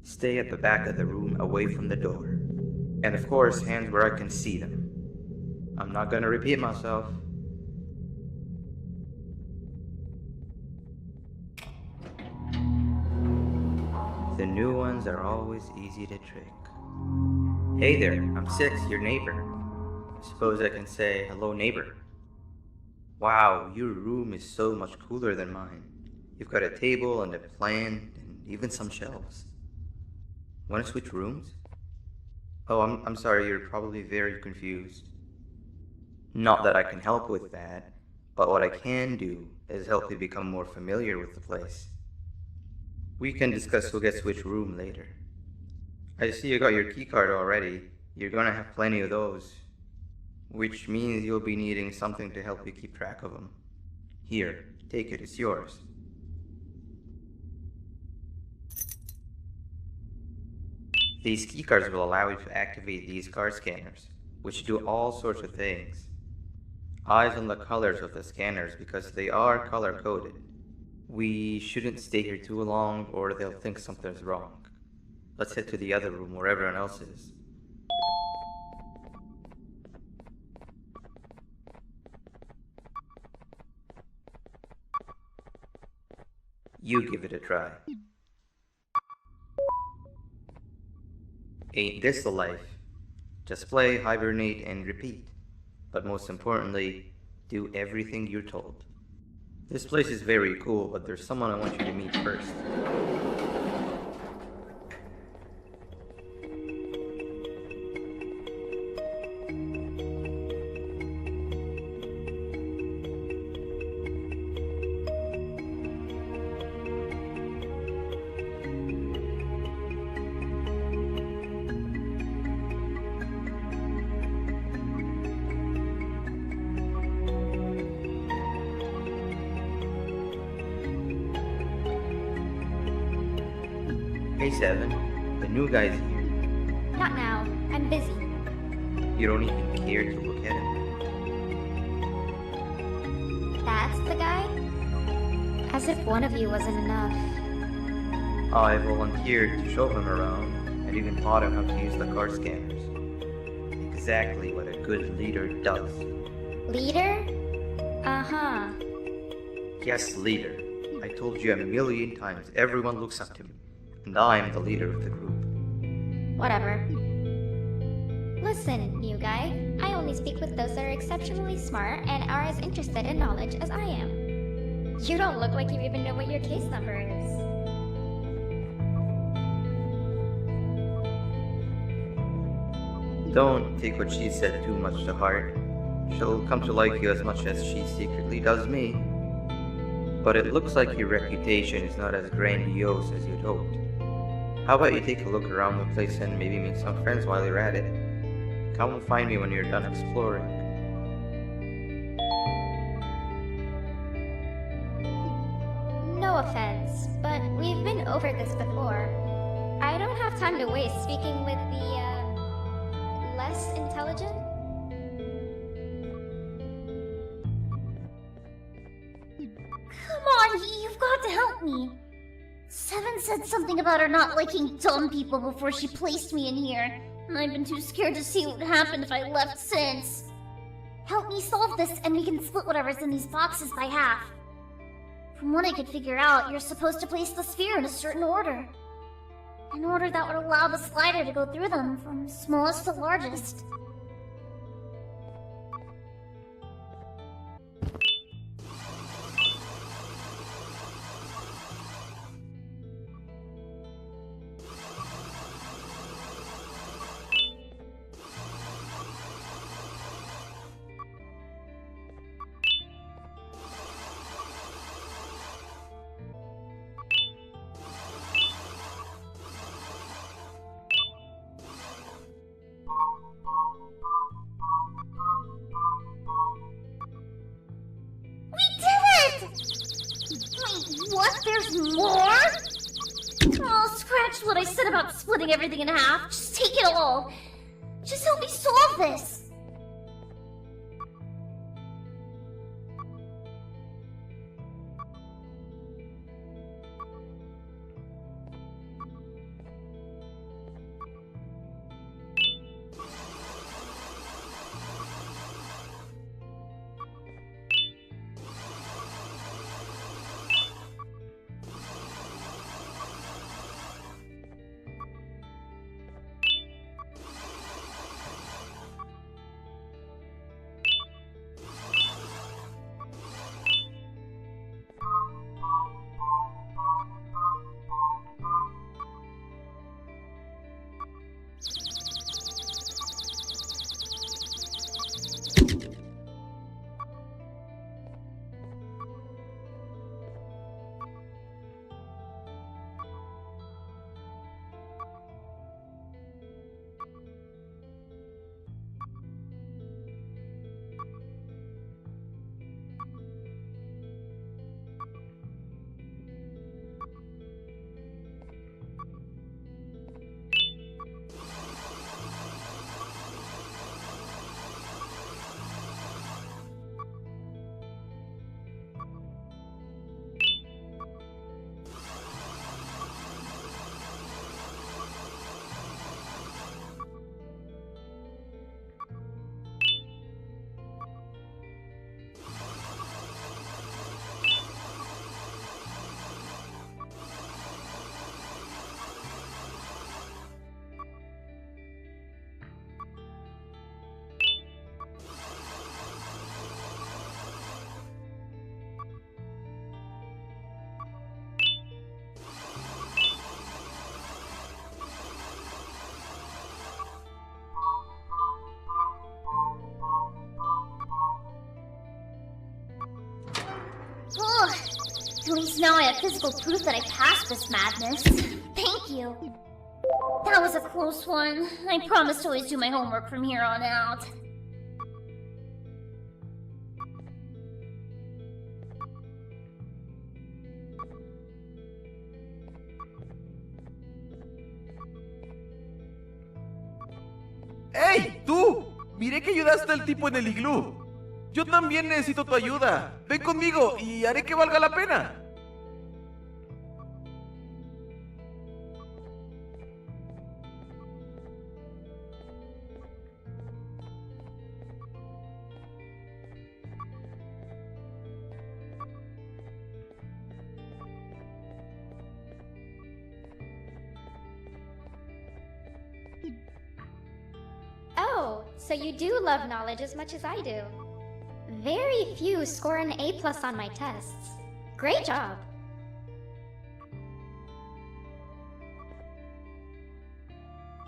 Stay at the back of the room away from the door. And of course, hands where I can see them. I'm not gonna repeat myself. The new ones are always easy to trick. Hey there, I'm Six, your neighbor. I suppose I can say, hello neighbor. Wow, your room is so much cooler than mine. You've got a table and a plant and even some shelves. Want to switch rooms? Oh, I'm sorry, you're probably very confused. Not that I can help with that, but what I can do is help you become more familiar with the place. We can discuss who gets which room later. I see you got your keycard already. You're gonna have plenty of those. Which means you'll be needing something to help you keep track of them. Here, take it, it's yours. These keycards will allow you to activate these card scanners, which do all sorts of things. Eyes on the colors of the scanners because they are color-coded. We shouldn't stay here too long or they'll think something's wrong. Let's head to the other room where everyone else is. You give it a try. Ain't this the life? Just play, hibernate, and repeat. But most importantly, do everything you're told. This place is very cool, but there's someone I want you to meet first. Hey Seven, the new guy's here. Not now. I'm busy. You don't even care to look at him. That's the guy? As if one of you wasn't enough. I volunteered to show him around and even taught him how to use the card scanners. Exactly what a good leader does. Leader? Uh-huh. Yes, leader. I told you a million times everyone looks up to me, and I'm the leader of the group. Whatever. Listen, new guy. I only speak with those that are exceptionally smart and are as interested in knowledge as I am. You don't look like you even know what your case number is. Don't take what she said too much to heart. She'll come to like you as much as she secretly does me. But it looks like your reputation is not as grandiose as you'd hoped. How about you take a look around the place and maybe make some friends while you're at it? Come and find me when you're done exploring. No offense, but we've been over this before. I don't have time to waste speaking with the, less intelligent? Come on, you've got to help me. Seven said something about her not liking dumb people before she placed me in here, and I've been too scared to see what would happen if I left since. Help me solve this, and we can split whatever's in these boxes by half. From what I could figure out, you're supposed to place the sphere in a certain order. An order that would allow the slider to go through them from smallest to largest. More? Oh, scratch what I said about splitting everything in half. Just take it all. Just help me solve this. Oh, at least now I have physical proof that I passed this madness. Thank you. That was a close one. I promise to always do my homework from here on out. ¡Hey, tú! Miré que ayudaste al tipo en el iglú. Yo también necesito tu ayuda. Ven conmigo y haré que valga la pena. Oh, so you do love knowledge as much as I do. Very few score an A+ on my tests. Great job.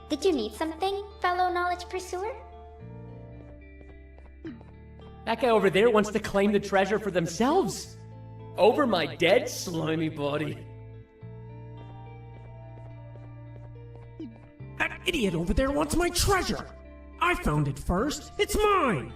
Did you need something, fellow knowledge pursuer? That guy over there wants to claim the treasure for themselves. Over my dead slimy body. That idiot over there wants my treasure! I found it first! It's mine!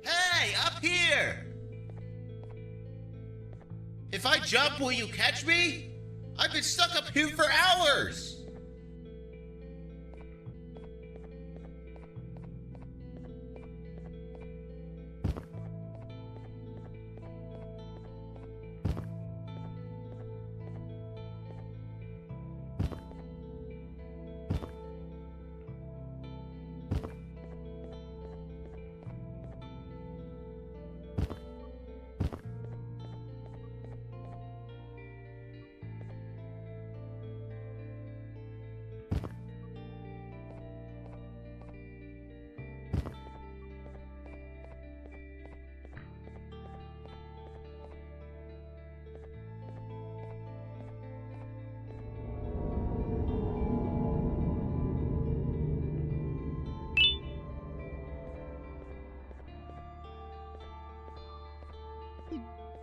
Hey, up here! If I jump, will you catch me? I've been stuck up here for hours!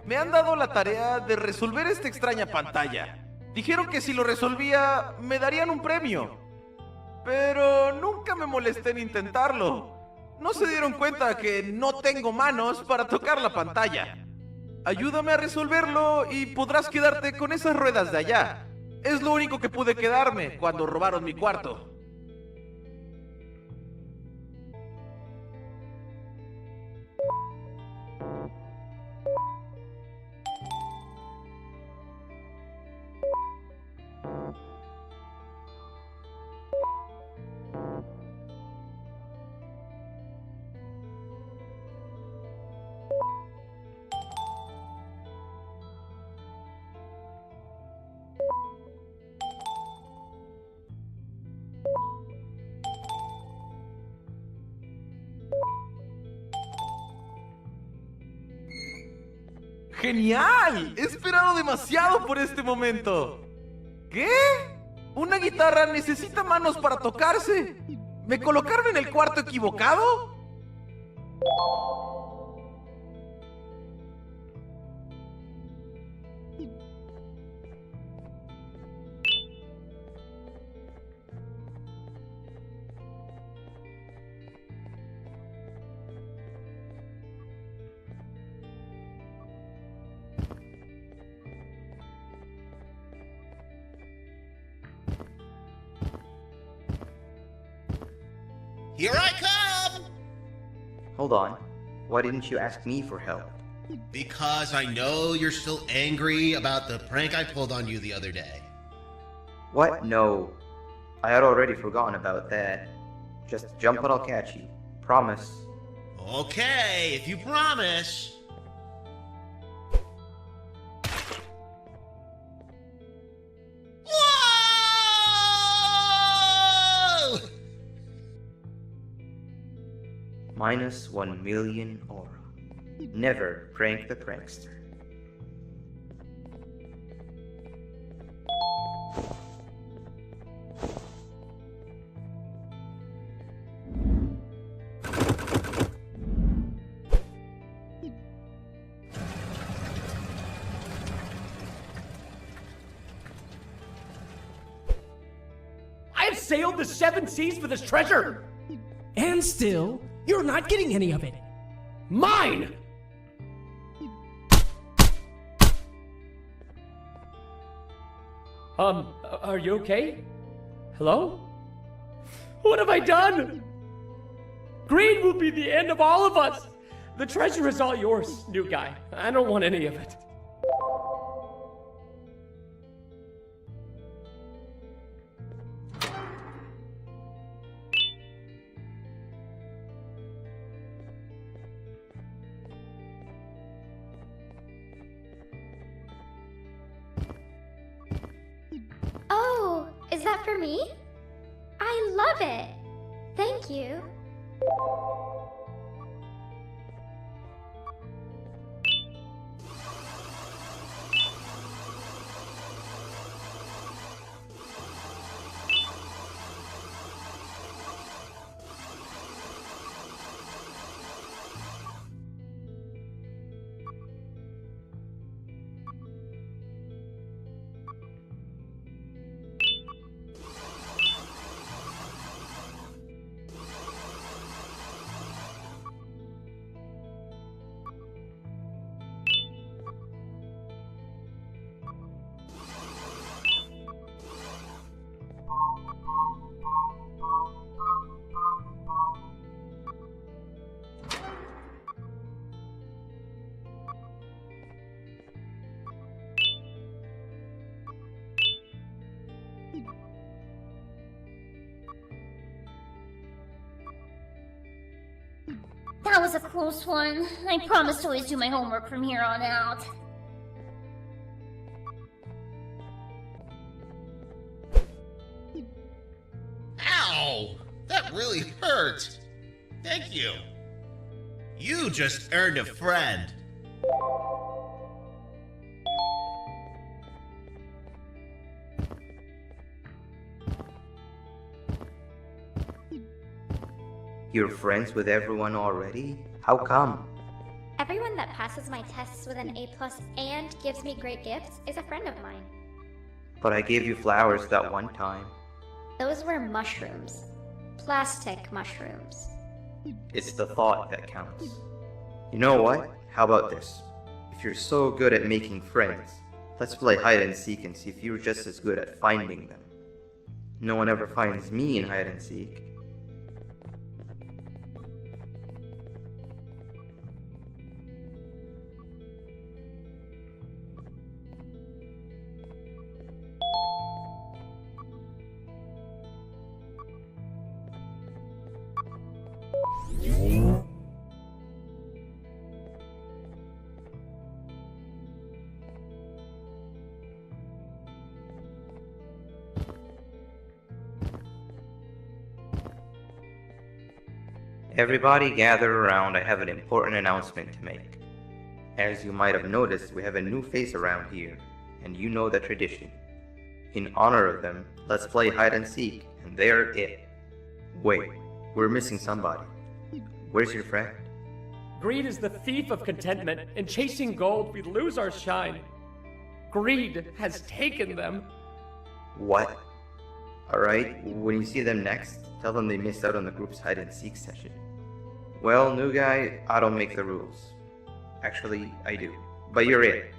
Me han dado la tarea de resolver esta extraña pantalla. Dijeron que si lo resolvía, me darían un premio. Pero nunca me molesté en intentarlo. No se dieron cuenta que no tengo manos para tocar la pantalla. Ayúdame a resolverlo y podrás quedarte con esas ruedas de allá. Es lo único que pude quedarme cuando robaron mi cuarto. ¡Genial! He esperado demasiado por este momento. ¿Qué? ¿Una guitarra necesita manos para tocarse? ¿Me colocaron en el cuarto equivocado? Here I come! Hold on. Why didn't you ask me for help? Because I know you're still angry about the prank I pulled on you the other day. What? No. I had already forgotten about that. Just jump and I'll catch you. Promise. Okay, if you promise. Whoa! Minus 1 million aura. Never prank the prankster. I have sailed the 7 seas for this treasure! And still, you're not getting any of it. Mine! Are you okay? Hello? What have I done? Greed will be the end of all of us! The treasure is all yours, new guy. I don't want any of it. Oh, is that for me? I love it. Thank you. That was a close one. I promise to always do my homework from here on out. Ow! That really hurt. Thank you. You just earned a friend. You're friends with everyone already? How come? Everyone that passes my tests with an A+ and gives me great gifts is a friend of mine. But I gave you flowers that one time. Those were mushrooms. Plastic mushrooms. It's the thought that counts. You know what? How about this? If you're so good at making friends, let's play hide and seek and see if you're just as good at finding them. No one ever finds me in hide and seek. Everybody gather around, I have an important announcement to make. As you might have noticed, we have a new face around here, and you know the tradition. In honor of them, let's play hide and seek, and they're it. Wait, we're missing somebody. Where's your friend? Greed is the thief of contentment. In chasing gold, we lose our shine. Greed has taken them. What? Alright, when you see them next, tell them they missed out on the group's hide and seek session. Well, new guy, I don't make the rules. Actually, I do. But you're it.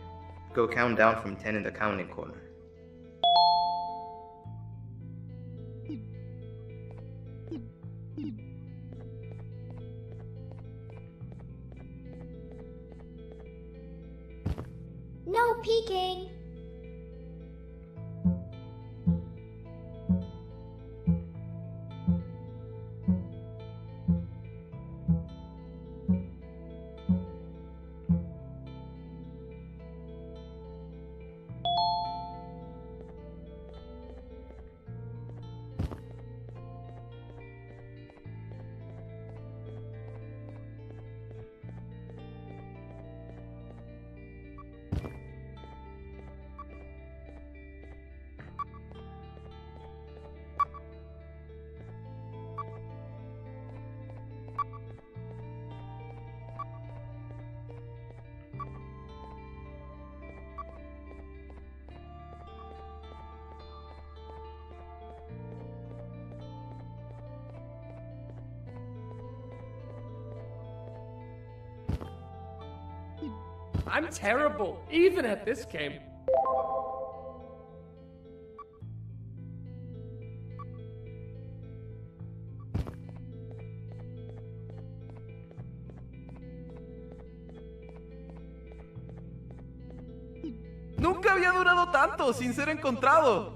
Go count down from 10 in the counting corner. No peeking! I'm terrible, even at this game. Nunca había durado tanto sin ser encontrado.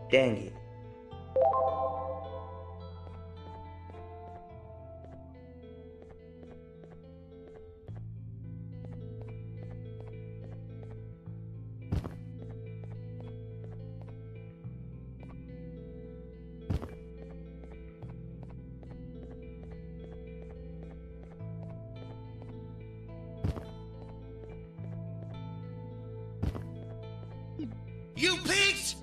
Dang it. You peaked!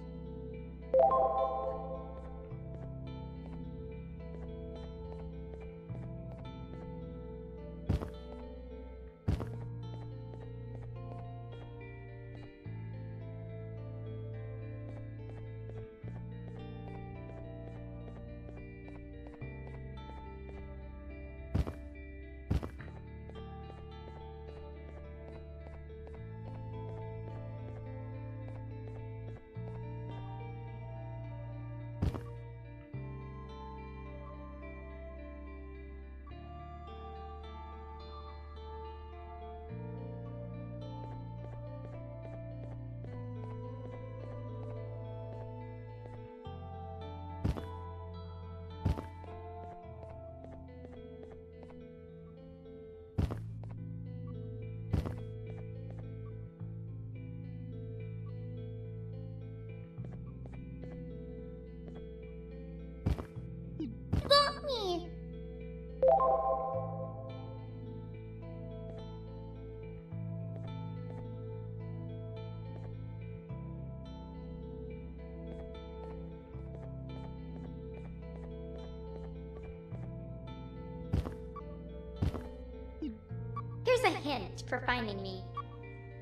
hint for finding me.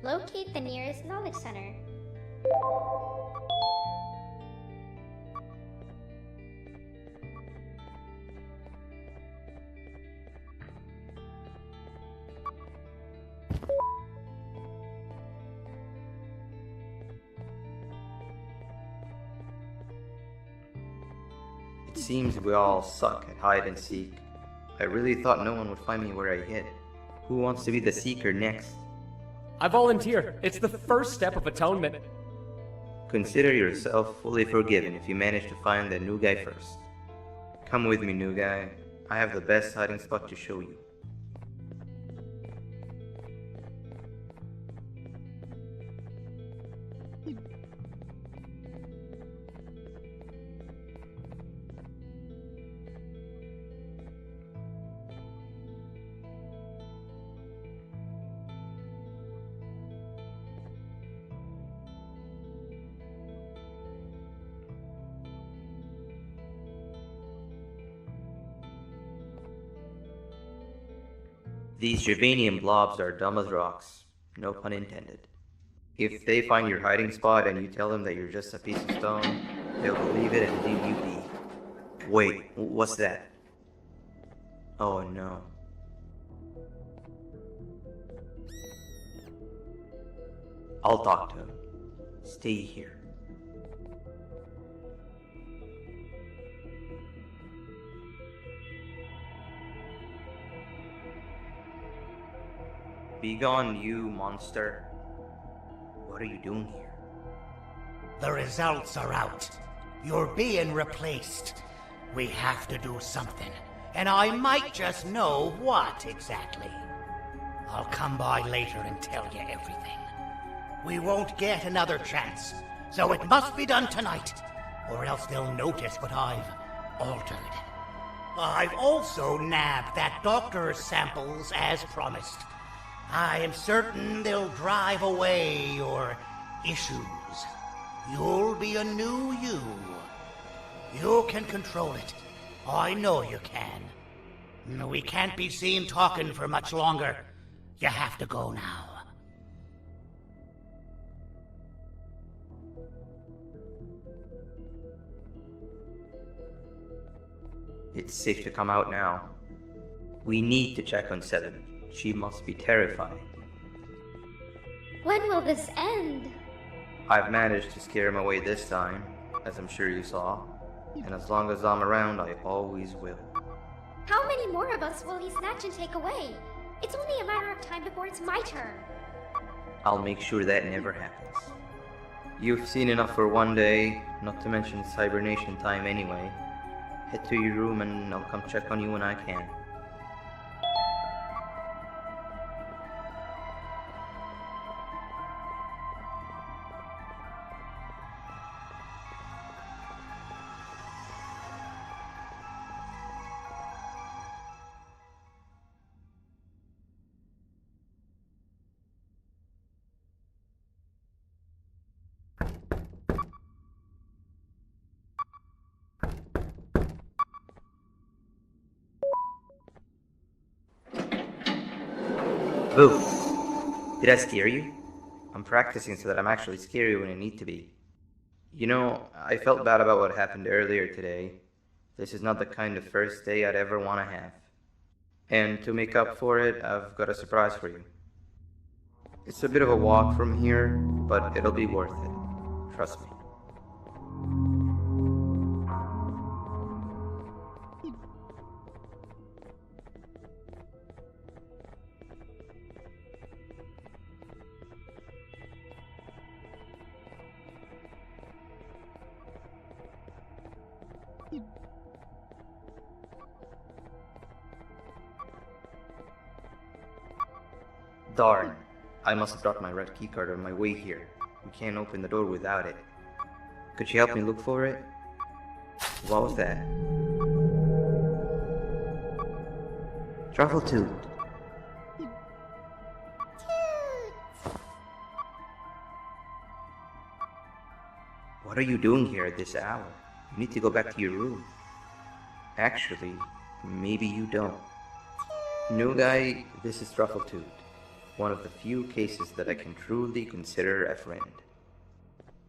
Locate the nearest knowledge center. It seems we all suck at hide and seek. I really thought no one would find me where I hid. Who wants to be the seeker next? I volunteer. It's the first step of atonement. Consider yourself fully forgiven if you manage to find the new guy first. Come with me, new guy. I have the best hiding spot to show you. These Javanian blobs are dumb as rocks. No pun intended. If they find your hiding spot and you tell them that you're just a piece of stone, they'll believe it and leave you be. Wait, what's that? Oh no. I'll talk to him. Stay here. Begone, you monster. What are you doing here? The results are out. You're being replaced. We have to do something, and I might just know what exactly. I'll come by later and tell you everything. We won't get another chance, so it must be done tonight, or else they'll notice what I've altered. I've also nabbed that doctor's samples as promised. I am certain they'll drive away your issues. You'll be a new you. You can control it. I know you can. We can't be seen talking for much longer. You have to go now. It's safe to come out now. We need to check on Seven. She must be terrified. When will this end? I've managed to scare him away this time, as I'm sure you saw. And as long as I'm around, I always will. How many more of us will he snatch and take away? It's only a matter of time before it's my turn. I'll make sure that never happens. You've seen enough for one day, not to mention it's hibernation time anyway. Head to your room and I'll come check on you when I can. Boo! Did I scare you? I'm practicing so that I'm actually scary when I need to be. You know, I felt bad about what happened earlier today. This is not the kind of first day I'd ever want to have. And to make up for it, I've got a surprise for you. It's a bit of a walk from here, but it'll be worth it. Trust me. Darn, I must have dropped my red keycard on my way here. We can't open the door without it. Could you help me look for it? What was that? Truffle Toot. What are you doing here at this hour? You need to go back to your room. Actually, maybe you don't. New guy, this is Truffle Toot. one of the few cases that I can truly consider a friend.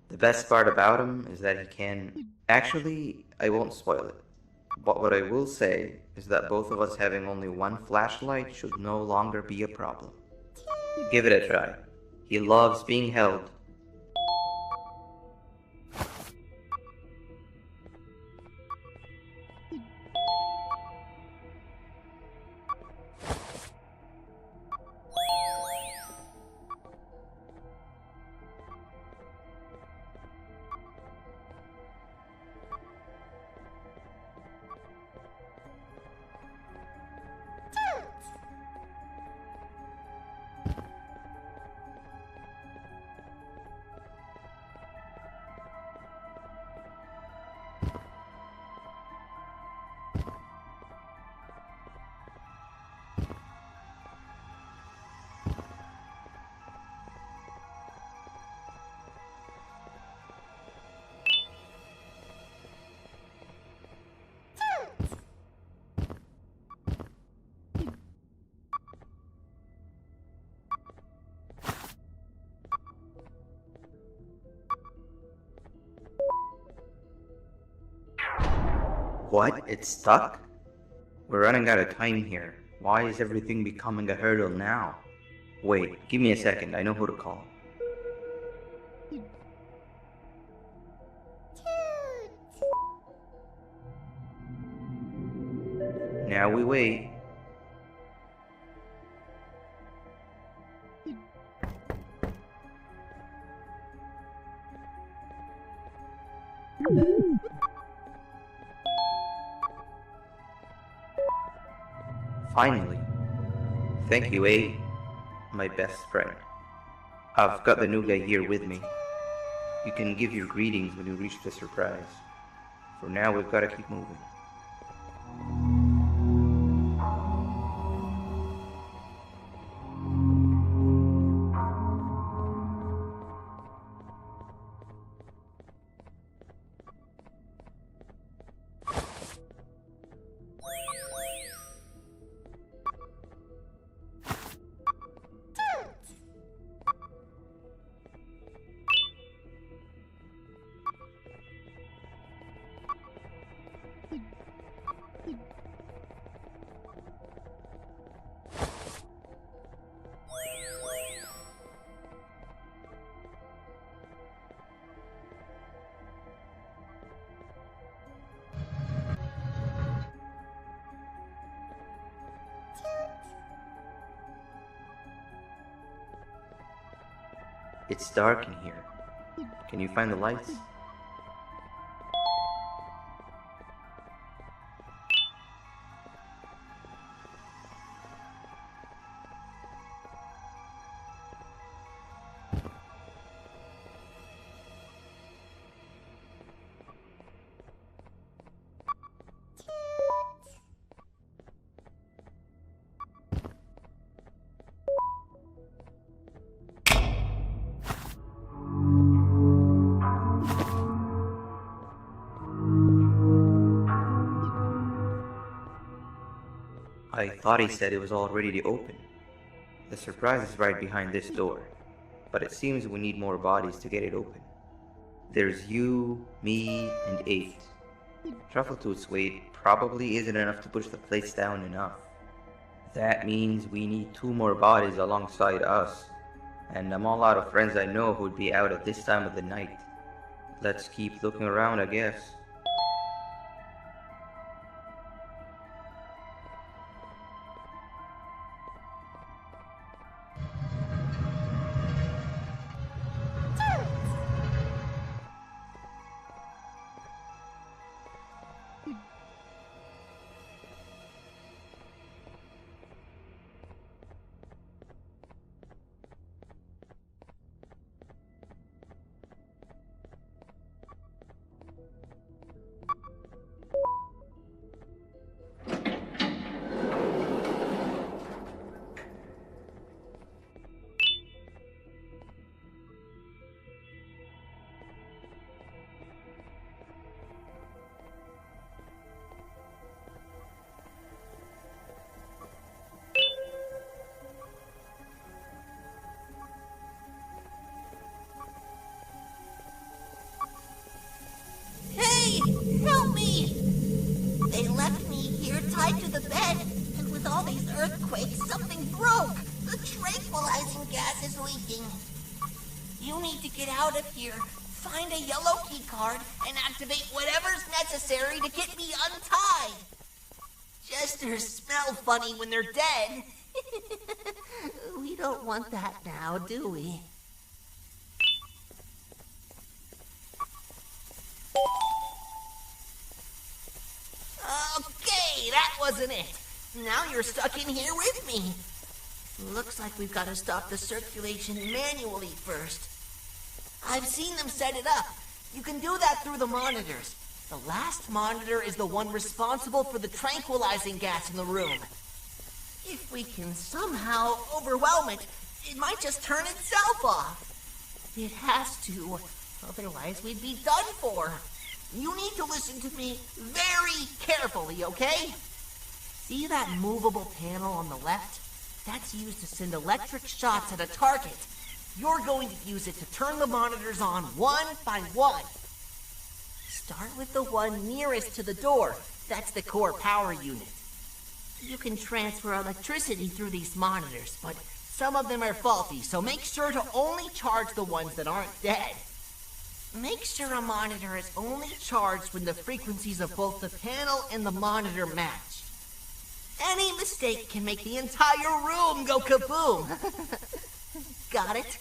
The best part about him is that he can... Actually, I won't spoil it. But what I will say is that both of us having only one flashlight should no longer be a problem. Give it a try. He loves being held. What? It's stuck? We're running out of time here. Why is everything becoming a hurdle now? Wait, give me a second. I know who to call. Now we wait. Finally. Thank you, A, my best friend. I've got the new guy here with me. You can give your greetings when you reach the surprise. For now, we've got to keep moving. It's dark in here. Can you find the lights? I thought he said it was all ready to open. The surprise is right behind this door, but it seems we need more bodies to get it open. There's you, me, and 8. Truffletooth's weight probably isn't enough to push the place down enough. That means we need 2 more bodies alongside us, and I'm all out of friends I know who'd be out at this time of the night. Let's keep looking around, I guess. need to get out of here. Find a yellow key card and activate whatever's necessary to get me untied. Jesters smell funny when they're dead. We don't want that now, do we? Okay, that wasn't it. Now you're stuck in here with me. Looks like we've got to stop the circulation manually first. I've seen them set it up. You can do that through the monitors. The last monitor is the one responsible for the tranquilizing gas in the room. If we can somehow overwhelm it, it might just turn itself off. It has to, otherwise we'd be done for. You need to listen to me very carefully, okay? See that movable panel on the left? That's used to send electric shots at a target. You're going to use it to turn the monitors on one by one. Start with the one nearest to the door. That's the core power unit. You can transfer electricity through these monitors, but some of them are faulty, so make sure to only charge the ones that aren't dead. Make sure a monitor is only charged when the frequencies of both the panel and the monitor match. Any mistake can make the entire room go kaboom. Got it?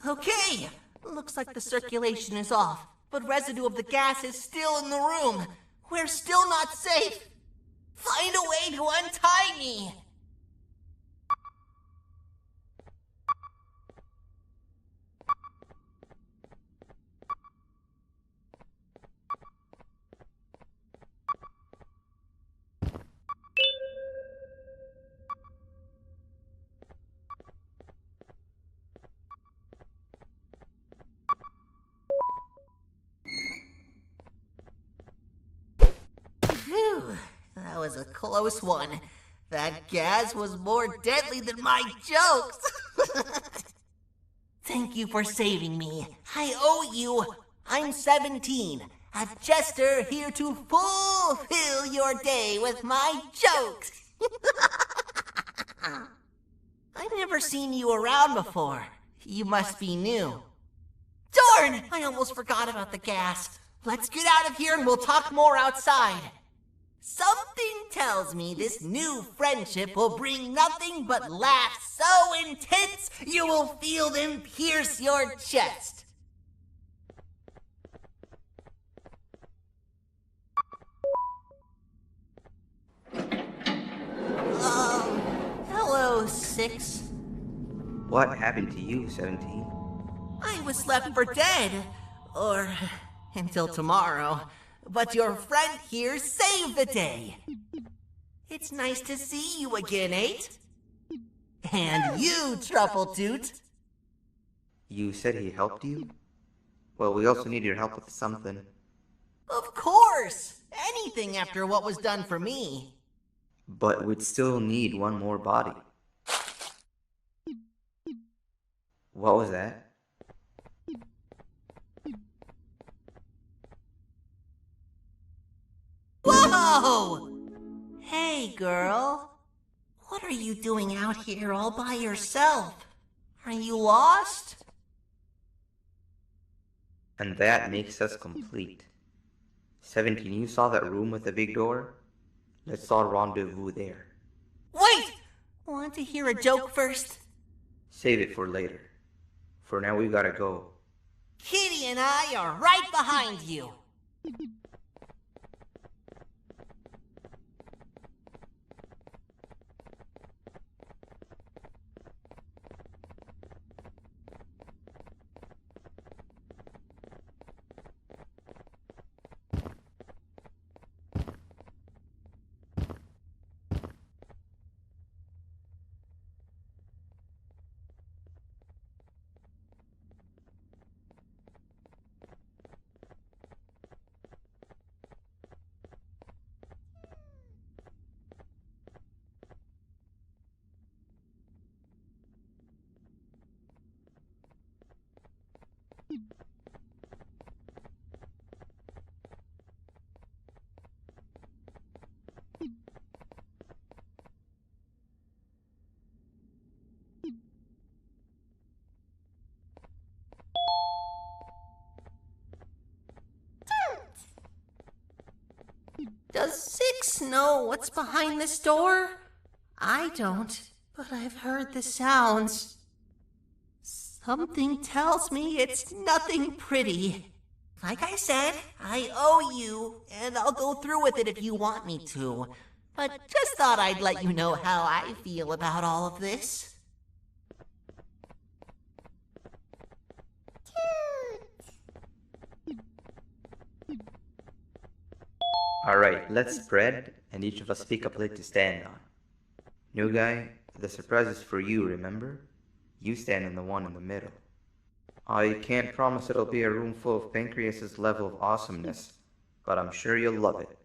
Okay, looks like the circulation is off, but residue of the gas is still in the room. We're still not safe. Find a way to untie me. Phew, that was a close one. That gas was more deadly than my jokes. Thank you for saving me. I owe you. I'm 17, a jester here to fulfill your day with my jokes. I've never seen you around before. You must be new. Darn! I almost forgot about the gas. Let's get out of here and we'll talk more outside. Something tells me this new friendship will bring nothing but laughs so intense you will feel them pierce your chest. Hello, Six. What happened to you, 17? I was left for dead. Or until tomorrow. But your friend here saved the day. It's nice to see you again, 8. And you, Truffle Toot. You said he helped you? Well, we also need your help with something. Of course! Anything after what was done for me. But we'd still need one more body. What was that? Whoa! Hey, girl. What are you doing out here all by yourself? Are you lost? And that makes us complete. 17, you saw that room with the big door? Let's all rendezvous there. Wait! Want to hear a joke first? Save it for later. For now, we gotta go. Kitty and I are right behind you. Does 6 know what's behind this door? I don't, but I've heard the sounds. Something tells me it's nothing pretty. Like I said, I owe you, and I'll go through with it if you want me to. But just thought I'd let you know how I feel about all of this. Alright, let's spread, and each of us pick a plate to stand on. New guy, the surprise is for you, remember? You stand on the one in the middle. I can't promise it'll be a room full of Pancreas's level of awesomeness, but I'm sure you'll love it.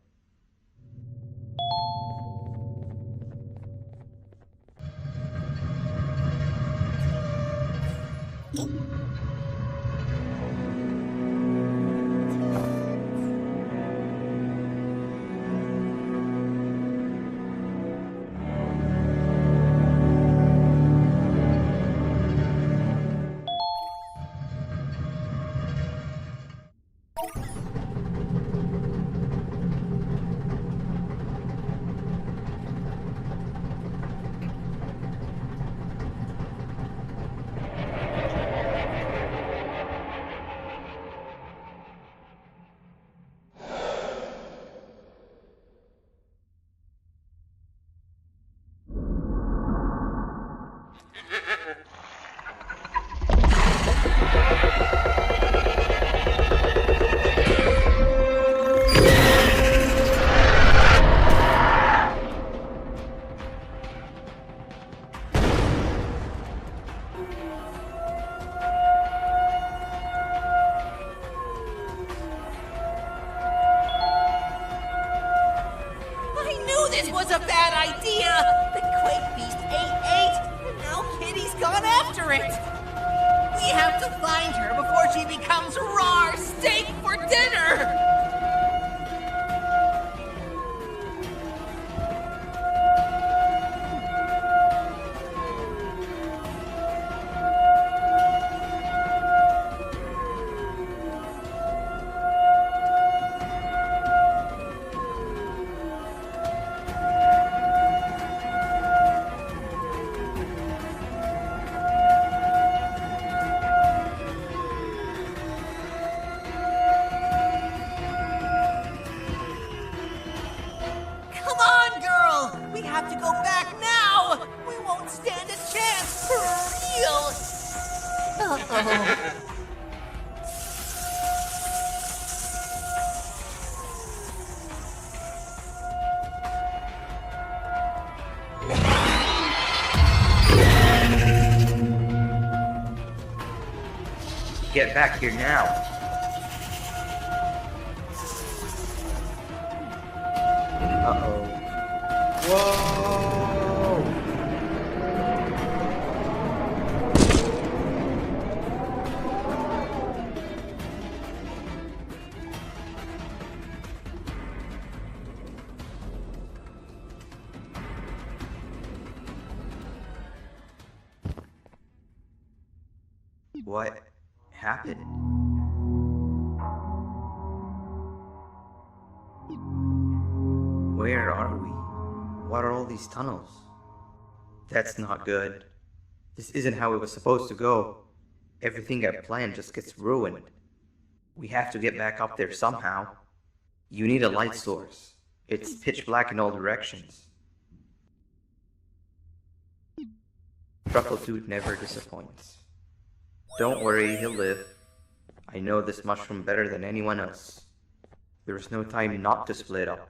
This was a bad idea! The Quake Beast ate 8, and now Kitty's gone after it! We have to find her before she becomes raw steak for dinner! Get back here now. Uh-oh. Whoa! What happened? Where are we? What are all these tunnels? That's not good. This isn't how it was supposed to go. Everything I planned just gets ruined. We have to get back up there somehow. You need a light source. It's pitch black in all directions. Truffletooth never disappoints. Don't worry, he'll live. I know this mushroom better than anyone else. There's no time not to split up.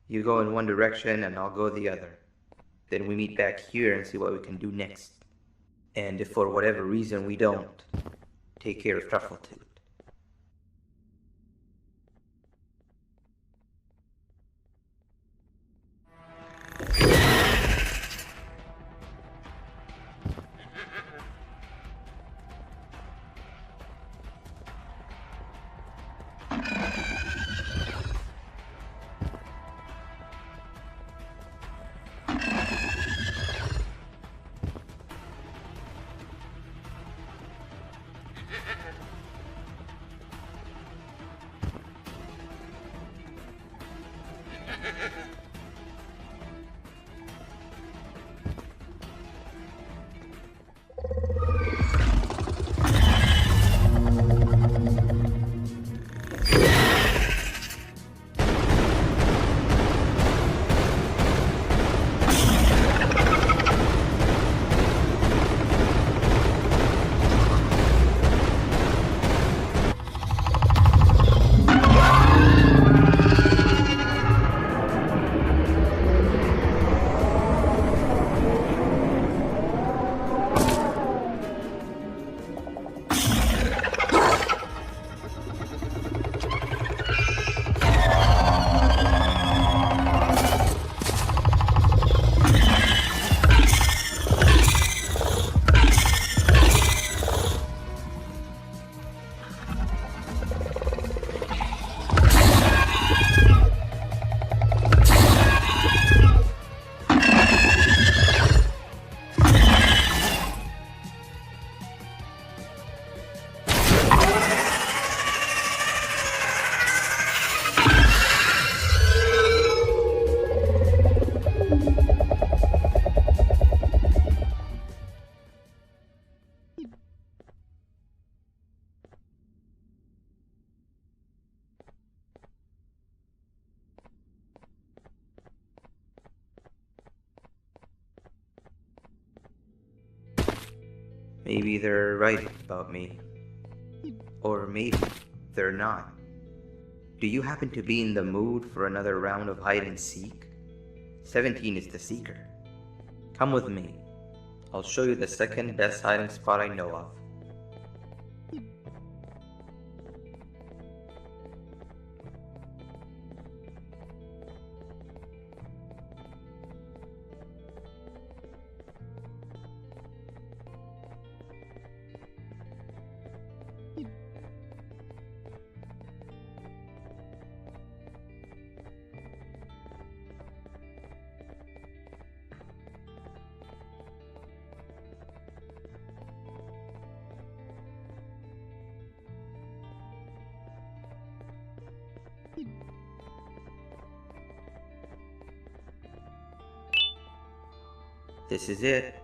You go in one direction and I'll go the other. Then we meet back here and see what we can do next. And if for whatever reason we don't, take care of Truffletooth. Maybe they're right about me. Or maybe they're not. Do you happen to be in the mood for another round of hide and seek? 17 is the seeker. Come with me. I'll show you the second best hiding spot I know of. This is it.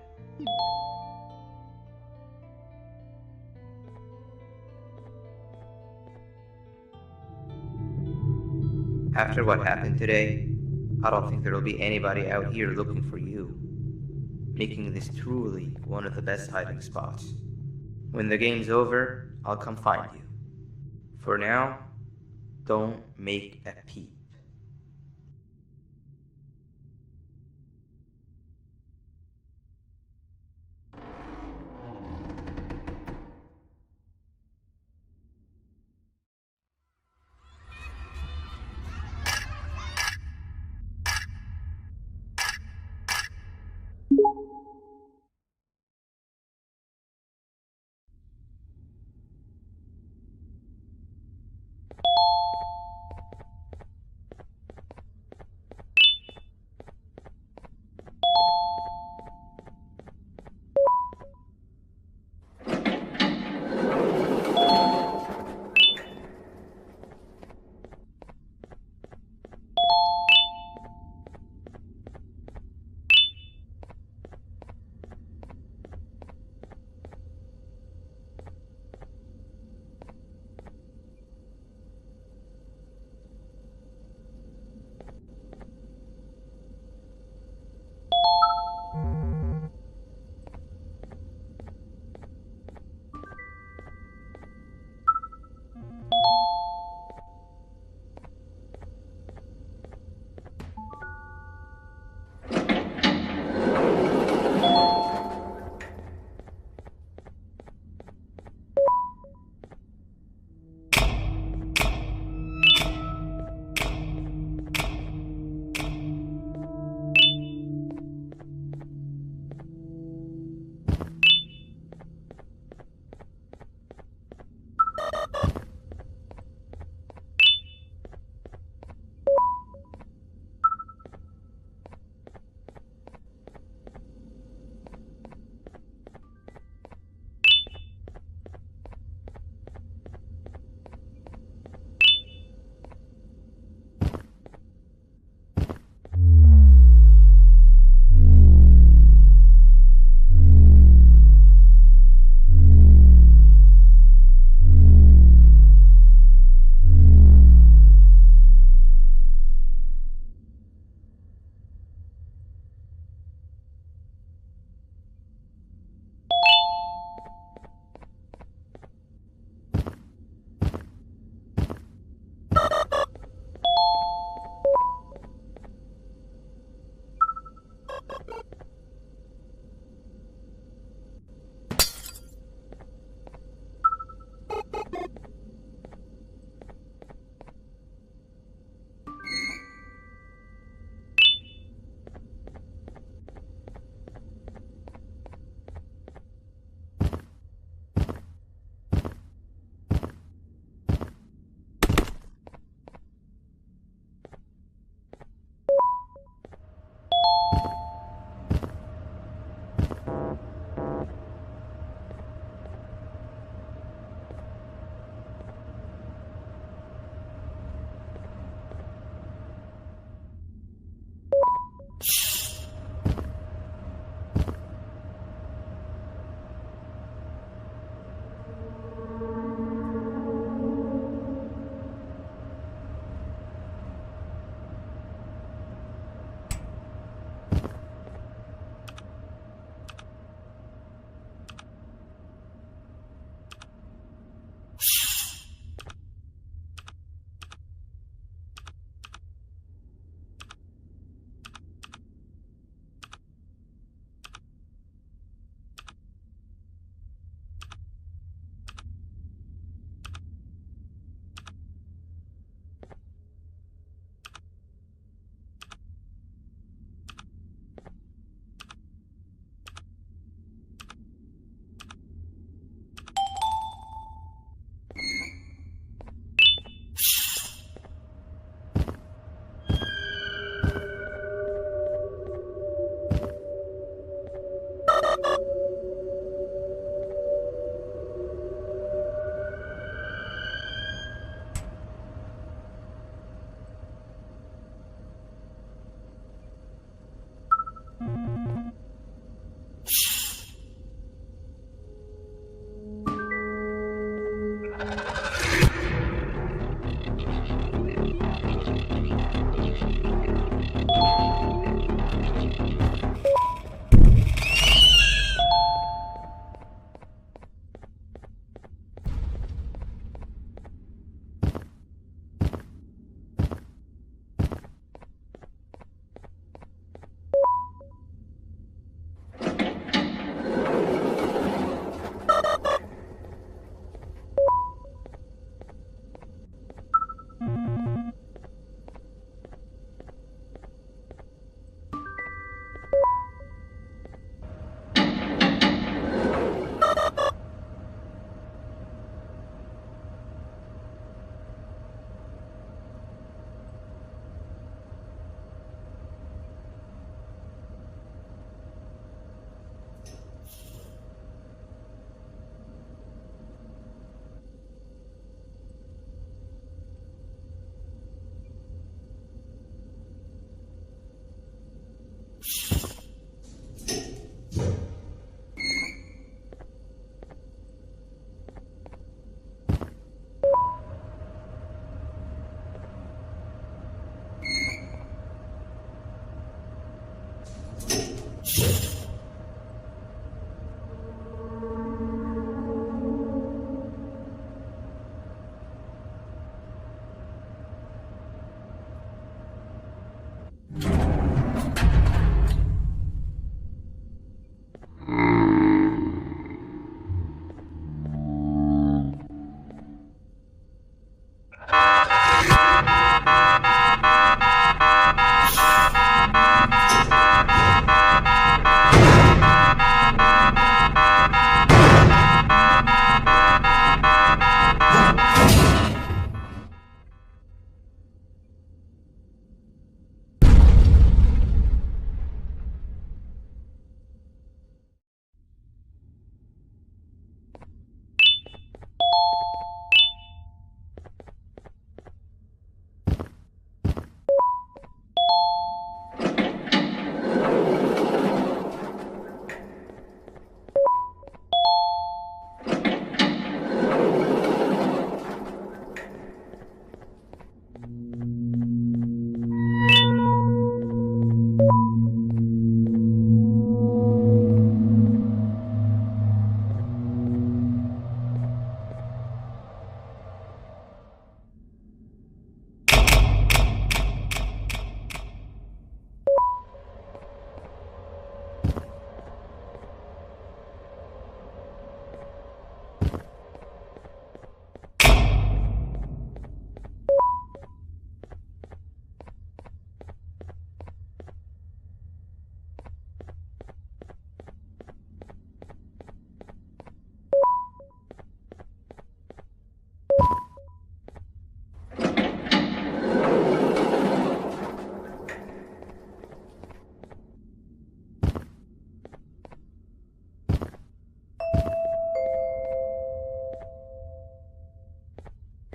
After what happened today, I don't think there'll be anybody out here looking for you, making this truly one of the best hiding spots. When the game's over, I'll come find you. For now, don't make a peep.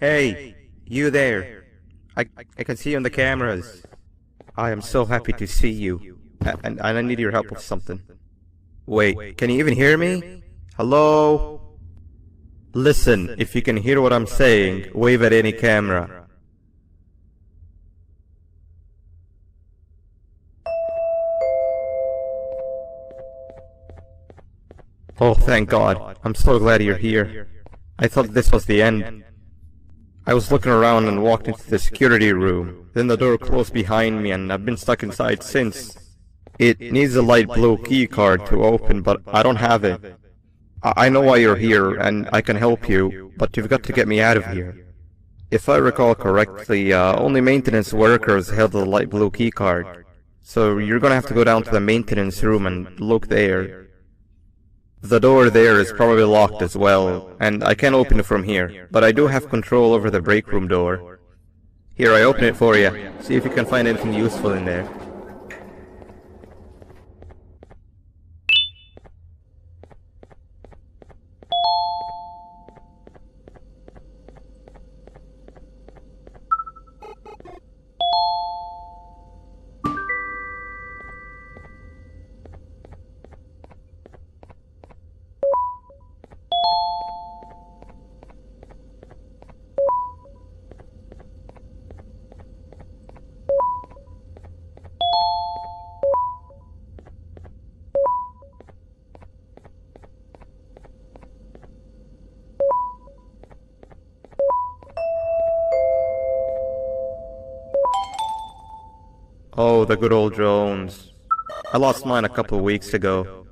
Hey, you there. I can see you on the cameras. I am so happy to see you. And I need your help with something. Wait, can you even hear me? Hello? Listen, if you can hear what I'm saying, wave at any camera. Oh, thank God. I'm so glad you're here. I thought this was the end. I was looking around and walked into the security room. Then the door closed behind me and I've been stuck inside since. It needs a light blue key card to open, but I don't have it. I know why you're here and I can help you, but you've got to get me out of here. If I recall correctly, only maintenance workers held the light blue key card. So you're gonna have to go down to the maintenance room and look there. The door there is probably locked as well, and I can't open it from here, but I do have control over the break room door. Here, I open it for you. See if you can find anything useful in there. Oh, the good old drones. I lost mine a couple of weeks ago.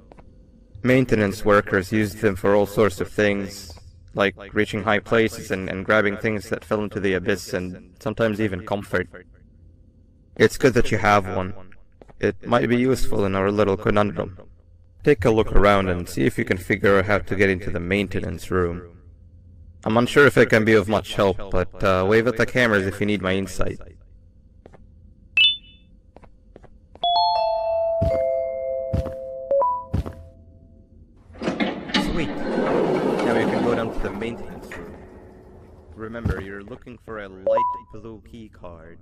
Maintenance workers used them for all sorts of things, like reaching high places and grabbing things that fell into the abyss and sometimes even comfort. It's good that you have one. It might be useful in our little conundrum. Take a look around and see if you can figure out how to get into the maintenance room. I'm unsure if it can be of much help, but wave at the cameras if you need my insight. Sweet. Now you can go down to the maintenance room. Remember, you're looking for a light blue key card.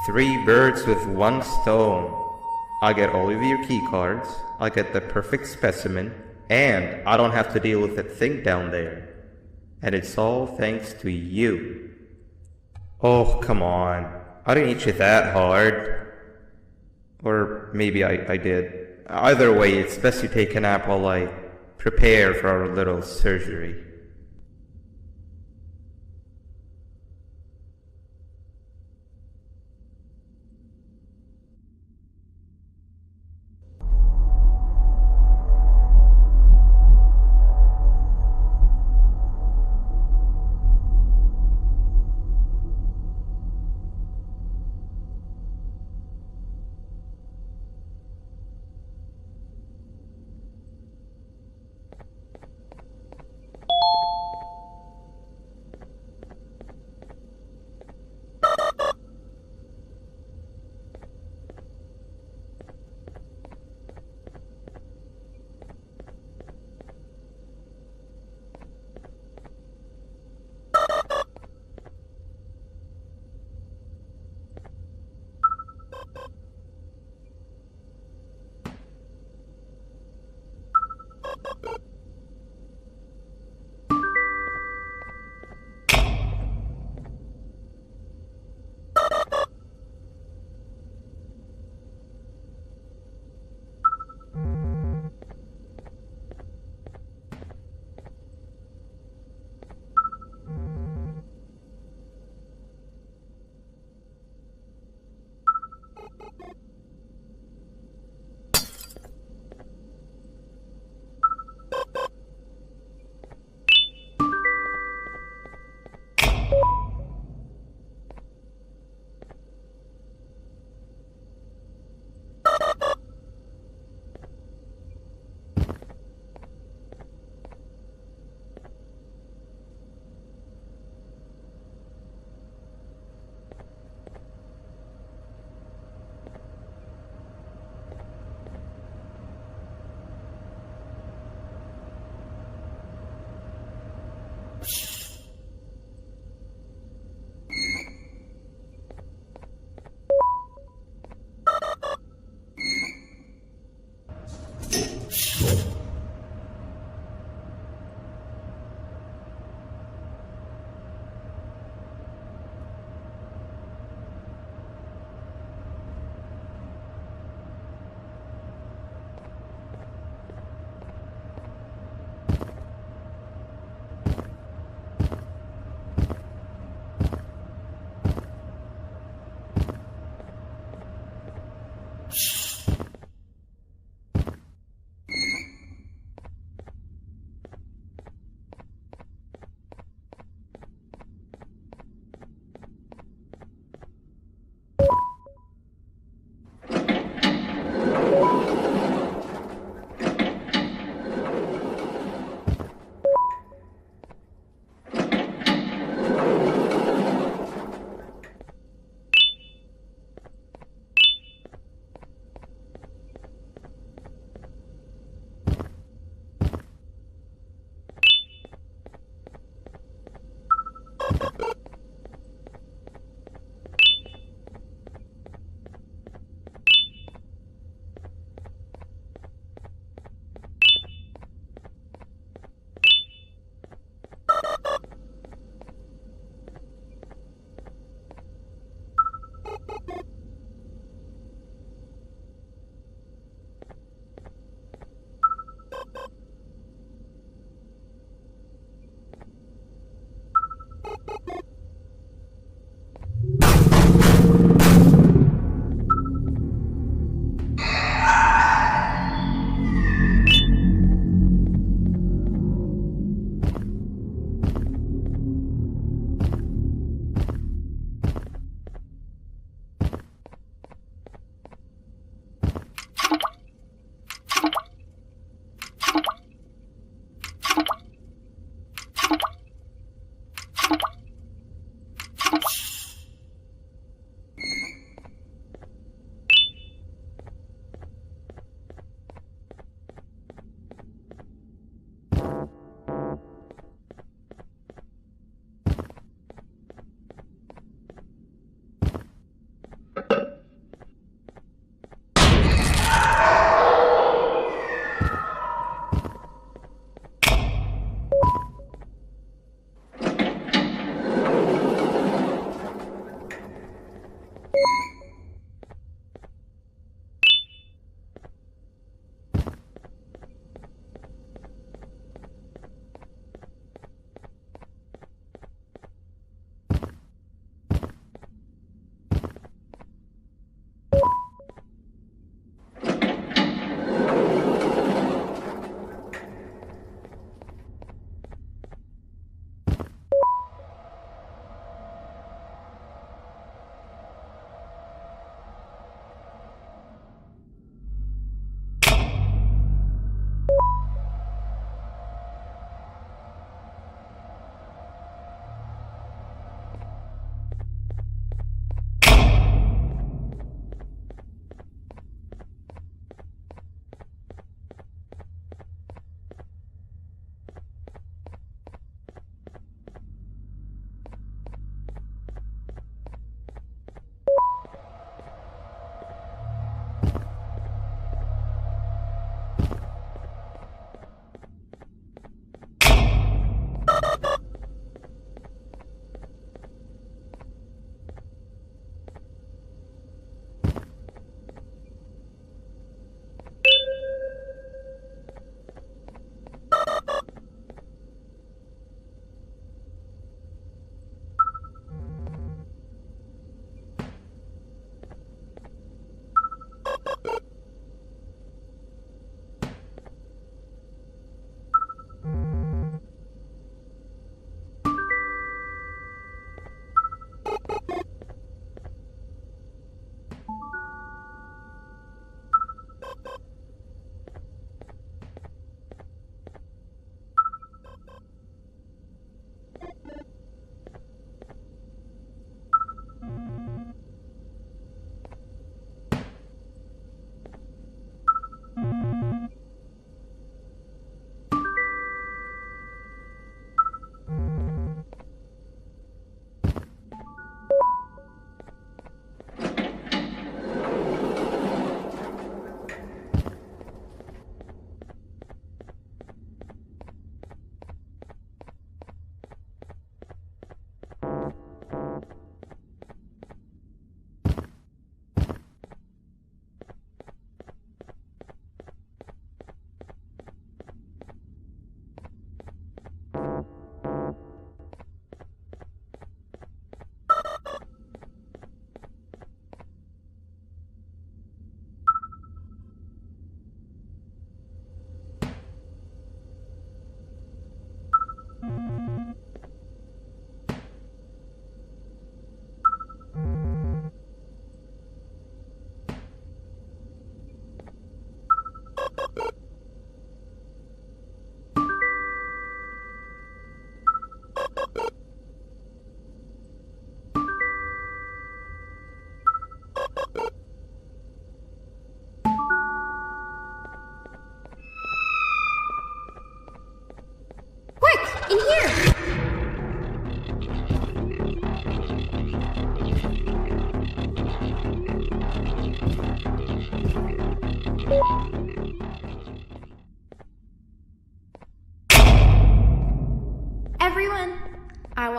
Three birds with one stone. I get all of your key cards, I get the perfect specimen, and I don't have to deal with that thing down there. And it's all thanks to you. Oh, come on. I didn't hit you that hard. Or maybe I did. Either way, it's best you take a nap while I prepare for our little surgery.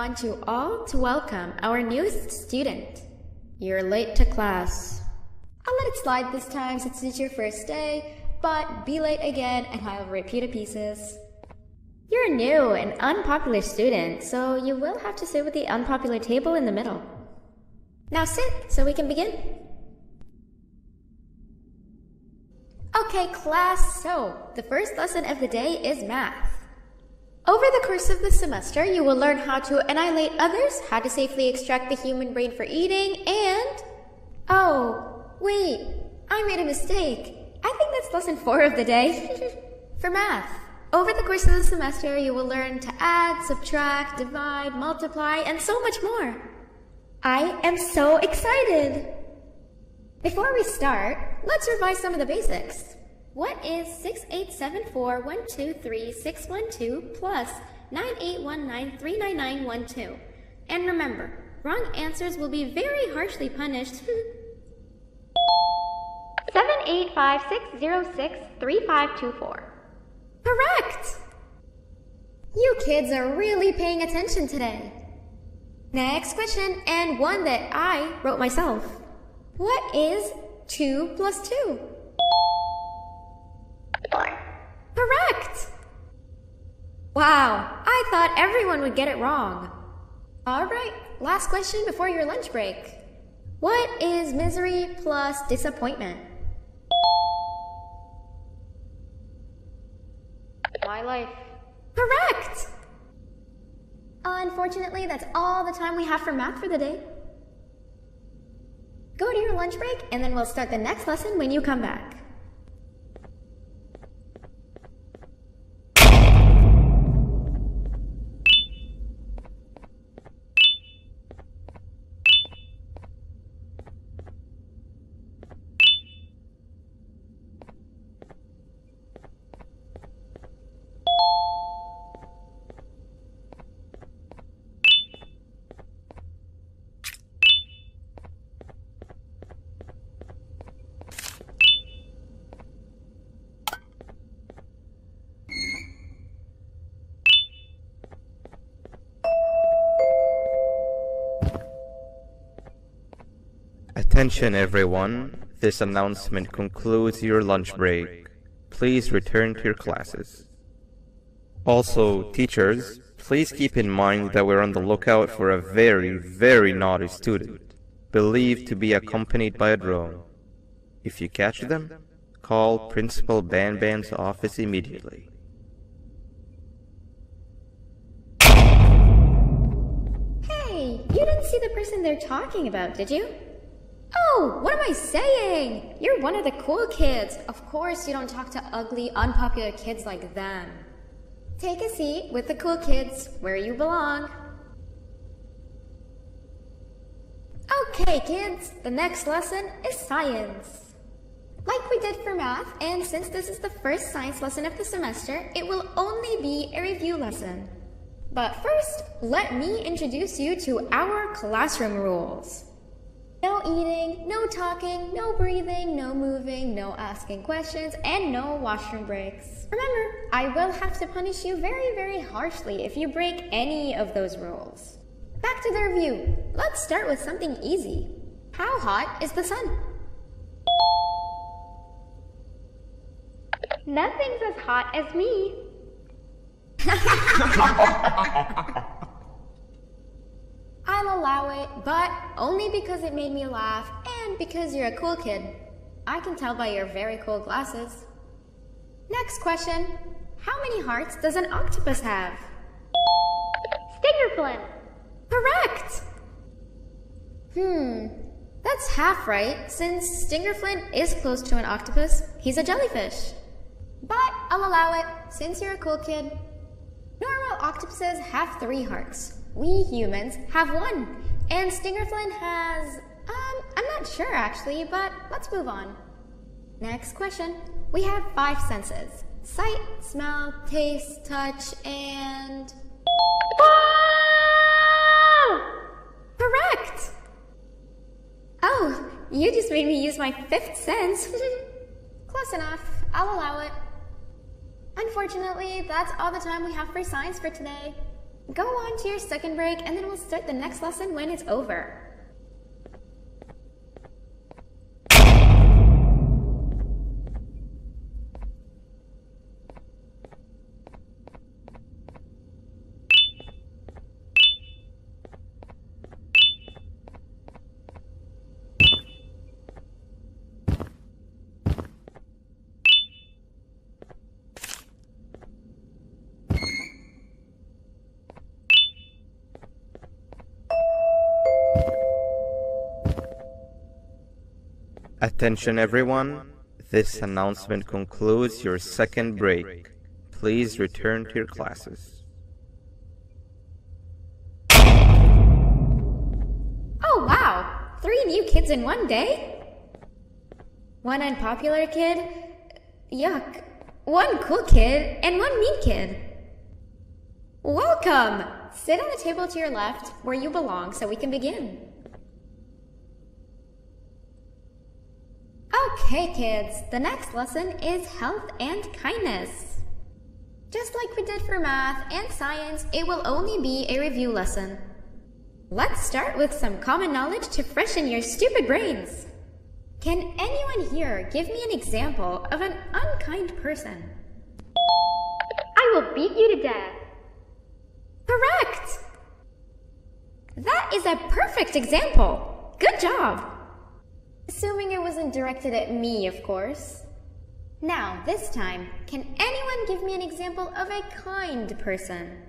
want you all to welcome our newest student. You're late to class. I'll let it slide this time since it's your first day, but be late again and I'll rip you to pieces. You're new and unpopular student, so you will have to sit with the unpopular table in the middle. Now sit so we can begin. Okay, class, so the first lesson of the day is math. Over the course of the semester, you will learn how to annihilate others, how to safely extract the human brain for eating, and... Oh, wait, I made a mistake. I think that's lesson 4 of the day. For math, over the course of the semester, you will learn to add, subtract, divide, multiply, and so much more. I am so excited! Before we start, let's revise some of the basics. What is 6874123612 plus 9819399912? And remember, wrong answers will be very harshly punished. 785-606-3524. Correct! You kids are really paying attention today. Next question, and one that I wrote myself. What is 2 plus 2? 4. Correct! Wow, I thought everyone would get it wrong. Alright, last question before your lunch break. What is misery plus disappointment? My life. Correct! Unfortunately, that's all the time we have for math for the day. Go to your lunch break, and then we'll start the next lesson when you come back. Attention everyone, this announcement concludes your lunch break. Please return to your classes. Also, teachers, please keep in mind that we're on the lookout for a very, very naughty student, believed to be accompanied by a drone. If you catch them, call Principal Banban's office immediately. Hey, you didn't see the person they're talking about, did you? Oh, what am I saying? You're one of the cool kids. Of course you don't talk to ugly, unpopular kids like them. Take a seat with the cool kids, where you belong. Okay, kids, the next lesson is science. Like we did for math, and since this is the first science lesson of the semester, it will only be a review lesson. But first, let me introduce you to our classroom rules. No eating, no talking, no breathing, no moving, no asking questions, and no washroom breaks. Remember, I will have to punish you very, very harshly if you break any of those rules. Back to the review. Let's start with something easy. How hot is the sun? Nothing's as hot as me. I'll allow it, but only because it made me laugh and because you're a cool kid. I can tell by your very cool glasses. Next question. How many hearts does an octopus have? Stingerflint. Correct! That's half right, since Stingerflint is close to an octopus. He's a jellyfish. But I'll allow it, since you're a cool kid. Normal octopuses have 3 hearts. We humans have 1. And Stingerflint has... I'm not sure actually, but let's move on. Next question. We have 5 senses. Sight, smell, taste, touch, and... Correct! Oh, you just made me use my 5th sense. Close enough. I'll allow it. Unfortunately, that's all the time we have for science for today. Go on to your second break and then we'll start the next lesson when it's over. Attention everyone, this announcement concludes your second break. Please return to your classes. Oh wow! 3 new kids in one day? 1 unpopular kid? Yuck. 1 cool kid and 1 mean kid. Welcome! Sit on the table to your left where you belong so we can begin. Okay, kids, the next lesson is health and kindness. Just like we did for math and science, it will only be a review lesson. Let's start with some common knowledge to freshen your stupid brains. Can anyone here give me an example of an unkind person? I will beat you to death. Correct! That is a perfect example. Good job. Assuming it wasn't directed at me, of course. Now, this time, can anyone give me an example of a kind person?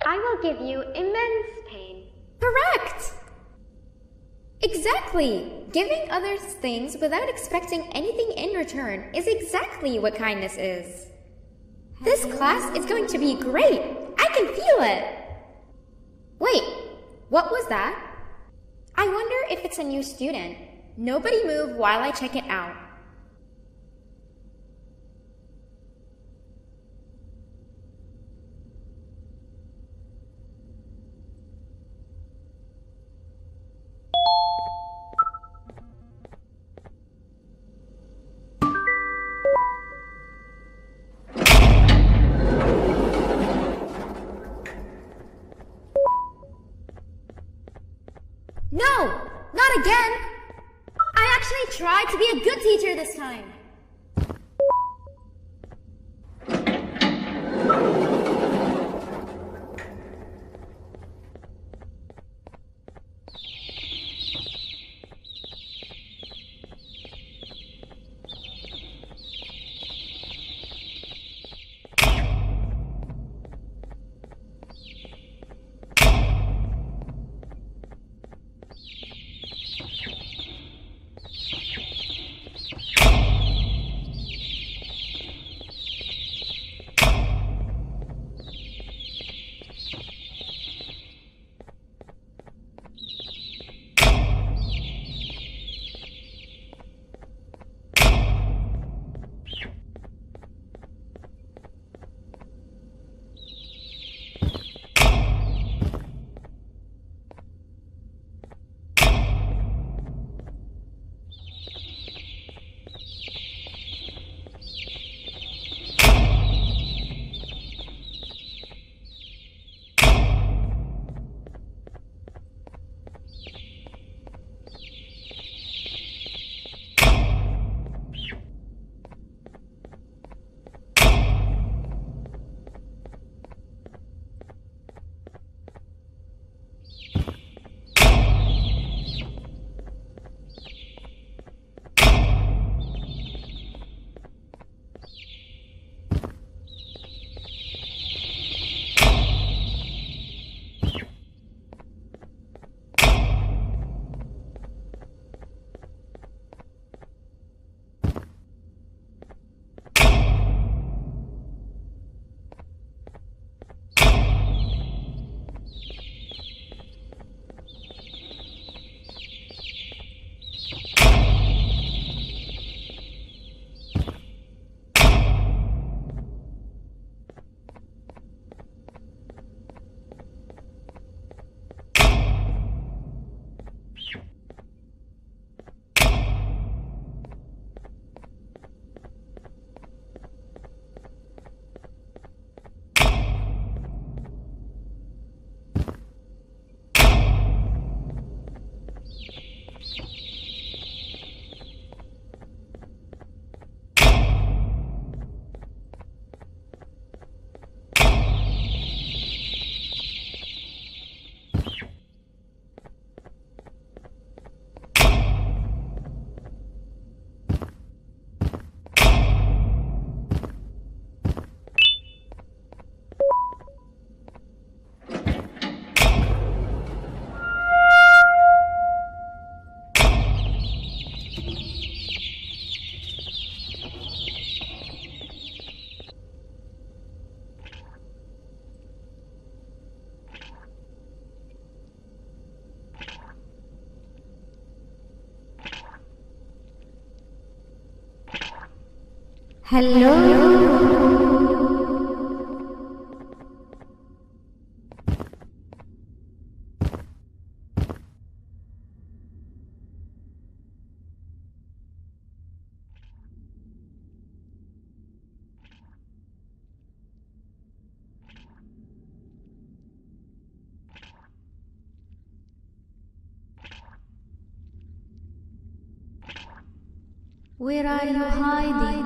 I will give you immense pain. Correct! Exactly! Giving others things without expecting anything in return is exactly what kindness is. This class is going to be great! I can feel it! Wait, what was that? I wonder if it's a new student. Nobody move while I check it out. No! Not again! I actually tried to be a good teacher this time. Where are you hiding?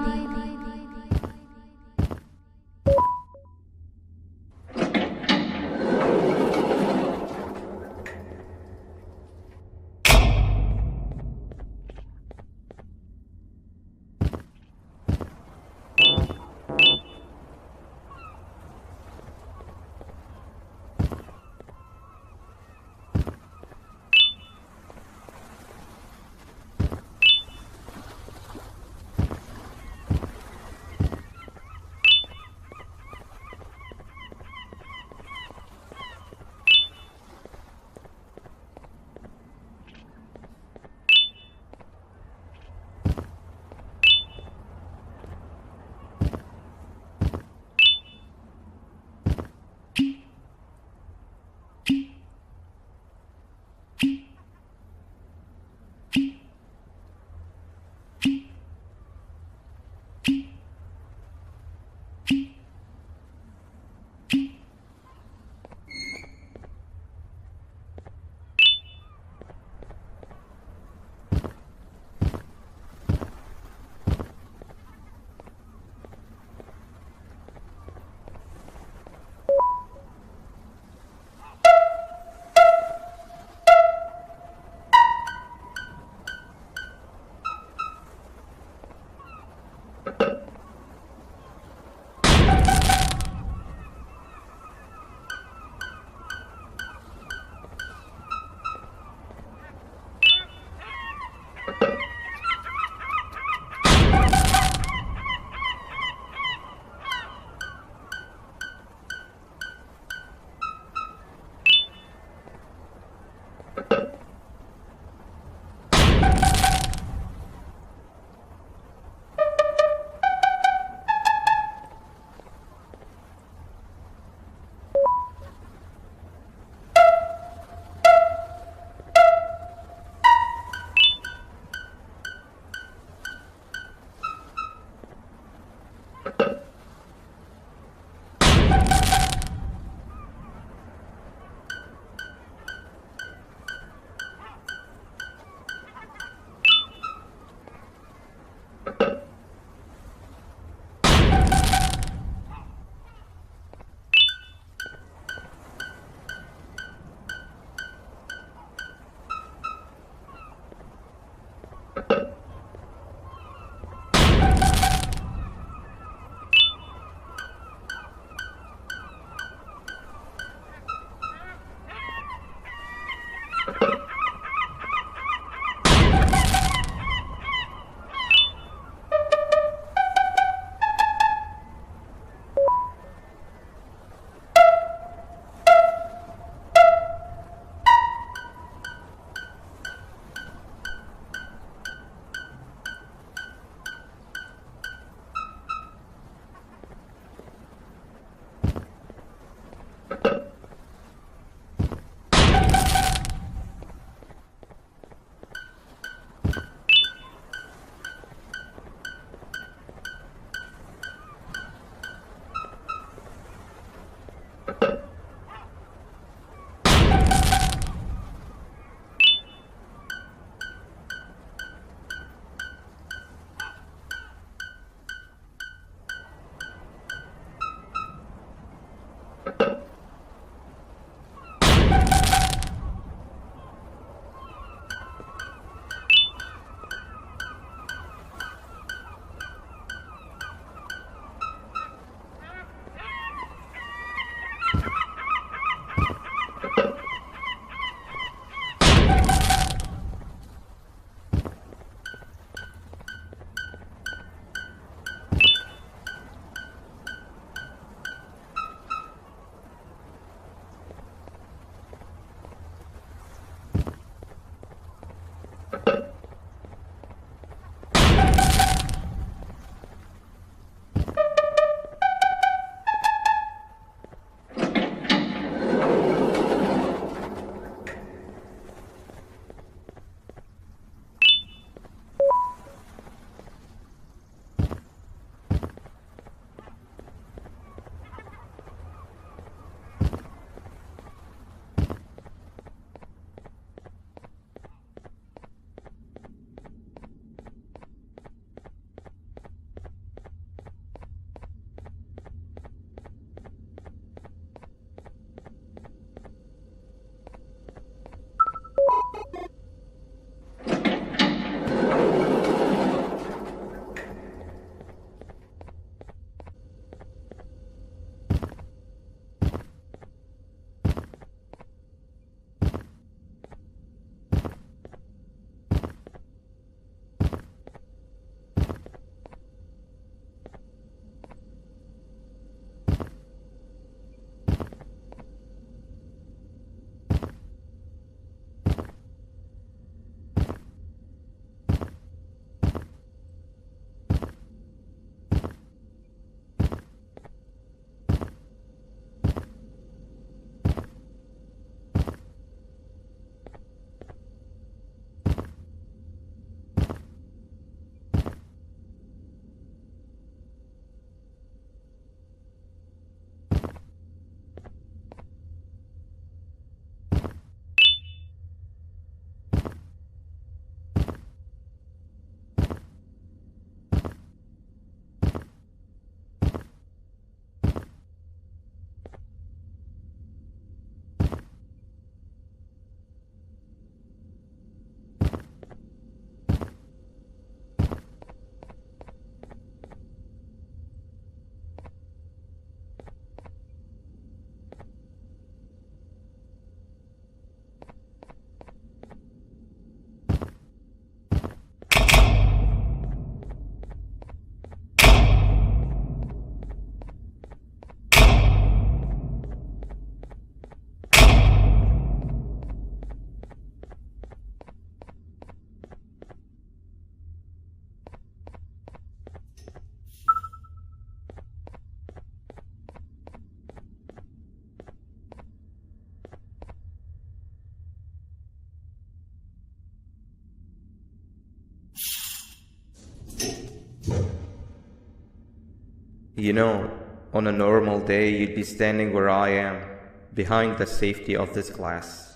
You know, on a normal day, you'd be standing where I am, behind the safety of this glass.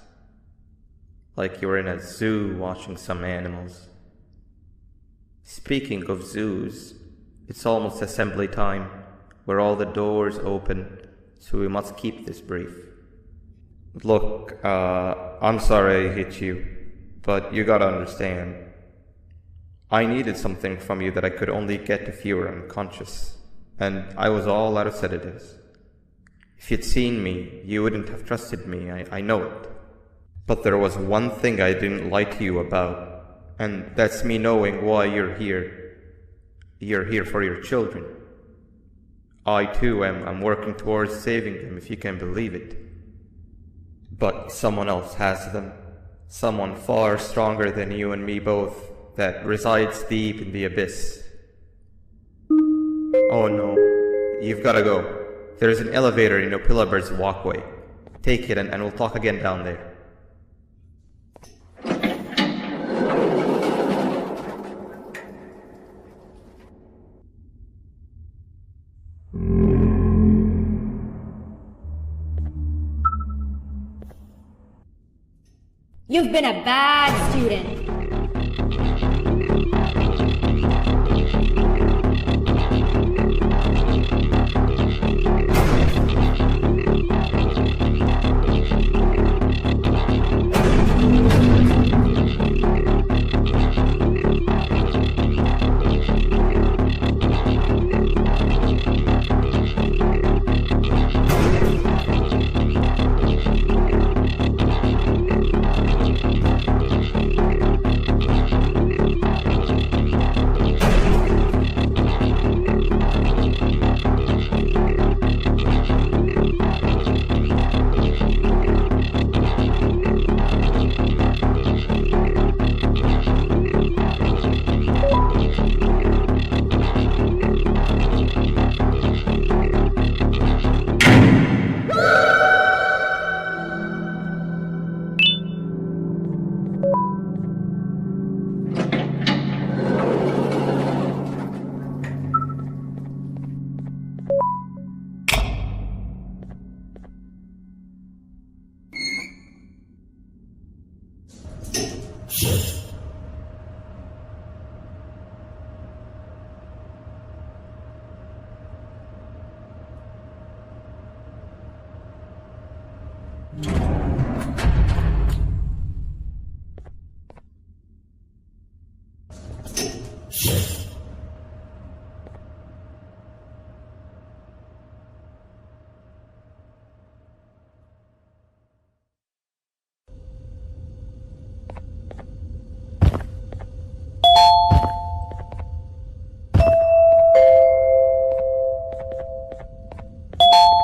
Like you're in a zoo watching some animals. Speaking of zoos, it's almost assembly time, where all the doors open, so we must keep this brief. Look, I'm sorry I hit you, but you gotta understand. I needed something from you that I could only get if you were unconscious, and I was all out of sedatives. If you'd seen me, you wouldn't have trusted me, I know it. But there was one thing I didn't lie to you about, and that's me knowing why you're here. You're here for your children. I too am working towards saving them, if you can believe it. But someone else has them. Someone far stronger than you and me both, that resides deep in the abyss. Oh no, you've gotta go. There's an elevator in Opillabird's walkway. Take it and we'll talk again down there. You've been a bad student.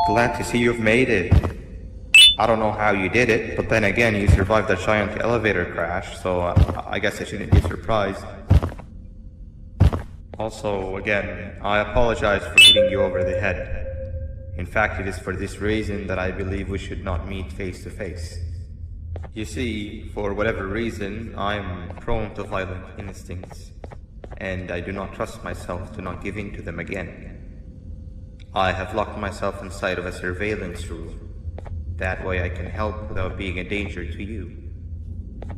Glad to see you've made it. I don't know how you did it, but then again, you survived that giant elevator crash, so I guess I shouldn't be surprised. Also, again, I apologize for hitting you over the head. In fact, it is for this reason that I believe we should not meet face to face. You see, for whatever reason, I'm prone to violent instincts, and I do not trust myself to not give in to them again. I have locked myself inside of a surveillance room. That way I can help without being a danger to you.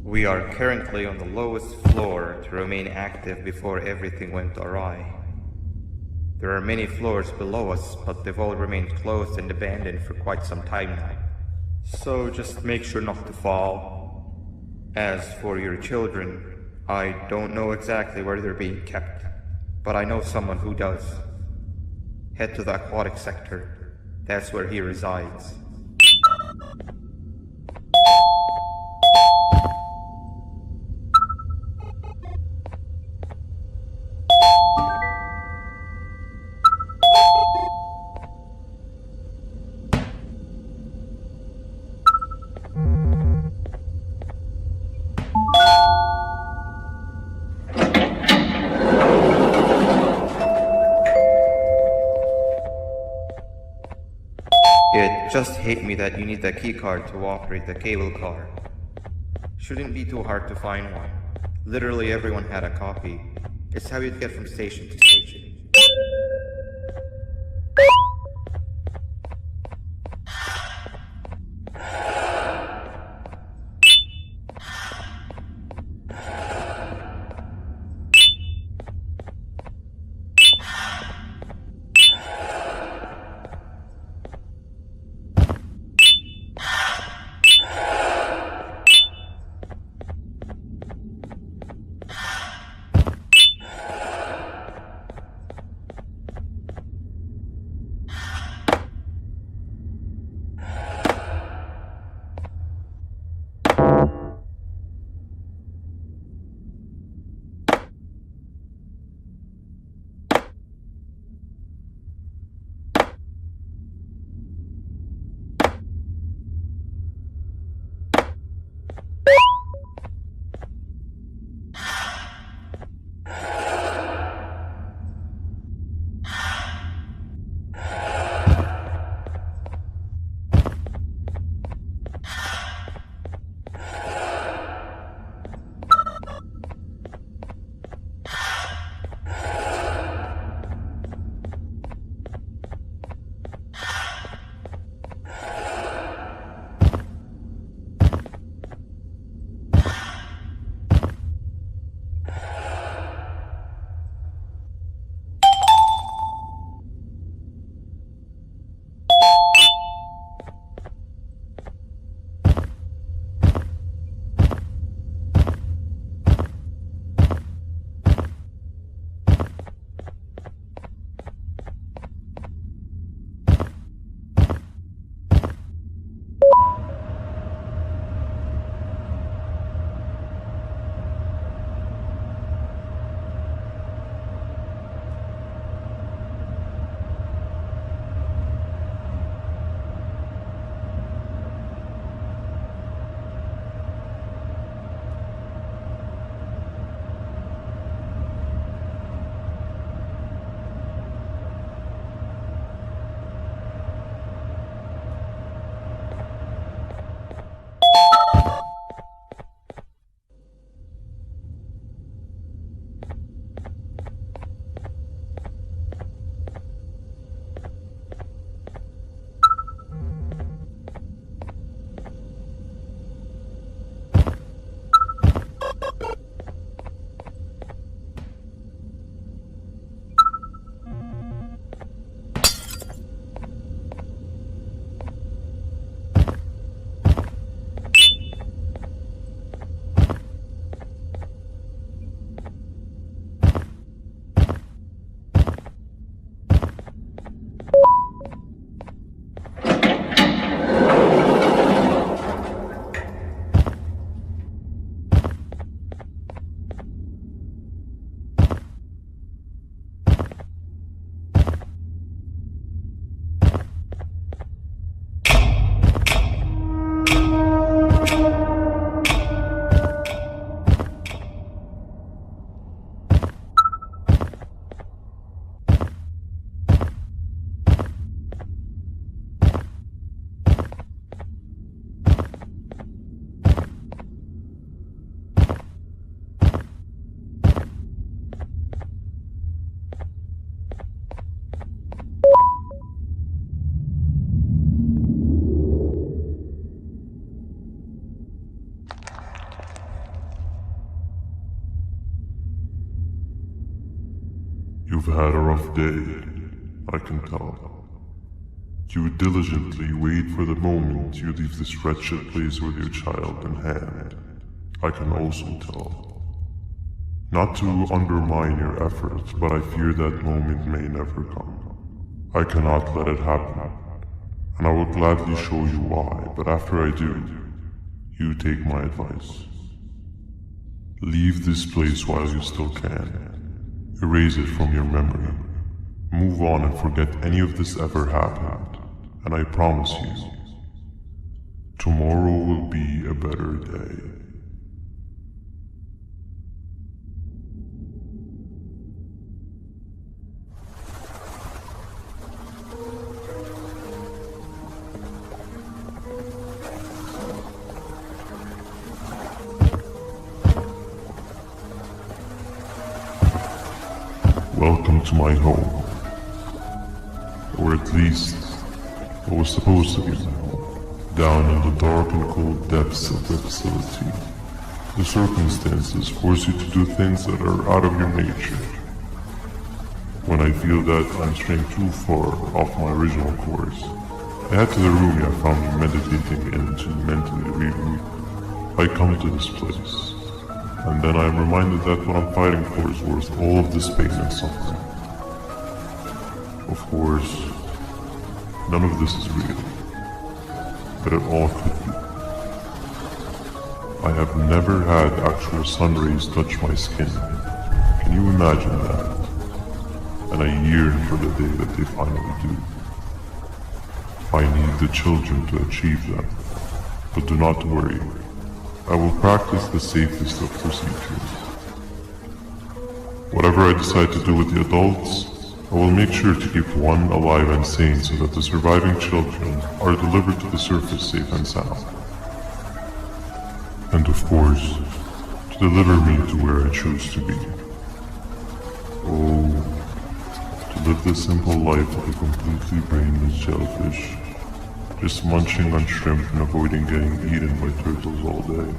We are currently on the lowest floor to remain active before everything went awry. There are many floors below us, but they've all remained closed and abandoned for quite some time now. So just make sure not to fall. As for your children, I don't know exactly where they're being kept, but I know someone who does. Head to the aquatic sector. That's where he resides. It just hit me that you need the keycard to operate the cable car. Shouldn't be too hard to find one. Literally everyone had a copy. It's how you'd get from station to station. You've had a rough day, I can tell. You diligently wait for the moment you leave this wretched place with your child in hand. I can also tell. Not to undermine your efforts, but I fear that moment may never come. I cannot let it happen, and I will gladly show you why, but after I do, you take my advice. Leave this place while you still can. Erase it from your memory. Move on and forget any of this ever happened, and I promise you, tomorrow will be a better day. Welcome to my home. Or at least, what was supposed to be my home. Down in the dark and cold depths of the facility, the circumstances force you to do things that are out of your nature. When I feel that I'm straying too far off my original course, I head to the room I found me meditating in to mentally regroup. I come to this place. And then I am reminded that what I'm fighting for is worth all of this pain and suffering. Of course, none of this is real, but it all could be. I have never had actual sun rays touch my skin. Can you imagine that? And I yearn for the day that they finally do. I need the children to achieve that, but do not worry. I will practice the safest of procedures. Whatever I decide to do with the adults, I will make sure to keep one alive and sane so that the surviving children are delivered to the surface safe and sound. And of course, to deliver me to where I choose to be. Oh, to live this simple life like a completely brainless shellfish, just munching on shrimp and avoiding getting eaten by turtles all day.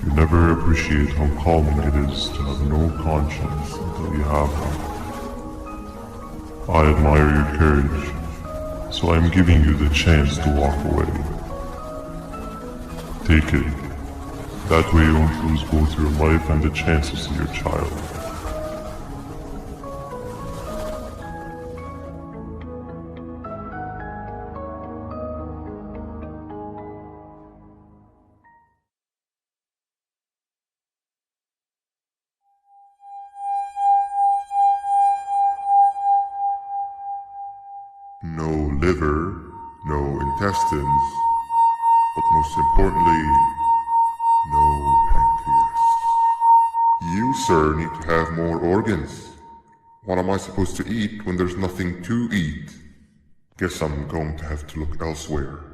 You never appreciate how calming it is to have no conscience until you have one. I admire your courage, so I am giving you the chance to walk away. Take it. That way you won't lose both your life and the chance to see your child. No liver, no intestines, but most importantly, no pancreas. You, sir, need to have more organs. What am I supposed to eat when there's nothing to eat? Guess I'm going to have to look elsewhere.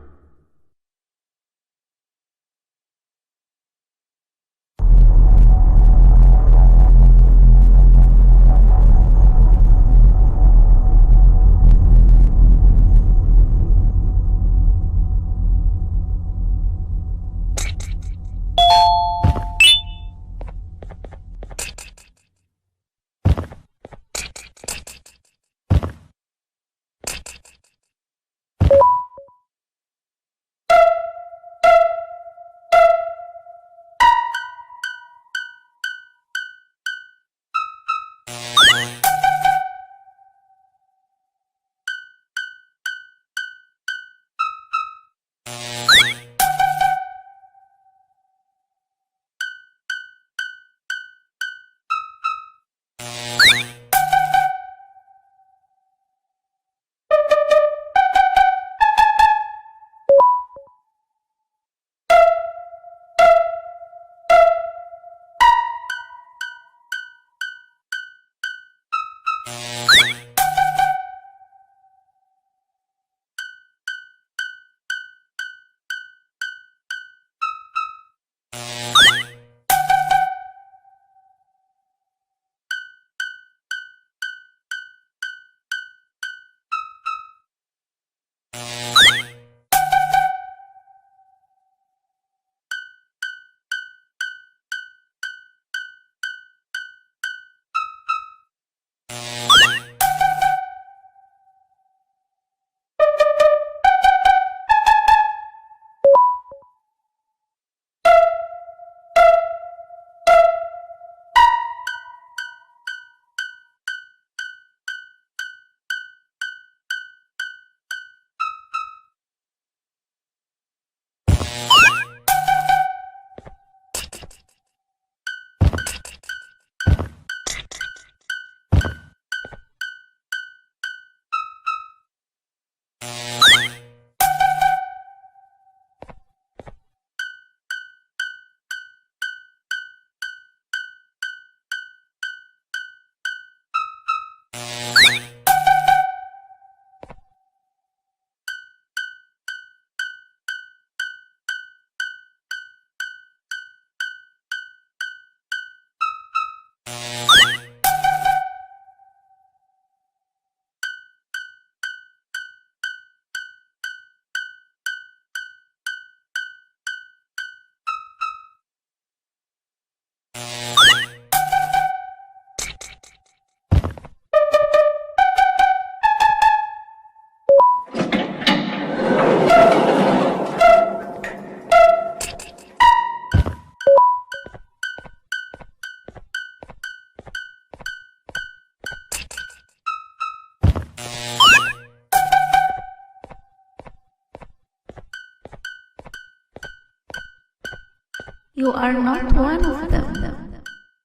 You are not one of them.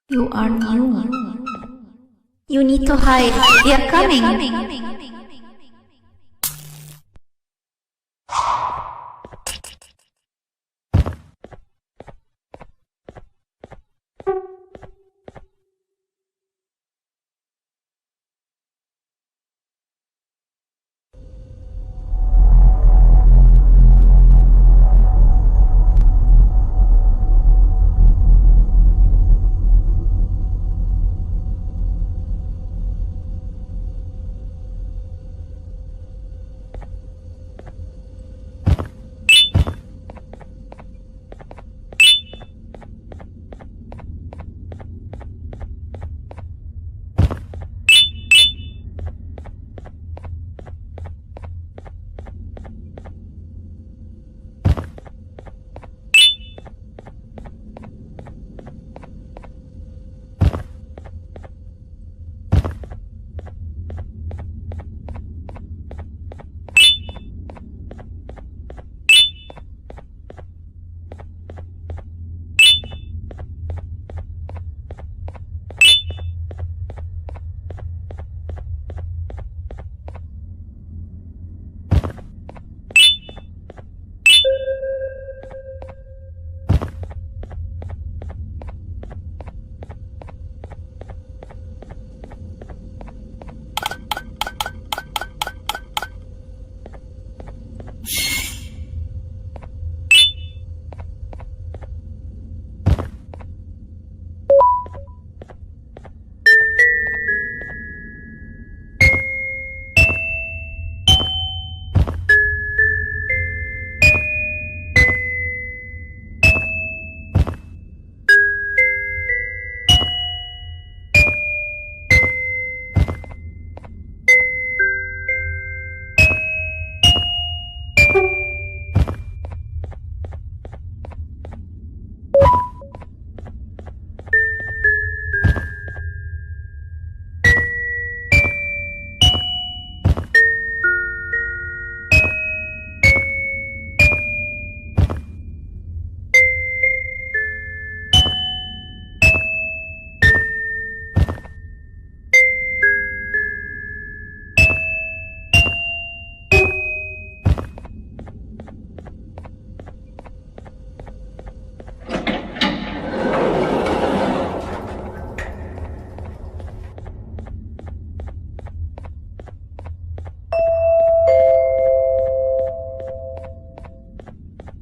You are new. You need to hide. They are coming.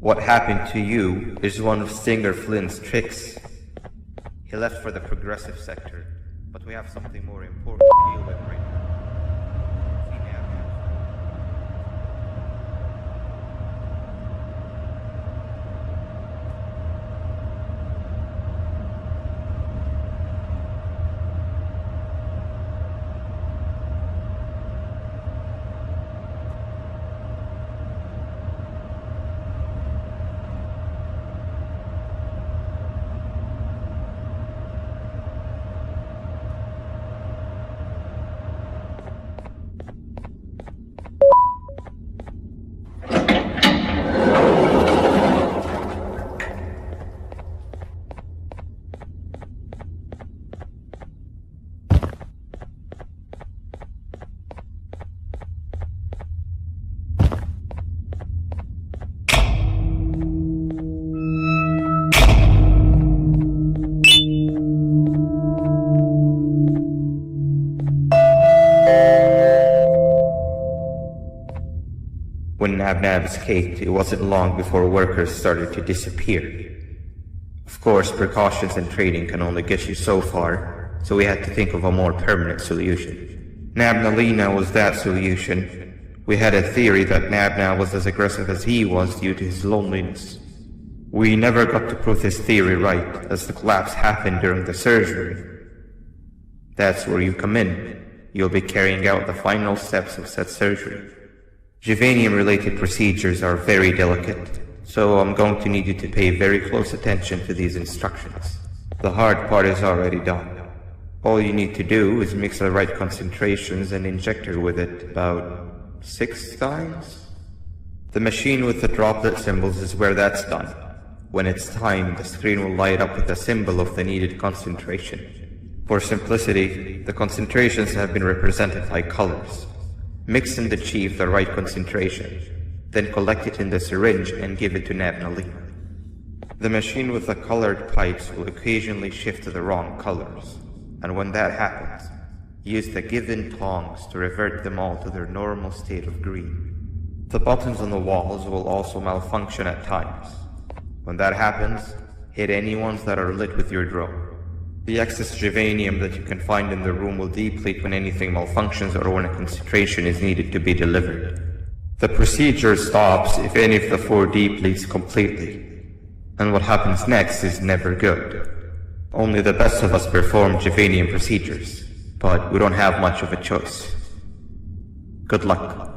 What happened to you is one of Stinger Flynn's tricks. He left for the progressive sector, but we have something more important to deal with right now. When Nab escaped, it wasn't long before workers started to disappear. Of course, precautions and training can only get you so far, so we had to think of a more permanent solution. Nabnalina was that solution. We had a theory that Nabna was as aggressive as he was due to his loneliness. We never got to prove this theory right, as the collapse happened during the surgery. That's where you come in. You'll be carrying out the final steps of said surgery. Juvanium-related procedures are very delicate, so I'm going to need you to pay very close attention to these instructions. The hard part is already done. All you need to do is mix the right concentrations and inject her with it about 6 times. The machine with the droplet symbols is where that's done. When it's time, the screen will light up with a symbol of the needed concentration. For simplicity, the concentrations have been represented by colors. Mix and achieve the right concentration, then collect it in the syringe and give it to Nabnalina. The machine with the colored pipes will occasionally shift to the wrong colors, and when that happens, use the given tongs to revert them all to their normal state of green. The buttons on the walls will also malfunction at times. When that happens, hit any ones that are lit with your drone. The excess Juvanium that you can find in the room will deplete when anything malfunctions or when a concentration is needed to be delivered. The procedure stops if any of the 4 depletes completely, and what happens next is never good. Only the best of us perform Juvanium procedures, but we don't have much of a choice. Good luck.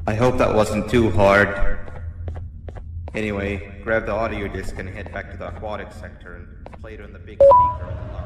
I hope that wasn't too hard. Anyway, grab the audio disc and head back to the aquatic sector and play it on the big speaker on the lounge.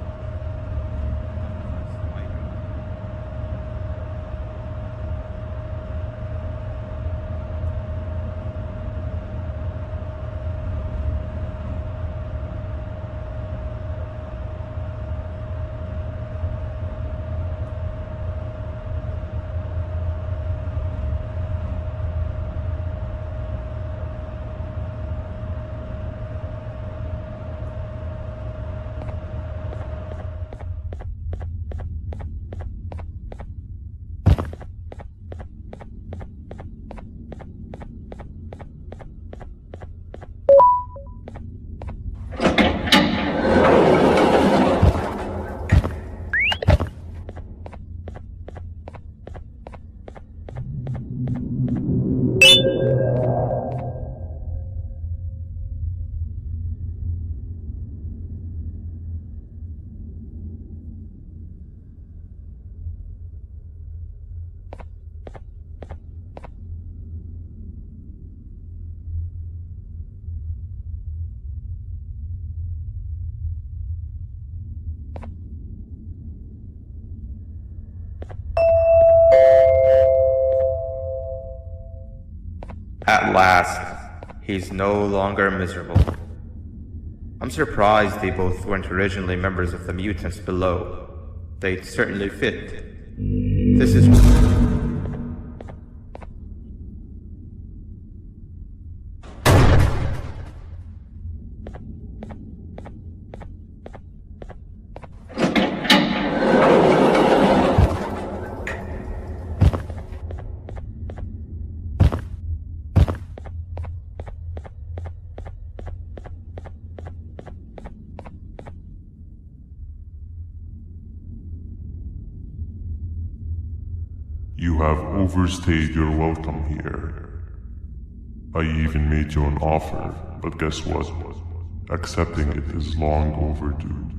At last, he's no longer miserable. I'm surprised they both weren't originally members of the mutants below. They'd certainly fit. This is... You have overstayed your welcome here. I even made you an offer, but guess what? Accepting it is long overdue.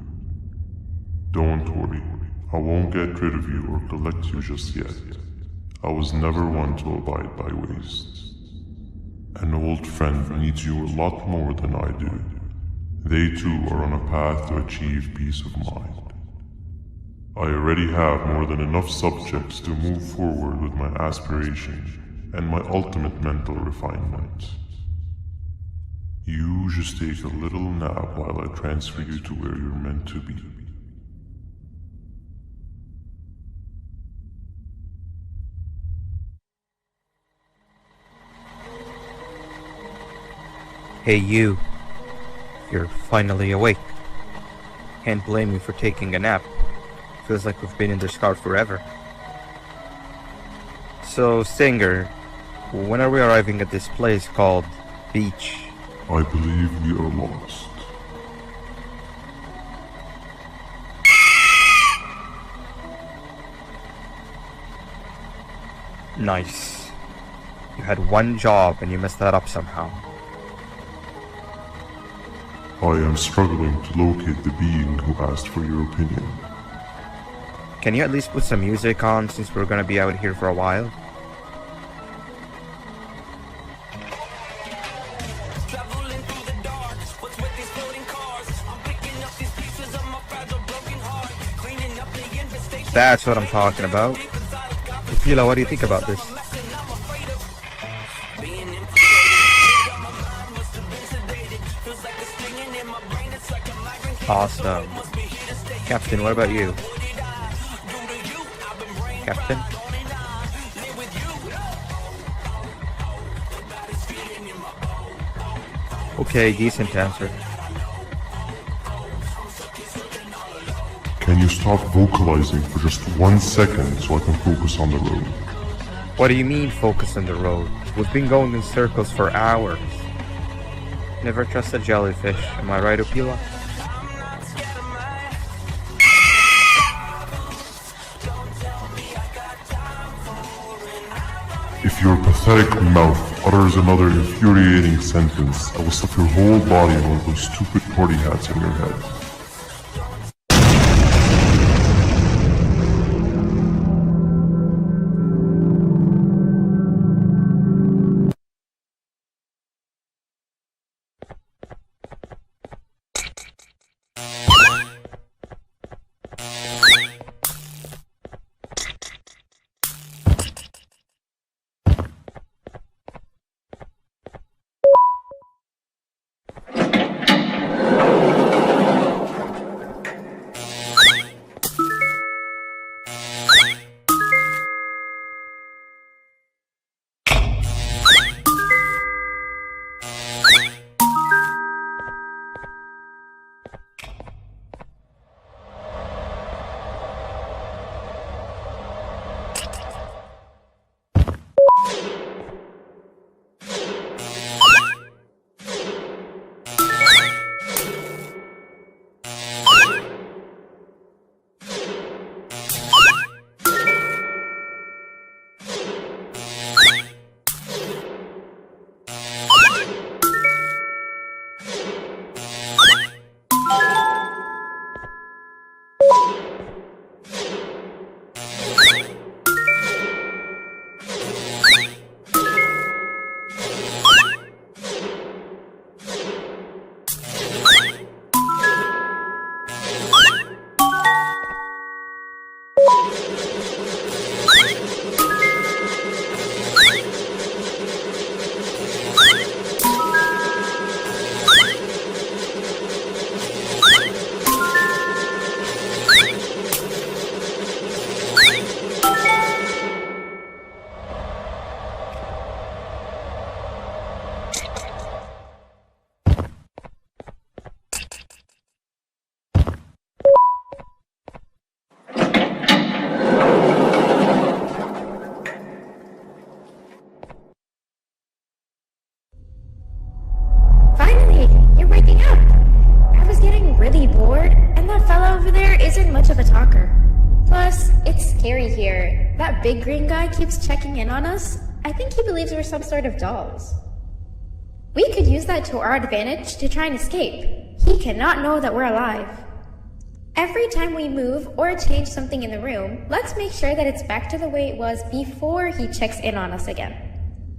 Don't worry, I won't get rid of you or collect you just yet. I was never one to abide by wastes. An old friend needs you a lot more than I do. They too are on a path to achieve peace of mind. I already have more than enough subjects to move forward with my aspiration and my ultimate mental refinement. You just take a little nap while I transfer you to where you're meant to be. Hey you. You're finally awake. Can't blame you for taking a nap. Feels like we've been in this car forever. So, Singer, when are we arriving at this place called Beach? I believe we are lost. Nice. You had one job and you messed that up somehow. I am struggling to locate the being who asked for your opinion. Can you at least put some music on since we're gonna be out here for a while? That's what I'm talking about. Pila, what do you think about this? Awesome. Captain, what about you? Captain? Okay, decent answer. Can you stop vocalizing for just 1 second so I can focus on the road? What do you mean focus on the road? We've been going in circles for hours. Never trust a jellyfish, am I right, Opila? If your pathetic mouth utters another infuriating sentence, I will stuff your whole body in one of those stupid party hats on your head. That big green guy keeps checking in on us. I think he believes we're some sort of dolls. We could use that to our advantage to try and escape. He cannot know that we're alive. Every time we move or change something in the room, let's make sure that it's back to the way it was before he checks in on us again.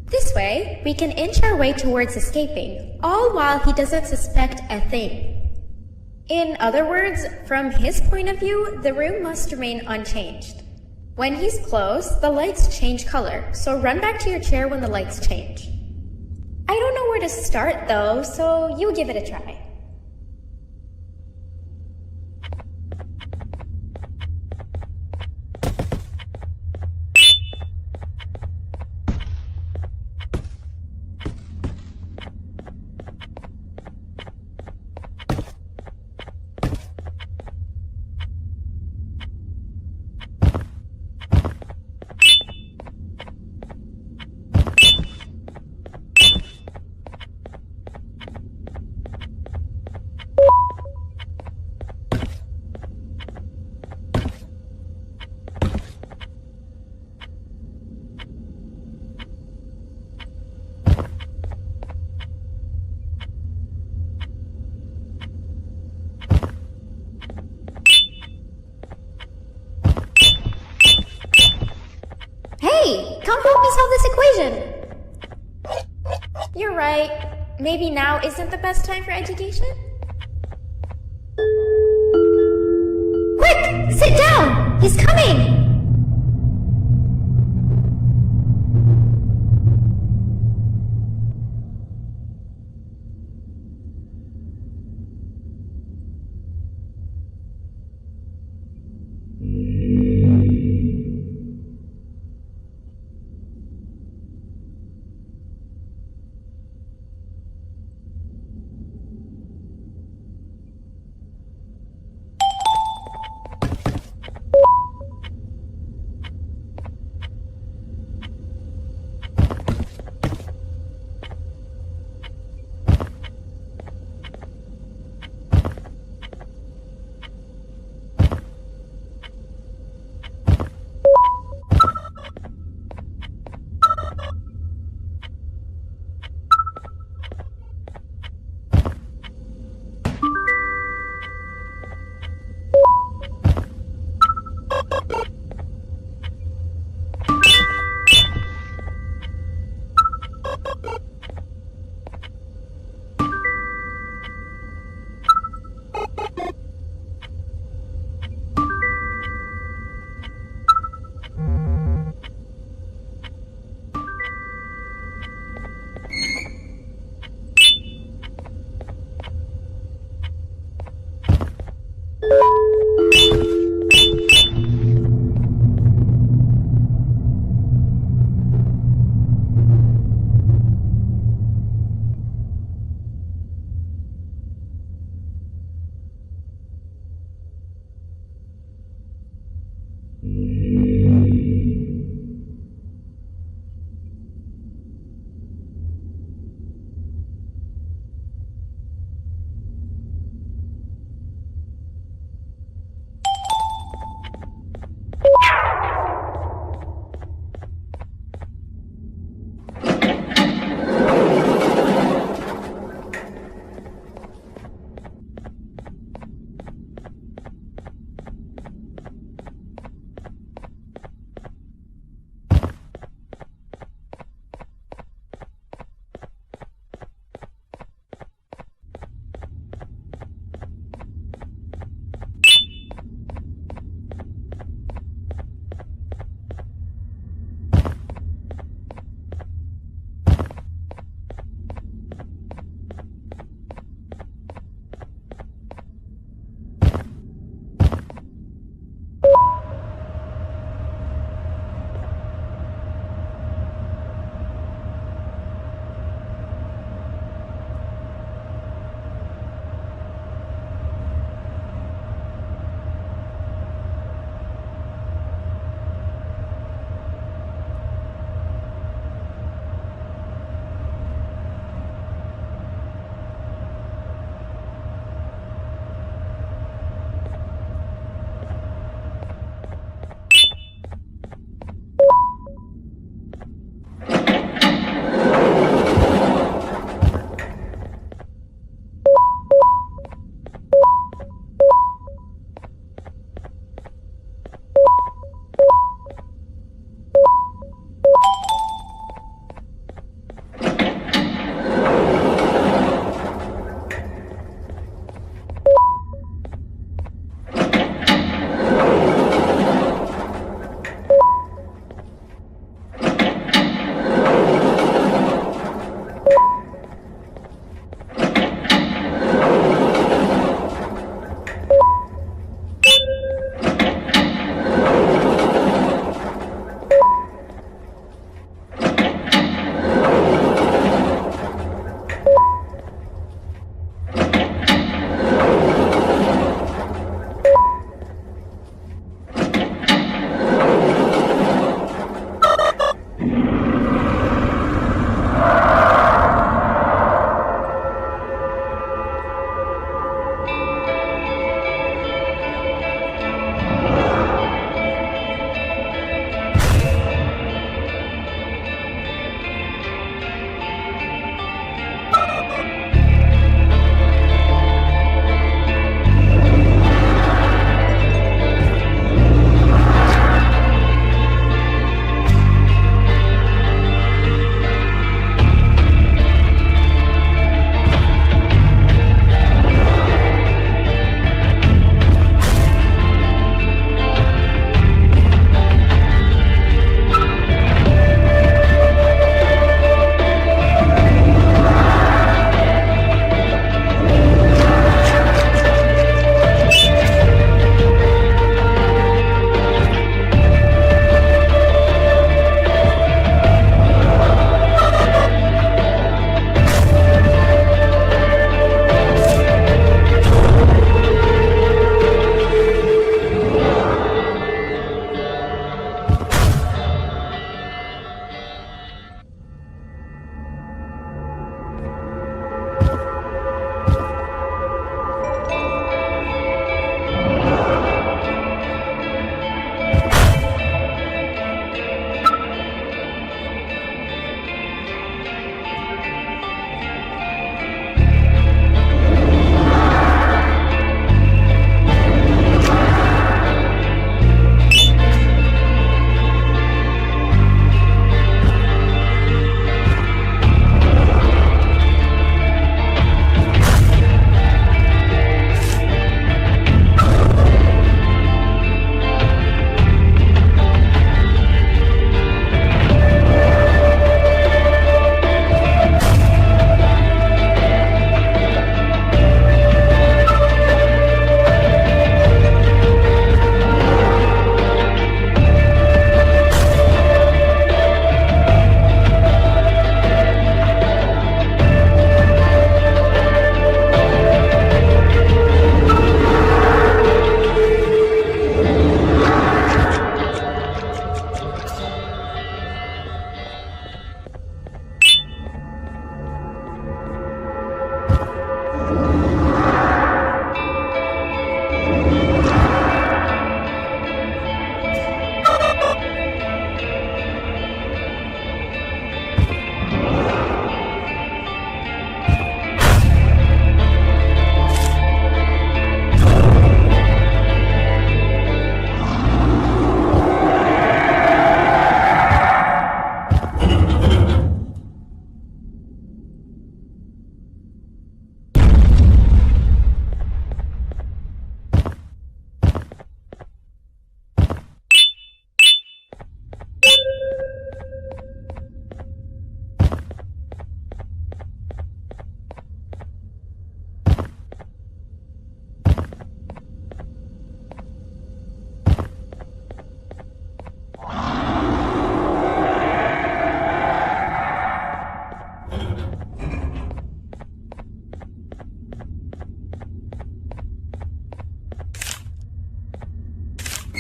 This way, we can inch our way towards escaping, all while he doesn't suspect a thing. In other words, from his point of view, the room must remain unchanged. When he's close, the lights change color, so run back to your chair when the lights change. I don't know where to start though, so you give it a try. Hey, come help me solve this equation! You're right. Maybe now isn't the best time for education? Quick! Sit down! He's coming!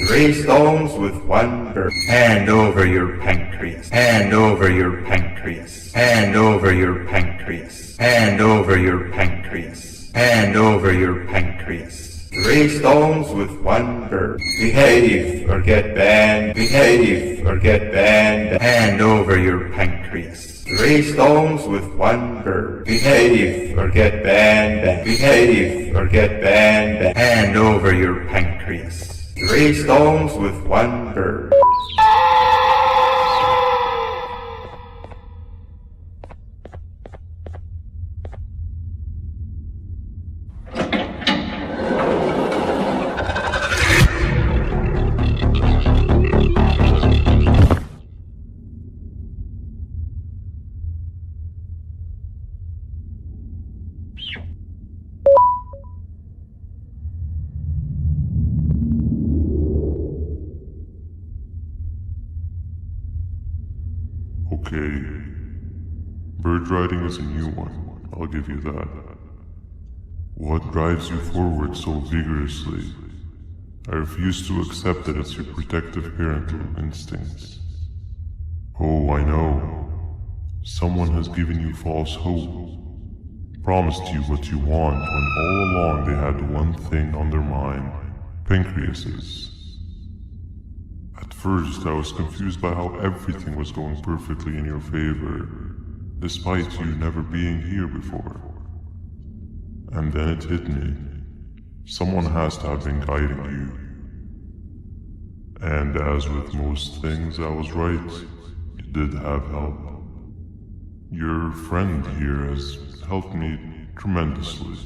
Three stones with one bird. Hand over your pancreas. Hand over your pancreas. Hand over your pancreas. Hand over your pancreas. Hand over your pancreas. Three stones with one bird. Behave or get banned. Behave or get banned. Hand over your pancreas. Three stones with one bird. Behave or get banned. Behave or get banned. Hand over your pancreas. Three stones with one bird. Okay. Bird riding is a new one, I'll give you that. What drives you forward so vigorously? I refuse to accept that it's your protective parental instincts. Oh, I know. Someone has given you false hope. Promised you what you want when all along they had one thing on their mind. Pancreases. At first, I was confused by how everything was going perfectly in your favor, despite you never being here before. And then it hit me. Someone has to have been guiding you. And as with most things, I was right. You did have help. Your friend here has helped me tremendously.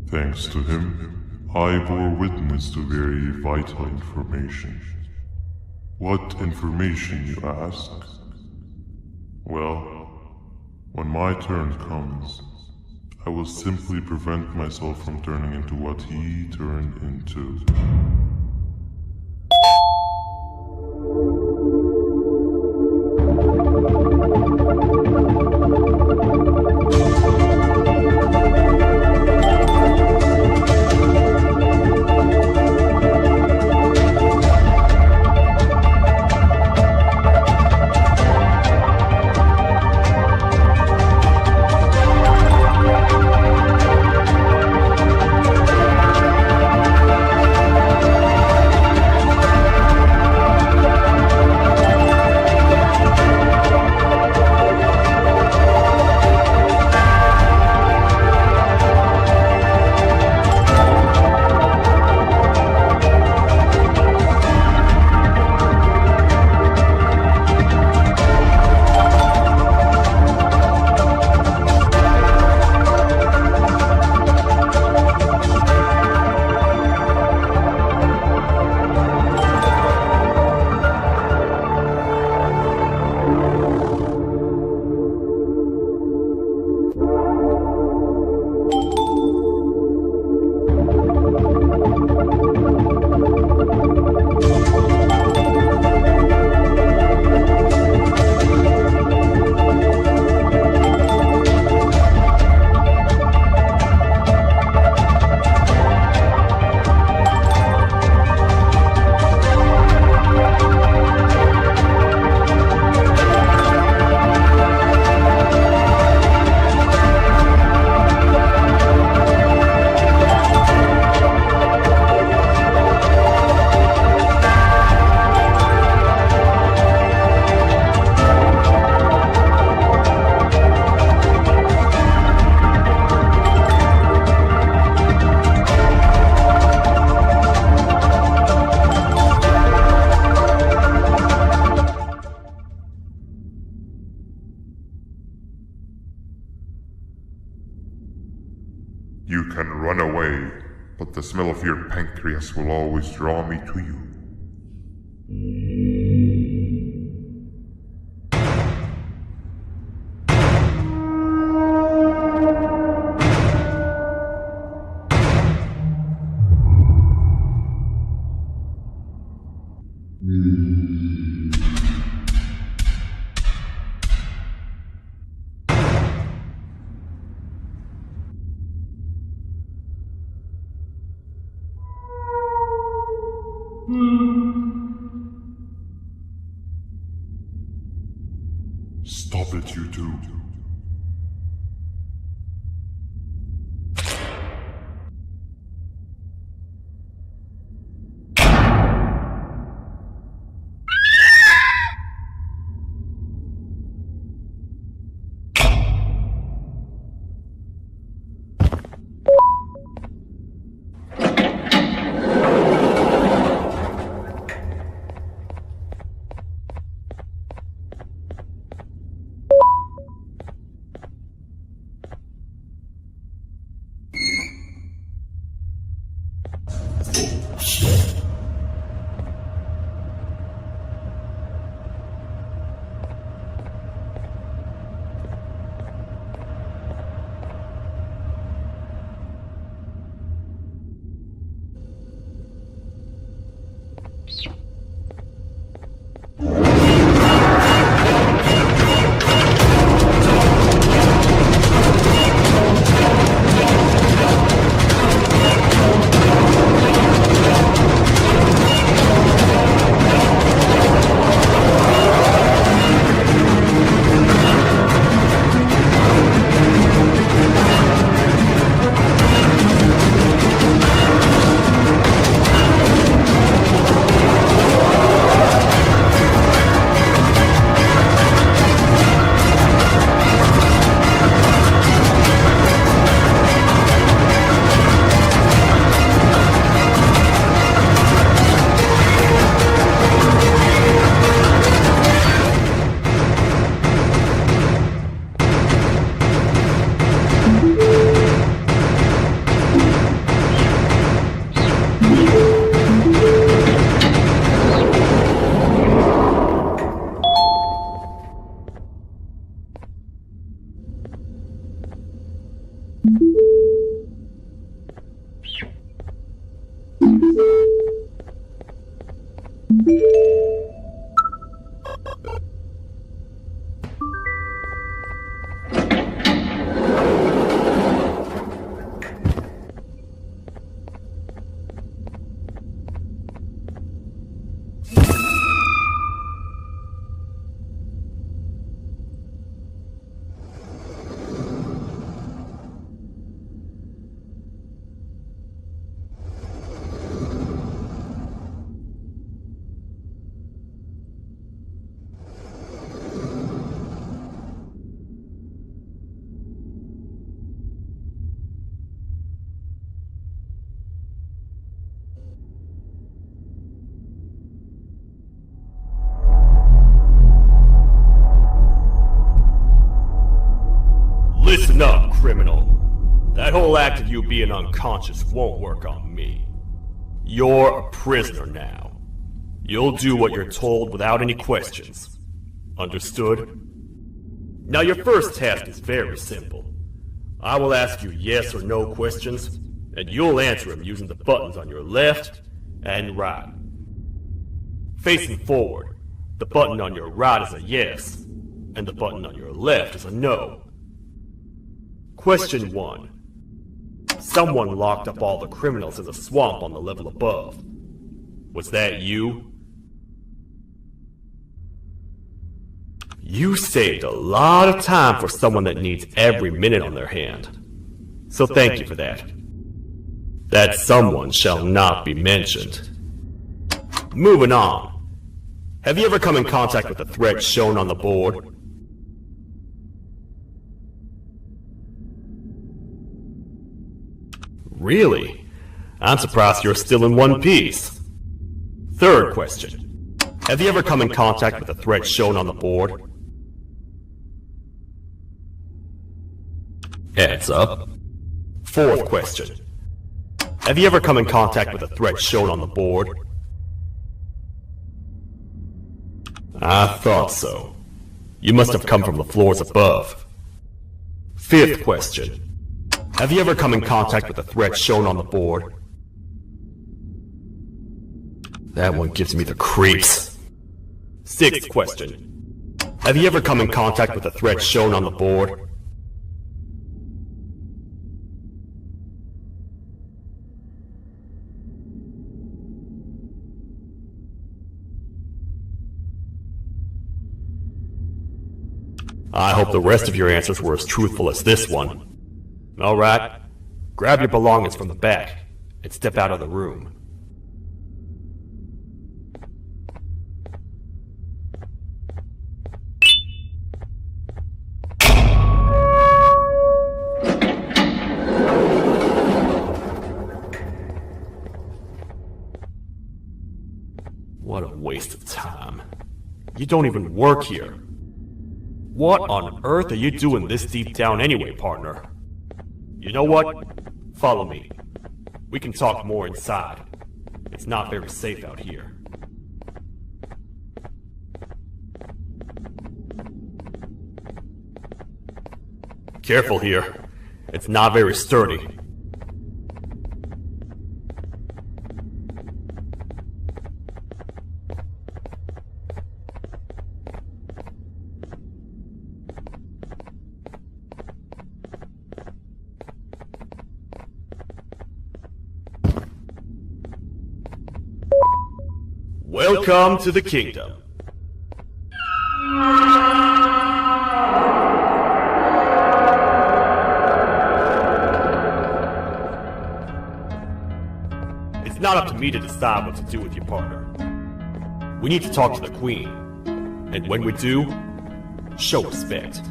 Thanks to him, I bore witness to very vital information. What information, you ask? Well, when my turn comes, I will simply prevent myself from turning into what he turned into. You can run away, but the smell of your pancreas will always draw me to you. Stop it, you two. Listen up, criminal. That whole act of you being unconscious won't work on me. You're a prisoner now. You'll do what you're told without any questions. Understood? Now your first task is very simple. I will ask you yes or no questions, and you'll answer them using the buttons on your left and right. Facing forward, the button on your right is a yes, and the button on your left is a no. Question 1. Someone locked up all the criminals in the swamp on the level above. Was that you? You saved a lot of time for someone that needs every minute on their hand. So thank you for that. That someone shall not be mentioned. Moving on. Have you ever come in contact with the threat shown on the board? Really? I'm surprised you're still in one piece. Third question. Have you ever come in contact with the threat shown on the board? Heads up. Fourth question. Have you ever come in contact with the threat shown on the board? I thought so. You must have come from the floors above. Fifth question. Have you ever come in contact with the threat shown on the board? That one gives me the creeps. Sixth question. Have you ever come in contact with the threat shown on the board? I hope the rest of your answers were as truthful as this one. Alright, grab your belongings from the back and step out of the room. What a waste of time. You don't even work here. What on earth are you doing this deep down anyway, partner? You know what? Follow me. We can talk more inside. It's not very safe out here. Careful here. It's not very sturdy. Welcome to the kingdom. It's not up to me to decide what to do with your partner. We need to talk to the queen. And when we do, show respect.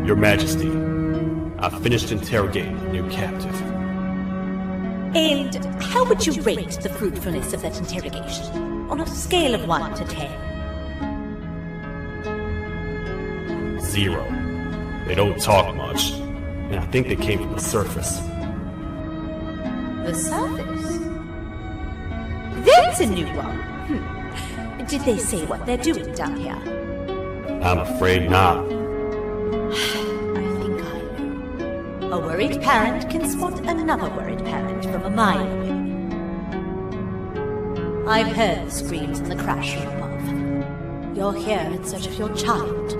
Your Majesty, I've finished interrogating the new captive. And how would you rate the fruitfulness of that interrogation? On a scale of 1 to 10? 0. They don't talk much, and I think they came from the surface. The surface? That's a new one. Did they say what they're doing down here? I'm afraid not. A worried parent can spot another worried parent from a mile away. I've heard the screams in the crash room above. You're here in search of your child.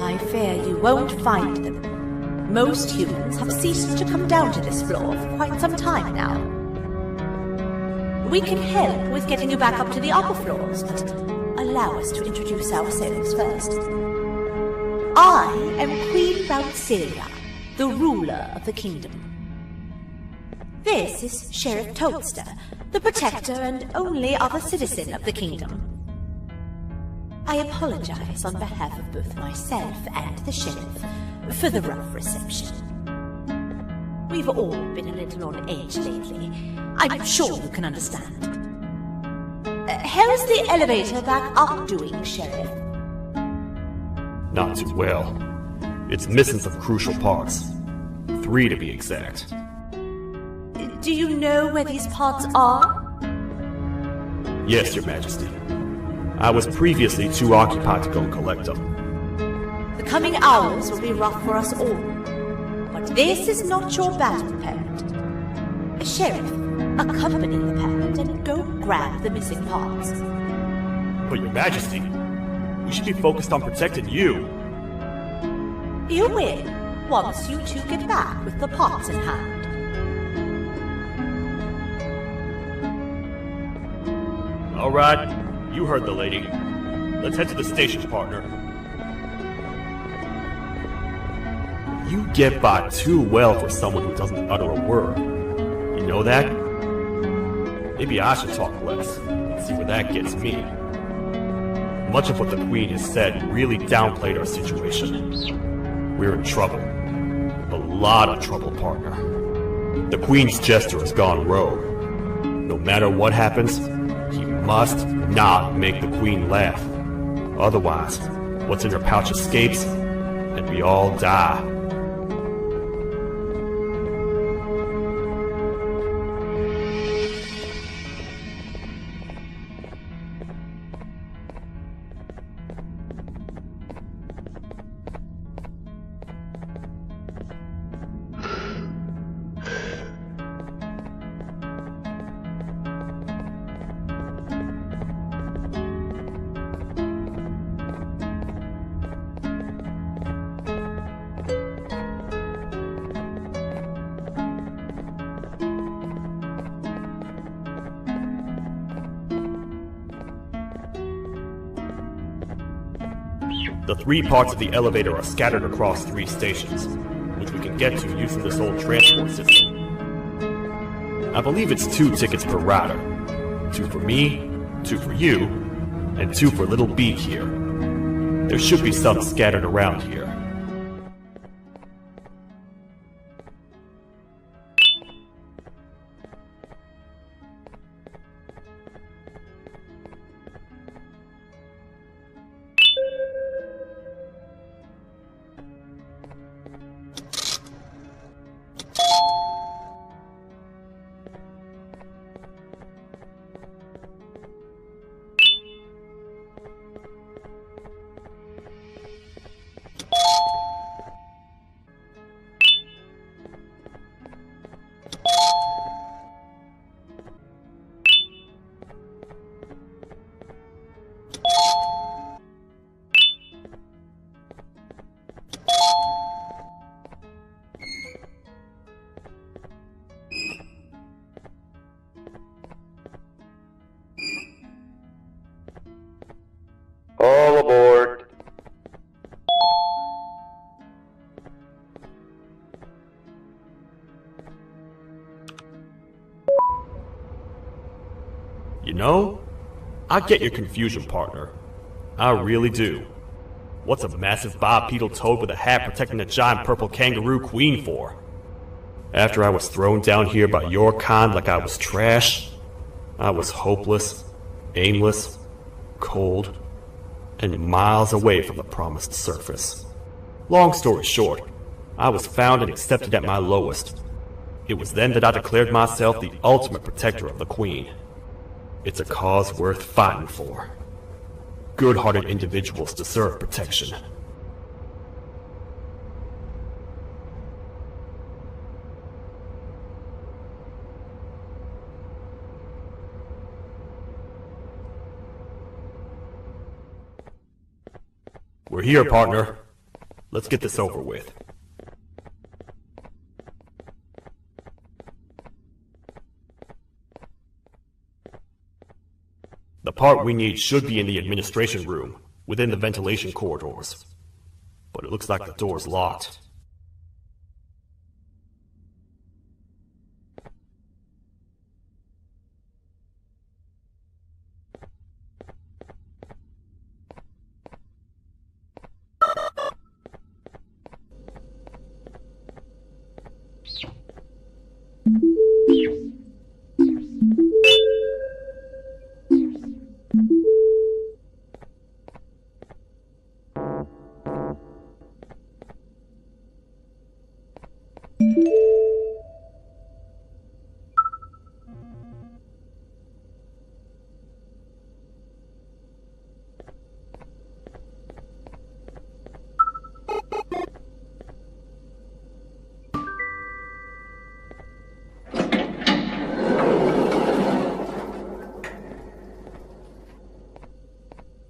I fear you won't find them. Most humans have ceased to come down to this floor for quite some time now. We can help with getting you back up to the upper floors, but allow us to introduce ourselves first. I am Queen Bouncilia, the ruler of the kingdom. This is Sheriff Toadster, the protector and only other citizen of the kingdom. I apologize on behalf of both myself and the sheriff for the rough reception. We've all been a little on edge lately. I'm sure you can understand. How's the elevator back up doing, Sheriff? Not too well. It's missing some crucial parts. 3 to be exact. Do you know where these parts are? Yes, Your Majesty. I was previously too occupied to go and collect them. The coming hours will be rough for us all. But this is not your battle, parent. Sheriff, accompany the parent and go grab the missing parts. But Your Majesty, we should be focused on protecting you. You will, once you two get back with the parts in hand. Alright, you heard the lady. Let's head to the station, partner. You get by too well for someone who doesn't utter a word. You know that? Maybe I should talk less and see where that gets me. Much of what the Queen has said really downplayed our situation. We're in trouble. A lot of trouble, partner. The Queen's jester has gone rogue. No matter what happens, he must not make the Queen laugh. Otherwise, what's in her pouch escapes, and we all die. The 3 parts of the elevator are scattered across 3 stations, which we can get to using this old transport system. I believe it's 2 tickets per rider. 2 for me, 2 for you, and 2 for Little Beak here. There should be some scattered around here. All aboard. You know, I get your confusion, partner. I really do. What's a massive bipedal toad with a hat protecting a giant purple kangaroo queen for? After I was thrown down here by your kind like I was trash, I was hopeless, aimless, cold, and miles away from the promised surface. Long story short, I was found and accepted at my lowest. It was then that I declared myself the ultimate protector of the Queen. It's a cause worth fighting for. Good-hearted individuals deserve protection. We're here, partner. Let's get this over with. The part we need should be in the administration room, within the ventilation corridors. But it looks like the door's locked.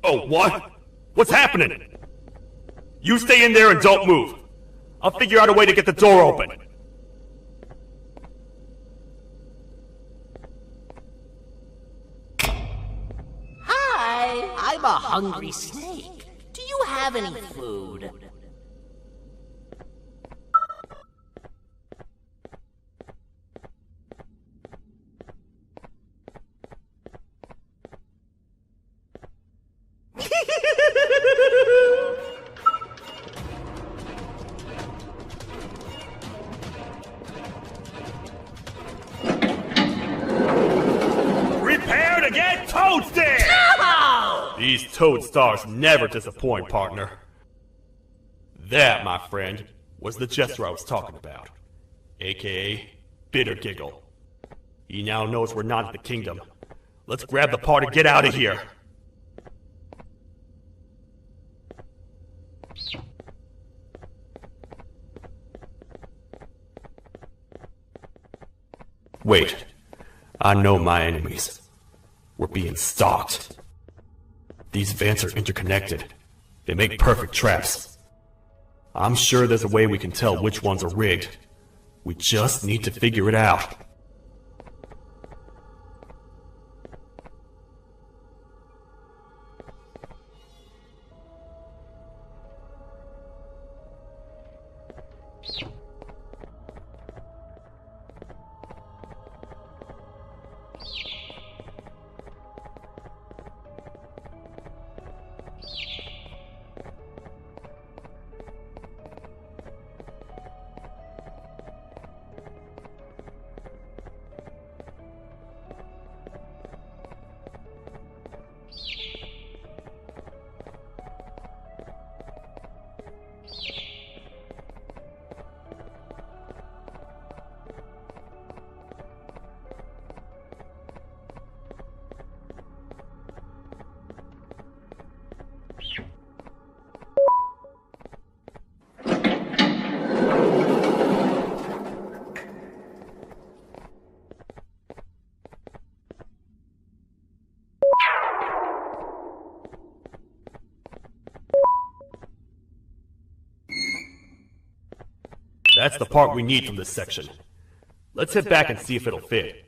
Oh, what? What's happening? You stay in there and don't move. I'll figure out a way to get the door open. Hi, I'm a hungry snake. Do you have any food? Prepare to get toasted! These toad stars never disappoint, partner. That, my friend, was the jester I was talking about, aka Bitter Giggle. He now knows we're not at the kingdom. Let's grab the part and get out of here. Wait, I know my enemies. We're being stalked. These vents are interconnected. They make perfect traps. I'm sure there's a way we can tell which ones are rigged. We just need to figure it out. That's the part we need from this section. Let's head back and see if it'll fit.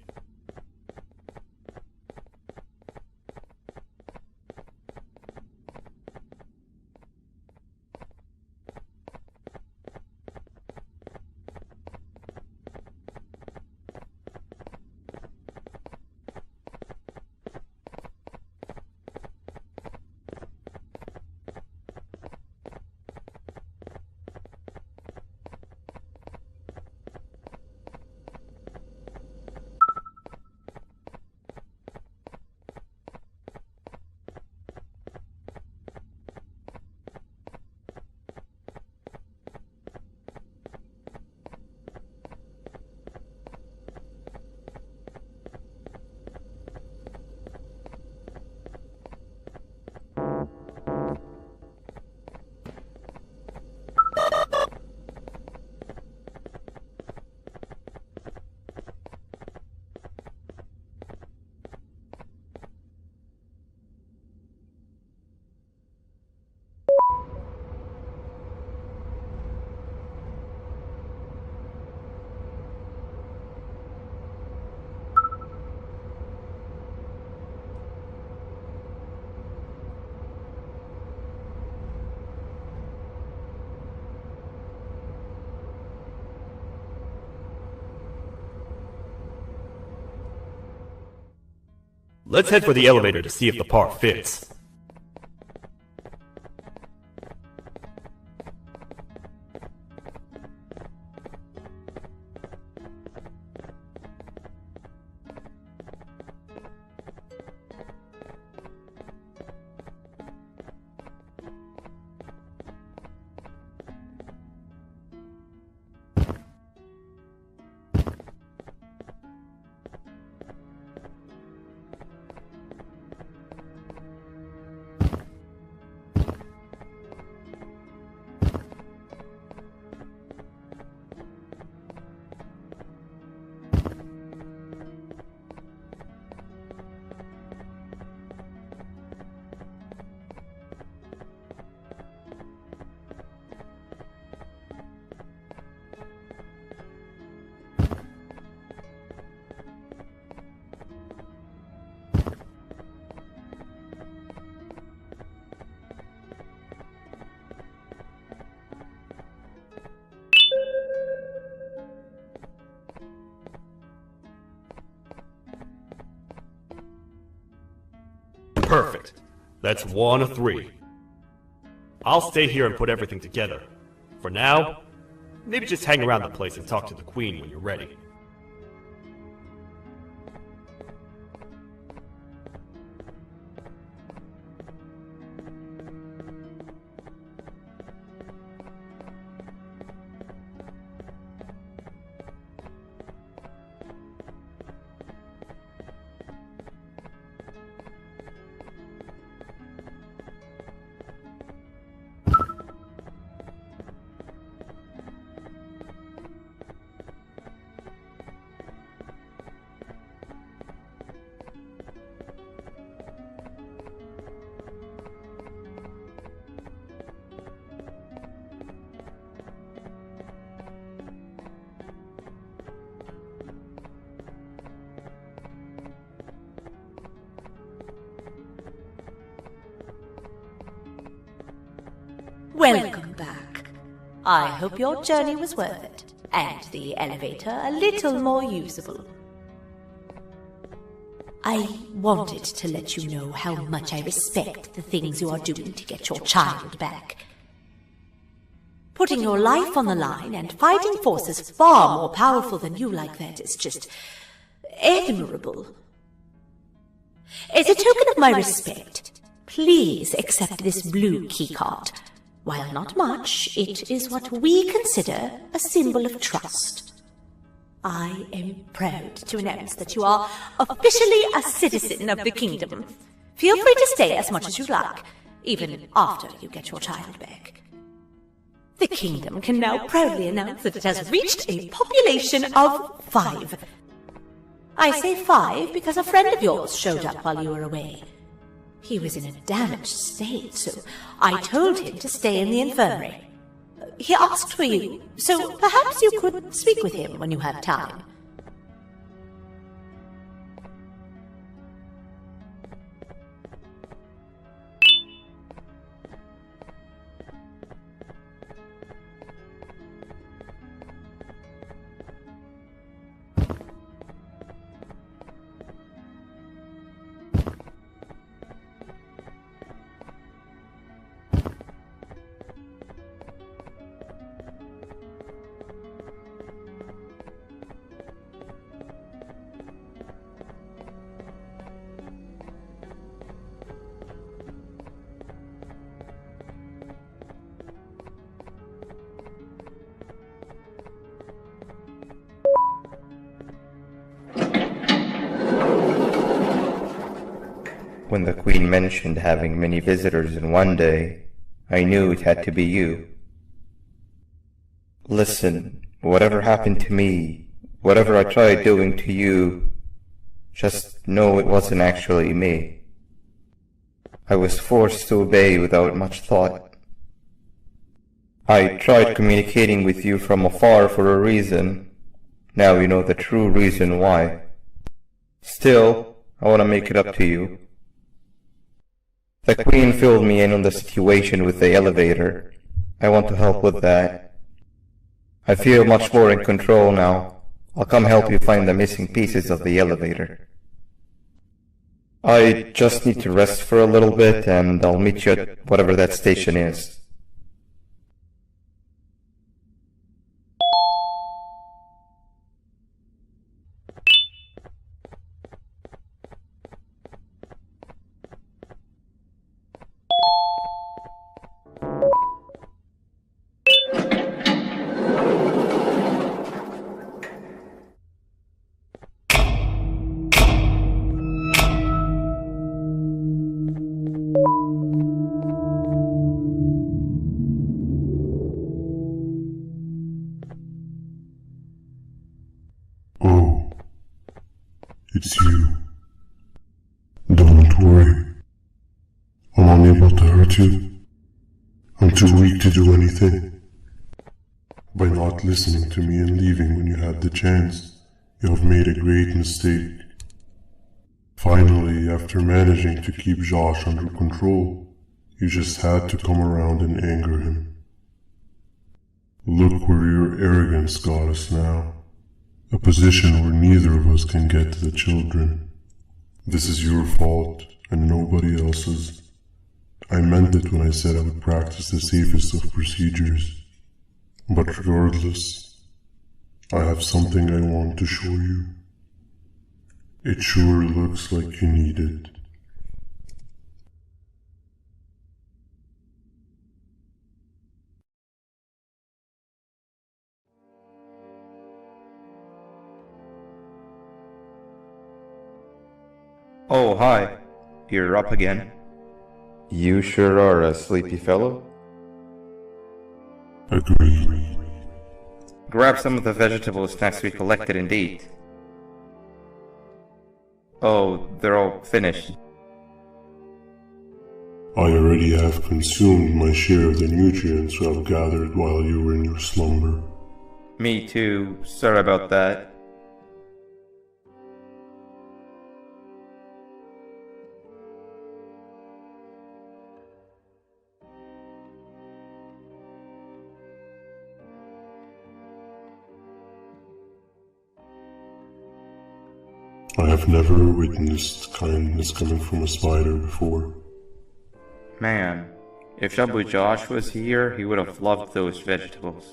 Let's head for the elevator to see if the part fits. Perfect. That's 1 of 3. I'll stay here and put everything together. For now, maybe just hang around the place and talk to the Queen when you're ready. Welcome back. I hope your journey was worth it, and the elevator a little more usable. I wanted to let you know how much I respect the things you are doing to get your child back. Putting your life on the line and fighting forces far more powerful than you like that is just admirable. As a token of my respect, please accept this blue keycard. While not much, it is what we consider a symbol of trust. I am proud to announce that you are officially a citizen of the kingdom. Feel free to stay as much as you like, even after you get your child back. The kingdom can now proudly announce that it has reached a population of 5. I say 5 because a friend of yours showed up while you were away. He was in a damaged state, so I told him to stay in the infirmary. He asked for you, so perhaps you could speak with him when you have time. When the Queen mentioned having many visitors in one day, I knew it had to be you. Listen, whatever happened to me, whatever I tried doing to you, just know it wasn't actually me. I was forced to obey without much thought. I tried communicating with you from afar for a reason. Now you know the true reason why. Still, I want to make it up to you. The Queen filled me in on the situation with the elevator. I want to help with that. I feel much more in control now. I'll come help you find the missing pieces of the elevator. I just need to rest for a little bit and I'll meet you at whatever that station is. Oh, it's you. Don't worry. I'm unable to hurt you. I'm too weak to do anything. By not listening to me and leaving when you had the chance, you have made a great mistake. Finally, after managing to keep Josh under control, you just had to come around and anger him. Look where your arrogance got us now. A position where neither of us can get to the children. This is your fault, and nobody else's. I meant it when I said I would practice the safest of procedures. But regardless, I have something I want to show you. It sure looks like you need it. Oh, hi. You're up again. You sure are a sleepy fellow. Agreed. Grab some of the vegetable snacks we collected and eat. Oh, they're all finished. I already have consumed my share of the nutrients I've gathered while you were in your slumber. Me too. Sorry about that. I have never witnessed kindness coming from a spider before. Man, if Shabu Josh was here, he would have loved those vegetables.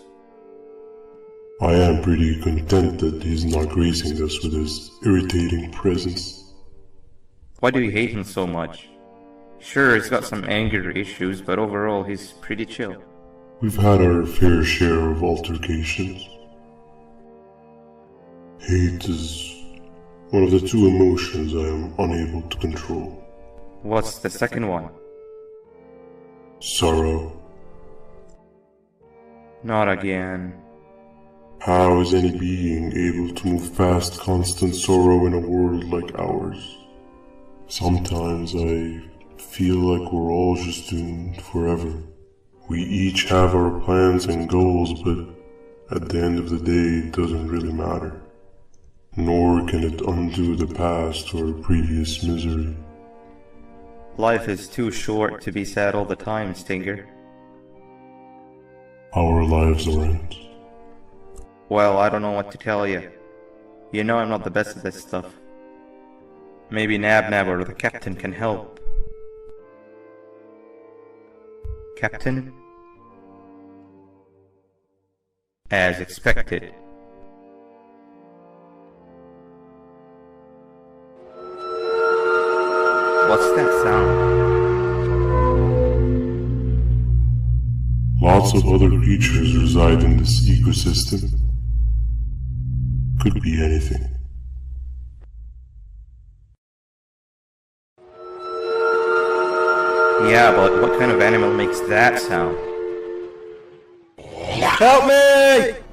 I am pretty content that he's not gracing us with his irritating presence. Why do you hate him so much? Sure, he's got some anger issues, but overall he's pretty chill. We've had our fair share of altercations. Hate is one of the two emotions I am unable to control. What's the second one? Sorrow. Not again. How is any being able to move past constant sorrow in a world like ours? Sometimes I feel like we're all just doomed forever, We each have our plans and goals, but at the end of the day, it doesn't really matter. Nor can it undo the past or previous misery. Life is too short to be sad all the time, Stinger. Our lives aren't. Well, I don't know what to tell you. You know I'm not the best at this stuff. Maybe Nab or the captain can help. Captain? As expected. What's that sound? Lots of other creatures reside in this ecosystem. Could be anything. Yeah, but what kind of animal makes that sound? Help me!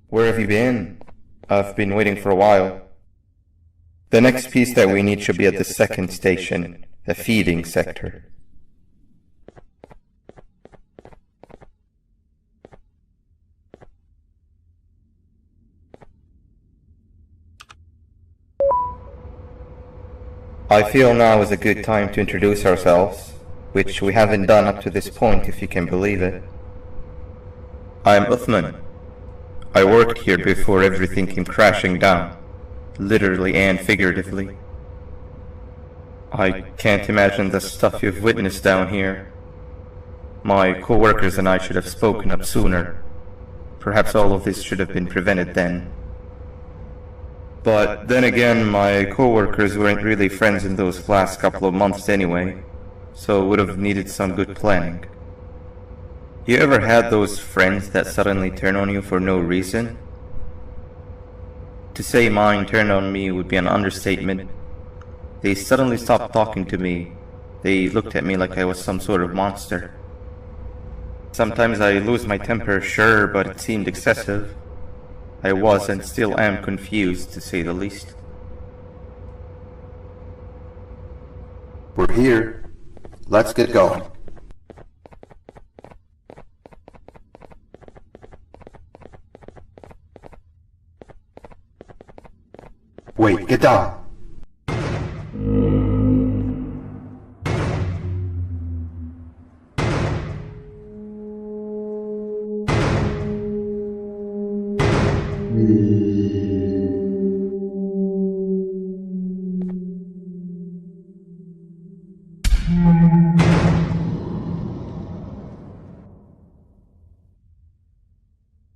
Where have you been? I've been waiting for a while. The next piece that we need should be at the second station, the feeding sector. I feel now is a good time to introduce ourselves, which we haven't done up to this point, if you can believe it. I'm Uthman. I worked here before everything came crashing down, literally and figuratively. I can't imagine the stuff you've witnessed down here. My co-workers and I should have spoken up sooner. Perhaps all of this should have been prevented then. But then again, my co-workers weren't really friends in those last couple of months anyway, so would have needed some good planning. You ever had those friends that suddenly turn on you for no reason? To say mine turned on me would be an understatement. They suddenly stopped talking to me. They looked at me like I was some sort of monster. Sometimes I lose my temper, sure, but it seemed excessive. I was and still am confused, to say the least. We're here. Let's get going. Wait, get down.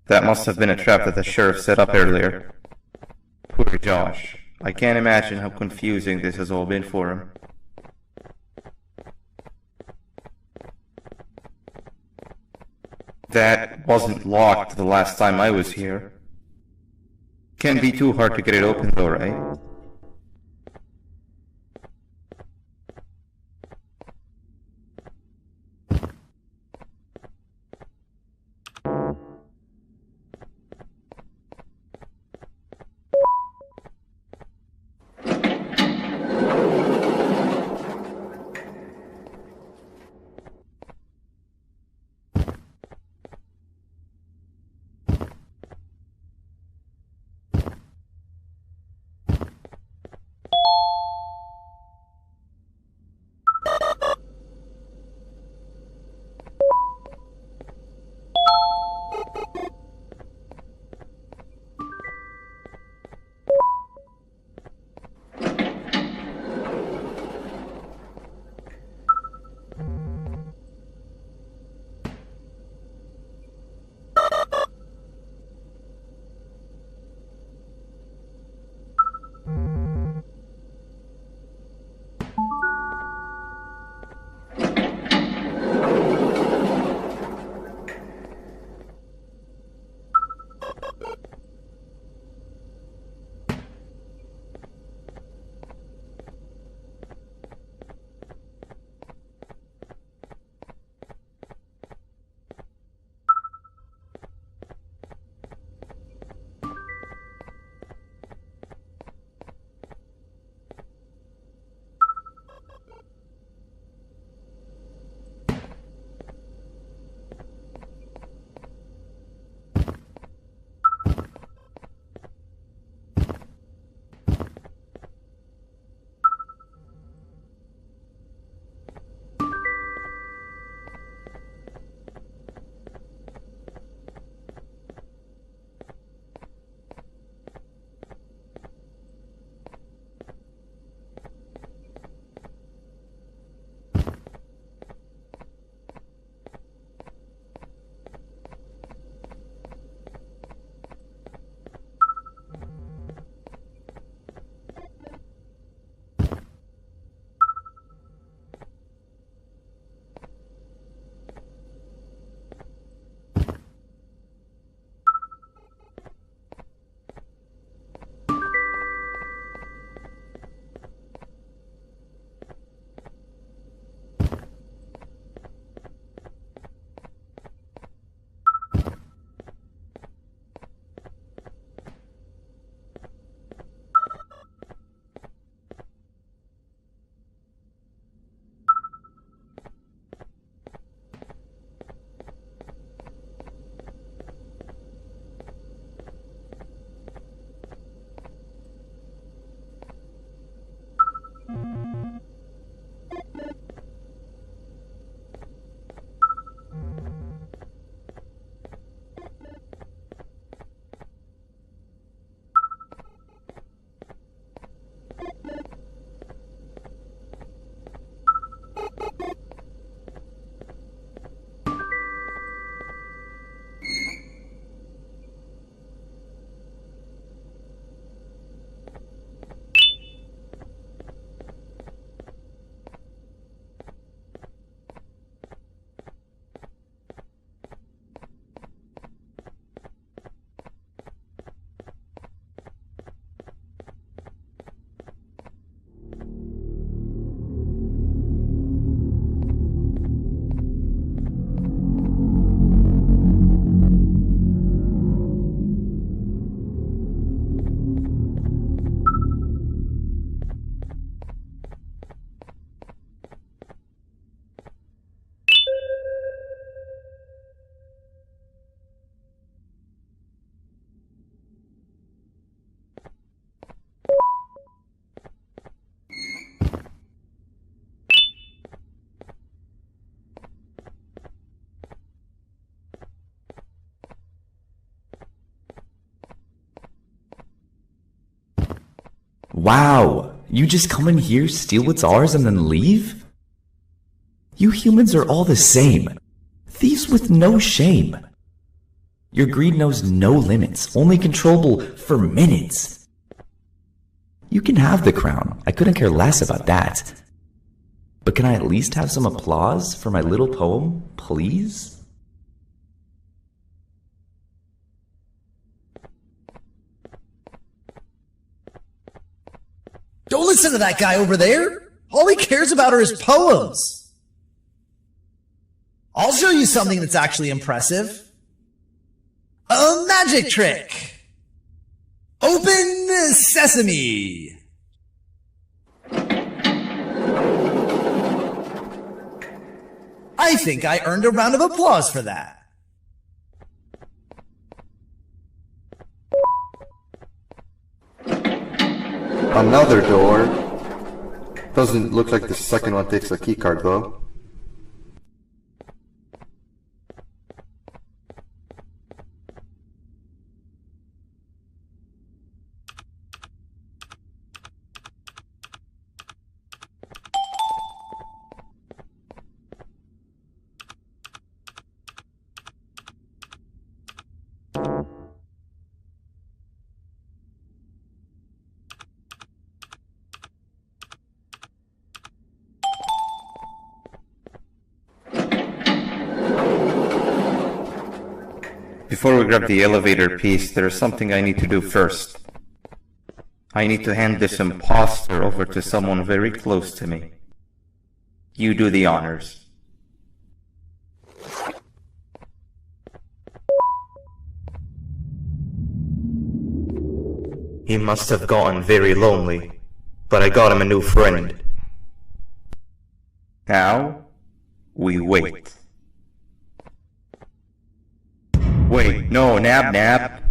That must have been a trap that the sheriff set up earlier. Poor Josh. I can't imagine how confusing this has all been for him. That wasn't locked the last time I was here. Can't be too hard to get it open though, right? Wow, you just come in here, steal what's ours, and then leave? You humans are all the same. Thieves with no shame. Your greed knows no limits, only controllable for minutes. You can have the crown, I couldn't care less about that. But can I at least have some applause for my little poem, please? Don't listen to that guy over there. All he cares about are his poems. I'll show you something that's actually impressive. A magic trick. Open sesame. I think I earned a round of applause for that. Another door. Doesn't look like the second one takes a keycard though. Before we grab the elevator piece, there's something I need to do first. I need to hand this imposter over to someone very close to me. You do the honors. He must have gotten very lonely, but I got him a new friend. Now, we wait. Wait, no, Nab.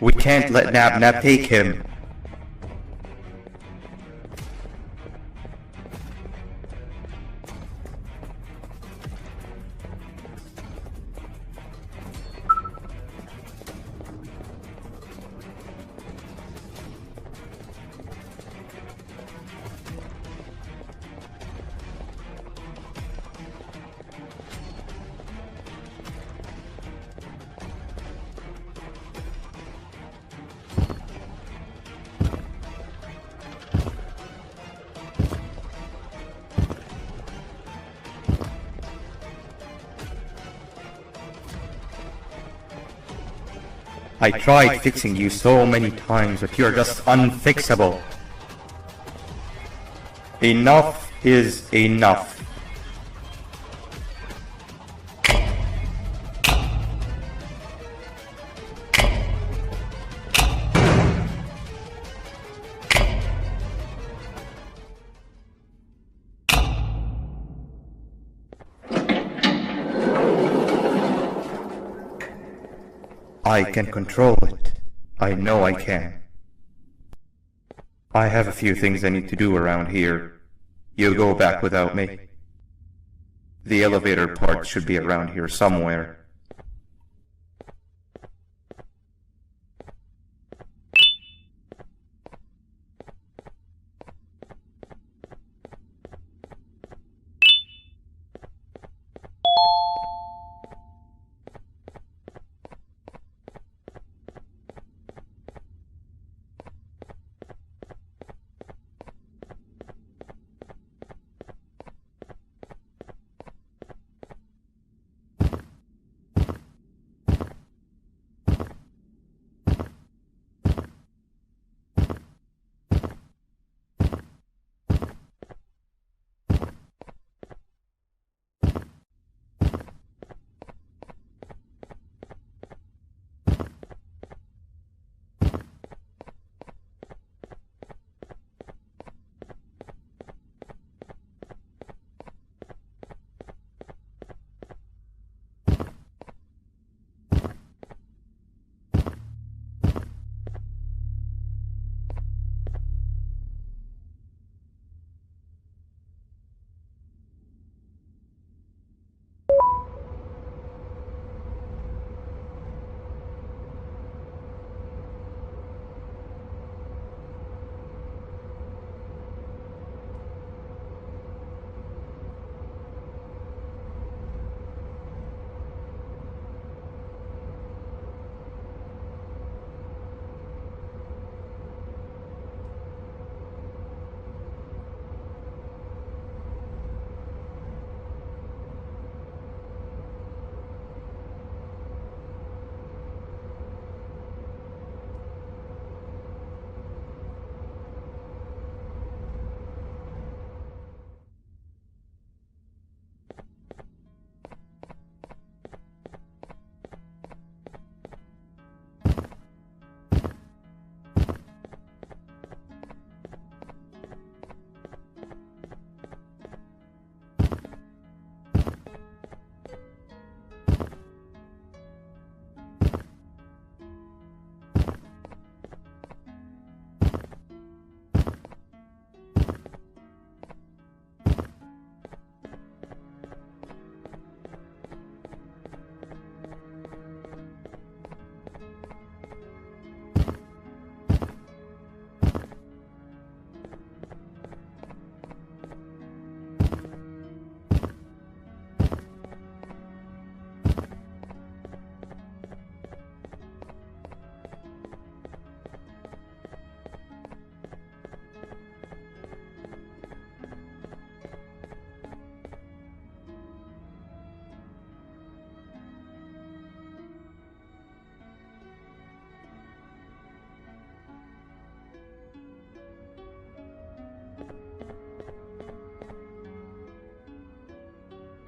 We can't let Nab take him. I tried fixing you so many times, but you're just unfixable. Enough is enough. I can control it. I know I can. I have a few things I need to do around here. You go back without me. The elevator part should be around here somewhere.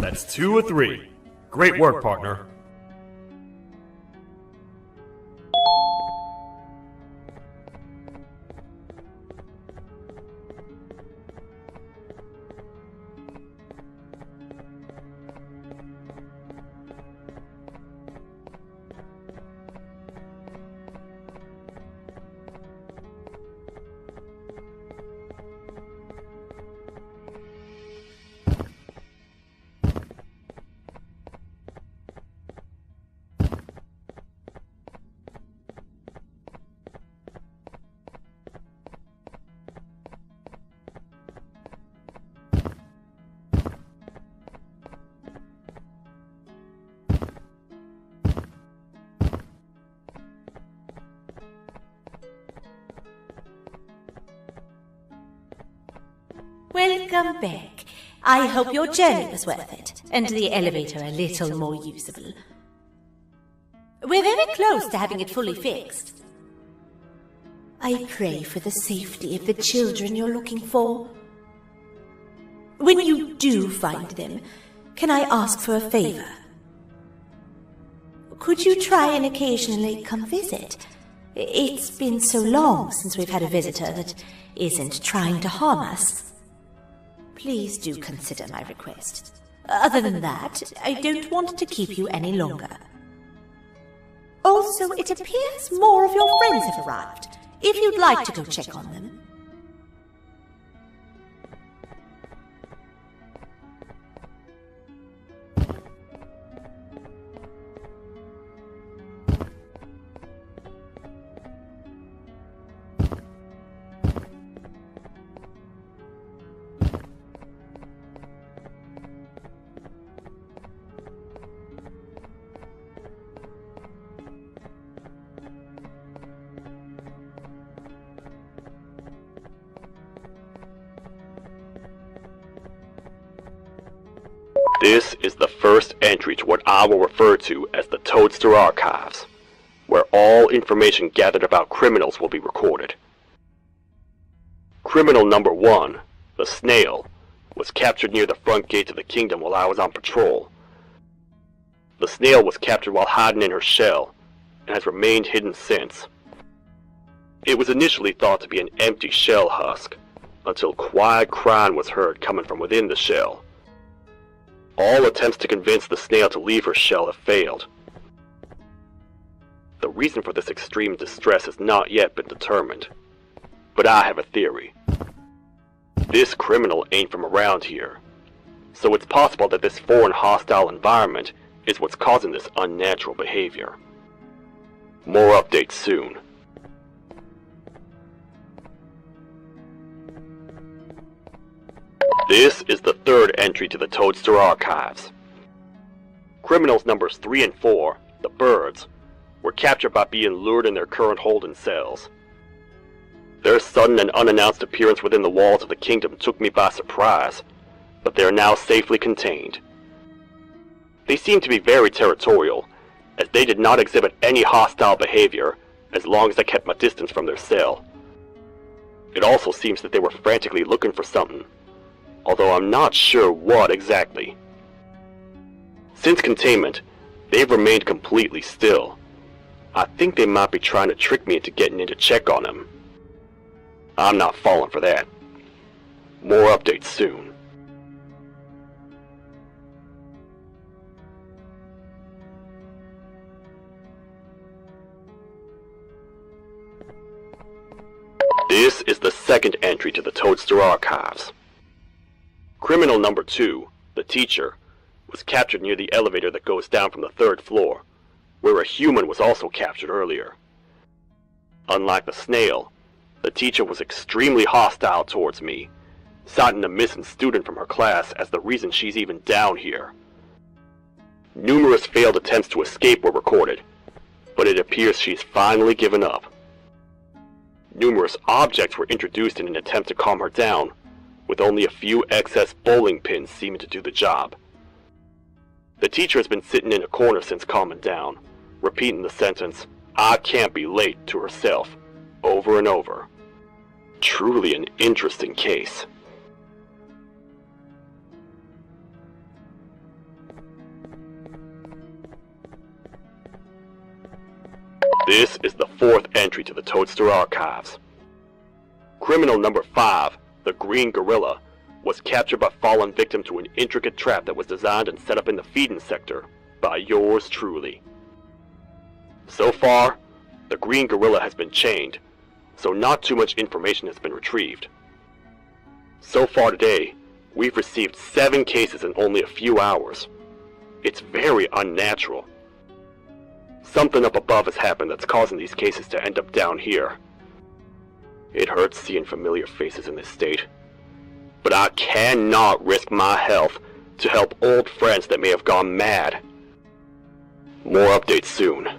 That's 2 of 3. Great work, partner. Welcome back. I hope your journey was worth it, and the elevator a little more usable. We're very close to having it fully fixed. I pray for the safety of the children you're looking for. When you do find them, can I ask for a favor? Could you try and occasionally come visit? It's been so long since we've had a visitor that isn't trying to harm us. Please do consider my request. Other than that, I don't want to keep you any longer. Also, it appears more of your friends have arrived, if you'd like to go check on them. This is the first entry to what I will refer to as the Toadster Archives, where all information gathered about criminals will be recorded. Criminal number 1, the Snail, was captured near the front gate of the kingdom while I was on patrol. The Snail was captured while hiding in her shell, and has remained hidden since. It was initially thought to be an empty shell husk, until quiet crying was heard coming from within the shell. All attempts to convince the Snail to leave her shell have failed. The reason for this extreme distress has not yet been determined, but I have a theory. This criminal ain't from around here, so it's possible that this foreign hostile environment is what's causing this unnatural behavior. More updates soon. This is the third entry to the Toadster Archives. Criminals numbers 3 and 4, the Birds, were captured by being lured in their current holding cells. Their sudden and unannounced appearance within the walls of the kingdom took me by surprise, but they are now safely contained. They seem to be very territorial, as they did not exhibit any hostile behavior as long as I kept my distance from their cell. It also seems that they were frantically looking for something, although I'm not sure what exactly. Since containment, they've remained completely still. I think they might be trying to trick me into getting in to check on them. I'm not falling for that. More updates soon. This is the second entry to the Toadster Archives. Criminal number 2, the Teacher, was captured near the elevator that goes down from the 3rd floor, where a human was also captured earlier. Unlike the Snail, the Teacher was extremely hostile towards me, citing a missing student from her class as the reason she's even down here. Numerous failed attempts to escape were recorded, but it appears she's finally given up. Numerous objects were introduced in an attempt to calm her down, with only a few excess bowling pins seeming to do the job. The Teacher has been sitting in a corner since calming down, repeating the sentence, "I can't be late," to herself, over and over. Truly an interesting case. This is the fourth entry to the Toadster Archives. Criminal number 5, the Green Gorilla, was captured but fallen victim to an intricate trap that was designed and set up in the feeding sector by yours truly. So far, the Green Gorilla has been chained, so not too much information has been retrieved. So far today, we've received 7 cases in only a few hours. It's very unnatural. Something up above has happened that's causing these cases to end up down here. It hurts seeing familiar faces in this state, but I cannot risk my health to help old friends that may have gone mad. More updates soon.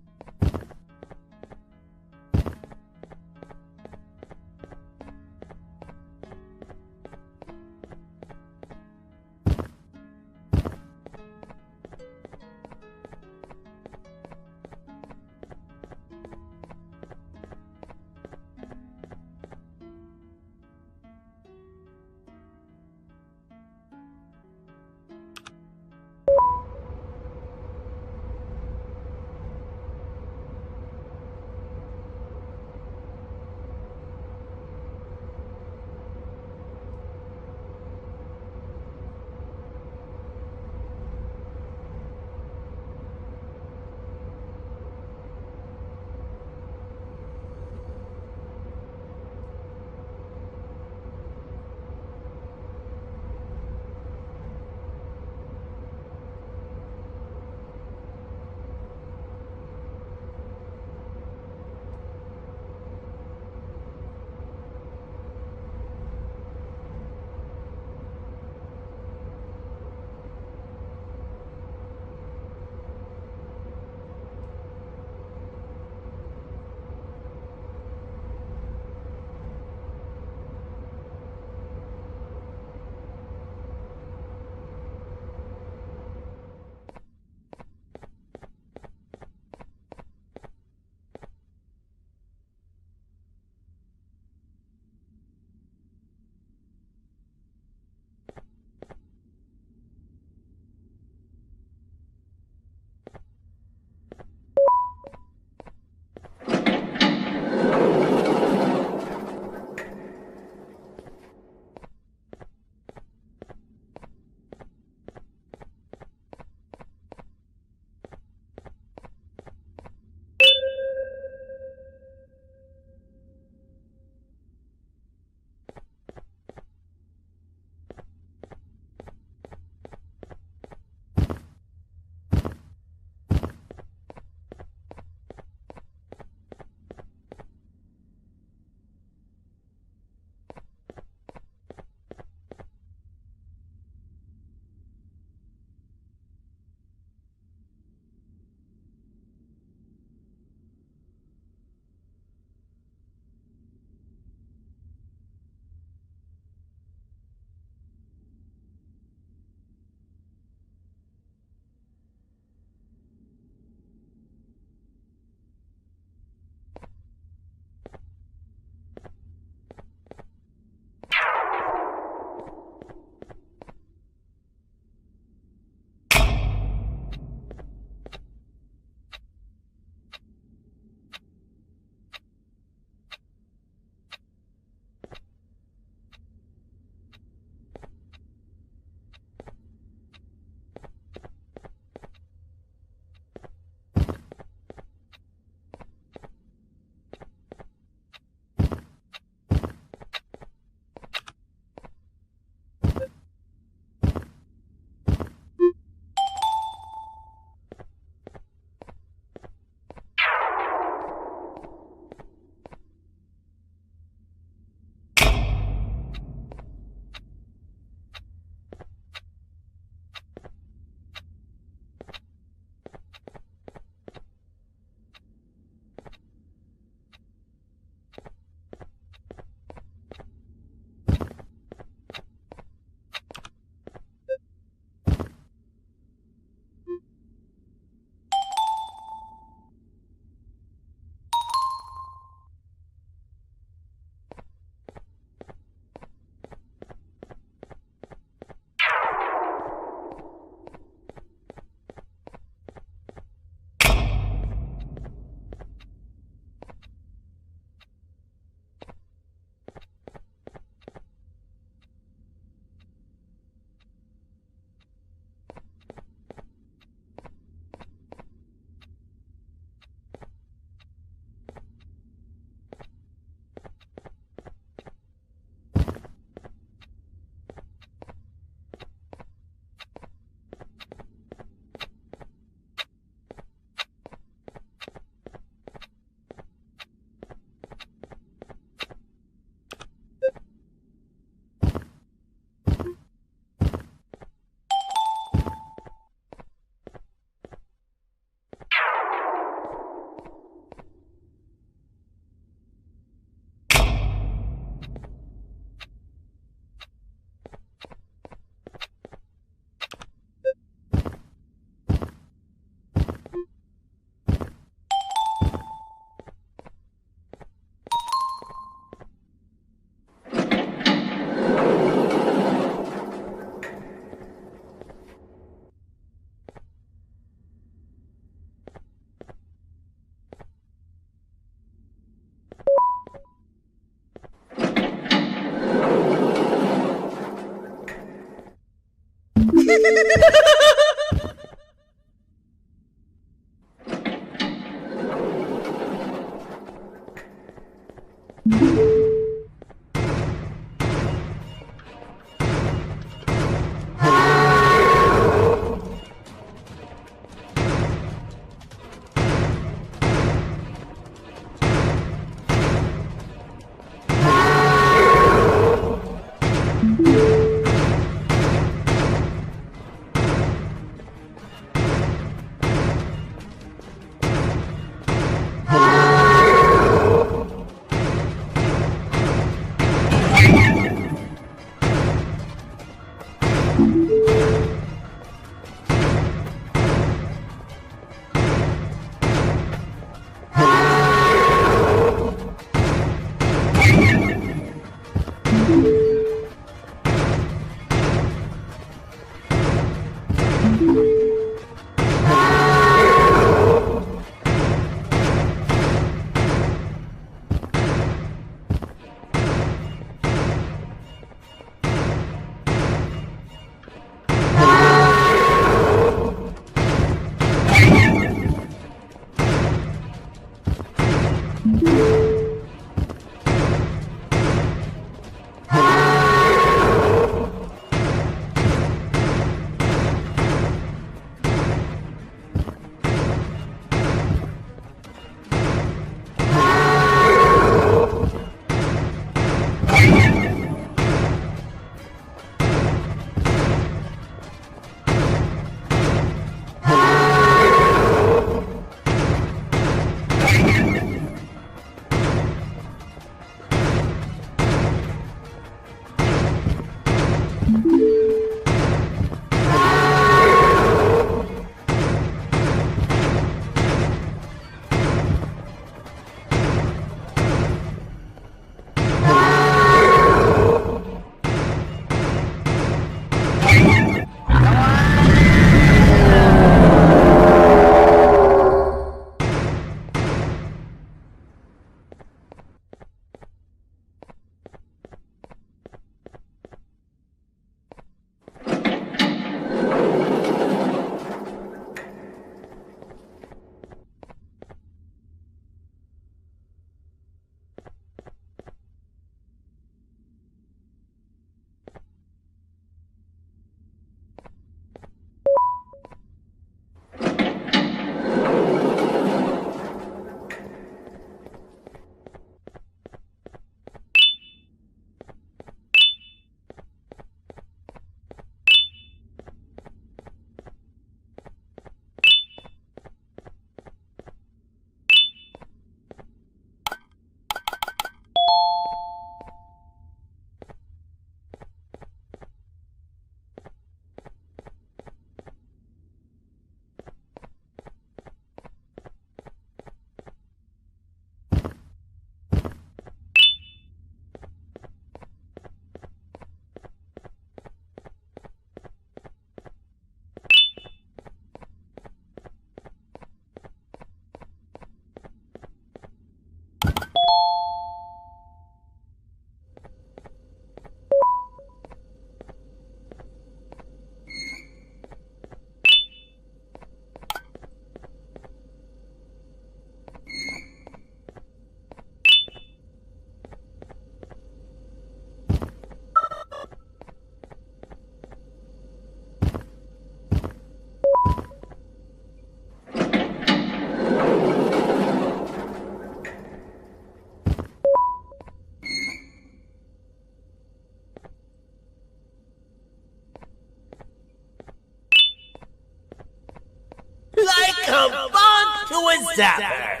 Like a bomb to a zapper.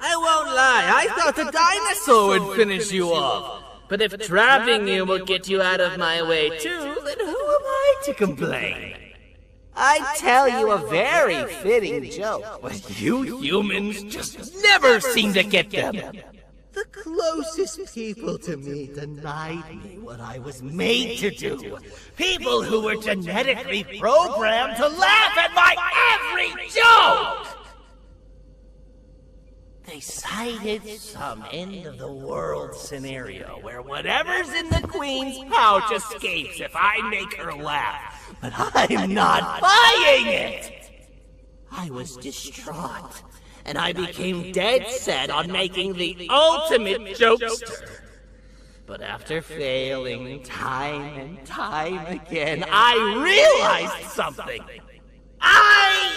I won't lie, I thought the dinosaur would finish you off. But if trapping you will get you out of my way too, then who am I to complain? I tell you a very fitting joke, but you humans just never seem to get them. The closest people to me denied me what I was made to do. People who were genetically programmed to laugh at my every joke! They cited some end-of-the-world scenario where whatever's in the Queen's pouch escapes if I make her laugh. but I'm not buying it! I was distraught, and I became dead set on making the ultimate jokester. But after failing time and time again, I realized something. I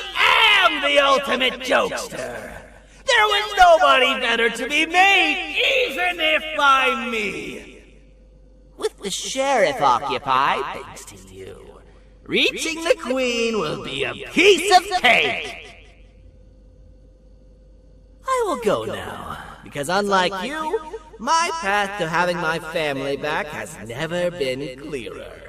am the ultimate jokester! There was nobody better to be made, even if by me! With the sheriff occupied, thanks to you, reaching the queen will be a piece of cake! I will go now, because unlike you, my path to having my family back has never been clearer.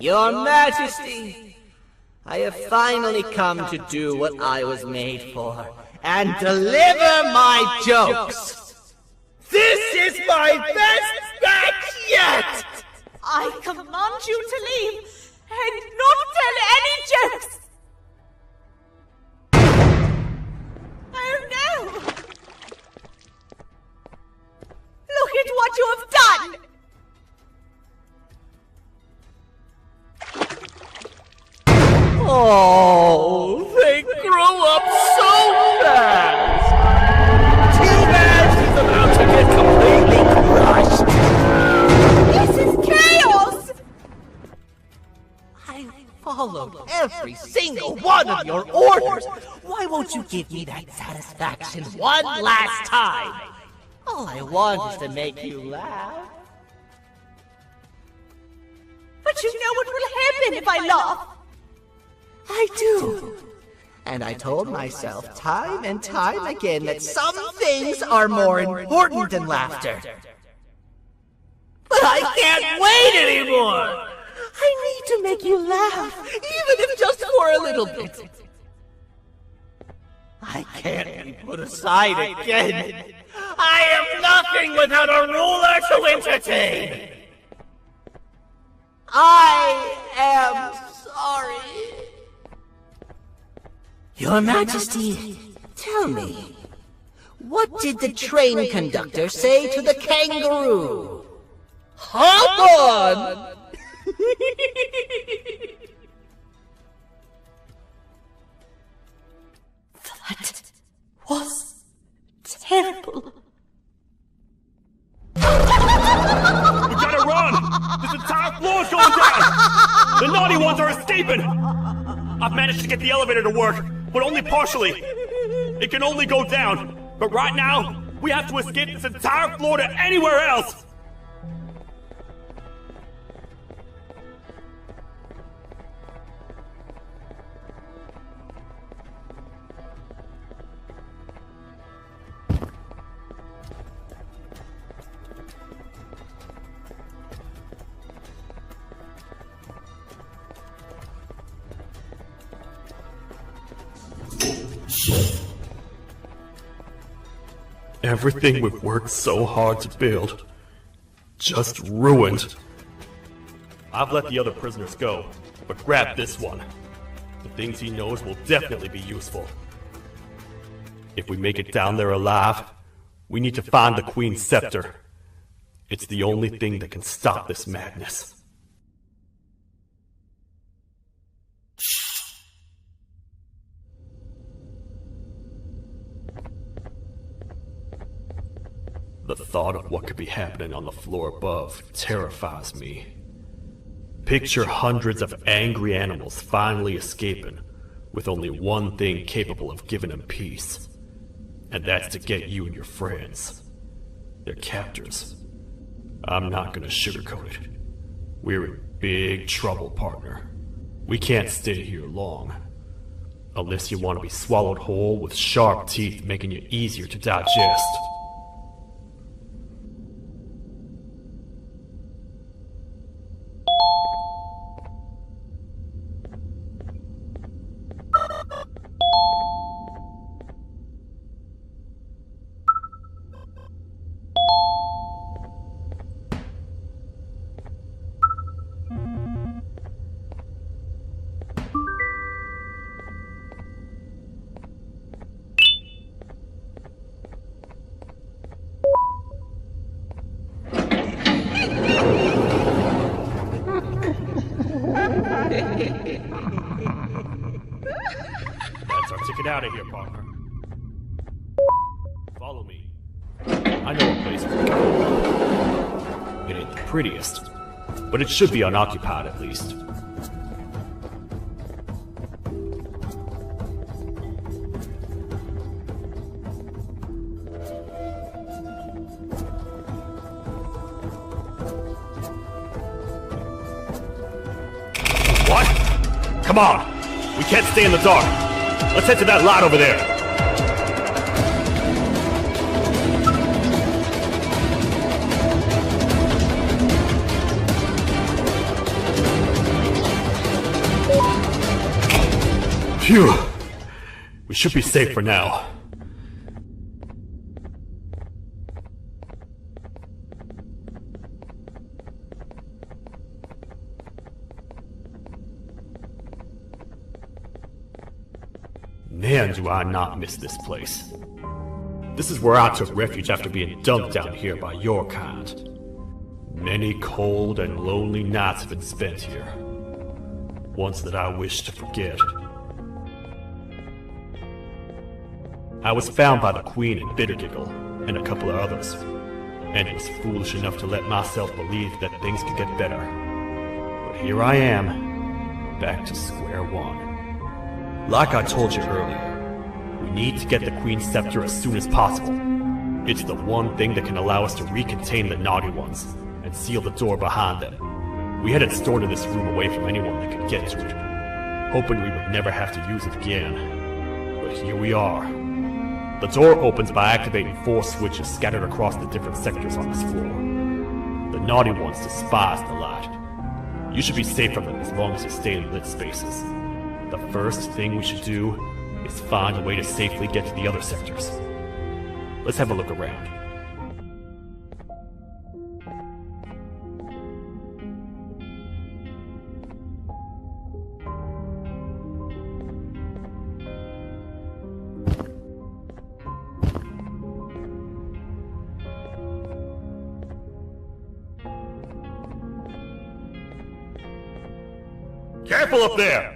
Your Majesty, I have finally come to do what I was made for, and deliver my jokes! This is my best batch yet! I command you to leave and not tell any jokes! Oh no! Look at what you have done! Oh, they grew up so fast! T-Bash is about to get completely crushed! This is chaos! I followed every single one of your orders! Why won't you give me that satisfaction one last time? All I want is to make you laugh. But you know what will happen if I laugh! I do. And I told myself time and time again that some things are more important than laughter. But I can't wait anymore! I need to make you laugh, even if just for a little bit. I can't be put aside again. I am nothing without a ruler to entertain. I am sorry. Your Majesty, tell me, what did the train conductor say to the kangaroo? Hop on! That was terrible. We gotta run! This entire floor's going down! The naughty ones are escaping! I've managed to get the elevator to work, but only partially. It can only go down. But right now, we have to escape this entire floor to anywhere else! Everything we've worked so hard to build, just ruined. I've let the other prisoners go, but grab this one. The things he knows will definitely be useful. If we make it down there alive, we need to find the Queen's scepter. It's the only thing that can stop this madness. The thought of what could be happening on the floor above terrifies me. Picture hundreds of angry animals finally escaping, with only one thing capable of giving them peace. And that's to get you and your friends. Their captors. I'm not gonna sugarcoat it. We're in big trouble, partner. We can't stay here long. Unless you want to be swallowed whole with sharp teeth making you easier to digest. That's our ticket out of here, partner. Follow me. I know a place we can go. It ain't the prettiest, but it should be unoccupied at least. What? Come on! We can't stay in the dark! Let's head to that lot over there! Phew! We should be safe for now. Man, do I not miss this place. This is where I took refuge after being dumped down here by your kind. Many cold and lonely nights have been spent here. Ones that I wish to forget. I was found by the Queen and Bittergiggle, and a couple of others, and was foolish enough to let myself believe that things could get better. But here I am, back to square one. Like I told you earlier, we need to get the Queen's scepter as soon as possible. It's the one thing that can allow us to recontain the naughty ones, and seal the door behind them. We had it stored in this room away from anyone that could get to it, hoping we would never have to use it again. But here we are. The door opens by activating 4 switches scattered across the different sectors on this floor. The naughty ones despise the light. You should be safe from them as long as you stay in lit spaces. The first thing we should do is find a way to safely get to the other sectors. Let's have a look around. Careful up there!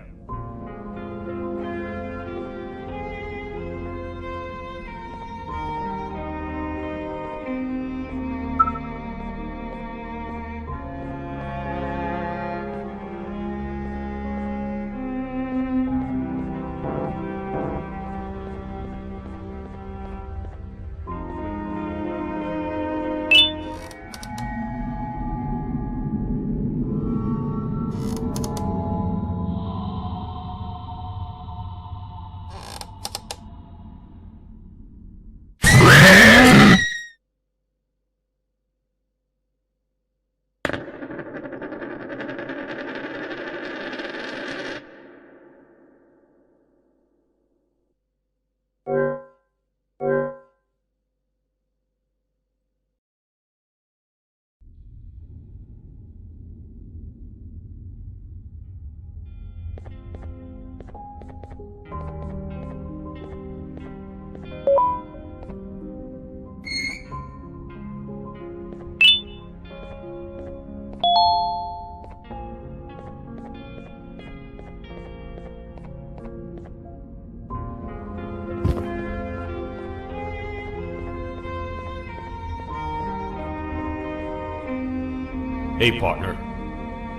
Hey, partner.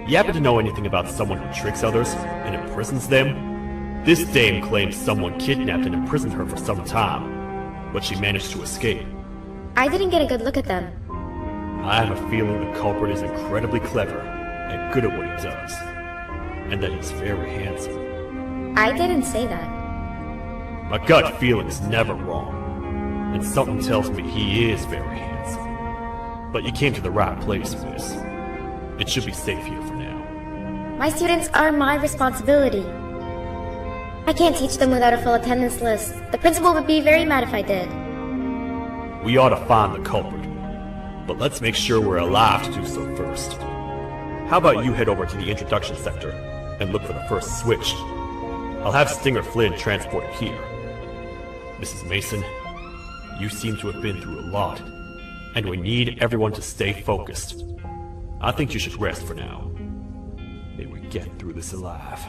You happen to know anything about someone who tricks others and imprisons them? This dame claims someone kidnapped and imprisoned her for some time, but she managed to escape. I didn't get a good look at them. I have a feeling the culprit is incredibly clever and good at what he does, and that he's very handsome. I didn't say that. My gut feeling is never wrong, and something tells me he is very handsome. But you came to the right place, miss. It should be safe here for now. My students are my responsibility. I can't teach them without a full attendance list. The principal would be very mad if I did. We ought to find the culprit, but let's make sure we're alive to do so first. How about you head over to the introduction sector and look for the first switch? I'll have Stinger Flynn transported here. Mrs. Mason, you seem to have been through a lot, and we need everyone to stay focused. I think you should rest for now. May we get through this alive.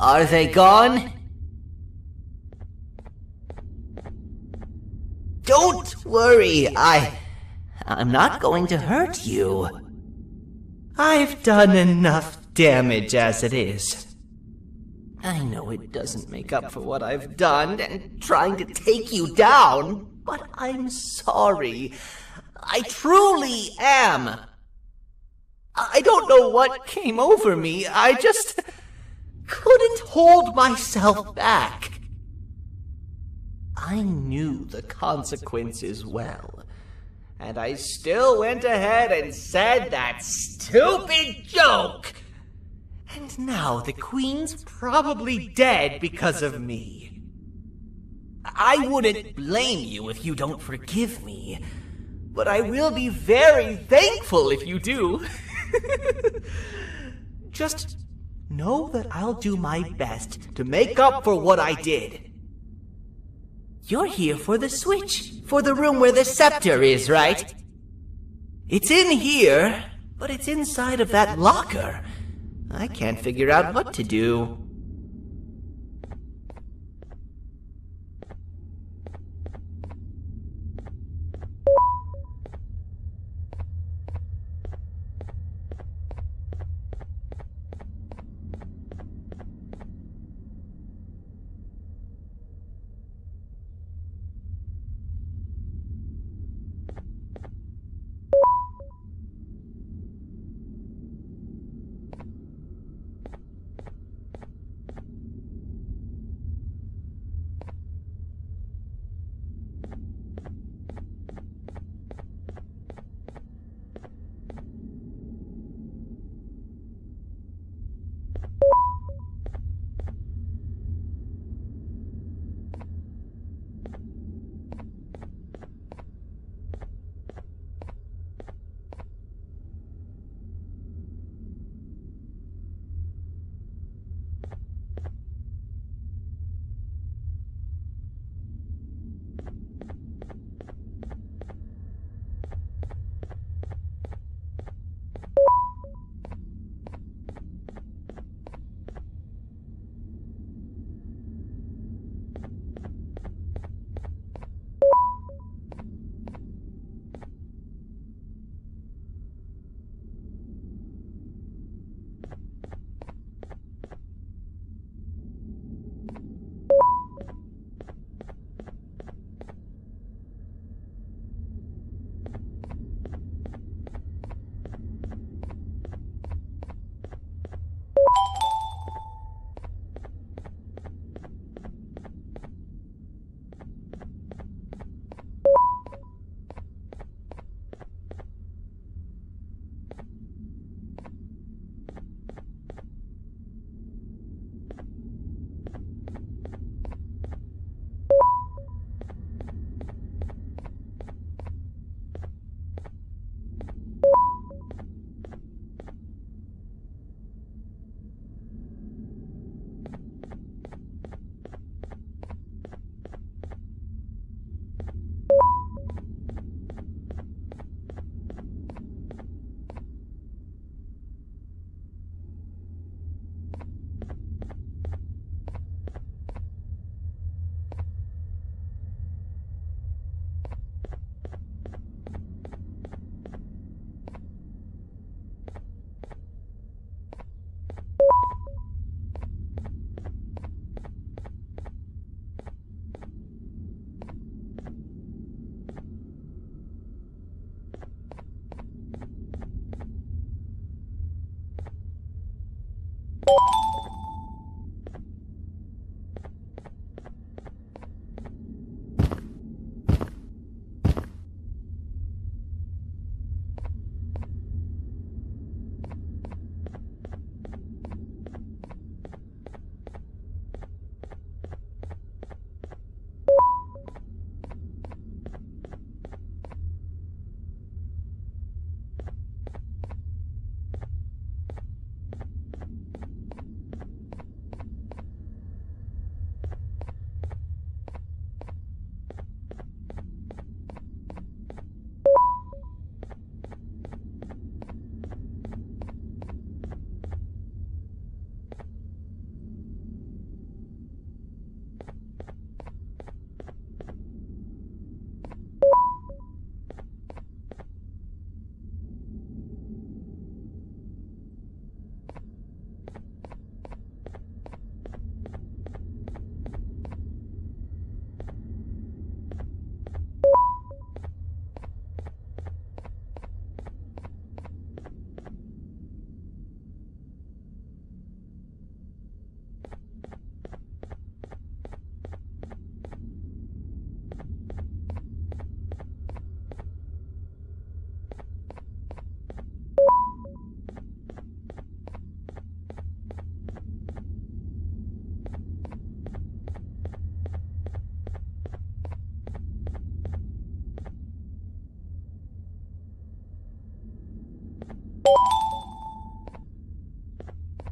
Are they gone? Don't worry, I'm not going to hurt you. I've done enough damage as it is. I know it doesn't make up for what I've done and trying to take you down, but I'm sorry. I truly am. I don't know what came over me. I just couldn't hold myself back. I knew the consequences well, and I still went ahead and said that stupid joke. And now the Queen's probably dead because of me. I wouldn't blame you if you don't forgive me, but I will be very thankful if you do. Just know that I'll do my best to make up for what I did. You're here for the switch, for the room where the scepter is, right? It's in here, but it's inside of that locker. I can't figure out what to do.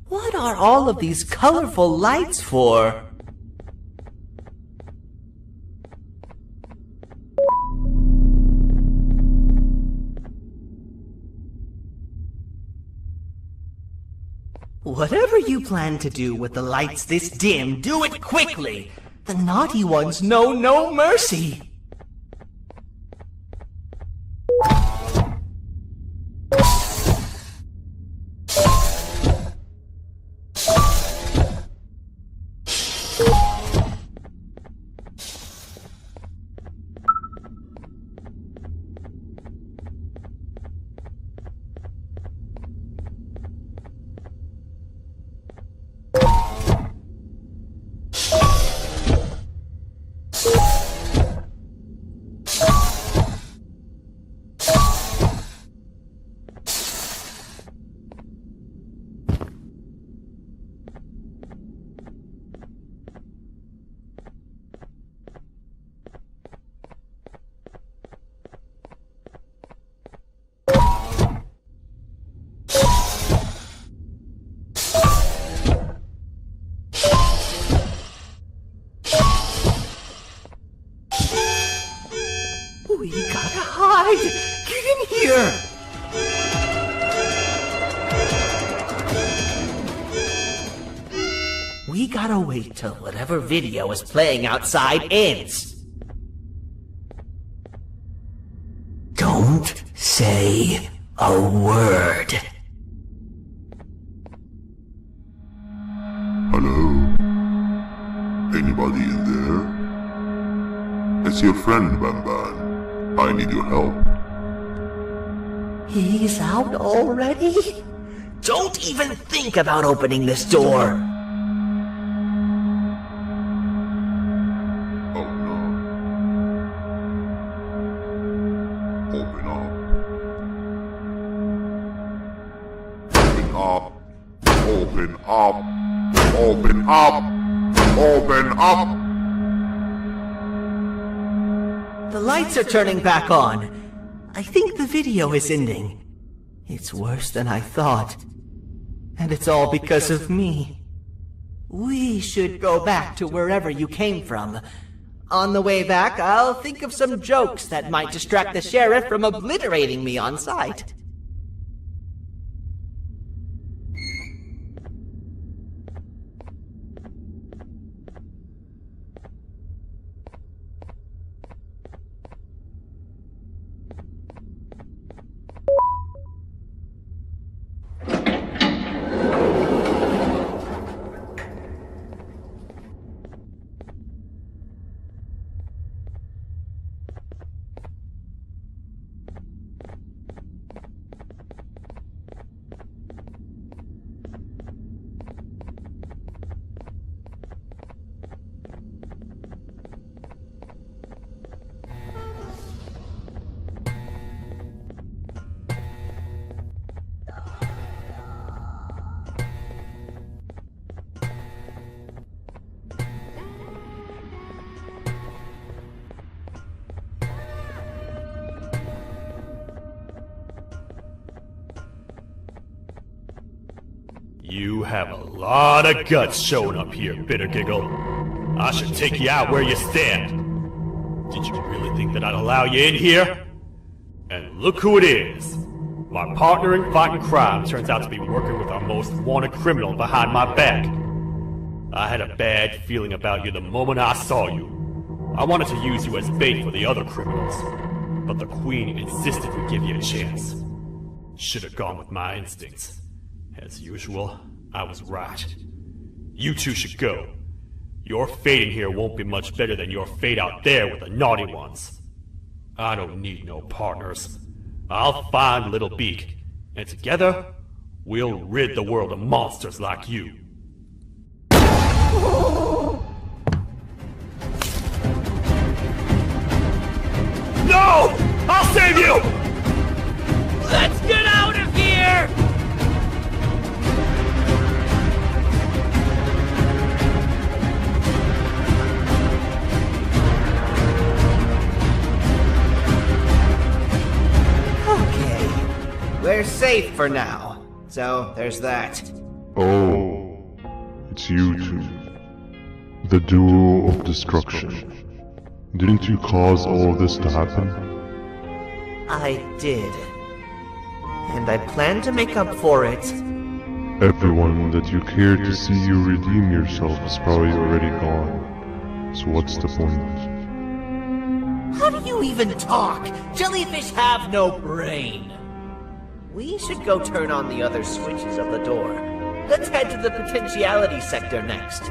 What are all of these colorful lights for? Whatever you plan to do with the lights this dim, do it quickly! The naughty ones know no mercy! We gotta hide! Get in here! We gotta wait till whatever video is playing outside ends. Don't say a word. Hello? Anybody in there? It's your friend, Banban. I need your help. He's out already? Don't even think about opening this door. Open up! Open up! Open up! The lights are turning back on. I think the video is ending. It's worse than I thought. And it's all because of me. We should go back to wherever you came from. On the way back, I'll think of some jokes that might distract the sheriff from obliterating me on sight. You have a lot of guts showing up here, Bitter Giggle. I should take you out where you stand. Did you really think that I'd allow you in here? And look who it is. My partner in fighting crime turns out to be working with our most wanted criminal behind my back. I had a bad feeling about you the moment I saw you. I wanted to use you as bait for the other criminals, but the Queen insisted we give you a chance. Should have gone with my instincts. As usual, I was right. You two should go. Your fate in here won't be much better than your fate out there with the naughty ones. I don't need no partners. I'll find Little Beak, and together, we'll rid the world of monsters like you. No! I'll save you! Let's get out of here! We're safe for now, so there's that. Oh, it's you two. The duo of destruction. Didn't you cause all of this to happen? I did. And I plan to make up for it. Everyone that you cared to see you redeem yourself is probably already gone. So what's the point? How do you even talk? Jellyfish have no brain. We should go turn on the other switches of the door. Let's head to the potentiality sector next.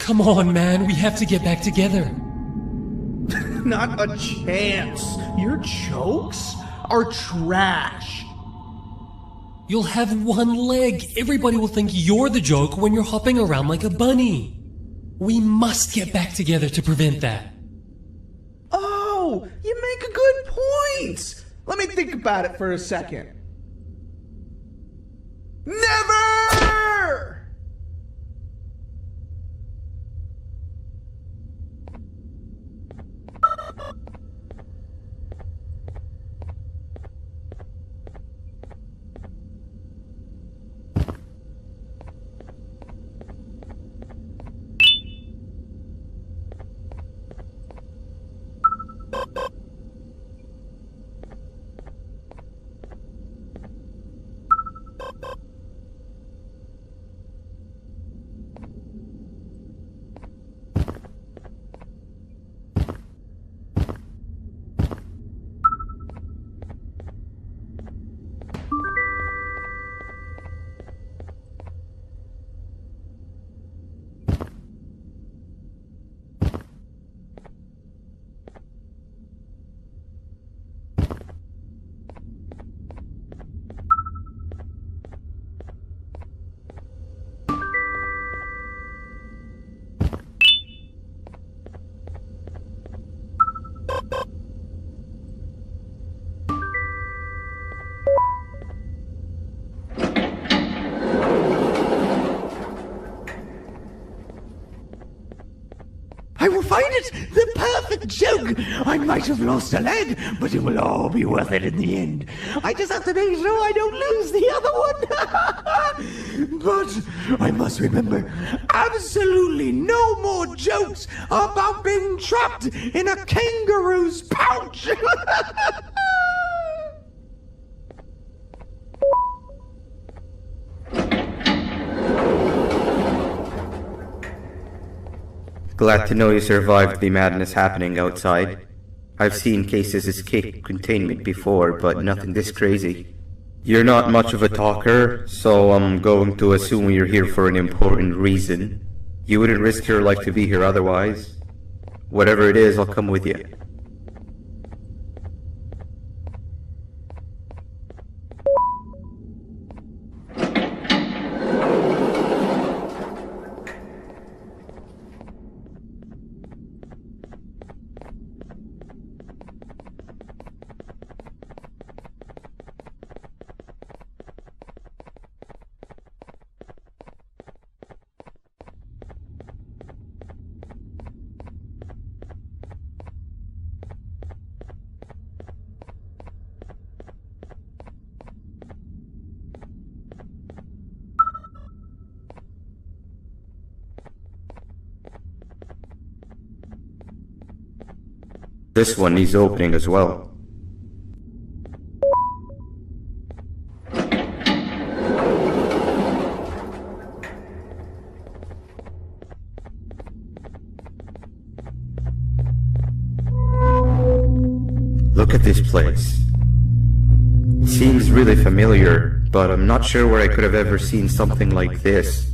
Come on, man, we have to get back together. Not a chance. Your jokes are trash. You'll have one leg. Everybody will think you're the joke when you're hopping around like a bunny. We must get back together to prevent that. Oh, you make a good point. Let me think about it for a second. Never! I will find it! The perfect joke! I might have lost a leg, but it will all be worth it in the end. I just have to make sure I don't lose the other one. But I must remember, absolutely no more jokes about being trapped in a kangaroo's pouch. Glad to know you survived the madness happening outside. I've seen cases escape containment before, but nothing this crazy. You're not much of a talker, so I'm going to assume you're here for an important reason. You wouldn't risk your life to be here otherwise. Whatever it is, I'll come with you. This one needs opening as well. Look at this place. Seems really familiar, but I'm not sure where I could have ever seen something like this.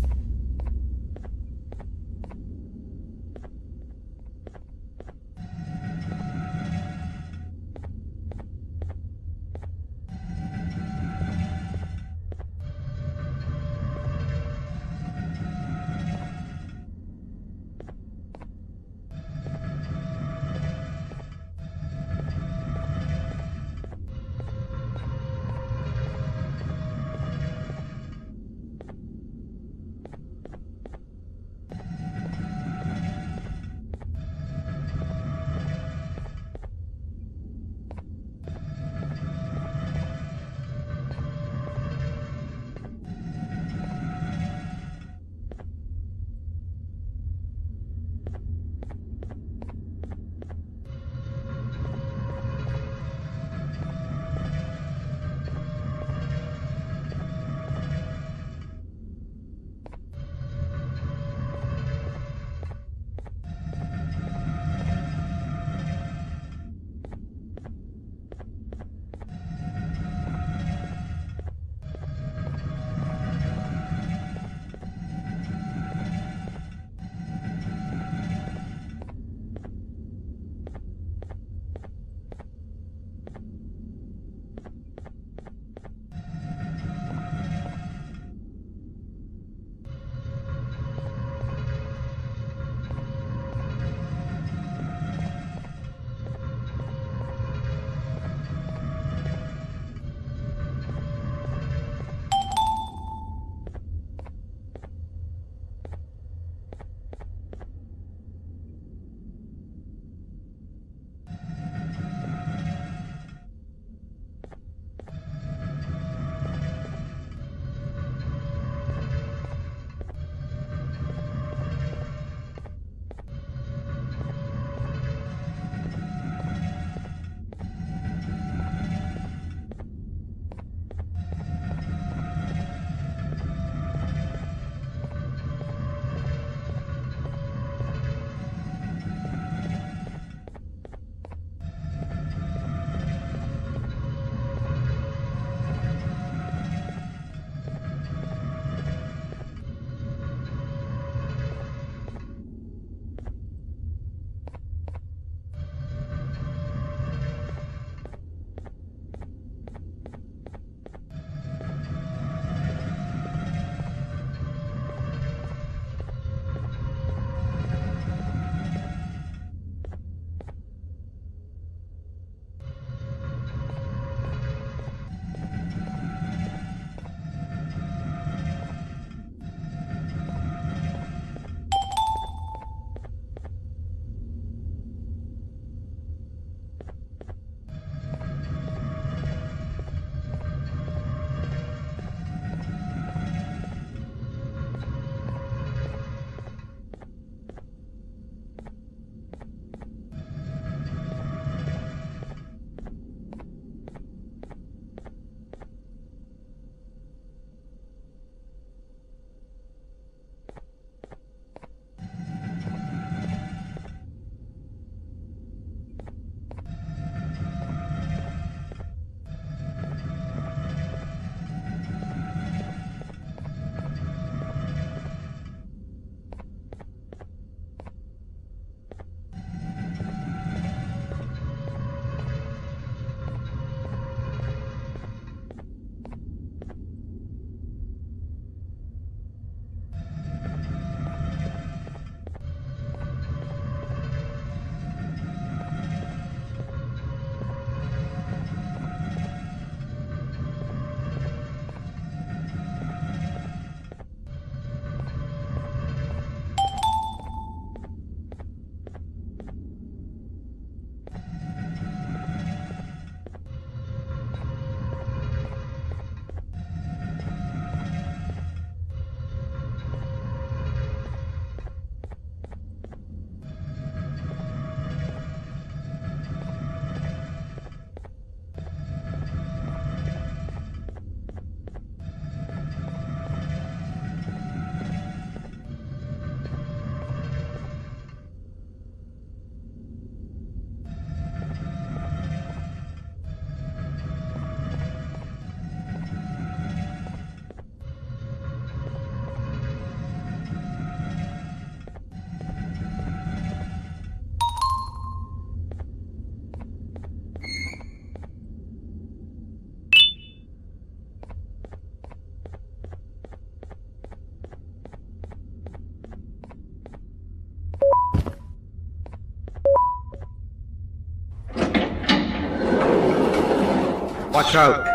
Watch out!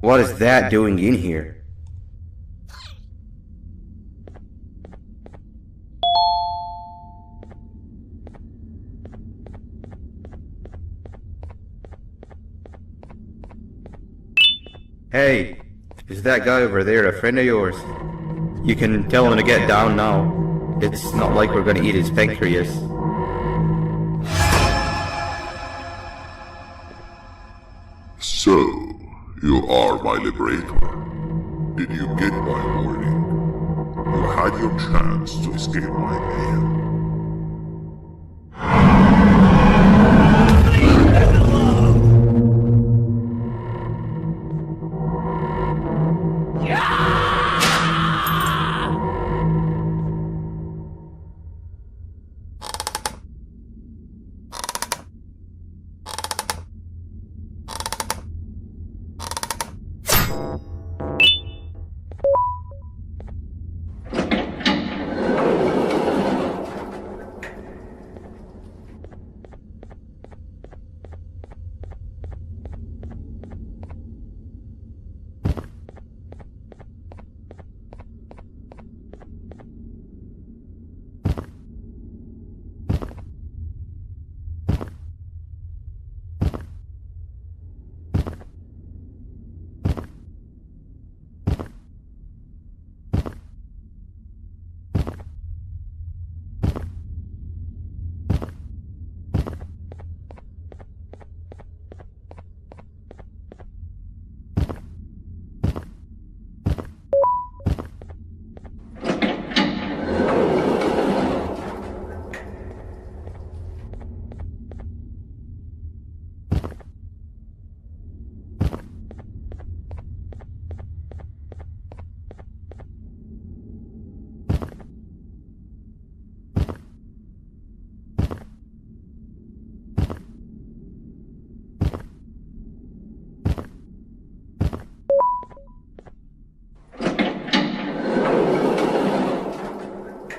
What is that doing in here? Hey, is that guy over there a friend of yours? You can tell him to get down now. It's not like we're gonna eat his pancreas. So, you are my liberator. Did you get my warning? You had your chance to escape my mayhem.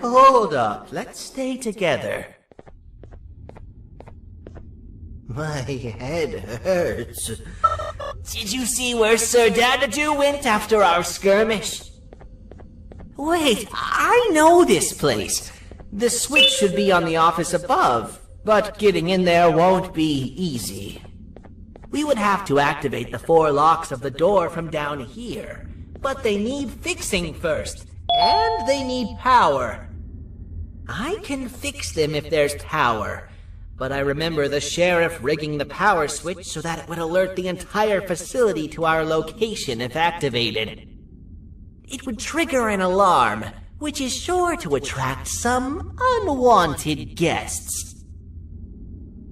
Hold up, let's stay together. My head hurts. Did you see where Sir Dadadoo went after our skirmish? Wait, I know this place. The switch should be on the office above, but getting in there won't be easy. We would have to activate the 4 locks of the door from down here, but they need fixing first, and they need power. I can fix them if there's power, but I remember the sheriff rigging the power switch so that it would alert the entire facility to our location if activated. It would trigger an alarm, which is sure to attract some unwanted guests.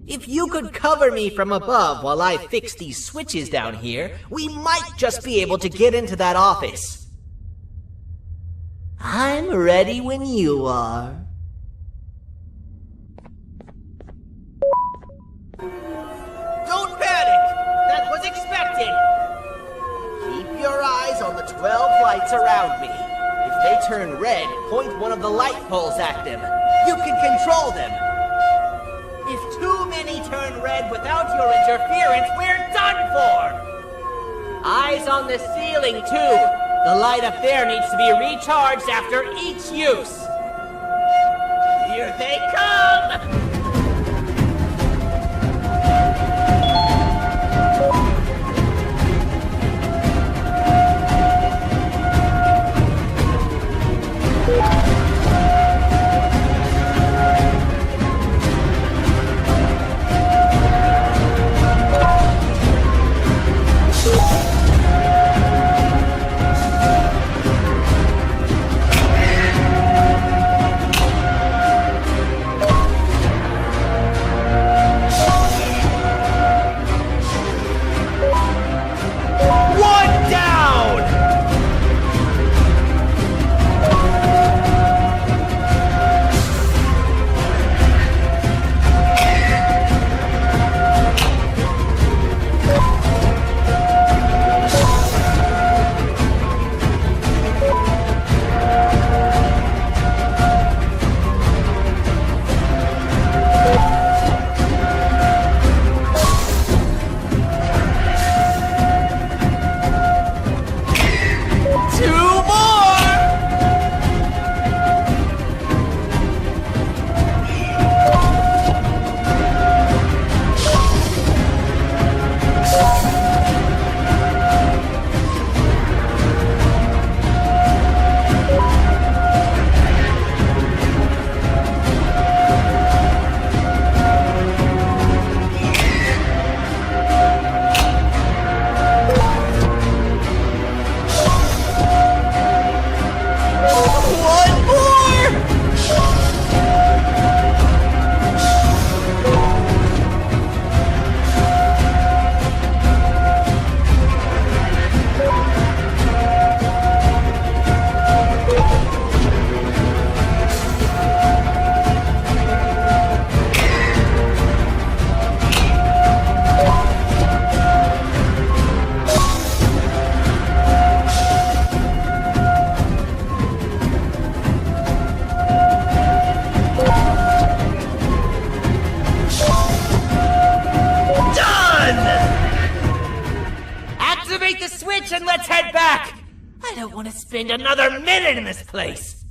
If you could cover me from above while I fix these switches down here, we might just be able to get into that office. I'm ready when you are. Don't panic! That was expected! Keep your eyes on the 12 lights around me. If they turn red, point one of the light poles at them. You can control them. If too many turn red without your interference, we're done for! Eyes on the ceiling, too. The light up there needs to be recharged after each use. Here they come! spend another minute in this place!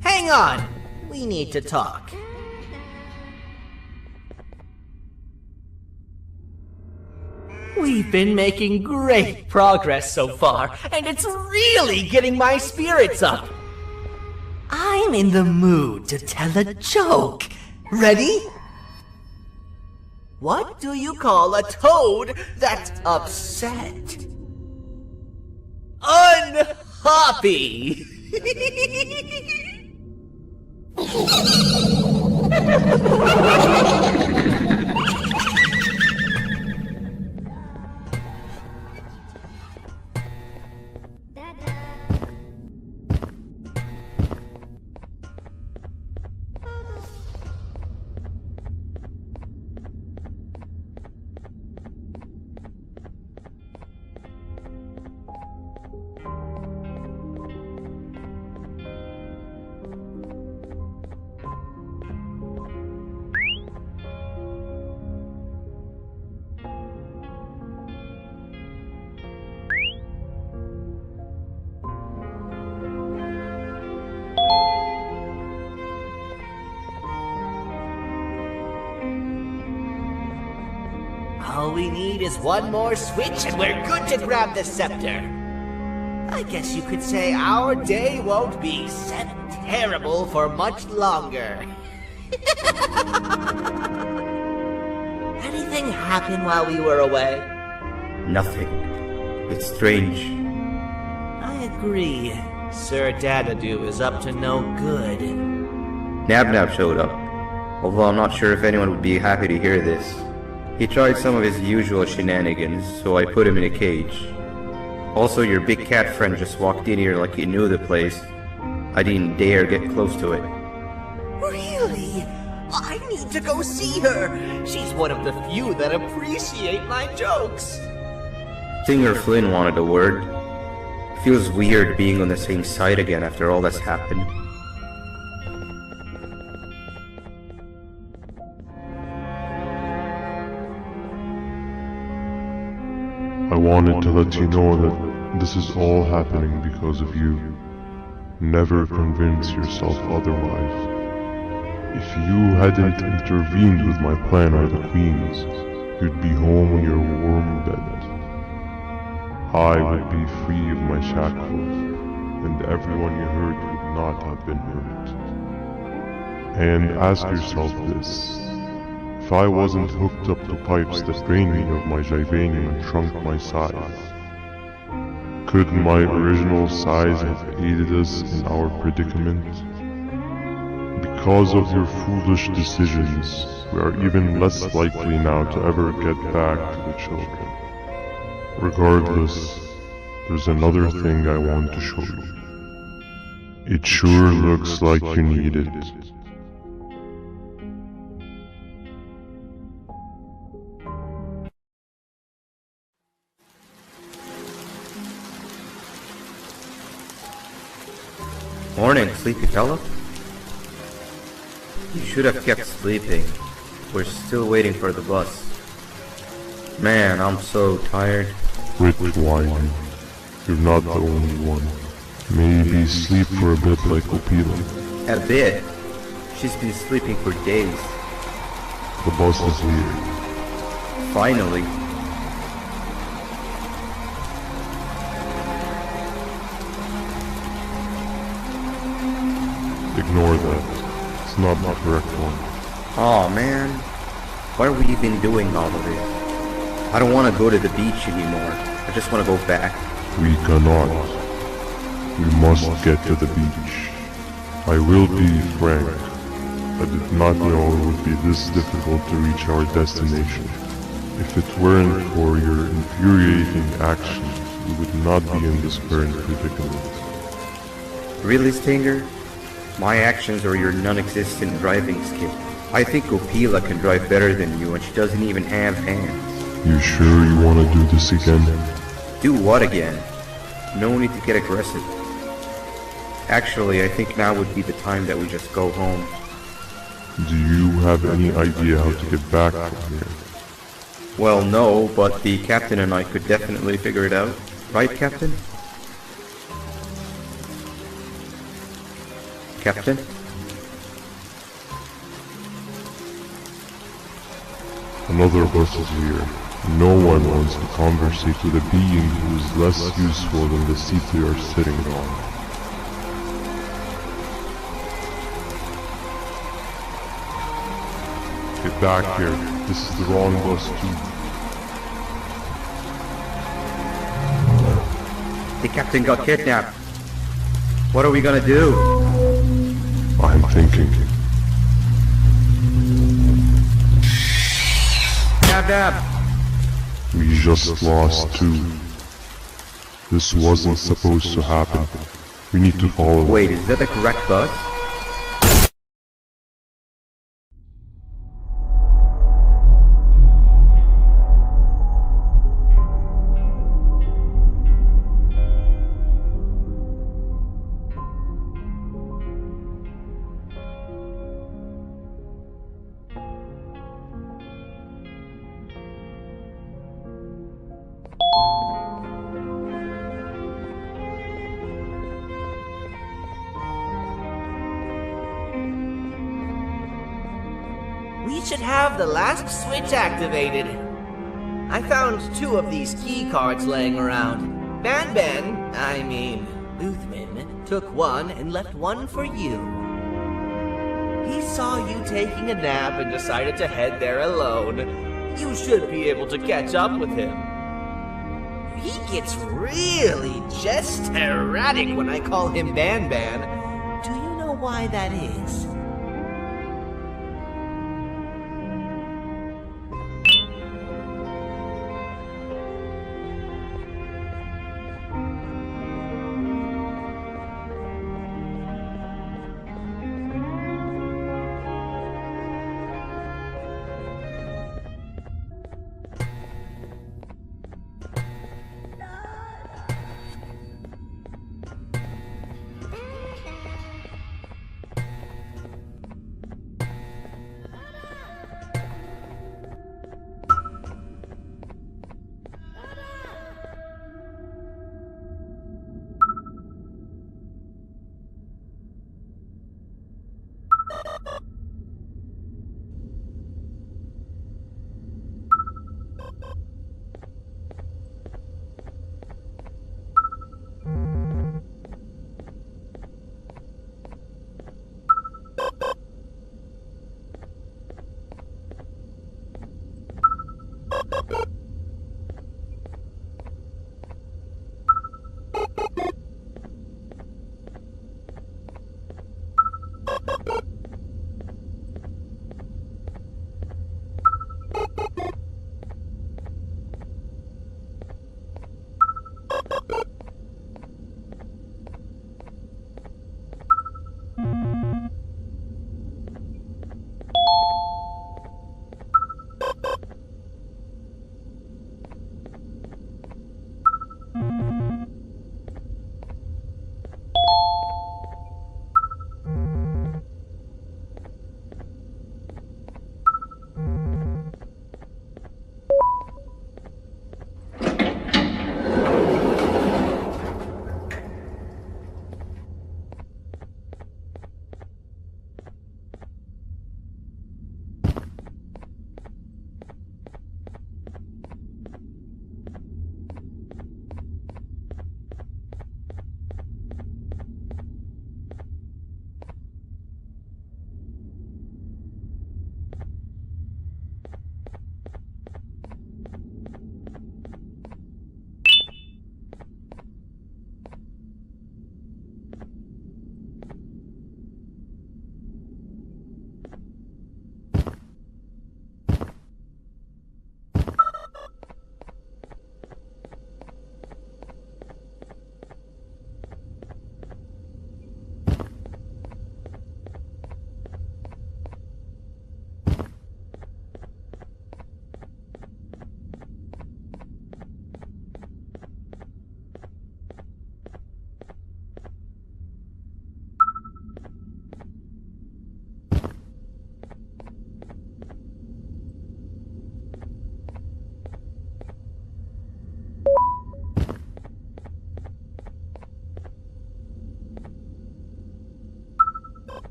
Hang on! We need to talk. We've been making great progress so far, and it's really getting my spirits up. I'm in the mood to tell a joke. Ready? What do you call a toad that's upset? Unhappy! All we need is one more switch and we're good to grab the scepter. I guess you could say our day won't be terrible for much longer. Anything happen while we were away? Nothing. It's strange. I agree. Sir Dadadoo is up to no good. Nab showed up, although I'm not sure if anyone would be happy to hear this. He tried some of his usual shenanigans, so I put him in a cage. Also, your big cat friend just walked in here like he knew the place. I didn't dare get close to it. Really? I need to go see her. She's one of the few that appreciate my jokes. Singer Flynn wanted a word. Feels weird being on the same side again after all that's happened. I wanted to let you know that this is all happening because of you. Never convince yourself otherwise. If you hadn't intervened with my plan or the Queen's, you'd be home in your warm bed. I would be free of my shackles, and everyone you hurt would not have been hurt. And ask yourself this. If I wasn't hooked up to pipes that drained me of my Jivanium and shrunk my size, could my original size have aided us in our predicament? Because of your foolish decisions, we are even less likely now to ever get back to the children. Regardless, there's another thing I want to show you. It sure looks like you need it. Morning, sleepy fella. You should have kept sleeping. We're still waiting for the bus. Man, I'm so tired. Quit whining. You're not the only one. Maybe sleep for a bit like Opila. A bit? She's been sleeping for days. The bus is here. Finally. Ignore that. It's not the correct one. Aw, man. Why are we even doing all of this? I don't want to go to the beach anymore. I just want to go back. We cannot. We must get to the beach. I will be frank. I did not know it would be this difficult to reach our destination. If it weren't for your infuriating actions, we would not be in this current predicament. Really, Stinger? My actions or your non-existent driving skill? I think Opila can drive better than you and she doesn't even have hands. You sure you want to do this again? Do what again? No need to get aggressive. Actually, I think now would be the time that we just go home. Do you have any idea how to get back from here? Well, no, but the captain and I could definitely figure it out. Right, Captain? Captain? Another bus is here. No one wants to conversate with a being who is less useful than the seat they are sitting on. Get back here. This is the wrong bus too. The captain got kidnapped. What are we gonna do? I'm thinking. Dab. We just lost two. This wasn't supposed to happen. We need to follow. Wait, is that the correct bus? We should have the last switch activated. I found 2 of these key cards laying around. Boothman, took one and left one for you. He saw you taking a nap and decided to head there alone. You should be able to catch up with him. He gets really just erratic when I call him Banban. Do you know why that is?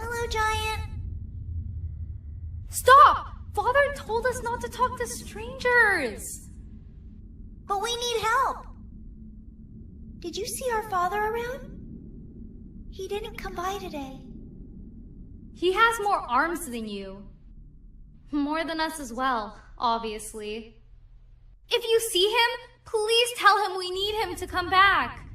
Hello, Giant. Stop! Father told us not to talk to strangers. But we need help. Did you see our father around? He didn't come by today. He has more arms than you. More than us as well, obviously. If you see him, please tell him we need him to come back.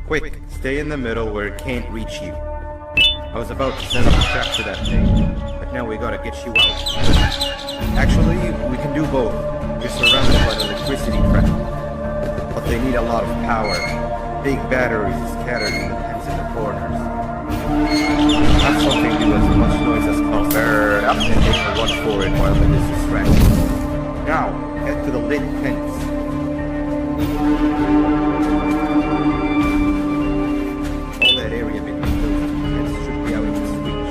Quick, stay in the middle where it can't reach you. I was about to send a trap to that thing, but now we gotta get you out. Actually, we can do both. You're surrounded by the electricity trap, but they need a lot of power. Big batteries scattered in the pens in the corners. Have something do as much noise as possible. Up and while in this distraction. Now, head to the lit tents. All that area between those two tents should be out of the switch.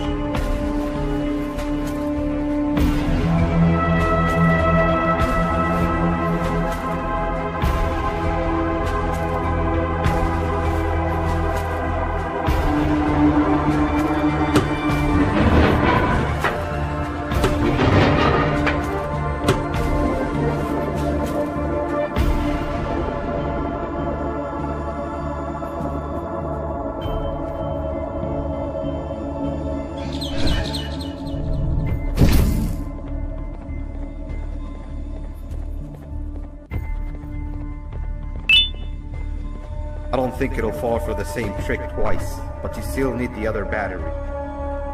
I don't think it'll fall for the same trick twice, but you still need the other battery.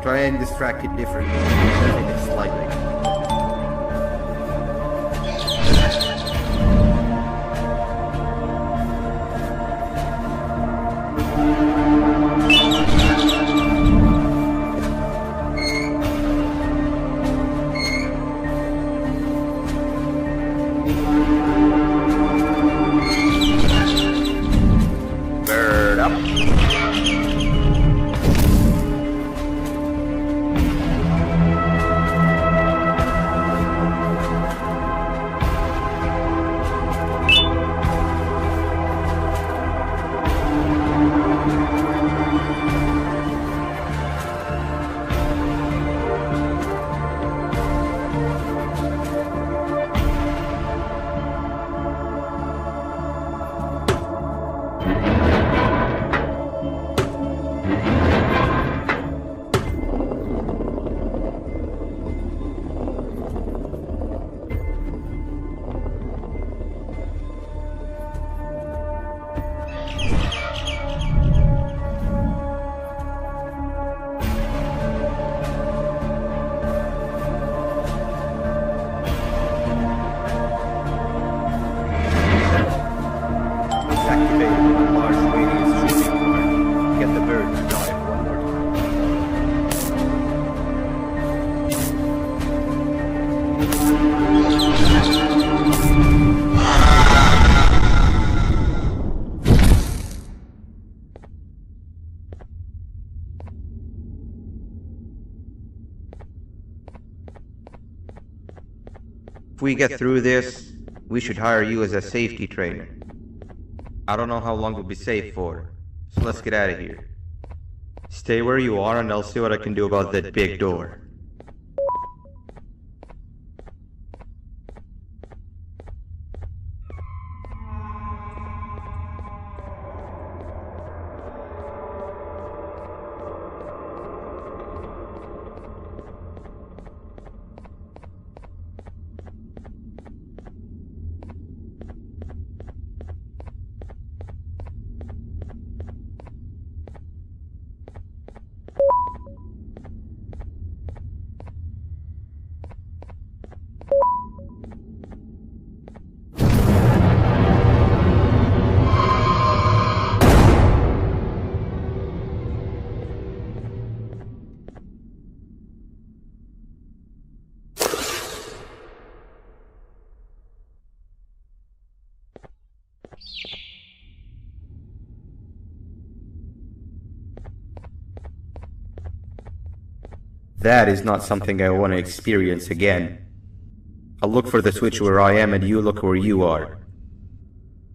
Try and distract it differently, moving it slightly. If we get through this, we should hire you as a safety trainer. I don't know how long we'll be safe for, so let's get out of here. Stay where you are and I'll see what I can do about that big door. That is not something I want to experience again. I'll look for the switch where I am and you look where you are.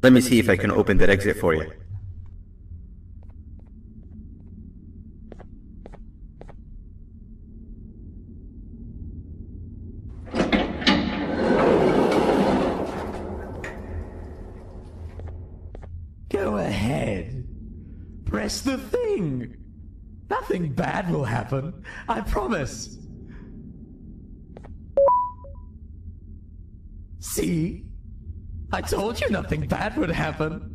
Let me see if I can open that exit for you. Go ahead. Press the thing. Nothing bad will happen. I promise. See? I told you nothing bad would happen.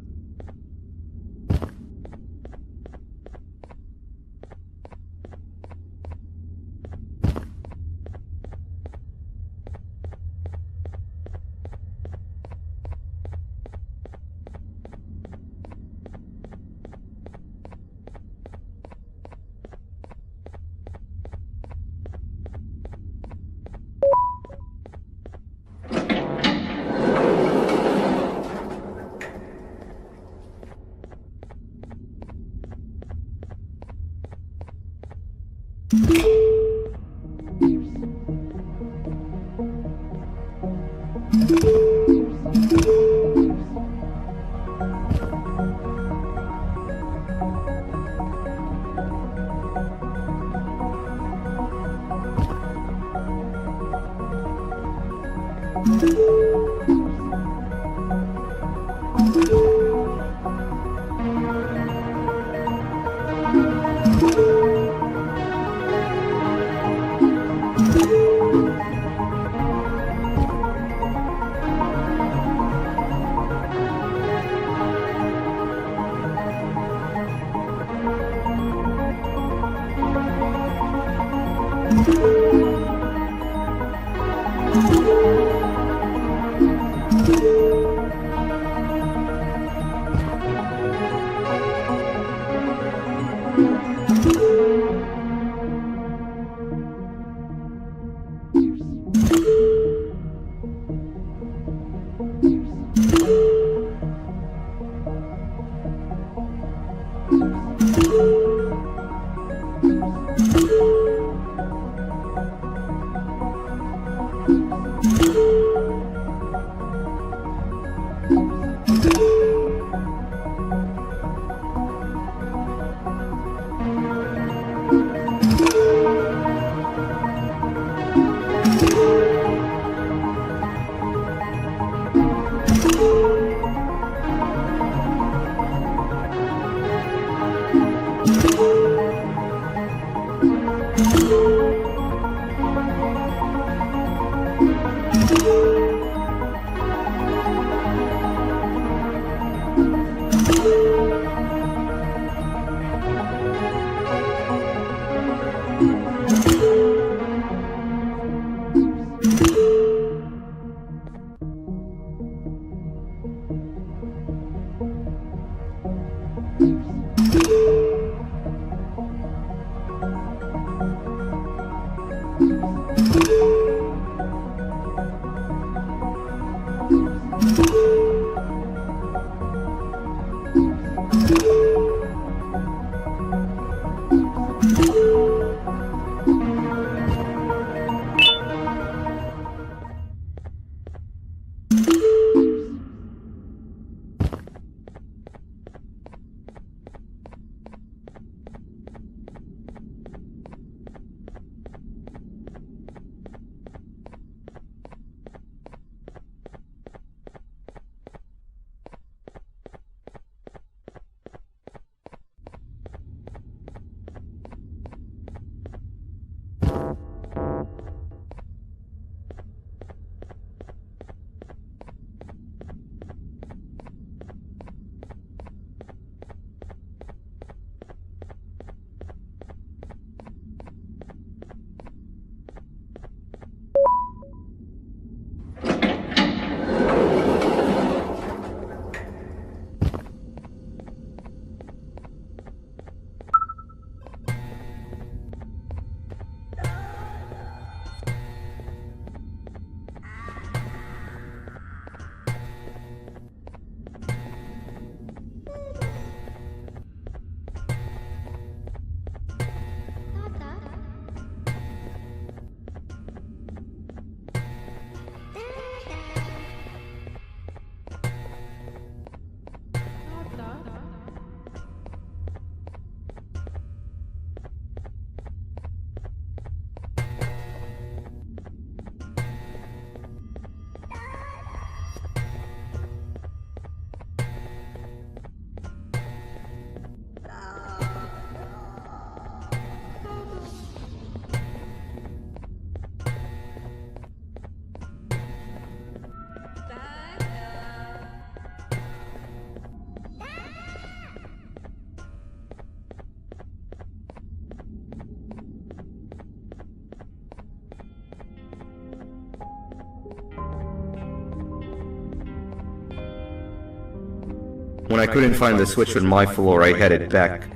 When I couldn't find the switch on my floor, I headed back.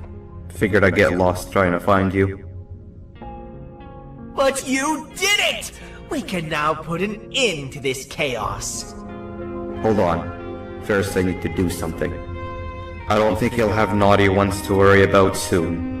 Figured I'd get lost trying to find you. But you did it! We can now put an end to this chaos. Hold on. First I need to do something. I don't think he'll have naughty ones to worry about soon.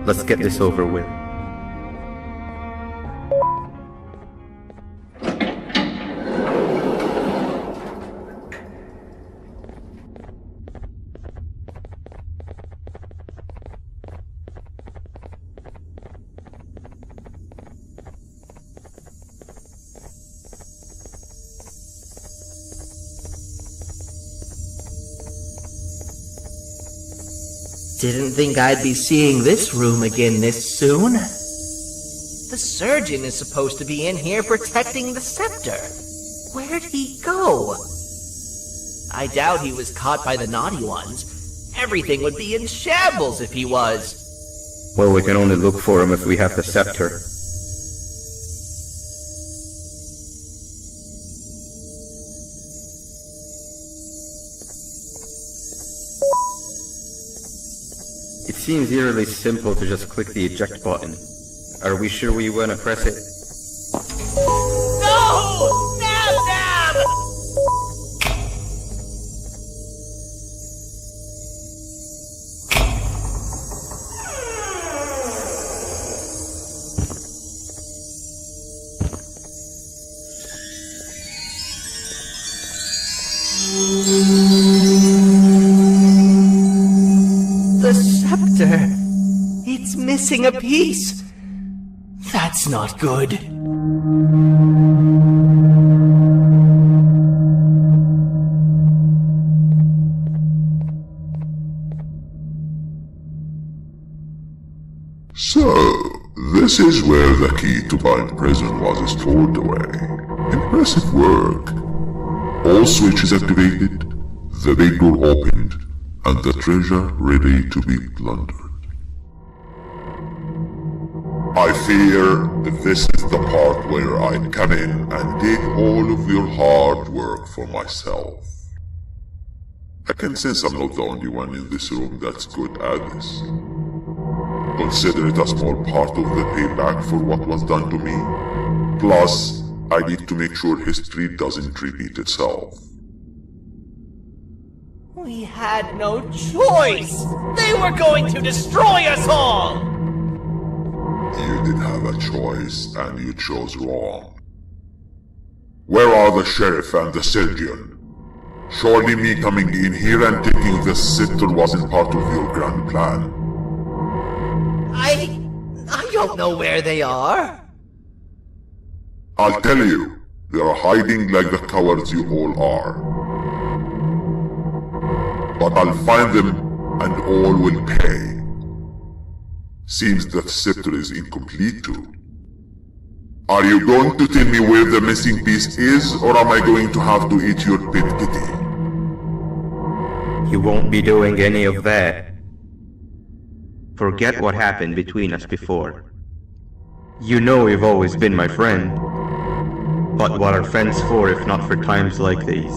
Let's get this over with. Didn't think I'd be seeing this room again this soon. The surgeon is supposed to be in here protecting the scepter. Where'd he go? I doubt he was caught by the naughty ones. Everything would be in shambles if he was. Well, we can only look for him if we have the scepter. It seems eerily simple to just click the eject button. Are we sure we want to press it? No! Nab Nab! The scepter! It's missing a piece! That's not good. So, this is where the key to Bind Prison was stored away. Impressive work. All switches activated, the big door opened, and the treasure ready to be plundered. I fear this is the part where I come in and dig all of your hard work for myself. I can sense I'm not the only one in this room that's good at this. Consider it a small part of the payback for what was done to me. Plus, I need to make sure history doesn't repeat itself. We had no choice! They were going to destroy us all! You did have a choice, and you chose wrong. Where are the sheriff and the surgeon? Surely me coming in here and taking the scepter wasn't part of your grand plan. I don't know where they are. I'll tell you, they are hiding like the cowards you all are. But I'll find them, and all will pay. Seems that scepter is incomplete too. Are you going to tell me where the missing piece is, or am I going to have to eat your pet kitty? You won't be doing any of that. Forget what happened between us before. You know you've always been my friend. But what are friends for if not for times like these?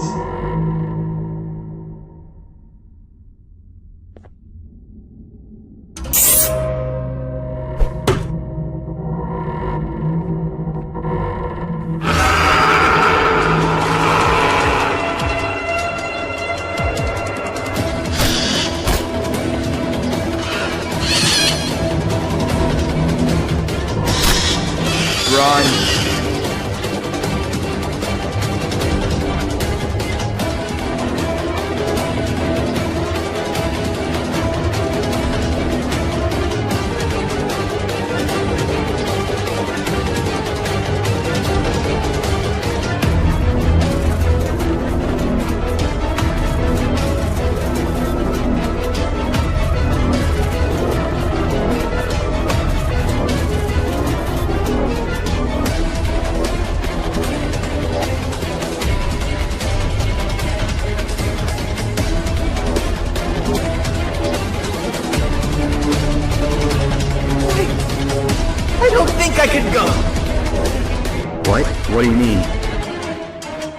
What do you mean?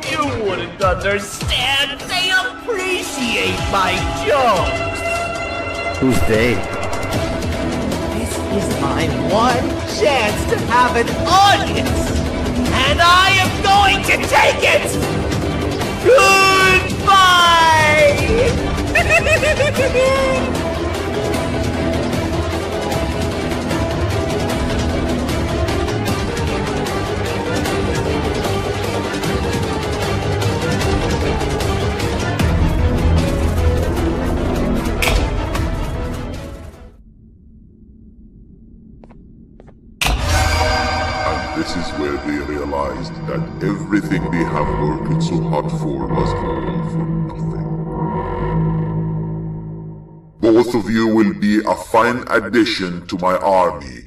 You wouldn't understand. They appreciate my jokes. Who's they? This is my one chance to have an audience, and I am going to take it! Goodbye! This is where they realized that everything they have worked so hard for was all for nothing. Both of you will be a fine addition to my army.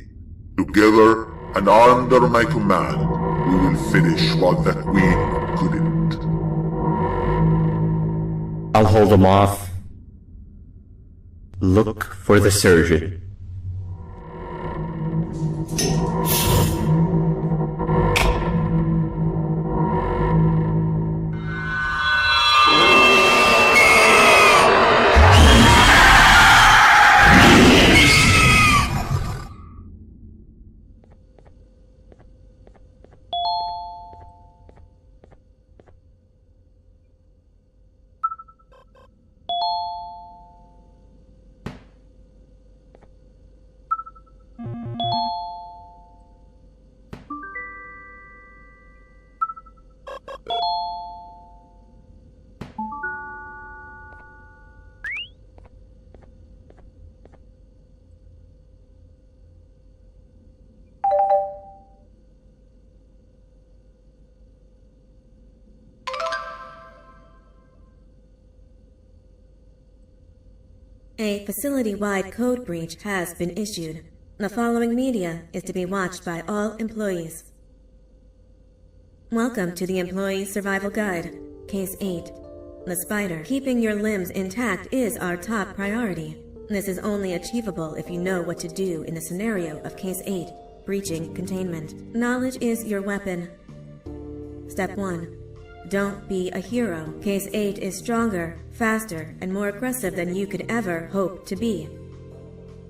Together and under my command, we will finish what the Queen couldn't. I'll hold them off. Look for the surgeon. A facility-wide code breach has been issued. The following media is to be watched by all employees. Welcome to the Employee Survival Guide, Case 8. The spider. Keeping your limbs intact is our top priority. This is only achievable if you know what to do in the scenario of Case 8, breaching containment. Knowledge is your weapon. Step 1. Don't be a hero. Case 8 is stronger, faster, and more aggressive than you could ever hope to be.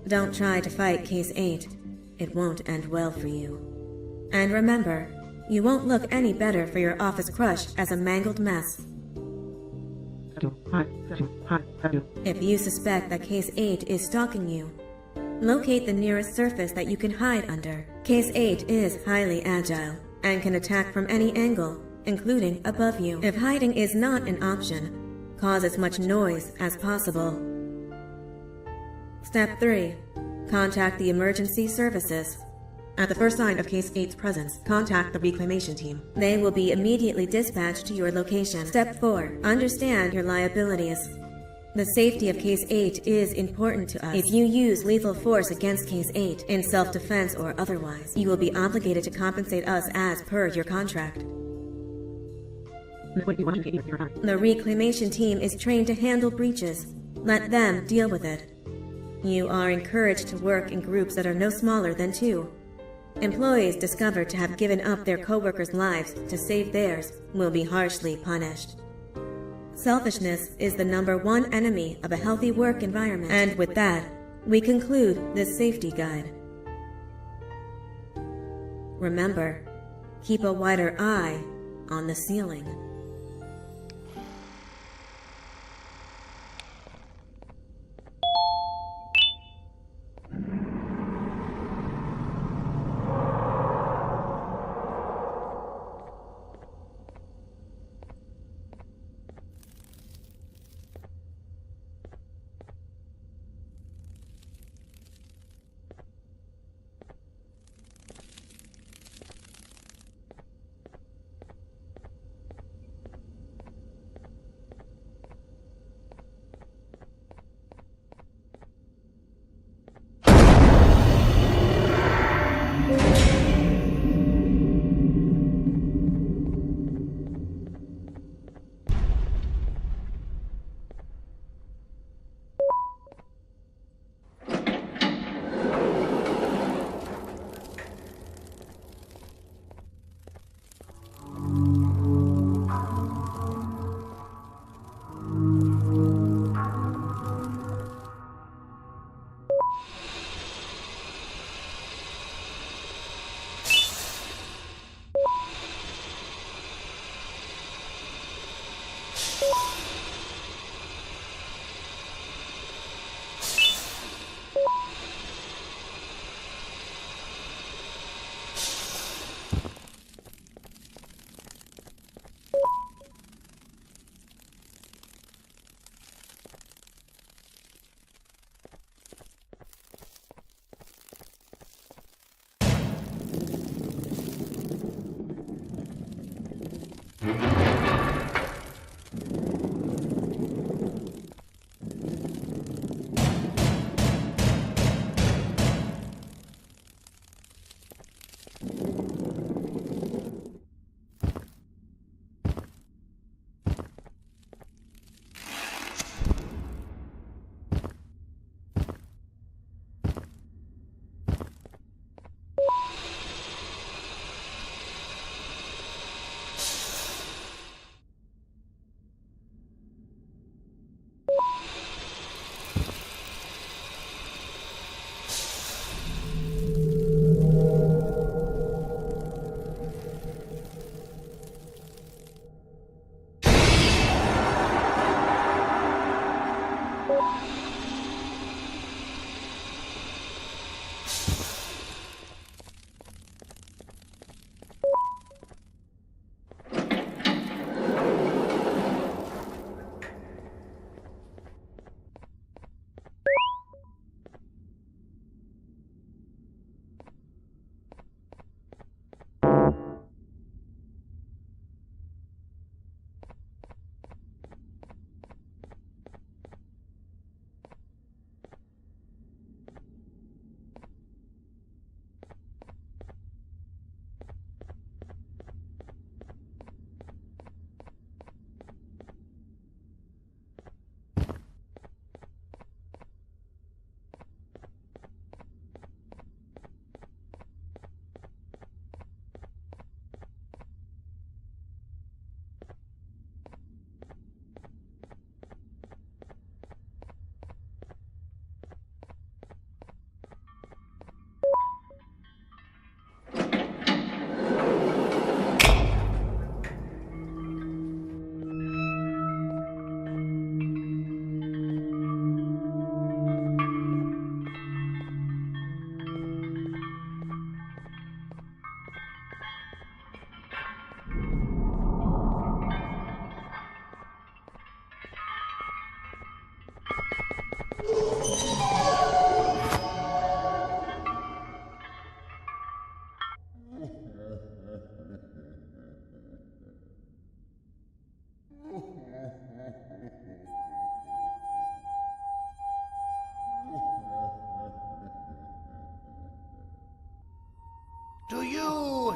Don't try to fight Case 8. It won't end well for you. And remember, you won't look any better for your office crush as a mangled mess. If you suspect that Case 8 is stalking you, locate the nearest surface that you can hide under. Case 8 is highly agile and can attack from any angle, including above you. If hiding is not an option, cause as much noise as possible. Step 3. Contact the emergency services. At the first sign of Case 8's presence, contact the reclamation team. They will be immediately dispatched to your location. Step 4. Understand your liabilities. The safety of Case 8 is important to us. If you use lethal force against Case 8, in self-defense or otherwise, you will be obligated to compensate us as per your contract. The reclamation team is trained to handle breaches. Let them deal with it. You are encouraged to work in groups that are no smaller than 2. Employees discovered to have given up their co-workers' lives to save theirs will be harshly punished. Selfishness is the #1 enemy of a healthy work environment. And with that, we conclude this safety guide. Remember, keep a wider eye on the ceiling.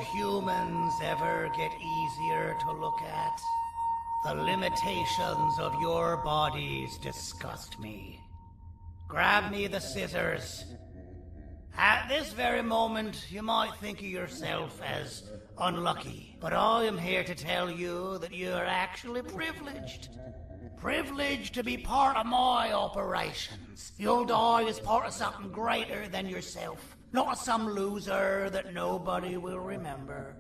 humans ever get easier to look at? The limitations of your bodies disgust me. Grab me the scissors. At this very moment, you might think of yourself as unlucky, but I am here to tell you that you are actually privileged. Privileged to be part of my operations. You'll die as part of something greater than yourself, not some loser that nobody will remember.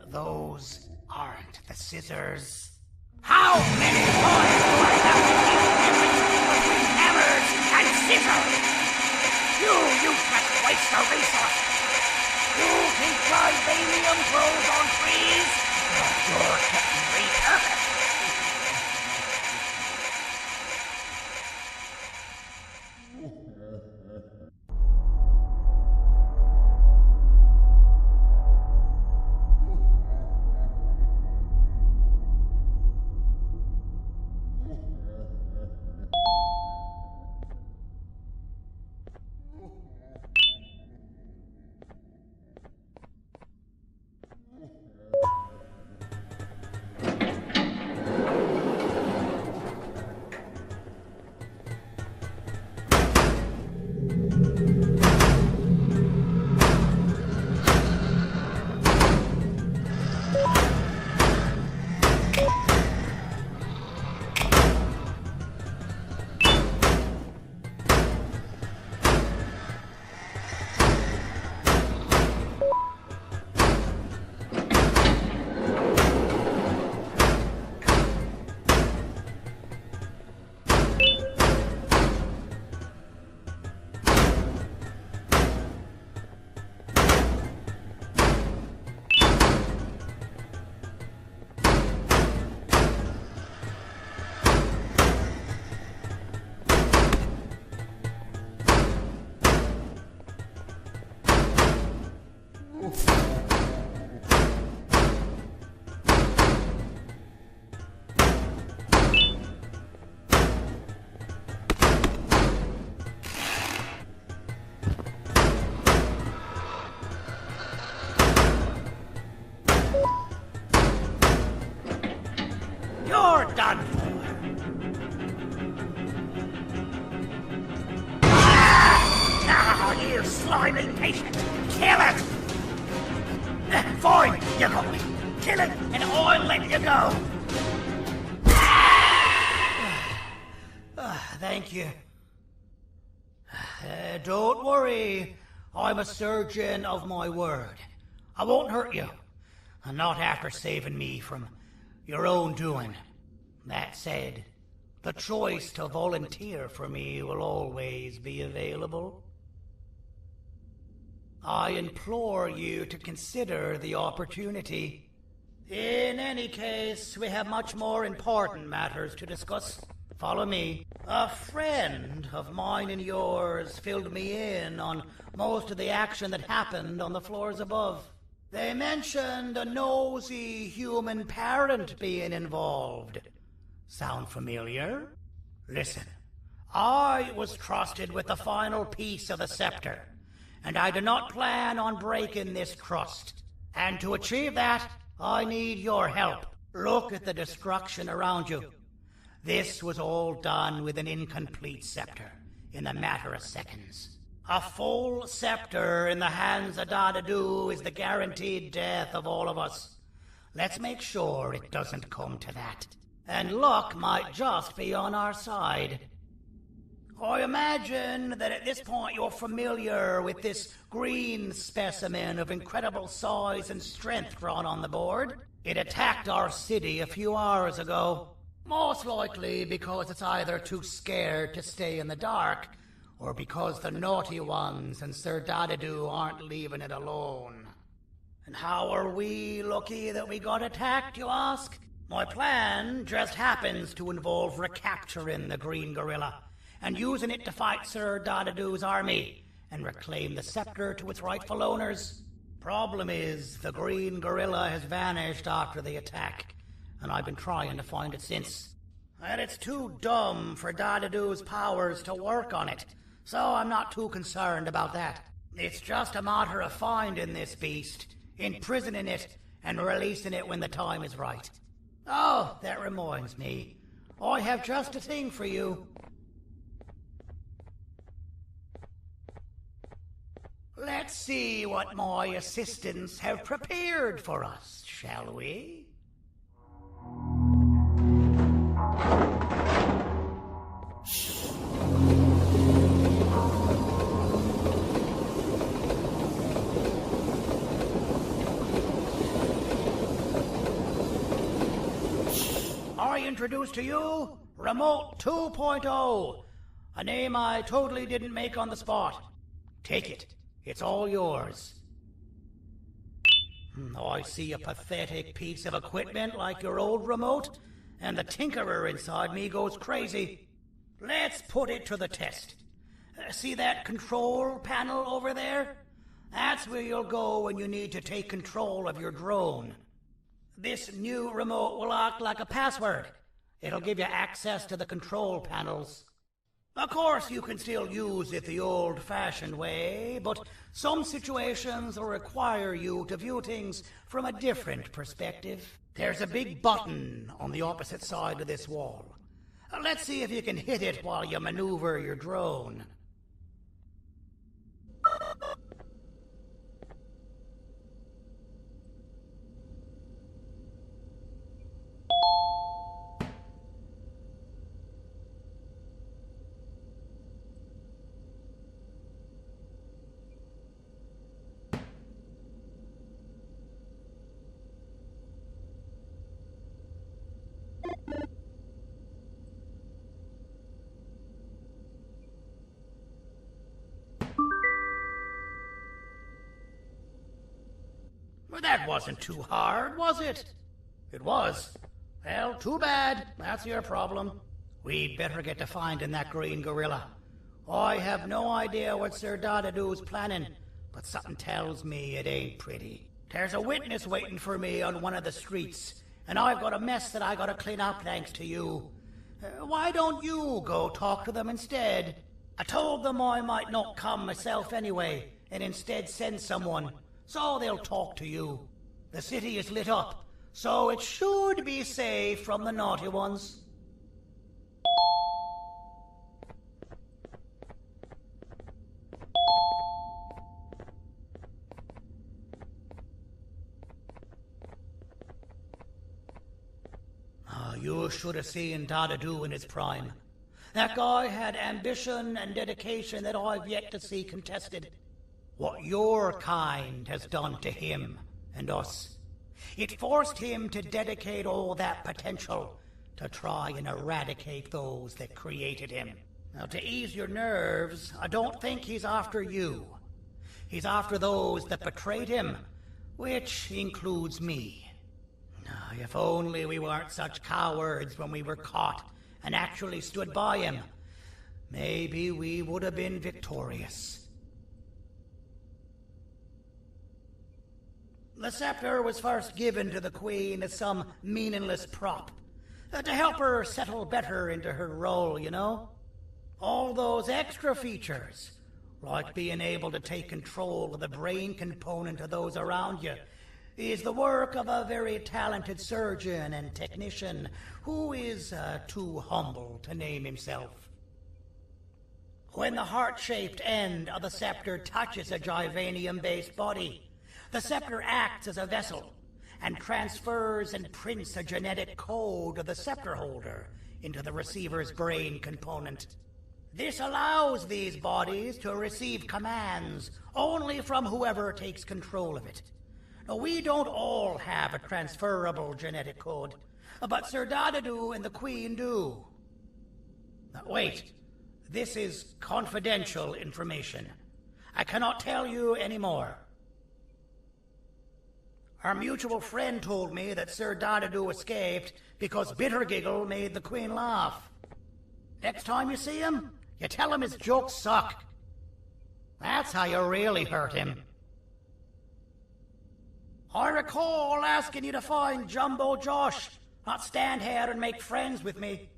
Those aren't the scissors. How many times do I have to keep difference between hammers and scissors? You useless waste of resources! You think vibranium grows on trees? You're getting repurposed! You're done for. You slimy patient! Kill it! Fine, you got me. Kill it, and I'll let you go. Thank you. Don't worry. I'm a surgeon of my word. I won't hurt you. Not after saving me from your own doing. That said, the choice to volunteer for me will always be available. I implore you to consider the opportunity. In any case, we have much more important matters to discuss. Follow me. A friend of mine and yours filled me in on most of the action that happened on the floors above. They mentioned a nosy human parent being involved. Sound familiar? Listen, I was trusted with the final piece of the scepter, and I do not plan on breaking this trust. And to achieve that, I need your help. Look at the destruction around you. This was all done with an incomplete scepter in a matter of seconds. A full scepter in the hands of Dadadu is the guaranteed death of all of us. Let's make sure it doesn't come to that. And luck might just be on our side. I imagine that at this point you're familiar with this green specimen of incredible size and strength drawn on the board. It attacked our city a few hours ago. Most likely because it's either too scared to stay in the dark, or because the naughty ones and Sir Dadadu aren't leaving it alone. And how are we lucky that we got attacked, you ask? My plan just happens to involve recapturing the green gorilla and using it to fight Sir Dadadu's army and reclaim the scepter to its rightful owners. Problem is, the green gorilla has vanished after the attack, and I've been trying to find it since. And it's too dumb for Dadadu's powers to work on it, so I'm not too concerned about that. It's just a matter of finding this beast imprisoning it and releasing it when the time is right. Oh, that reminds me. I have just a thing for you. Let's see what my assistants have prepared for us, shall we? I introduce to you Remote 2.0, a name I totally didn't make on the spot. Take it. It's all yours. I see a pathetic piece of equipment like your old remote, and the tinkerer inside me goes crazy. Let's put it to the test. See that control panel over there? That's where you'll go when you need to take control of your drone. This new remote will act like a password. It'll give you access to the control panels. Of course, you can still use it the old-fashioned way, but some situations will require you to view things from a different perspective. There's a big button on the opposite side of this wall. Let's see if you can hit it while you maneuver your drone. Well, that wasn't too hard, was it? It was. Well, too bad. That's your problem. We'd better get to finding that green gorilla. I have no idea what Sir Dadadu's planning, but something tells me it ain't pretty. There's a witness waiting for me on one of the streets, and I've got a mess that I gotta clean up thanks to you. Why don't you go talk to them instead? I told them I might not come myself anyway, and instead send someone, so they'll talk to you. The city is lit up, so it should be safe from the naughty ones. You should have seen Dadadu in his prime. That guy had ambition and dedication that I've yet to see contested. What your kind has done to him and us. It forced him to dedicate all that potential to try and eradicate those that created him. Now, to ease your nerves, I don't think he's after you. He's after those that betrayed him, which includes me. If only we weren't such cowards when we were caught and actually stood by him, maybe we would have been victorious. The scepter was first given to the Queen as some meaningless prop, to help her settle better into her role, you know? All those extra features, like being able to take control of the brain component of those around you, is the work of a very talented surgeon and technician who is too humble to name himself. When the heart-shaped end of the scepter touches a Givanium-based body, the scepter acts as a vessel and transfers and prints a genetic code of the scepter holder into the receiver's brain component. This allows these bodies to receive commands only from whoever takes control of it. Now, we don't all have a transferable genetic code, but Sir Dadadu and the Queen do. Now, wait, this is confidential information. I cannot tell you any more. Our mutual friend told me that Sir Dadadu escaped because Bittergiggle made the Queen laugh. Next time you see him, you tell him his jokes suck. That's how you really hurt him. I recall asking you to find Jumbo Josh, not stand here and make friends with me.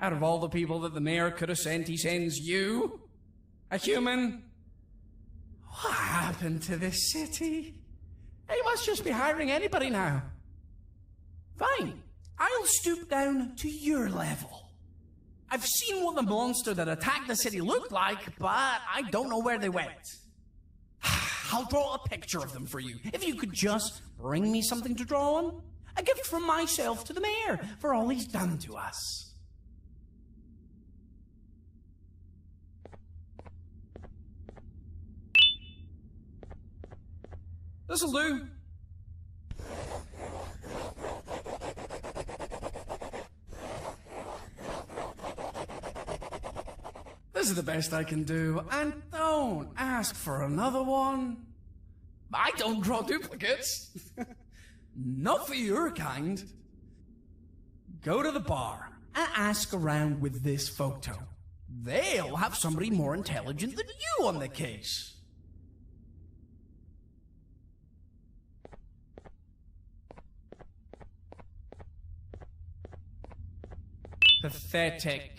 Out of all the people that the mayor could have sent, he sends you? A human? What happened to this city? He must just be hiring anybody now. Fine, I'll stoop down to your level. I've seen what the monster that attacked the city looked like, but I don't know where they went. I'll draw a picture of them for you. If you could just bring me something to draw on. A gift from myself to the mayor for all he's done to us. This'll do. This is the best I can do, and don't ask for another one. I don't draw duplicates. Not for your kind. Go to the bar and ask around with this photo. They'll have somebody more intelligent than you on the case. Pathetic.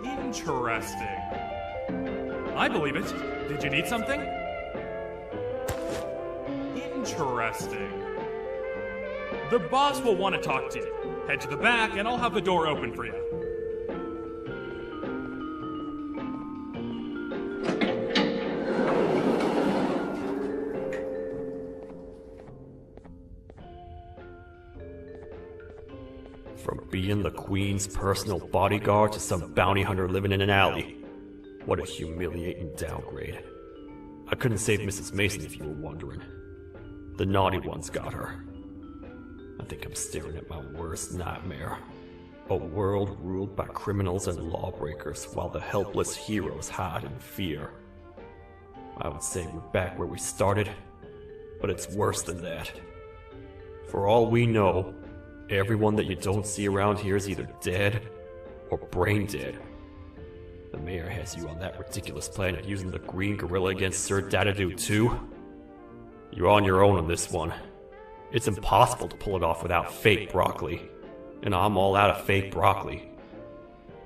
Interesting. I believe it. Did you need something? Interesting. The boss will want to talk to you. Head to the back and I'll have the door open for you. From being the Queen's personal bodyguard to some bounty hunter living in an alley. What a humiliating downgrade. I couldn't save Mrs. Mason if you were wondering. The naughty ones got her. I think I'm staring at my worst nightmare. A world ruled by criminals and lawbreakers while the helpless heroes hide in fear. I would say we're back where we started, but it's worse than that. For all we know, everyone that you don't see around here is either dead or brain dead. Mayor has you on that ridiculous plan of using the green gorilla against Sir Dadadoo too? You're on your own on this one. It's impossible to pull it off without fake broccoli. And I'm all out of fake broccoli.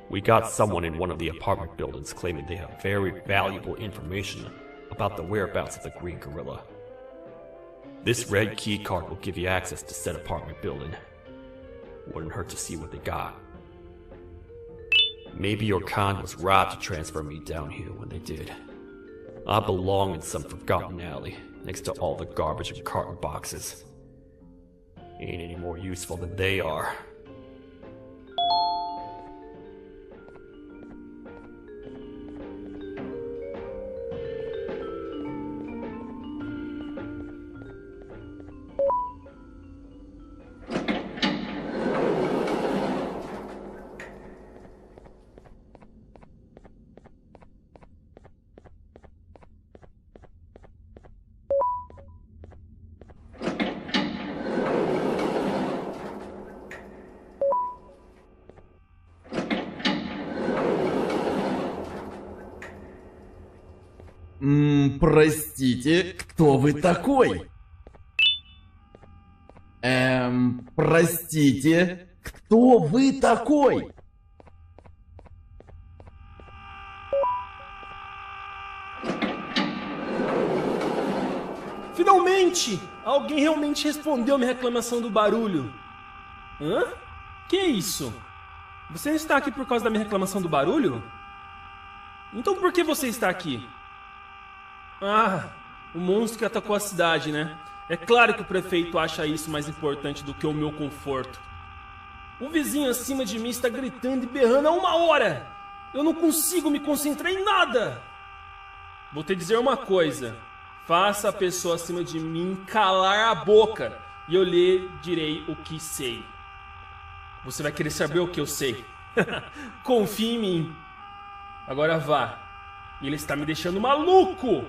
We got someone in one of the apartment buildings claiming they have very valuable information about the whereabouts of the green gorilla. This red key card will give you access to said apartment building. Wouldn't hurt to see what they got. Maybe your con was right to transfer me down here when they did. I belong in some forgotten alley, next to all the garbage and carton boxes. Ain't any more useful than they are. Простите, кто вы такой? Простите, кто вы такой? Finalmente! Alguém realmente respondeu minha reclamação do barulho. Hã? Que é isso? Você está aqui por causa da minha reclamação do barulho? Então por que você está aqui? Ah, o monstro que atacou a cidade, né? É claro que o prefeito acha isso mais importante do que o meu conforto. O vizinho acima de mim está gritando e berrando há 1 hora! Eu não consigo me concentrar em nada! Vou te dizer uma coisa. Faça a pessoa acima de mim calar a boca e eu lhe direi o que sei. Você vai querer saber o que eu sei. Confie em mim. Agora vá. Ele está me deixando maluco!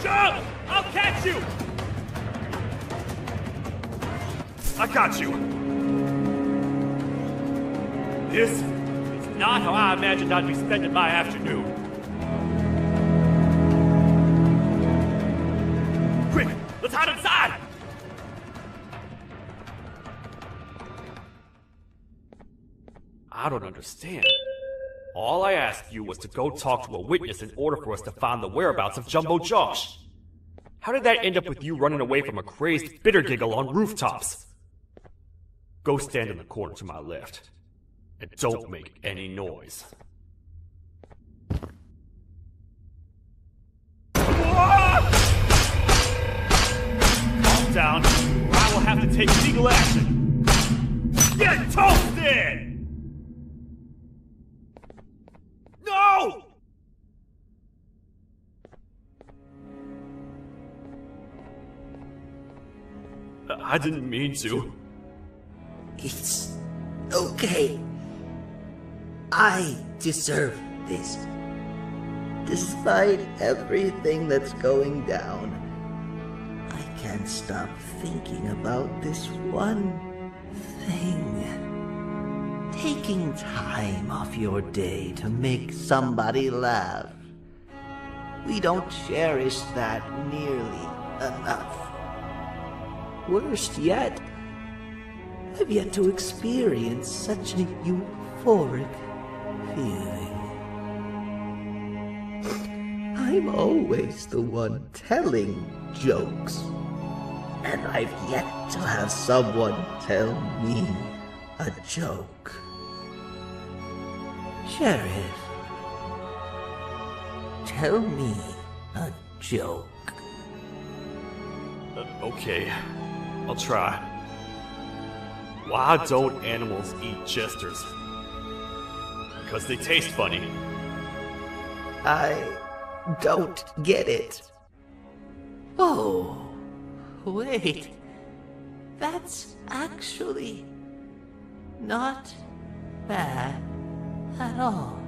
Jump! I'll catch you! I got you. This is not how I imagined I'd be spending my afternoon. Quick, let's hide inside! I don't understand. All I asked you was to go talk to a witness in order for us to find the whereabouts of Jumbo Josh. How did that end up with you running away from a crazed bitter giggle on rooftops? Go stand in the corner to my left. And don't make any noise. Calm down, or I will have to take legal action. Get toasted! No! I didn't mean to. It's okay. I deserve this. Despite everything that's going down, I can't stop thinking about this one thing. Taking time off your day to make somebody laugh. We don't cherish that nearly enough. Worst yet, I've yet to experience such a euphoric feeling. I'm always the one telling jokes, and I've yet to have someone tell me a joke. Sheriff, tell me a joke. Okay, I'll try. Why don't animals eat jesters? Because they taste funny. I don't get it. Oh, wait. That's actually not bad at all.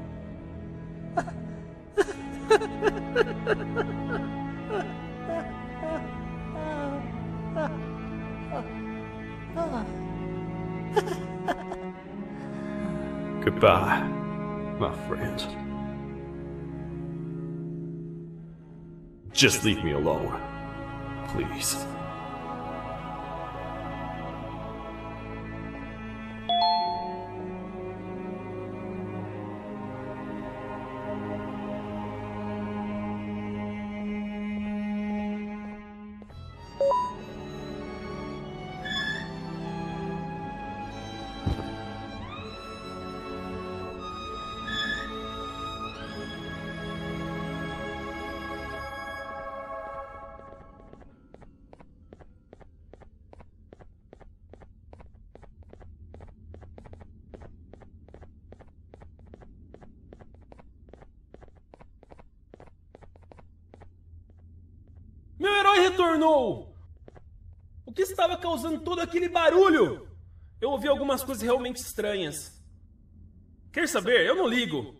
Goodbye, my friend. Just leave me alone, please. Meu herói retornou! O que estava causando todo aquele barulho? Eu ouvi algumas coisas realmente estranhas. Quer saber? Eu não ligo.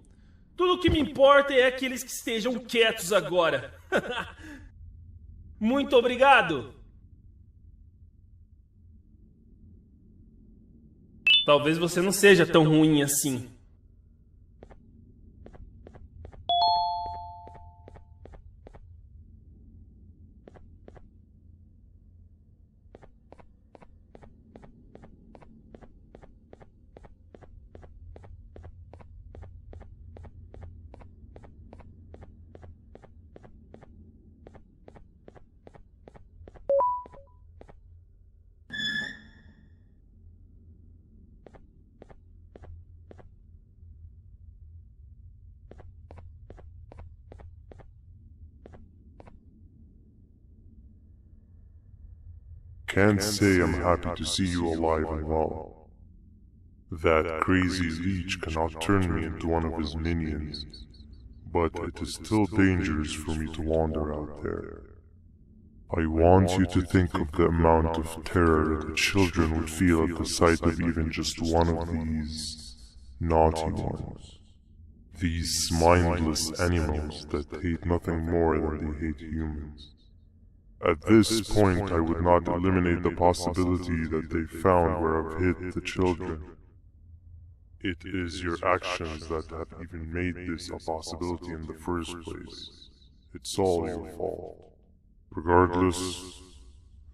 Tudo o que me importa é aqueles que estejam quietos agora. Muito obrigado! Talvez você não seja tão ruim assim. Can't say I'm happy to see you alive and well. That crazy leech cannot turn me into one of his minions, but it is still dangerous for me to wander out there. I want you to think of the amount of terror that children would feel at the sight of even just one of these naughty ones. These mindless animals that hate nothing more than they hate humans. At this point, I would not eliminate the possibility that they found where I've hid the children. It is your actions that have even made this a possibility in the first place. It's all your fault. Regardless,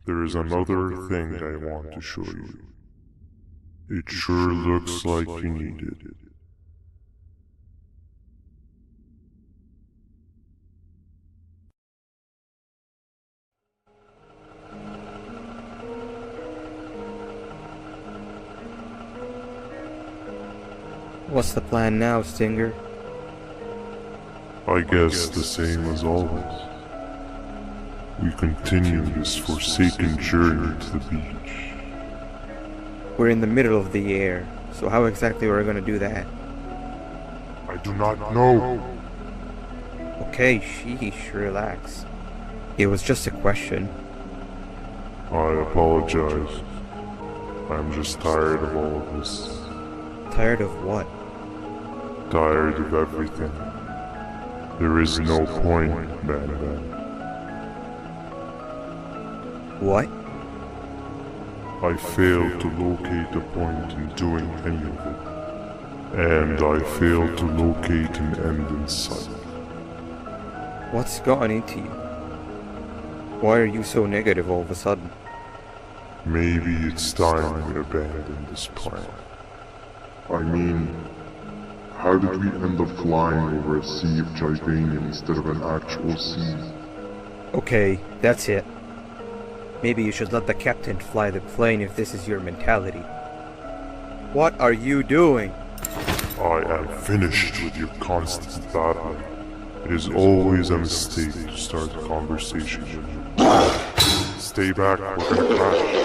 there is another thing I want to show you. It sure looks like you need it. What's the plan now, Stinger? I guess the same as always. We continue this forsaken journey to the beach. We're in the middle of the air, so how exactly are we gonna do that? I do not know. Okay, sheesh, relax. It was just a question. I apologize. I'm just tired of all of this. Tired of what? Tired of everything. There is no point, Banban. What? I failed to locate a point in doing any of it. And I failed to locate an end in sight. What's gotten into you? Why are you so negative all of a sudden? Maybe it's time we abandon this plan. I mean, how did we end up flying over a sea of Givanium instead of an actual sea? Okay, that's it. Maybe you should let the captain fly the plane if this is your mentality. What are you doing? I am finished with your constant battling. It is always a mistake to start a conversation with you. Stay back, we're gonna crash.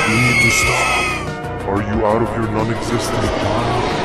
You need to stop. Are you out of your non-existent mind?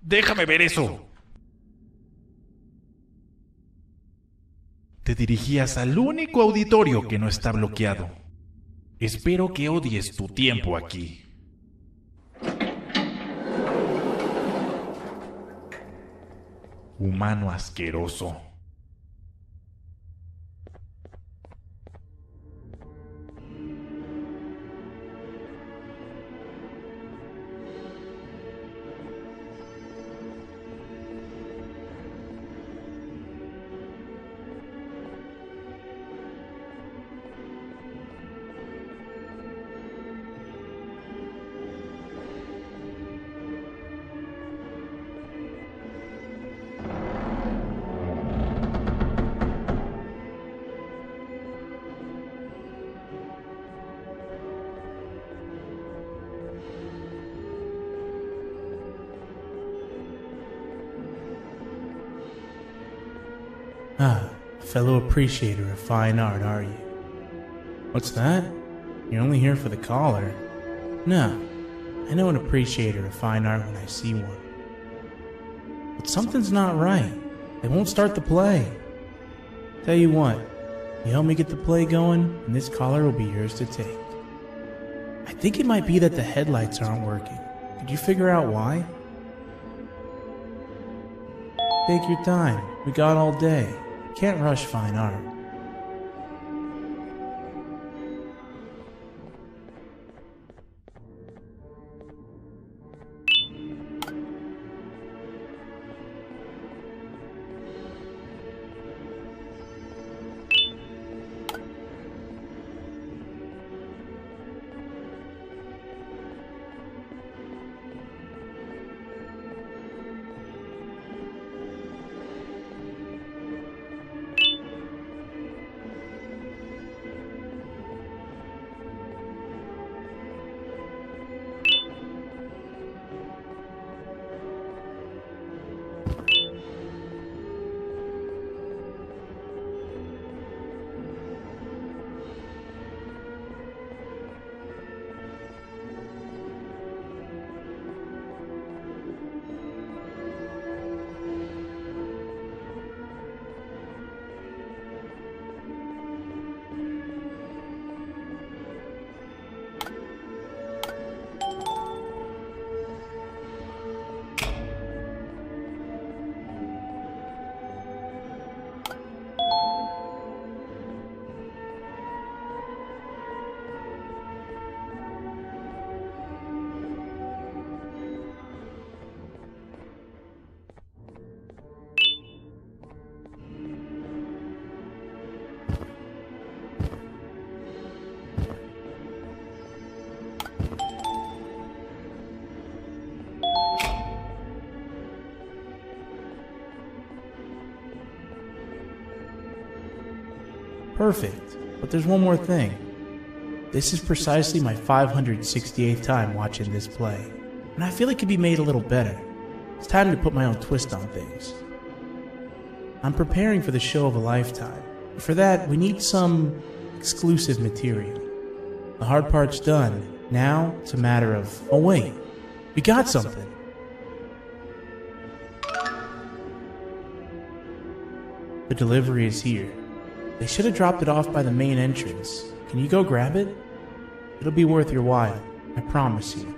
Déjame ver eso. Te dirigías al único auditorio que no está bloqueado. Espero que odies tu tiempo aquí. Humano asqueroso. Ah, fellow appreciator of fine art, are you? What's that? You're only here for the collar? No, I know an appreciator of fine art when I see one. But something's not right. They won't start the play. Tell you what, you help me get the play going, and this collar will be yours to take. I think it might be that the headlights aren't working. Could you figure out why? Take your time. We got all day. Can't rush fine art. Perfect. But there's one more thing. This is precisely my 568th time watching this play, and I feel it could be made a little better. It's time to put my own twist on things. I'm preparing for the show of a lifetime. For that, we need some exclusive material. The hard part's done. Now, it's a matter of... Oh wait, we got something. The delivery is here. They should have dropped it off by the main entrance. Can you go grab it? It'll be worth your while, I promise you.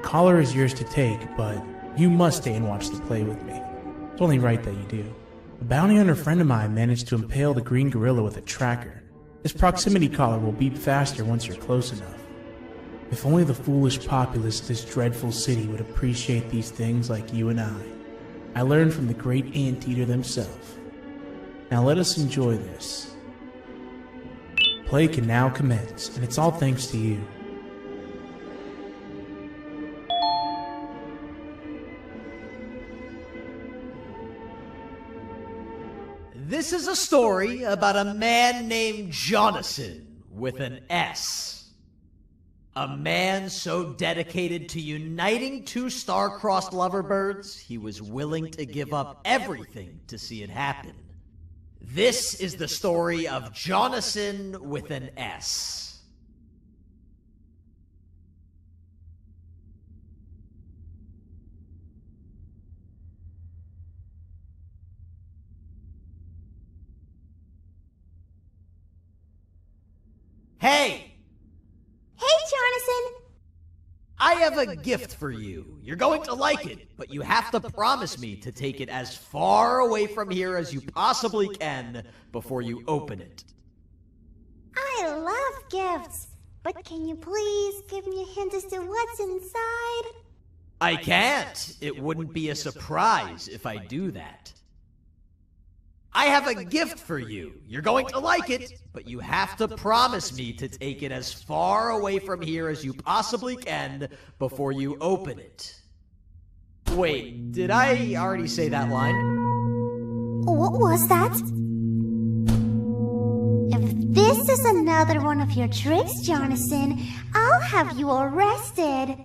Collar is yours to take, but you must stay and watch the play with me. It's only right that you do. A bounty hunter friend of mine managed to impale the green gorilla with a tracker. His proximity collar will beep faster once you're close enough. If only the foolish populace of this dreadful city would appreciate these things like you and I. I learned from the great anteater themselves. Now let us enjoy this. Play can now commence, and it's all thanks to you. This is a story about a man named Jonathan with an S. A man so dedicated to uniting two star-crossed loverbirds, he was willing to give up everything to see it happen. This is the story of Jonathan with an S. Hey! Hey, Jonathan! I have a gift for you. You're going to like it, but you have to promise me to take it as far away from here as you possibly can before you open it. I love gifts, but can you please give me a hint as to what's inside? I can't. It wouldn't be a surprise if I do that. I have a gift for you. You're going to like it, but you have to promise me to take it as far away from here as you possibly can before you open it. Wait, did I already say that line? What was that? If this is another one of your tricks, Jonathan, I'll have you arrested.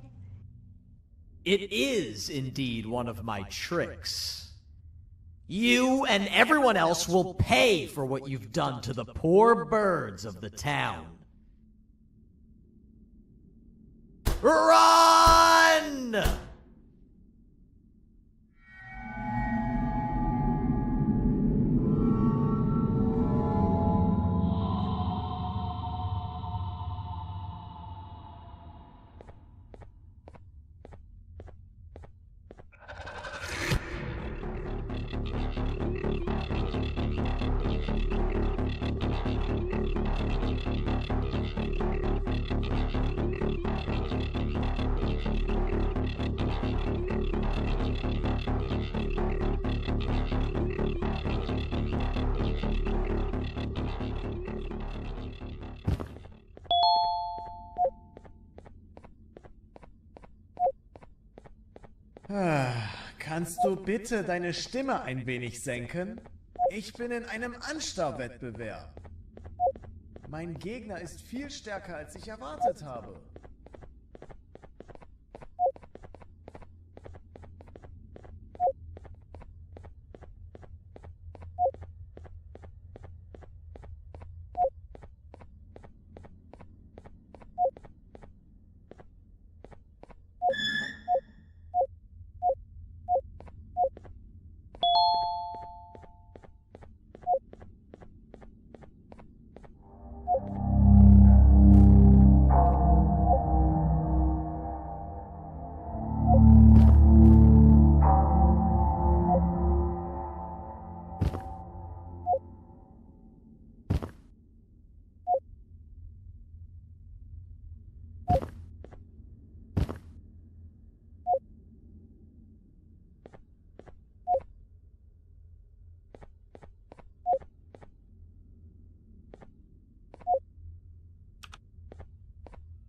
It is indeed one of my tricks. You and everyone else will pay for what you've done to the poor birds of the town. Run! Kannst du bitte deine Stimme ein wenig senken? Ich bin in einem Anstarrwettbewerb. Mein Gegner ist viel stärker, als ich erwartet habe.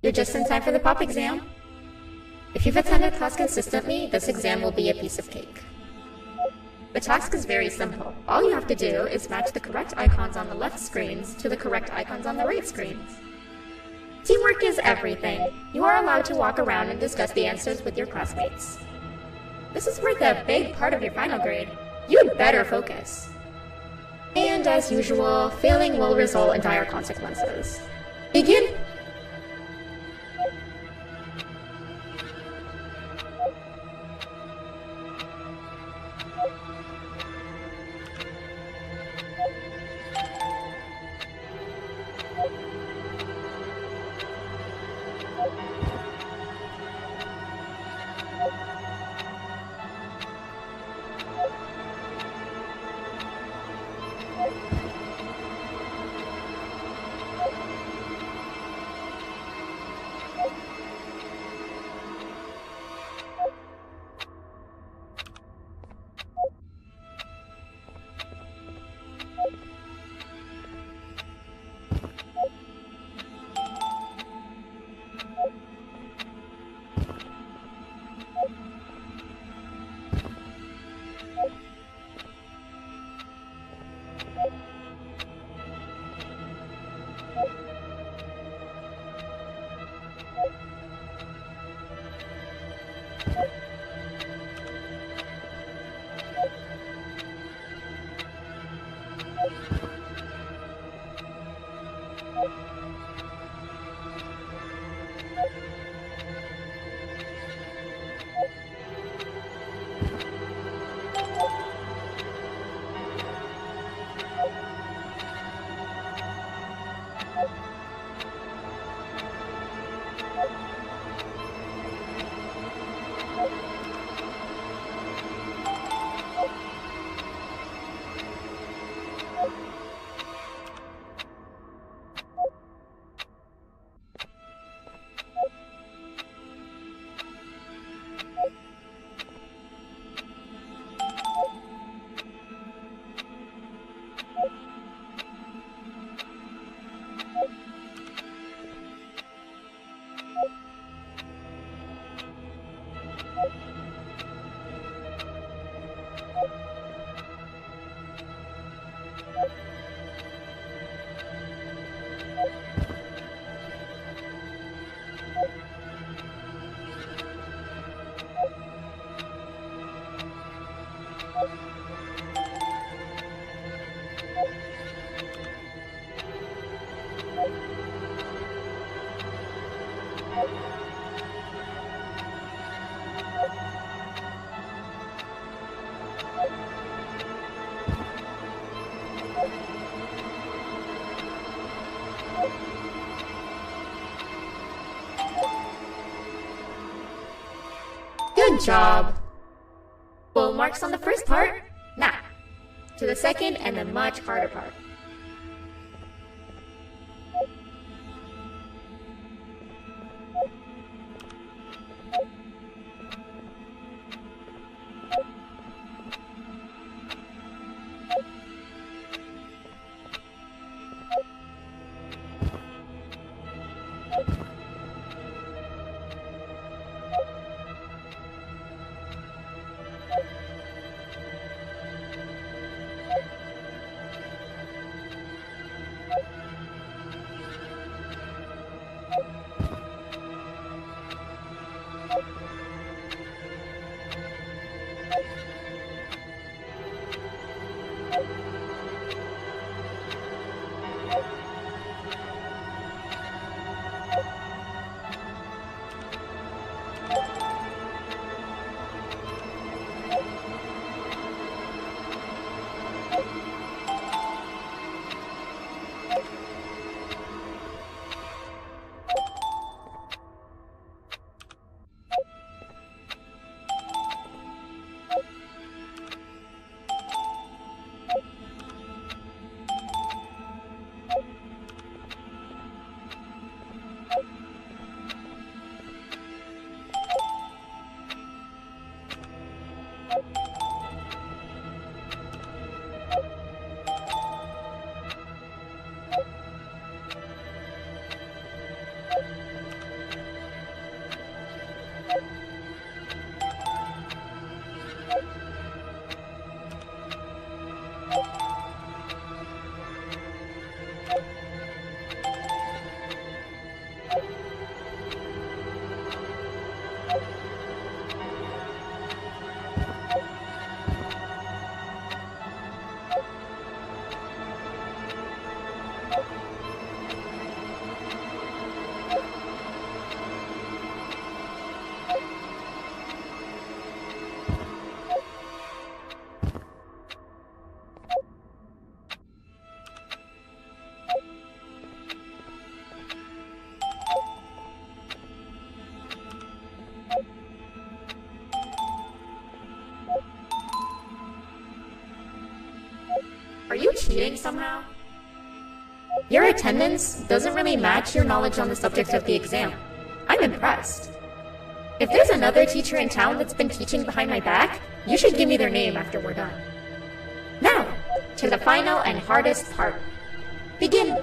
You're just in time for the pop exam. If you've attended class consistently, this exam will be a piece of cake. The task is very simple. All you have to do is match the correct icons on the left screens to the correct icons on the right screens. Teamwork is everything. You are allowed to walk around and discuss the answers with your classmates. This is worth a big part of your final grade. You'd better focus. And as usual, failing will result in dire consequences. Begin! Good job! Full marks on the first part. Now, to the second and the much harder part. cheating somehow? Your attendance doesn't really match your knowledge on the subject of the exam. I'm impressed. If there's another teacher in town that's been teaching behind my back, you should give me their name after we're done. Now, to the final and hardest part. Begin!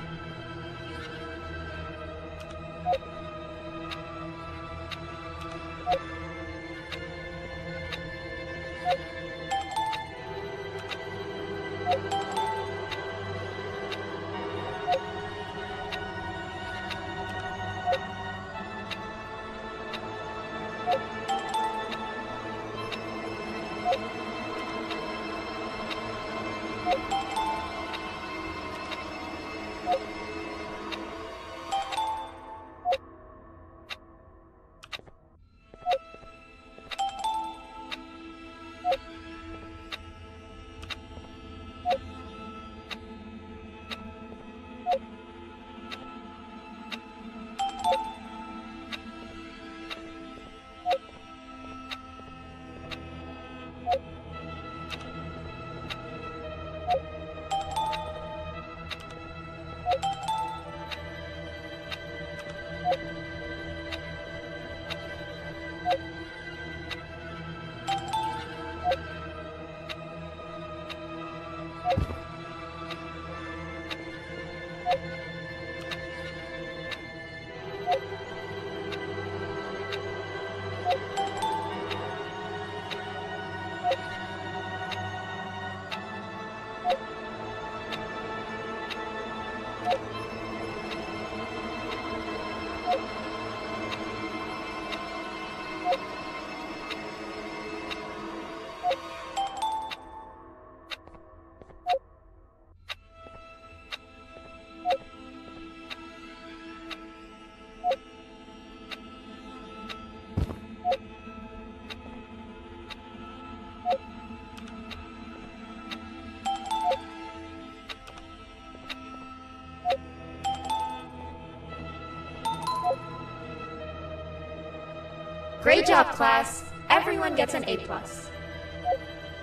Great job, class. Everyone gets an A+.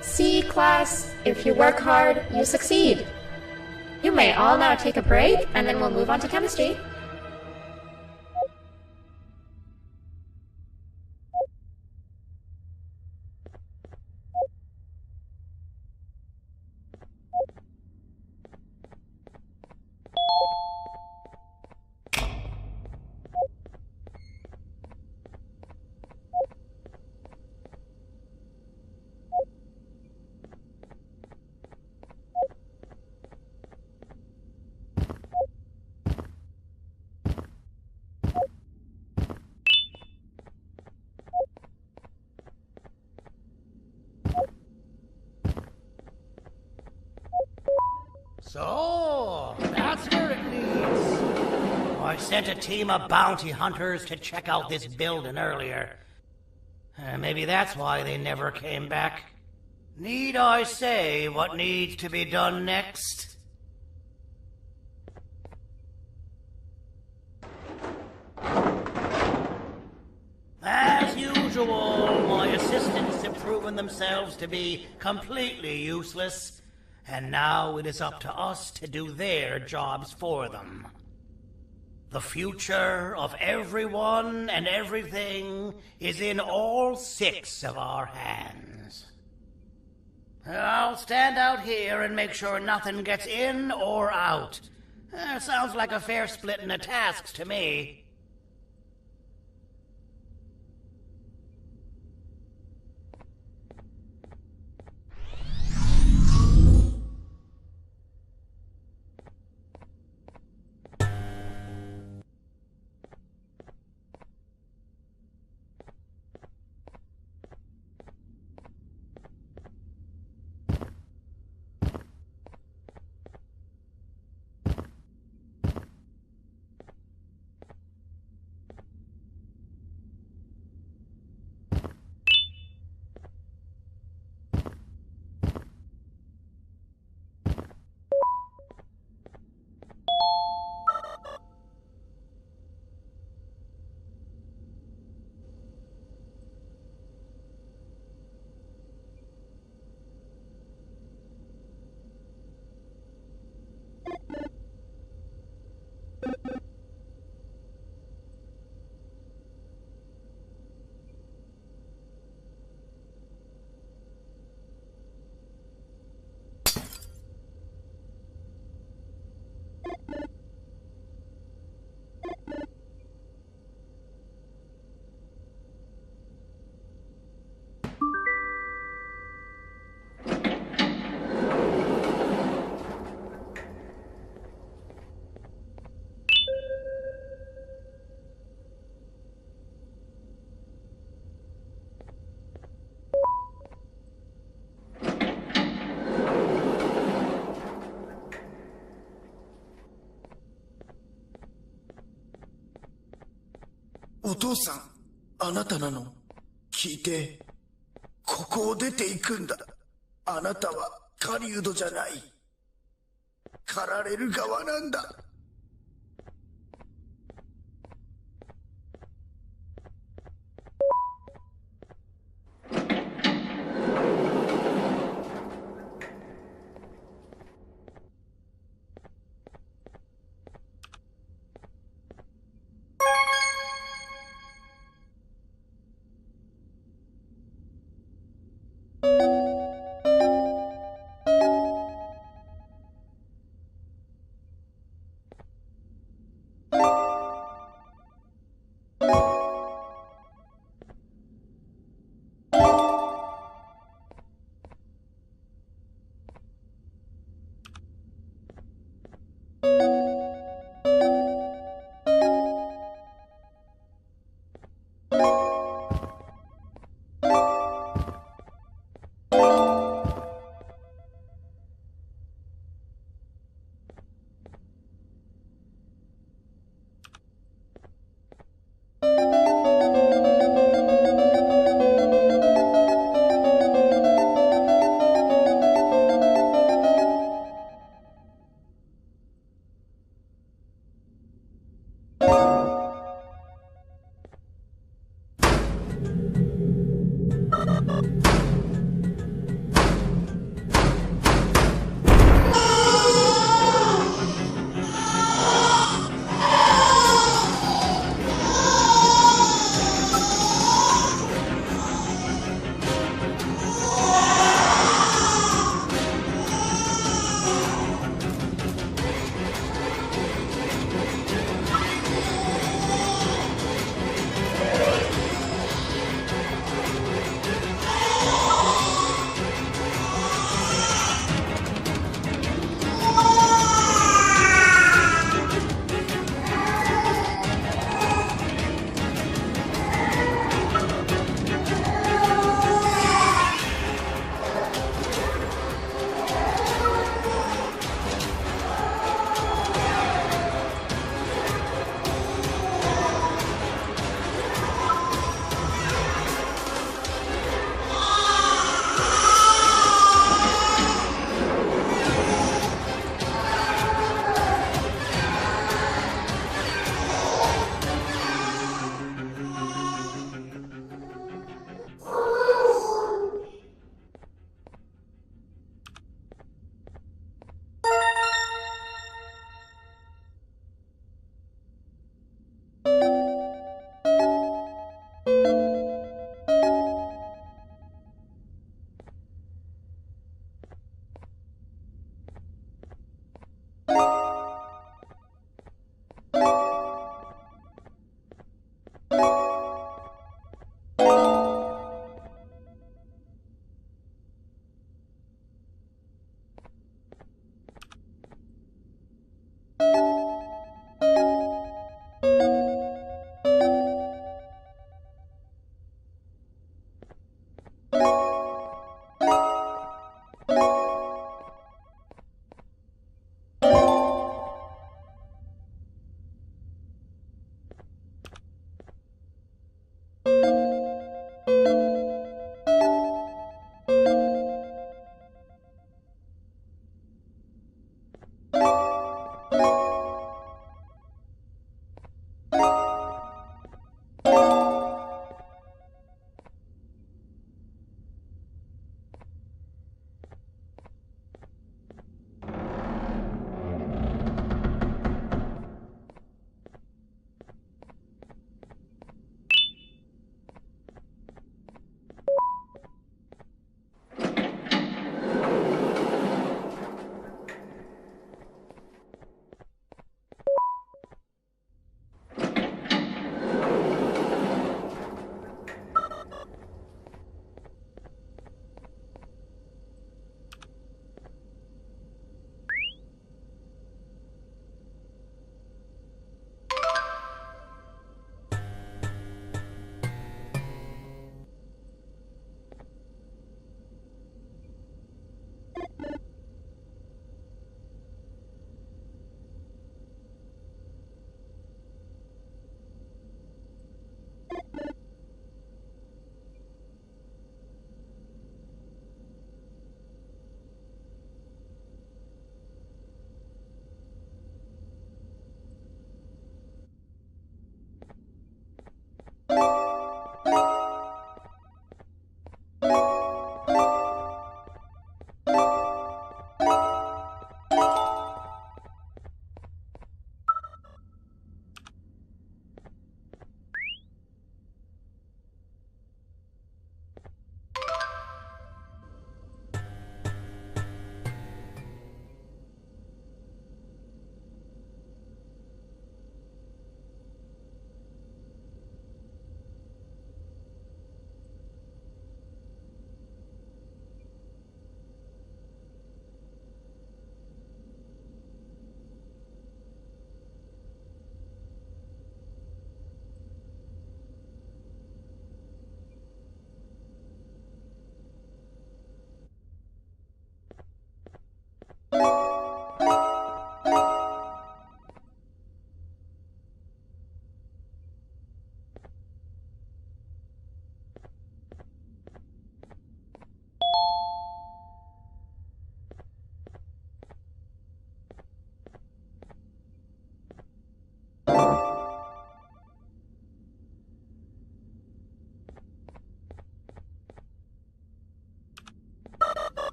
See, class, if you work hard, you succeed. You may all now take a break, and then we'll move on to chemistry. So, that's where it leads. I sent a team of bounty hunters to check out this building earlier. Maybe that's why they never came back. Need I say what needs to be done next? As usual, my assistants have proven themselves to be completely useless, and now it is up to us to do their jobs for them. The future of everyone and everything is in all 6 of our hands. I'll stand out here and make sure nothing gets in or out. Sounds like a fair splitting of tasks to me. お父さん、あなたなの？聞いて。ここを出て行くんだ。あなたは狩人じゃない。狩られる側なんだ。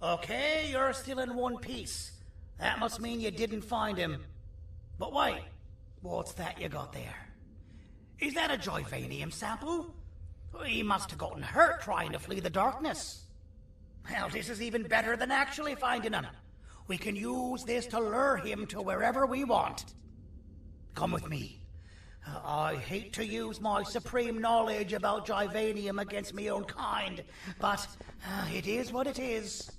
Okay, you're still in one piece. That must mean you didn't find him. But wait, what's that you got there? Is that a Joyvanium sample? He must have gotten hurt trying to flee the darkness. Well, this is even better than actually finding him. We can use this to lure him to wherever we want. Come with me. I hate to use my supreme knowledge about Joyvanium against my own kind, but it is what it is.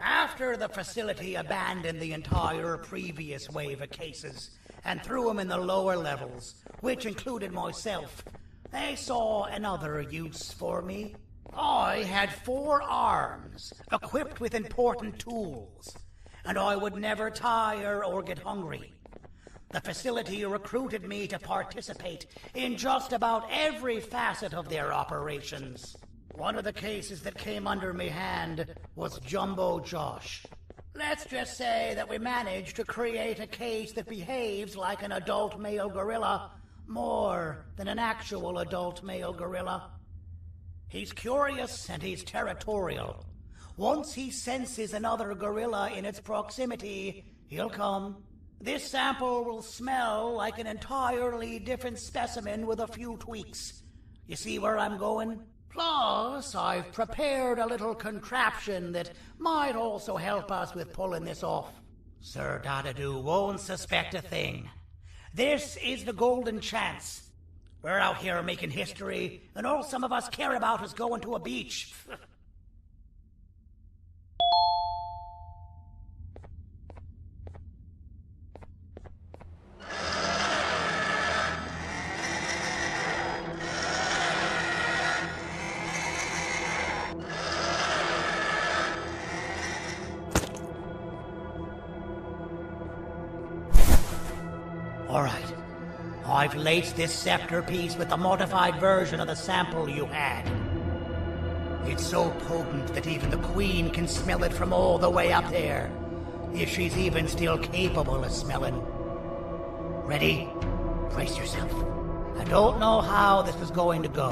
After the facility abandoned the entire previous wave of cases and threw them in the lower levels, which included myself, they saw another use for me. I had 4 arms, equipped with important tools, and I would never tire or get hungry. The facility recruited me to participate in just about every facet of their operations. One of the cases that came under me hand was Jumbo Josh. Let's just say that we managed to create a case that behaves like an adult male gorilla more than an actual adult male gorilla. He's curious and he's territorial. Once he senses another gorilla in its proximity, he'll come. This sample will smell like an entirely different specimen with a few tweaks. You see where I'm going? Plus, I've prepared a little contraption that might also help us with pulling this off. Sir Dadadoo won't suspect a thing. This is the golden chance. We're out here making history, and all some of us care about is going to a beach. All right. I've laced this scepter piece with the modified version of the sample you had. It's so potent that even the Queen can smell it from all the way up there, if she's even still capable of smelling. Ready? Brace yourself. I don't know how this is going to go.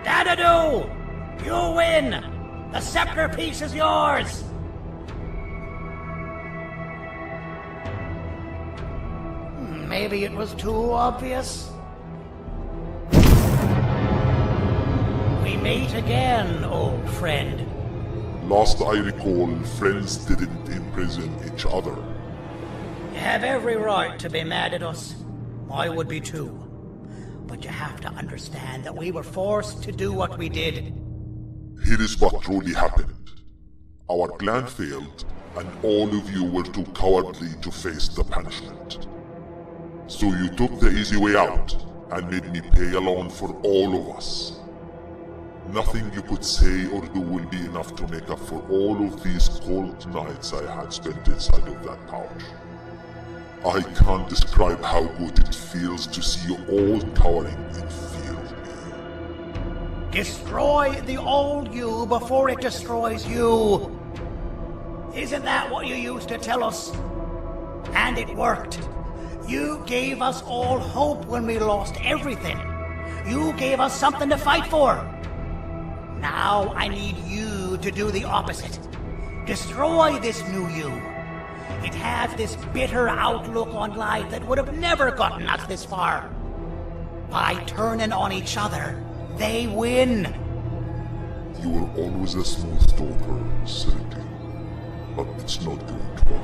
Dadadoo! You win! The scepter piece is yours! Maybe it was too obvious. We meet again, old friend. Last I recall, friends didn't imprison each other. You have every right to be mad at us. I would be too. But you have to understand that we were forced to do what we did. Here is what truly happened. Our plan failed, and all of you were too cowardly to face the punishment. So you took the easy way out, and made me pay alone for all of us. Nothing you could say or do will be enough to make up for all of these cold nights I had spent inside of that pouch. I can't describe how good it feels to see you all cowering in fear of me. Destroy the old you before it destroys you. Isn't that what you used to tell us? And it worked. You gave us all hope when we lost everything. You gave us something to fight for. Now I need you to do the opposite. Destroy this new you. It has this bitter outlook on life that would have never gotten us this far. By turning on each other, they win. You were always a smooth talker, Sergei, but it's not going to work.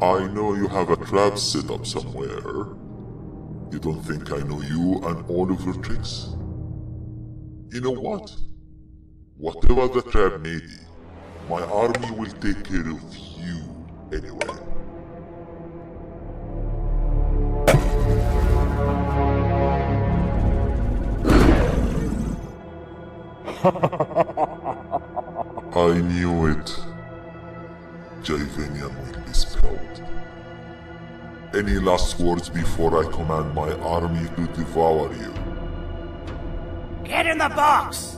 I know you have a trap set up somewhere. You don't think I know you and all of your tricks? You know what? Whatever the trap may be, my army will take care of you anyway. I knew it. Joyvanium will be spelled. Any last words before I command my army to devour you? Get in the box!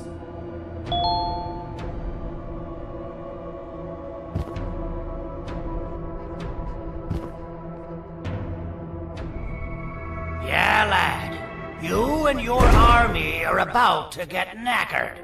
Yeah, lad. You and your army are about to get knackered.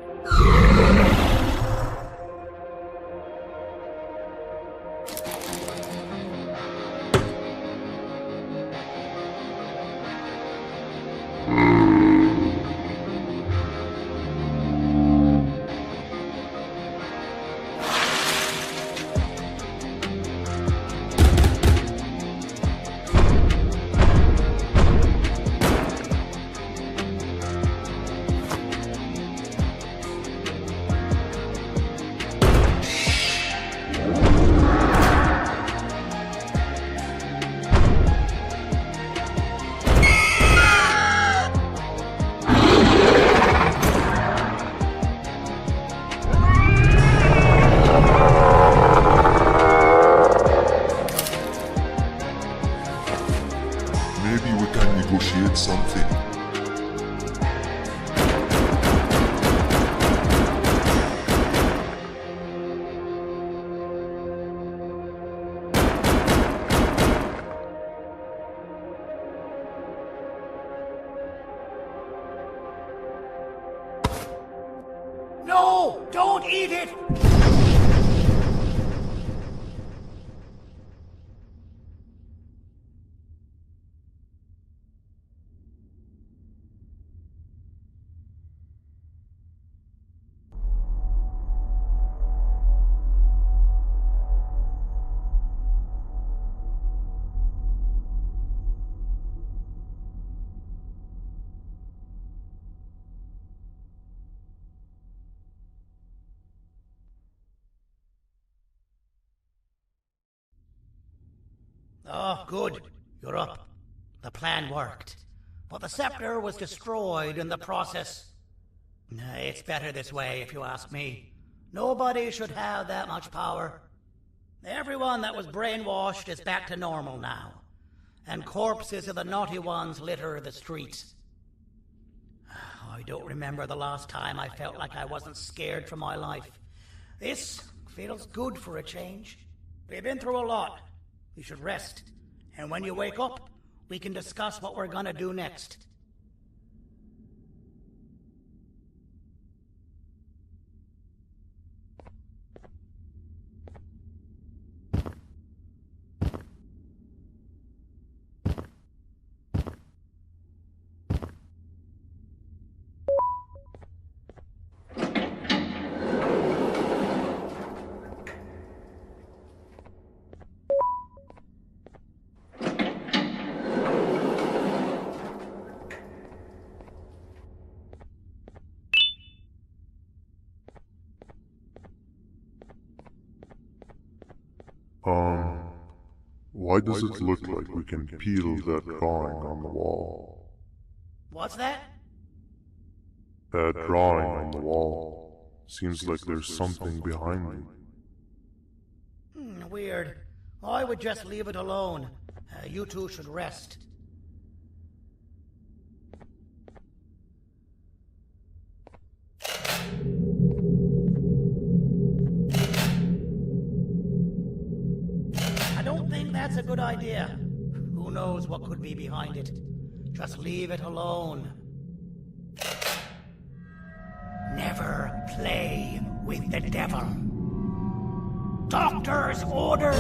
Maybe we can negotiate something. No! Don't eat it! Oh, good. You're up. The plan worked. But the scepter was destroyed in the process. It's better this way, if you ask me. Nobody should have that much power. Everyone that was brainwashed is back to normal now. And corpses of the naughty ones litter the streets. I don't remember the last time I felt like I wasn't scared for my life. This feels good for a change. We've been through a lot. You should rest. And when you wake up, we can discuss what we're gonna do next. Why does it look like we can peel that drawing on the wall? What's that? That drawing on the wall. Seems like there's something behind it. Weird. I would just leave it alone. You two should rest. I don't think that's a good idea. Who knows what could be behind it? Just leave it alone. Never play with the devil. Doctor's orders!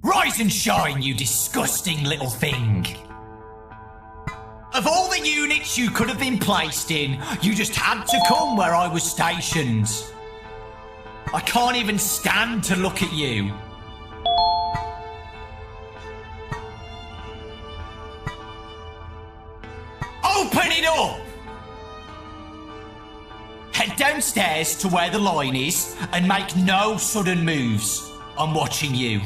Rise and shine, you disgusting little thing! Of all the units you could have been placed in, you just had to come where I was stationed. I can't even stand to look at you. Open it up! Head downstairs to where the line is and make no sudden moves. I'm watching you.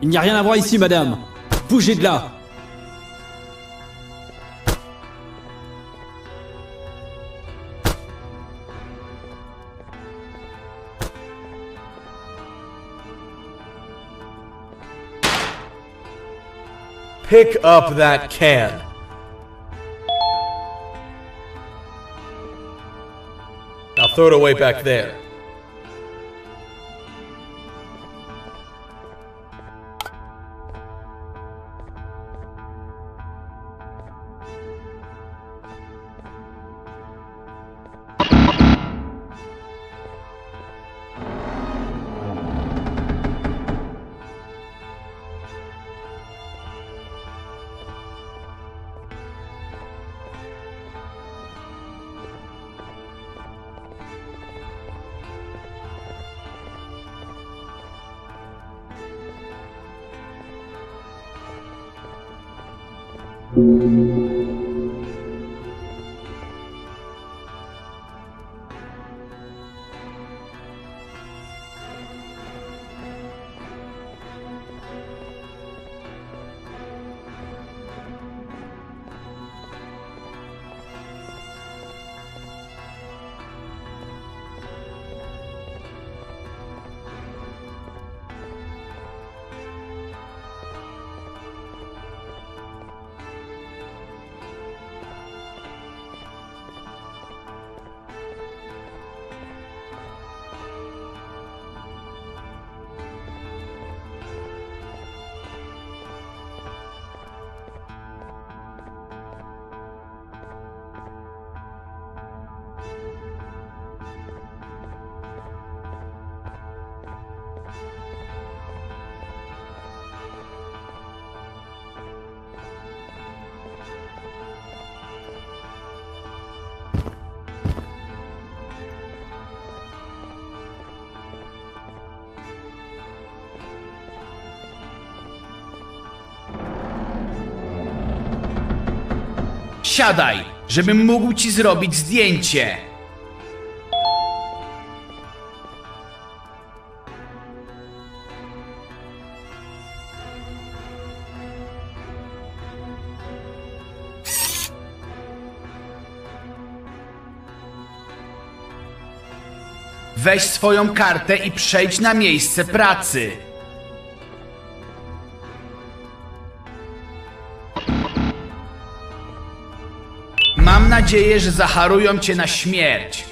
Il n'y a rien à voir ici, madame. Bougez de là. Pick up that can. Now throw it away back there. Siadaj, żebym mógł ci zrobić zdjęcie. Weź swoją kartę i przejdź na miejsce pracy. Mam nadzieję, że zaharują cię na śmierć.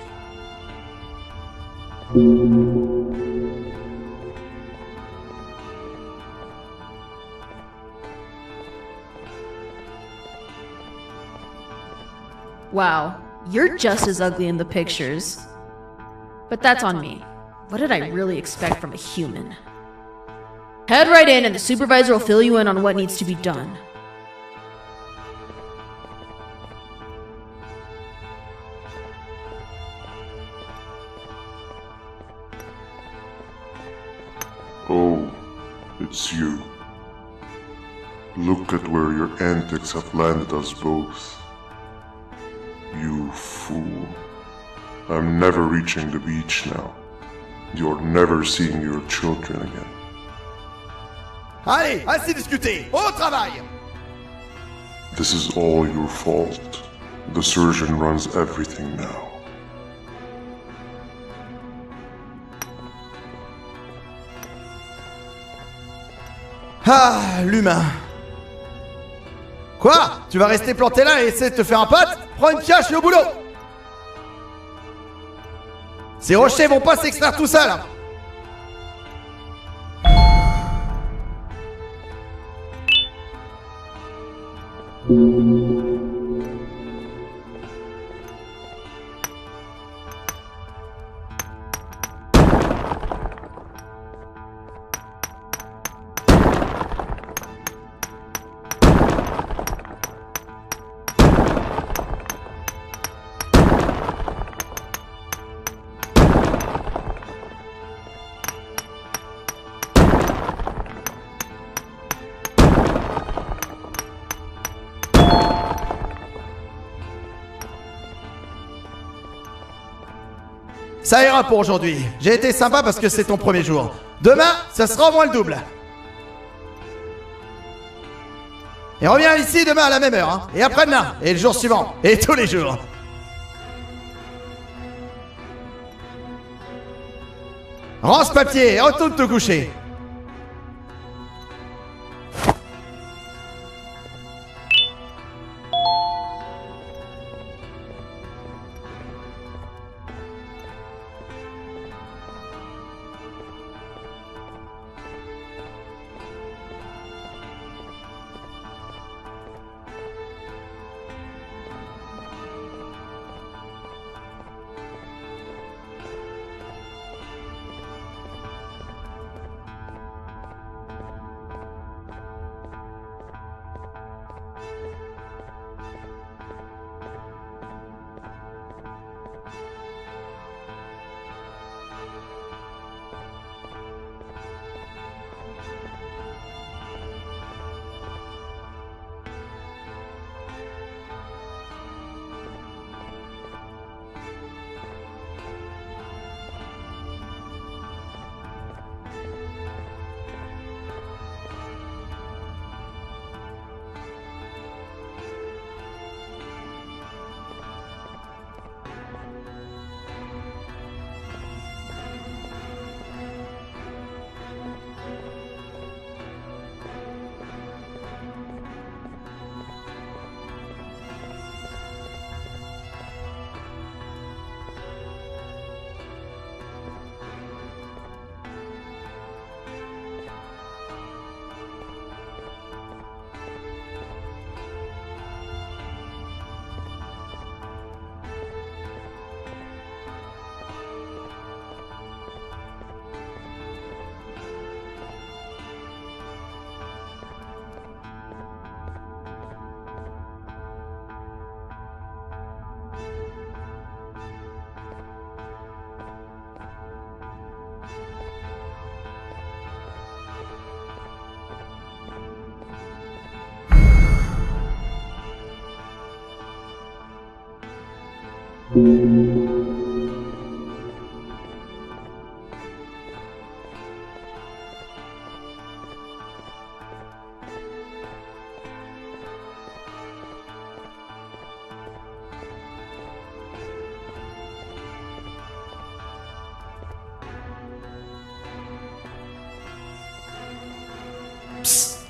Wow, you're just as ugly in the pictures. But that's on me. What did I really expect from a human? Head right in and the supervisor will fill you in on what needs to be done. Oh, it's you. Look at where your antics have landed us both. You fool. I'm never reaching the beach now. You're never seeing your children again. Allez, assez discuté, au travail! This is all your fault. The surgeon runs everything now. Ah, l'humain. Quoi? Tu vas rester planté là et essayer de te faire un pote? Prends une pioche et au boulot! Ces rochers vont pas s'extraire tout seuls! Hein. Ça ira pour aujourd'hui. J'ai été sympa parce que c'est ton premier jour. Demain, ça sera au moins le double. Et reviens ici demain à la même heure, hein. Et après-demain, et le jour suivant, et tous les jours. Range ce papier et retourne te coucher.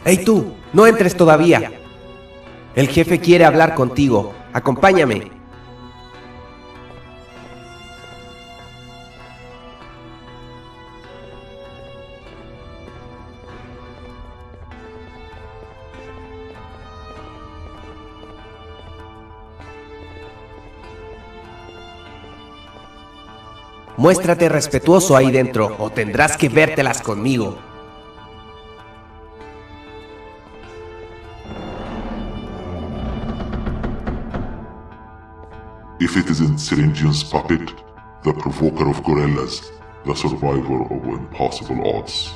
Hey tú, no entres todavía. El jefe quiere hablar contigo. Acompáñame. Muéstrate respetuoso ahí dentro o tendrás que vértelas conmigo. If it isn't Syringian's puppet, the provoker of gorillas, the survivor of impossible odds.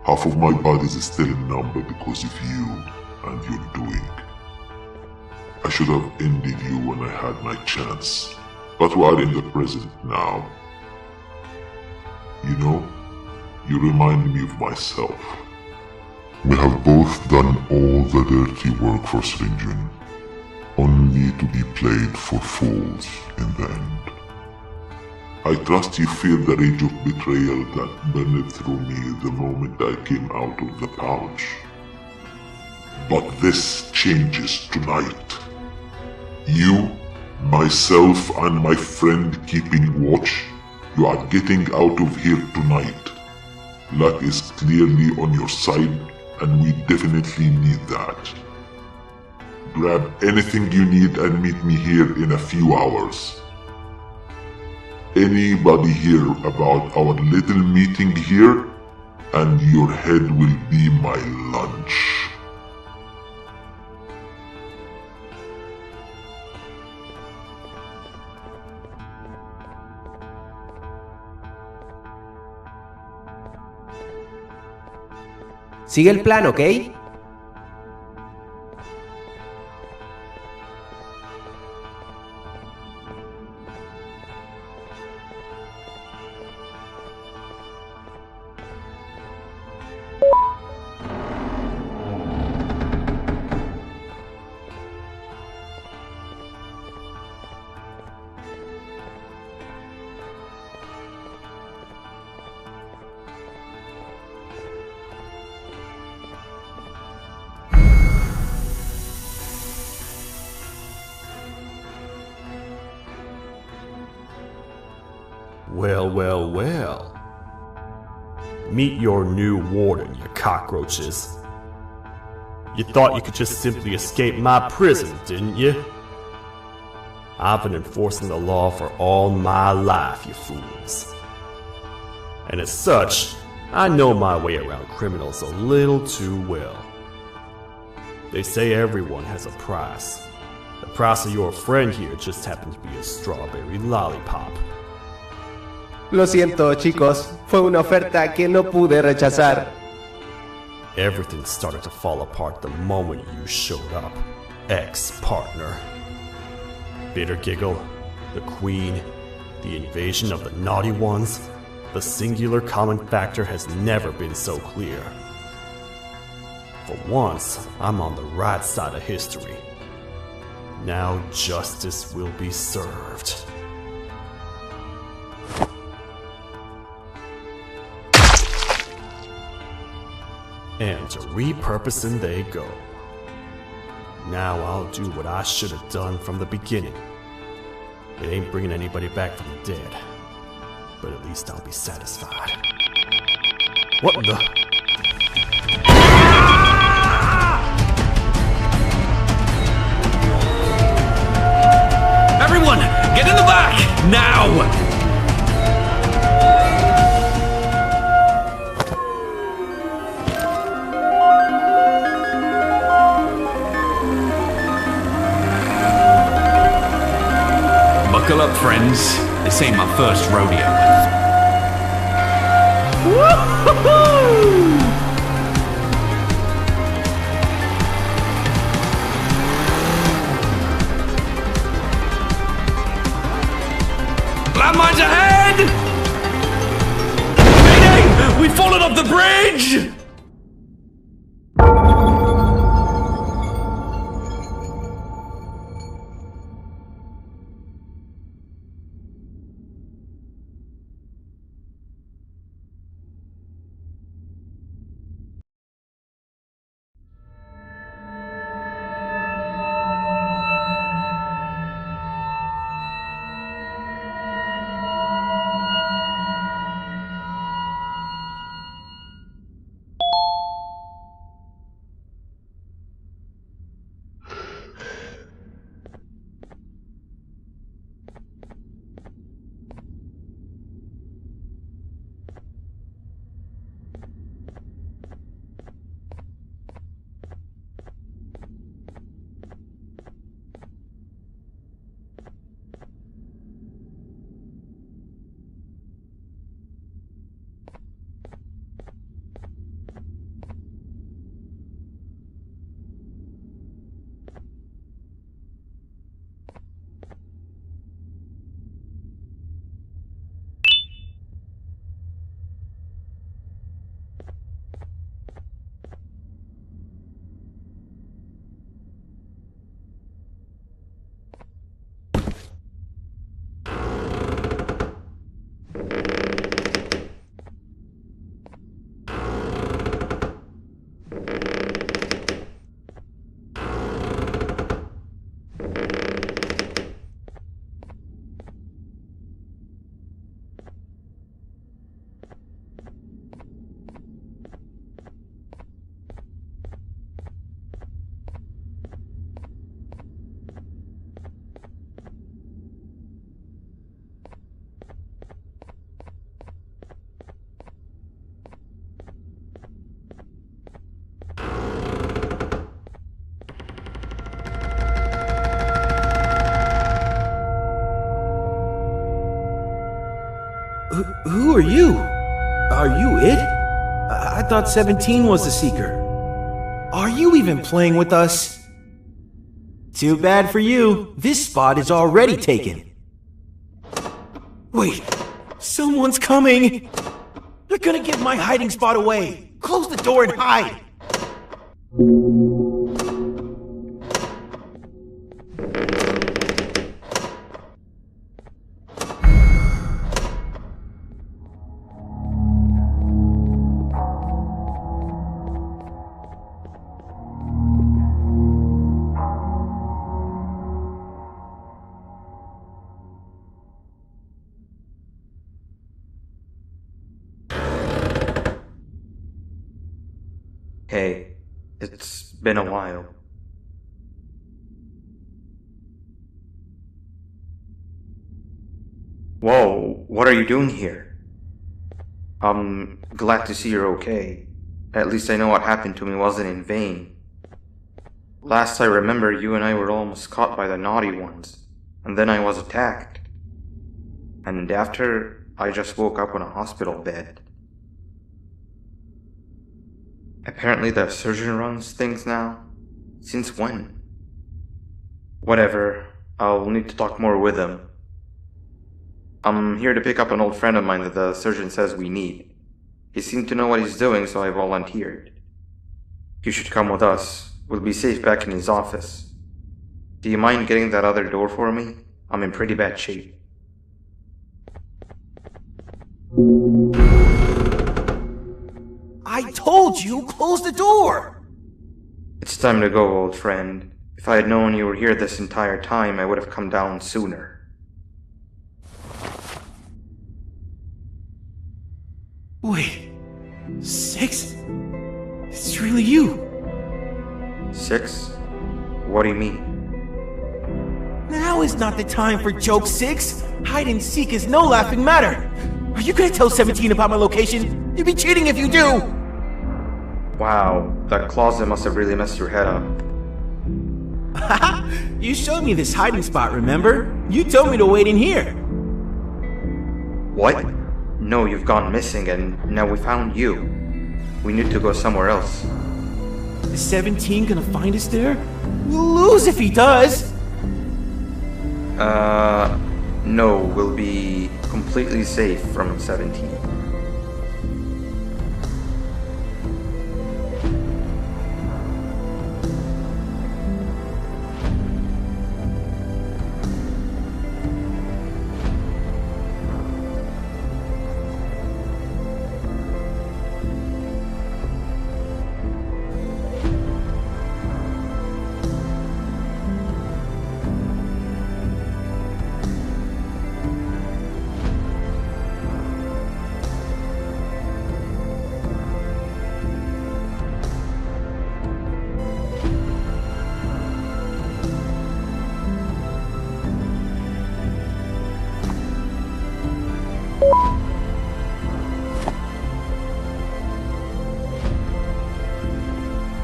Half of my body is still numb because of you and your doing. I should have ended you when I had my chance, but we are in the present now. You know, you remind me of myself. We have both done all the dirty work for Syringian, only to be played for fools in the end. I trust you feel the rage of betrayal that burned through me the moment I came out of the pouch. But this changes tonight. You, myself, and my friend keeping watch, you are getting out of here tonight. Luck is clearly on your side, and we definitely need that. Grab anything you need and meet me here in a few hours. Anybody hear about our little meeting here, and your head will be my lunch. Sigue el plan, ¿ok? Well, well, well. Meet your new warden, you cockroaches. You thought you could just simply escape my prison, didn't you? I've been enforcing the law for all my life, you fools. And as such, I know my way around criminals a little too well. They say everyone has a price. The price of your friend here just happened to be a strawberry lollipop. Lo siento, chicos. Fue una oferta que no pude rechazar. Everything started to fall apart the moment you showed up, ex-partner. Bitter Giggle, the Queen, the invasion of the Naughty Ones, the singular common factor has never been so clear. For once, I'm on the right side of history. Now justice will be served. And to repurposing they go. Now I'll do what I should have done from the beginning. It ain't bringing anybody back from the dead, but at least I'll be satisfied. What in the... Everyone, get in the back! Now! Buckle up, friends. This ain't my first rodeo. Woo-hoo-hoo! Landmines ahead! Mayday! We've fallen off the bridge! Who are you? Are you it? I thought 17 was the Seeker. Are you even playing with us? Too bad for you. This spot is already taken. Wait, someone's coming! They're gonna give my hiding spot away! Close the door and hide! been a while. Whoa, what are you doing here? I'm glad to see you're okay. At least I know what happened to me wasn't in vain. Last I remember, you and I were almost caught by the naughty ones, and then I was attacked. And after, I just woke up on a hospital bed. Apparently the surgeon runs things now. Since when? Whatever, I'll need to talk more with him. I'm here to pick up an old friend of mine that the surgeon says we need. He seemed to know what he's doing, so I volunteered. You should come with us. We'll be safe back in his office. Do you mind getting that other door for me? I'm in pretty bad shape. I told you, close the door! It's time to go, old friend. If I had known you were here this entire time, I would have come down sooner. Wait, 6? It's really you. 6? What do you mean? Now is not the time for joke, 6. Hide and seek is no laughing matter. Are you gonna tell 17 about my location? You'd be cheating if you do! Wow, that closet must have really messed your head up. Haha! You showed me this hiding spot, remember? You told me to wait in here. What? No, you've gone missing and now we found you. We need to go somewhere else. Is 17 gonna find us there? We'll lose if he does! No, we'll be completely safe from 17.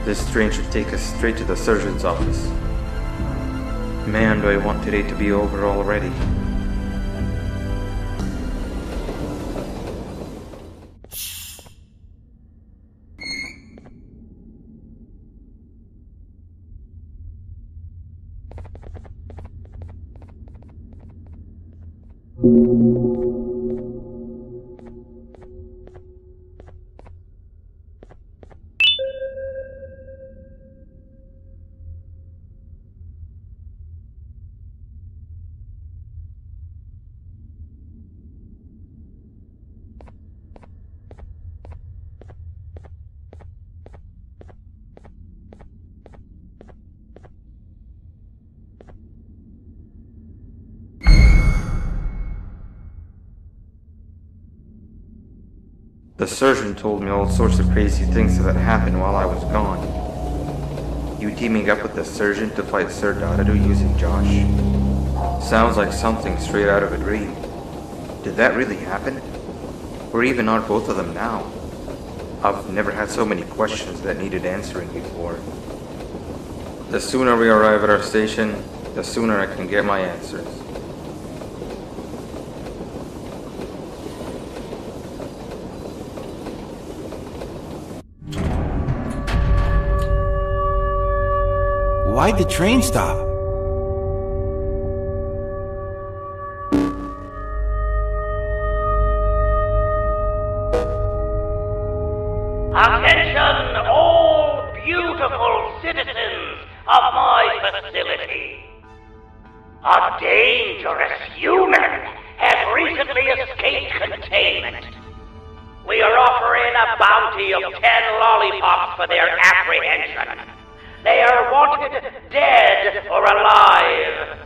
This train should take us straight to the surgeon's office. Man, do I want today to be over already. The surgeon told me all sorts of crazy things that happened while I was gone. You teaming up with the surgeon to fight Sir Dadadu using Josh? Sounds like something straight out of a dream. Did that really happen? Where even are both of them now? I've never had so many questions that needed answering before. The sooner we arrive at our station, the sooner I can get my answers. Why'd the train stop? Attention, all beautiful citizens of my facility. A dangerous human has recently escaped containment. We are offering a bounty of 10 lollipops for their apprehension. They are wanted dead or alive.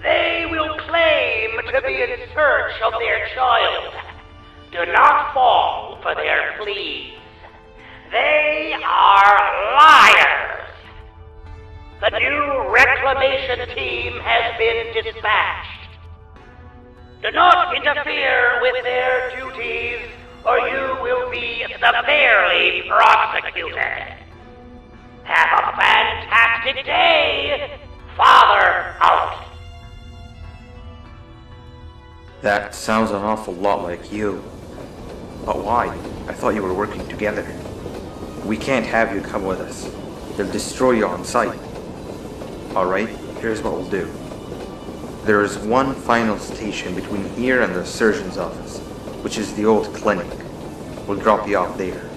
They will claim to be in search of their child. Do not fall for their pleas. They are liars. has been dispatched. Do not interfere with their duties, or you will be severely prosecuted. Have a fantastic day, Father out. That sounds an awful lot like you. But why? I thought you were working together. We can't have you come with us. They'll destroy you on sight. Alright, here's what we'll do. There is one final station between here and the surgeon's office, which is the old clinic. We'll drop you off there.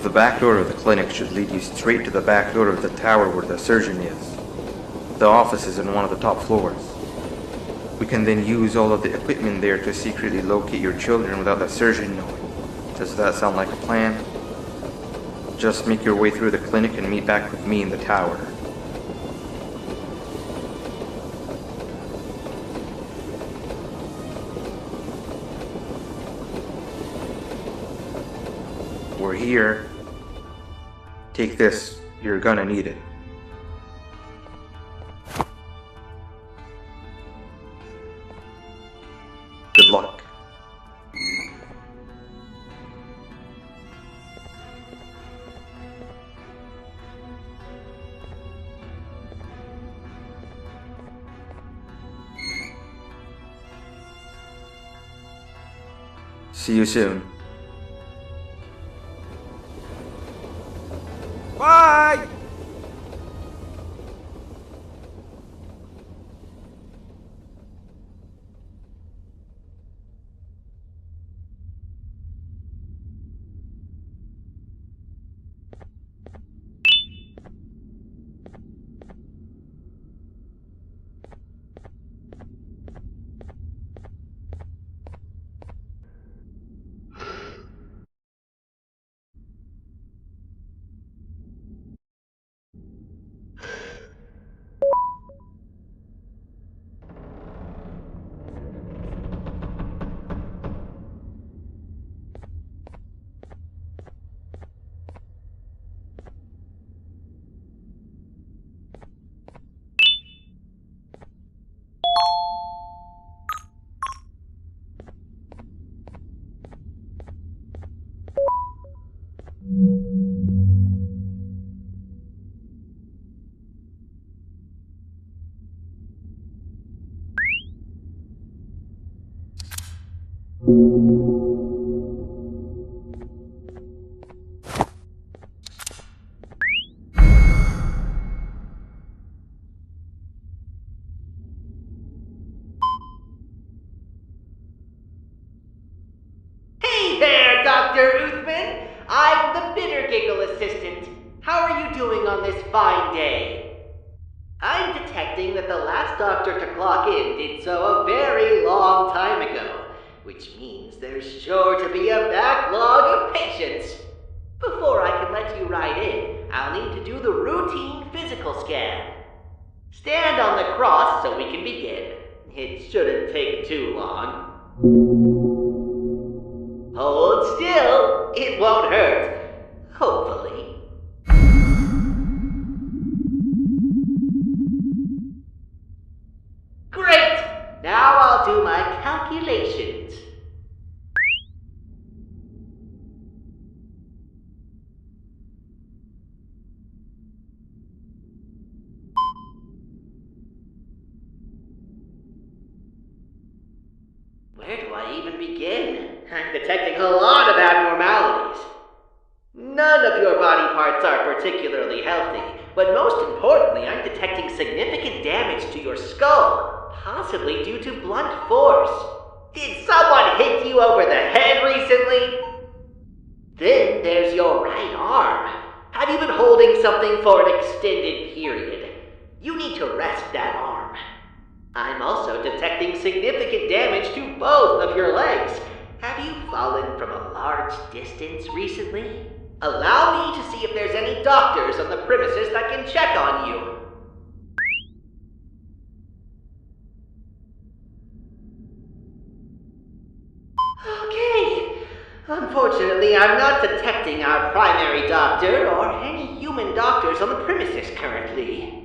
The back door of the clinic should lead you straight to the back door of the tower where the surgeon is. The office is in one of the top floors. We can then use all of the equipment there to secretly locate your children without the surgeon knowing. Does that sound like a plan? Just make your way through the clinic and meet back with me in the tower. We're here. Take this. You're gonna need it. Good luck. See you soon. Bye! Hey there, Dr. Uthman! I'm the Bitter Giggle assistant. How are you doing on this fine day? I'm detecting that the last doctor to clock in did so a very long time ago, which means there's sure to be a backlog of patients. Before I can let you right in, I'll need to do the routine physical scan. Stand on the cross so we can begin. It shouldn't take too long. Hold still, it won't hurt. Hopefully. Great! Now I'll do my calculations. Where do I even begin? I'm detecting a lot of abnormalities. None of your body parts are particularly healthy, but most importantly, I'm detecting significant damage to your skull, possibly due to blunt force. Did someone hit you over the head recently? Then there's your right arm. Have you been holding something for an extended period? You need to rest that arm. I'm also detecting significant damage to both of your legs. Have you fallen from a large distance recently? Allow me to see if there's any doctors on the premises that can check on you. Okay. Unfortunately, I'm not detecting our primary doctor or any human doctors on the premises currently.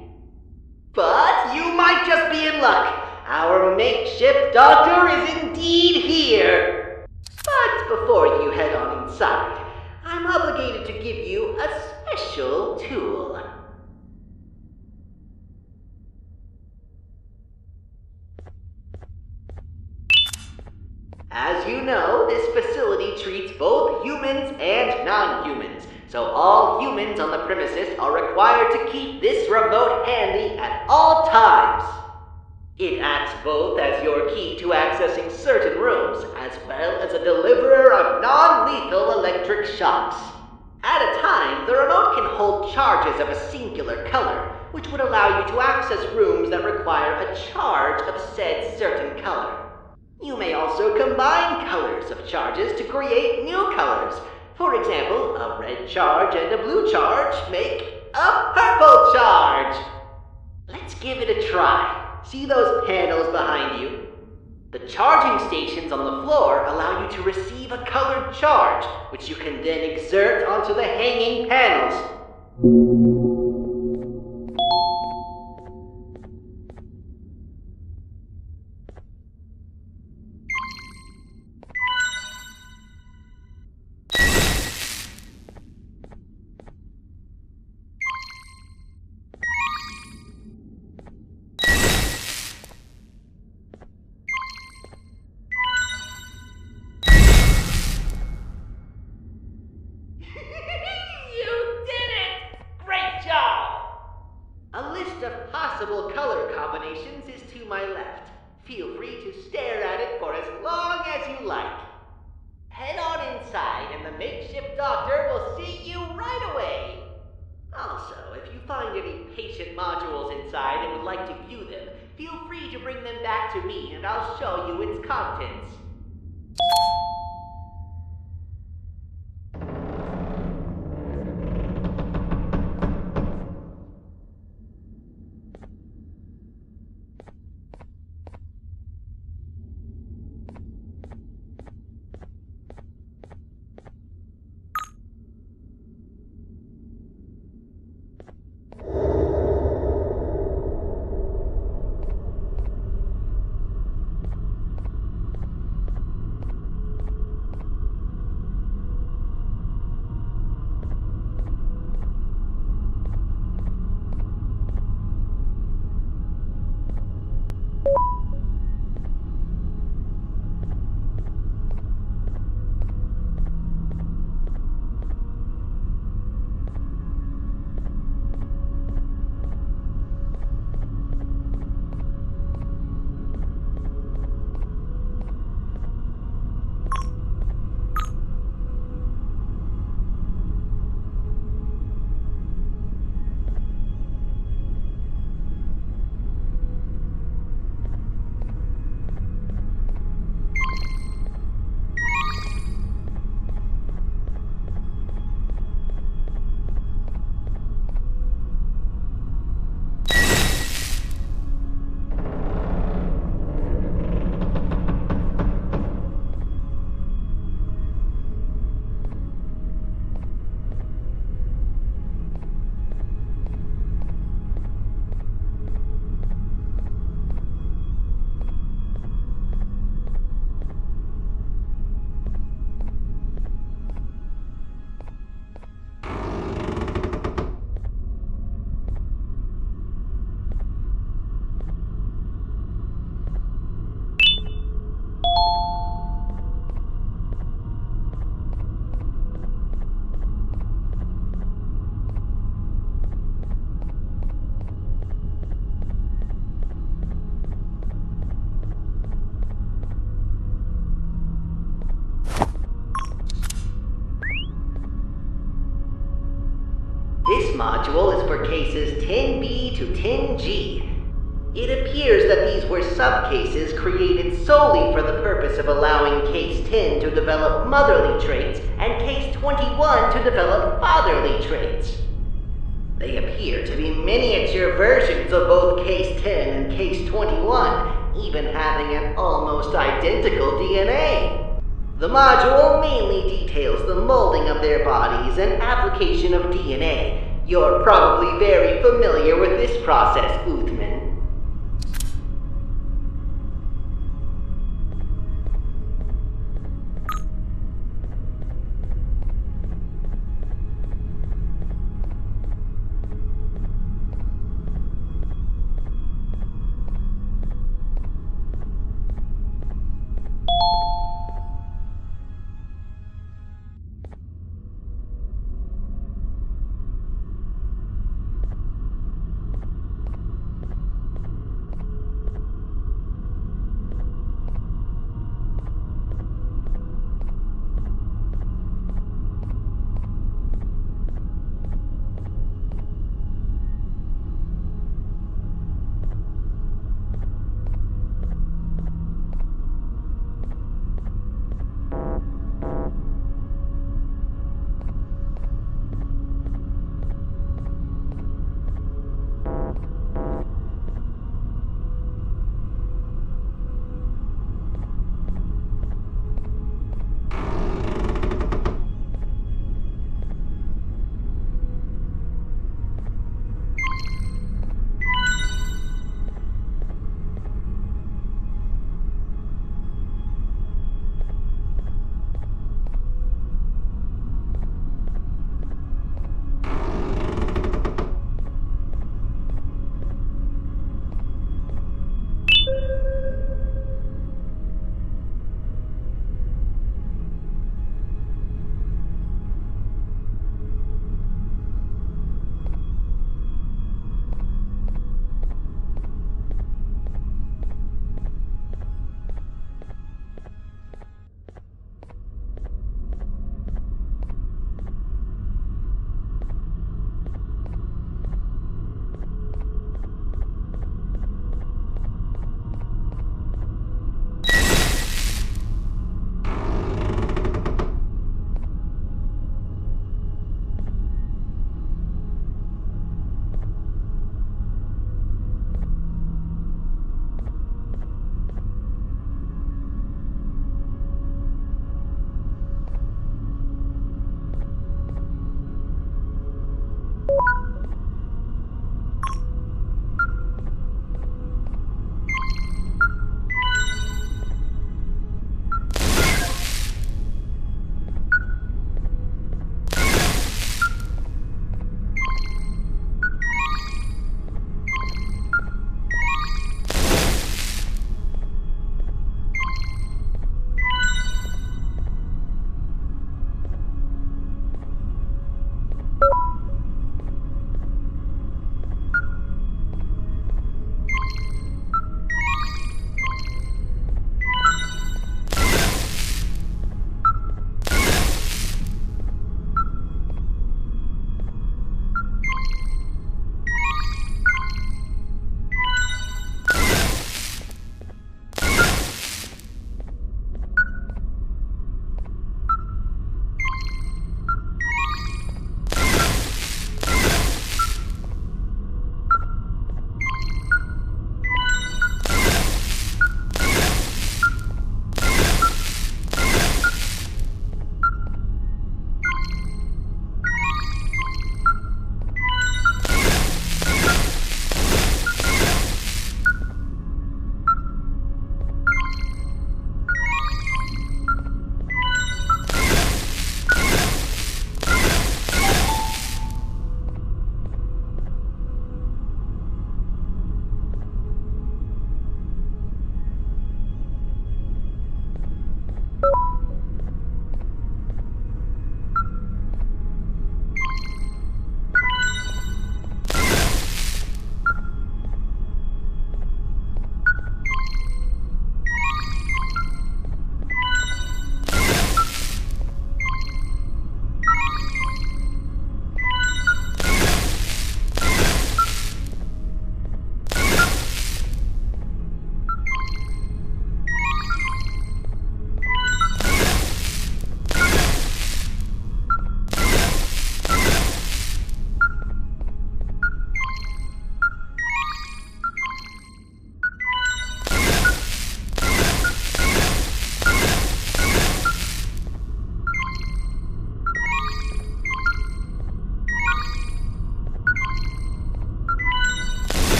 But you might just be in luck. Our makeshift doctor is indeed here. But before you head on inside, I'm obligated to give you a special tool. As you know, this facility treats both humans and non-humans, so all humans on the premises are required to keep this remote handy at all times. It acts both as your key to accessing certain rooms, as well as a deliverer of non-lethal electric shocks. At a time, the remote can hold charges of a singular color, which would allow you to access rooms that require a charge of said certain color. You may also combine colors of charges to create new colors. For example, a red charge and a blue charge make a purple charge. Let's give it a try. See those panels behind you? The charging stations on the floor allow you to receive a colored charge, which you can then exert onto the hanging panels. Color combinations is to my left. Feel free to stare at it for as long as you like. Head on inside and the makeshift doctor will see you right away. Also, if you find any patient modules inside and would like to view them, feel free to bring them back to me and I'll show you its contents. This module is for cases 10B to 10G. It appears that these were subcases created solely for the purpose of allowing Case 10 to develop motherly traits and Case 21 to develop fatherly traits. They appear to be miniature versions of both Case 10 and Case 21, even having an almost identical DNA. The module mainly details the molding of their bodies and application of DNA. You're probably very familiar with this process, Uthman.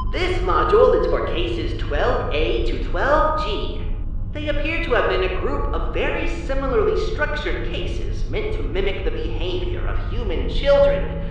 This module is for cases 12A to 12G. They appear to have been a group of very similarly structured cases meant to mimic the behavior of human children.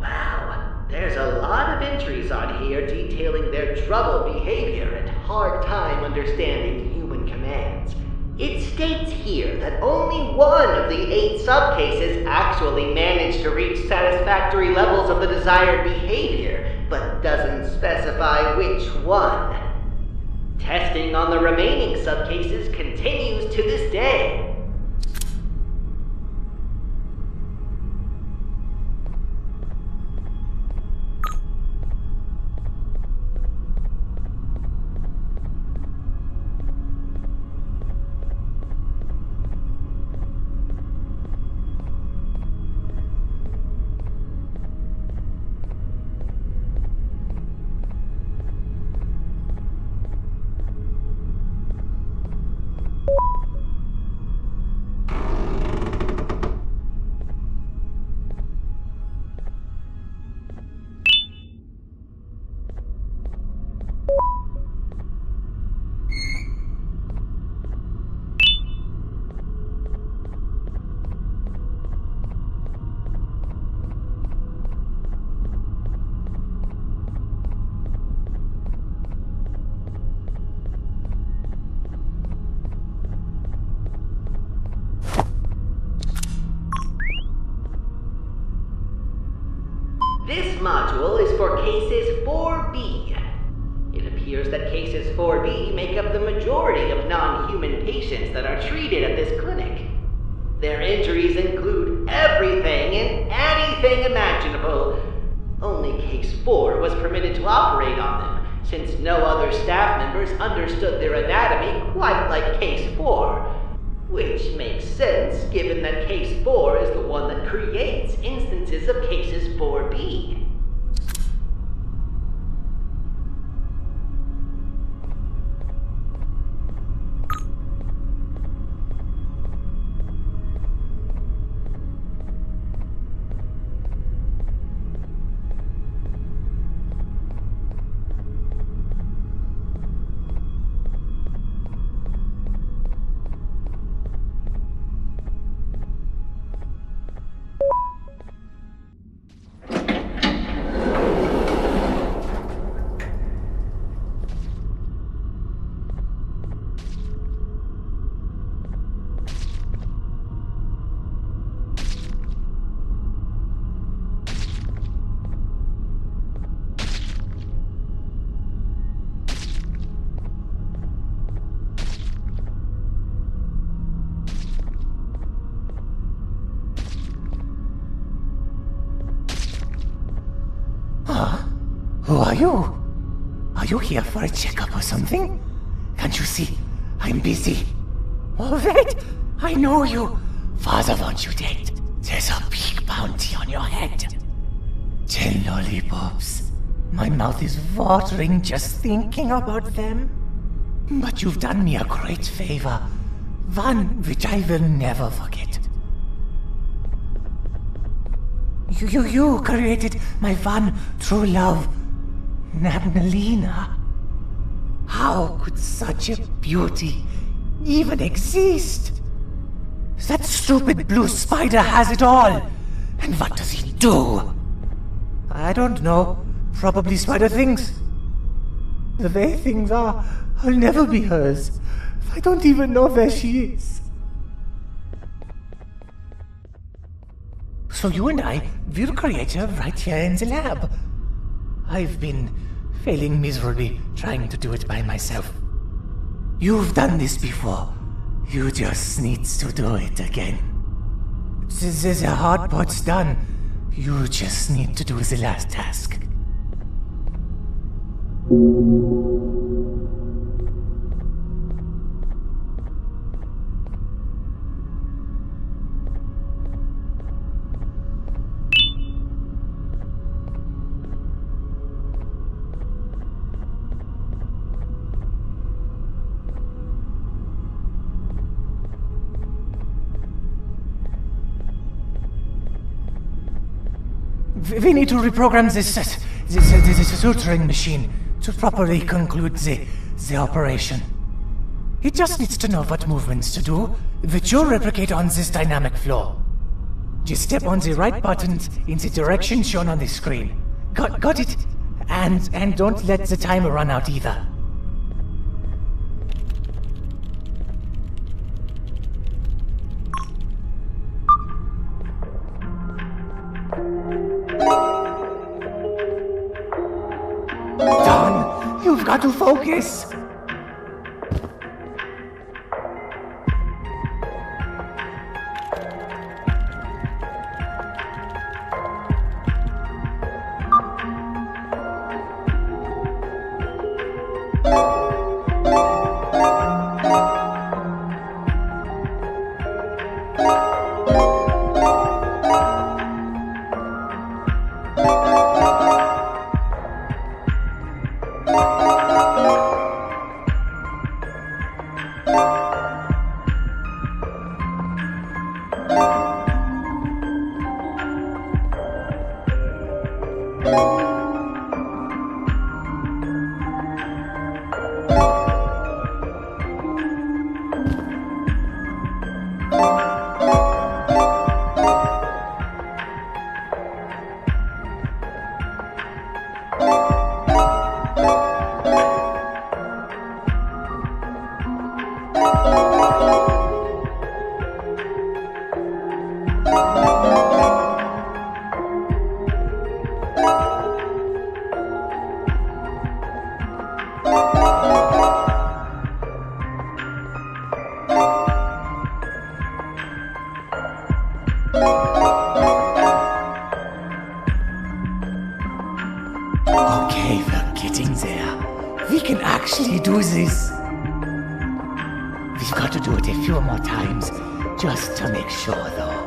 Wow, there's a lot of entries on here detailing their troubled behavior and hard time understanding human commands. It states here that only one of the 8 subcases actually managed to reach satisfactory levels of the desired behavior, but doesn't specify which one. Testing on the remaining subcases continues to this day. This module is for cases 4B. It appears that cases 4B make up the majority of non-human patients that are treated at this clinic. Their injuries include everything and anything imaginable. Only case 4 was permitted to operate on them, since no other staff members understood their anatomy quite like case 4. Which makes sense, given that case 4 is the one that creates instances of cases 4B. Who are you? Are you here for a checkup or something? Can't you see? I'm busy. Oh, wait! I know you. Father wants you dead. There's a big bounty on your head. 10 lollipops. My mouth is watering just thinking about them. But you've done me a great favor. One which I will never forget. You created my one true love, Nabnalina. How could such a beauty even exist? That stupid blue spider has it all. And what does he do? I don't know. Probably spider things. The way things are, I'll never be hers. I don't even know where she is. So you and I will create her right here in the lab. I've been failing miserably trying to do it by myself. You've done this before. You just need to do it again. The hard part's done. You just need to do the last task. We need to reprogram this suturing machine to properly conclude the operation. It just needs to know what movements to do, which you'll replicate on this dynamic floor. Just step on the right buttons in the direction shown on the screen. Got it? And don't let the timer run out either. Don, you've got to focus. Okay, we're getting there. We can actually do this. We've got to do it a few more times, just to make sure, though.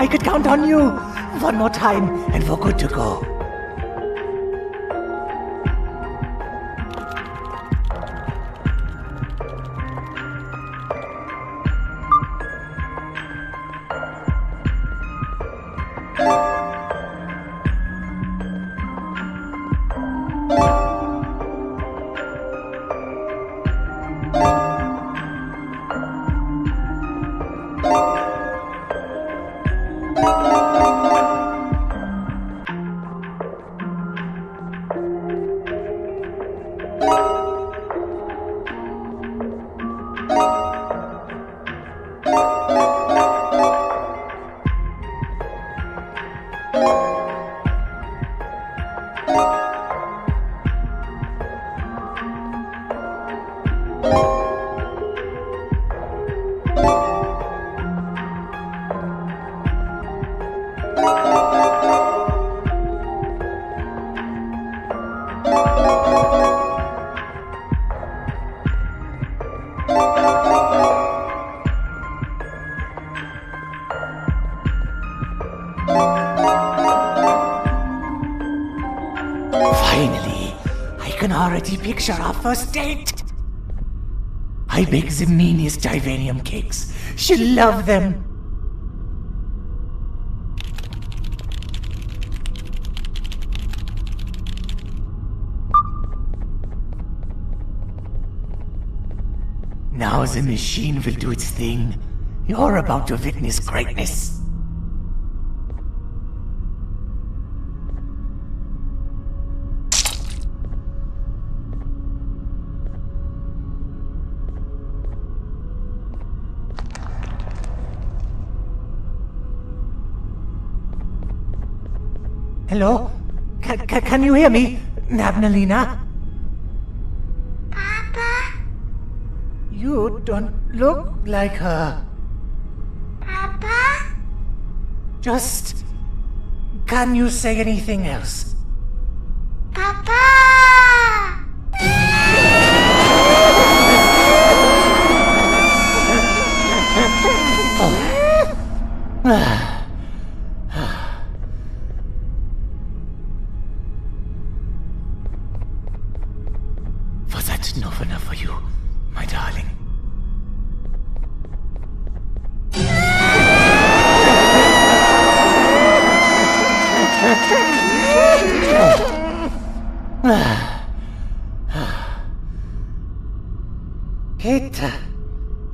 I could count on you. One more time, and we're good to go. Finally, I can already picture our first date. I bake the meanest Divanium cakes. She'll love them. Now the machine will do its thing. You're about to witness greatness. Hello? Can you hear me, Nabnalina? Papa? You don't look like her. Papa? Just... can you say anything else? Papa! Oh. Was that not enough for you, my darling?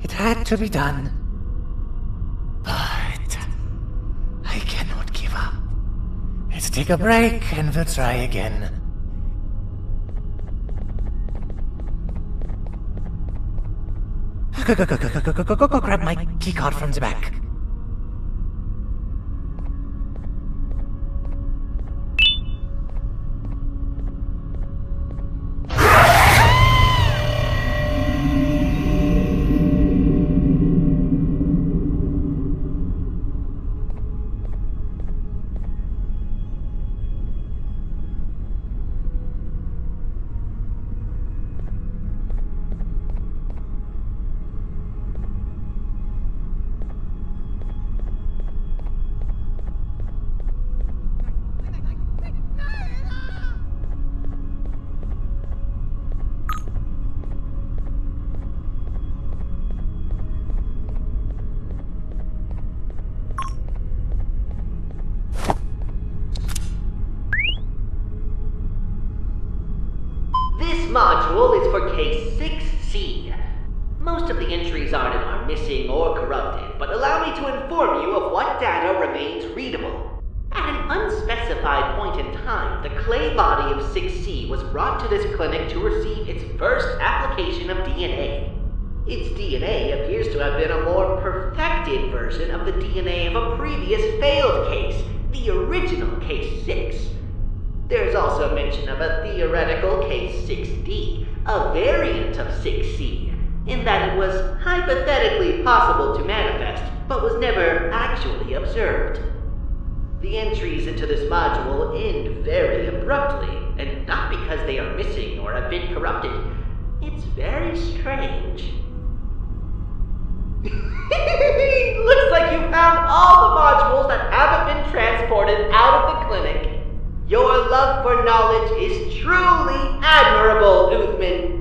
It had to be done. But I cannot give up. Let's take a break and we'll try again. Go grab my keycard from the back. This module is for case 6C. Most of the entries on it are missing or corrupted, but allow me to inform you of what data remains readable. At an unspecified point in time, the clay body of 6C was brought to this clinic to receive its first application of DNA. Its DNA appears to have been a more perfected version of the DNA of a previous failed case, the original case 6. There's also mention of a theoretical case 6D, a variant of 6C, in that it was hypothetically possible to manifest, but was never actually observed. The entries into this module end very abruptly, and not because they are missing or have been corrupted. It's very strange. Looks like you found all the modules that haven't been transported out of the clinic. Your love for knowledge is truly admirable, Uthman.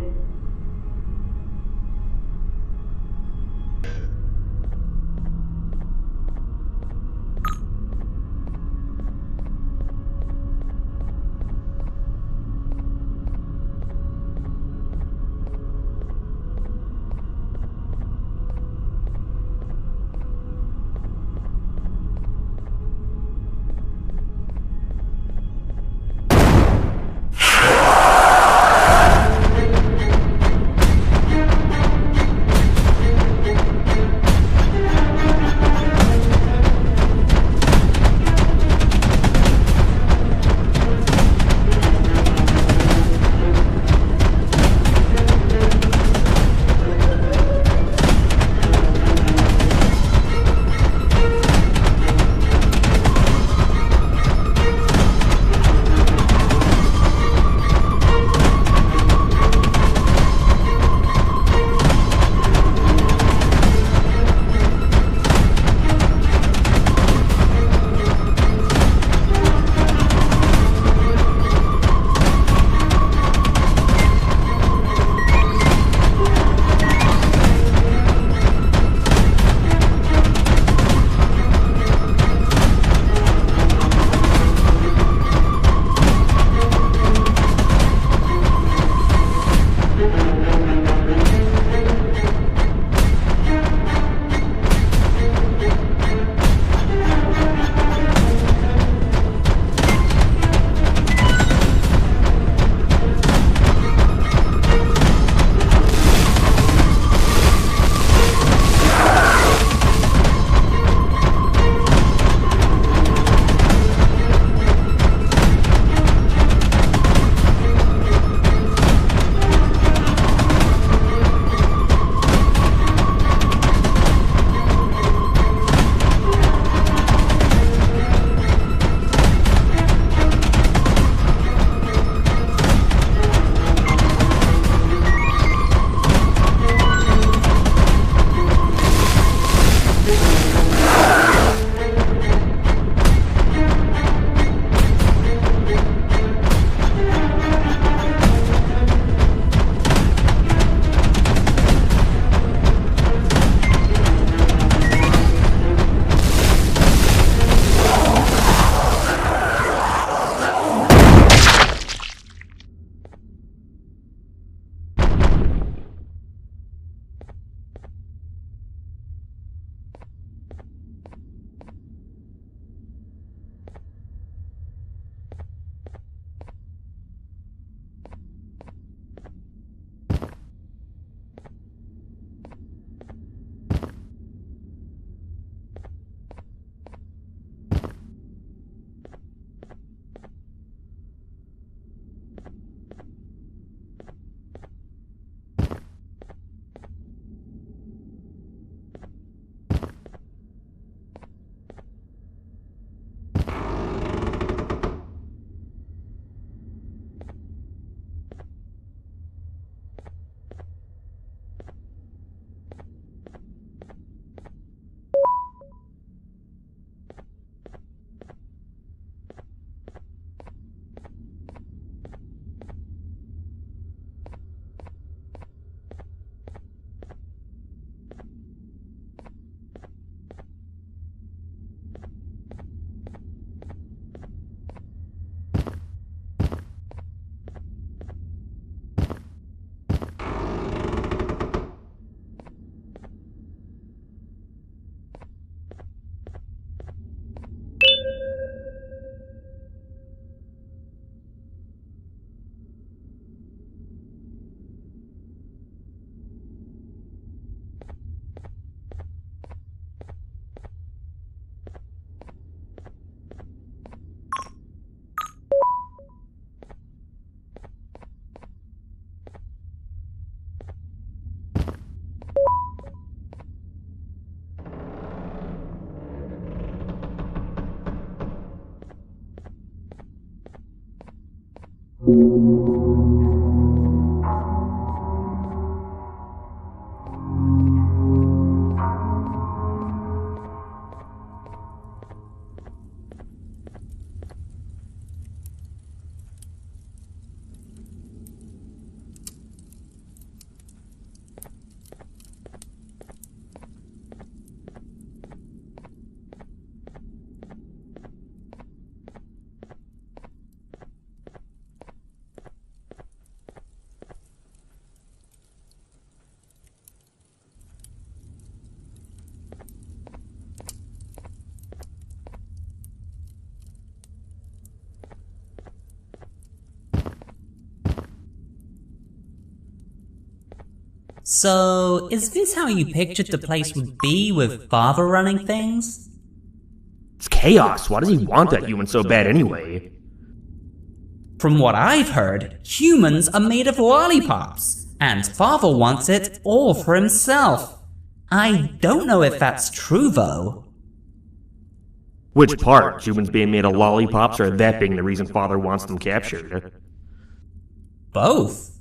So, is this how you pictured the place would be with Father running things? It's chaos. Why does he want that human so bad anyway? From what I've heard, humans are made of lollipops, and Father wants it all for himself. I don't know if that's true, though. Which part? Humans being made of lollipops, or that being the reason Father wants them captured? Both.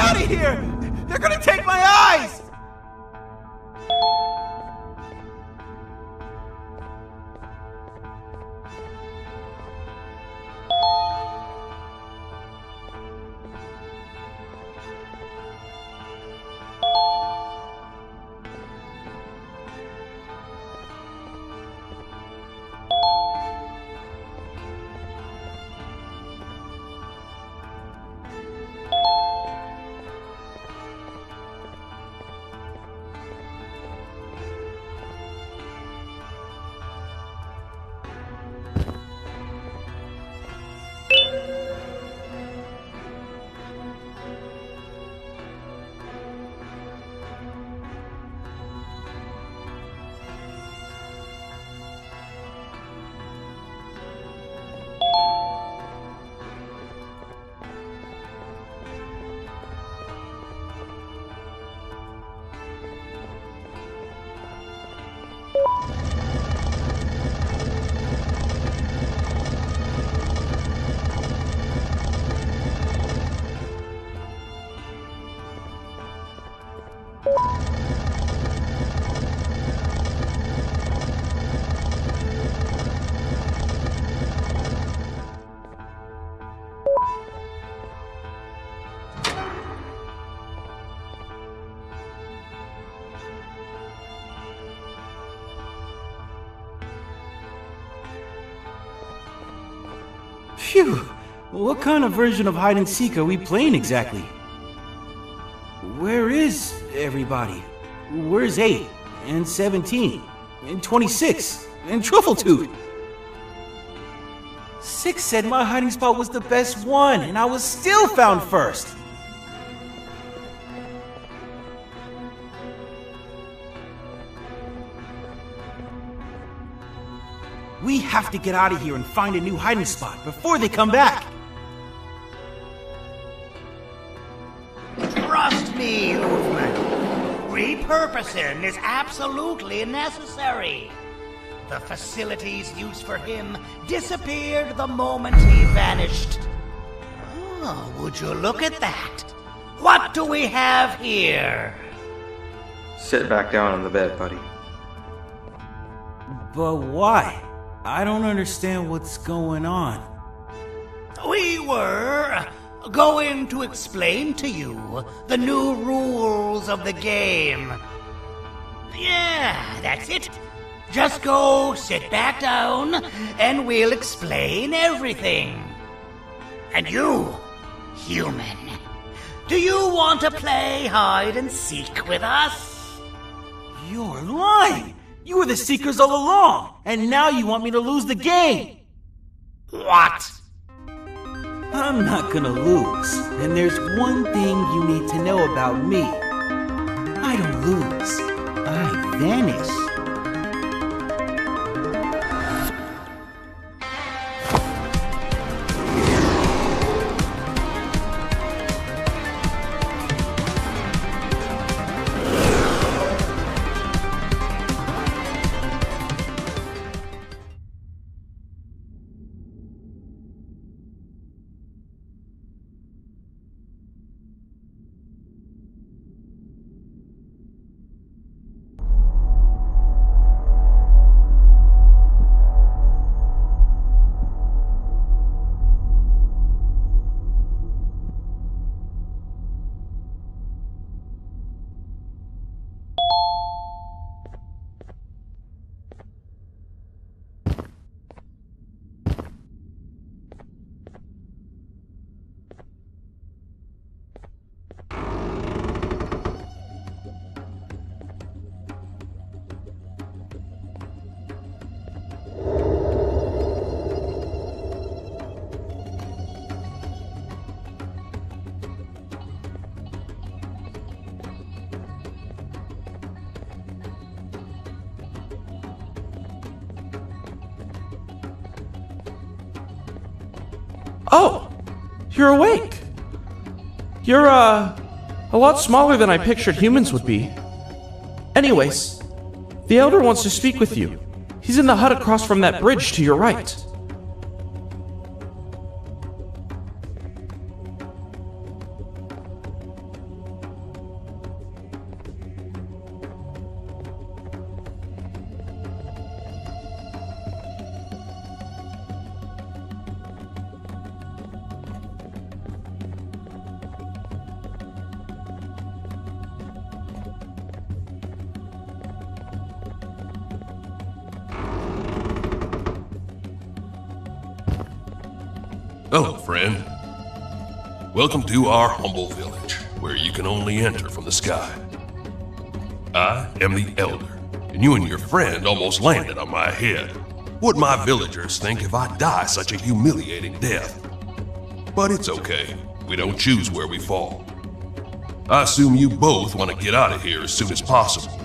out of here! They're gonna take my eyes! Phew! What kind of version of hide and seek are we playing exactly? Where is everybody? Where's 8 and 17 and 26 and Truffletooth? 6 said my hiding spot was the best one, and I was still found first. We have to get out of here and find a new hiding spot before they come back. Trust me, Hoofman. Repurposing is absolutely necessary. The facilities used for him disappeared the moment he vanished. Oh, would you look at that? What do we have here? Sit back down on the bed, buddy. But why? I don't understand what's going on. We were going to explain to you the new rules of the game. Yeah, that's it. Just go sit back down and we'll explain everything. And you, human, do you want to play hide and seek with us? You're lying! You were the Seekers all along, and now you want me to lose the game! What? I'm not gonna lose, and there's one thing you need to know about me. I don't lose, I vanish. Oh, you're awake. You're, a lot smaller than I pictured humans would be. Anyways, the Elder wants to speak with you. He's in the hut across from that bridge to your right. Hello, friend. Welcome to our humble village, where you can only enter from the sky. I am the Elder, and you and your friend almost landed on my head. What my villagers think if I die such a humiliating death? But it's okay. We don't choose where we fall. I assume you both want to get out of here as soon as possible.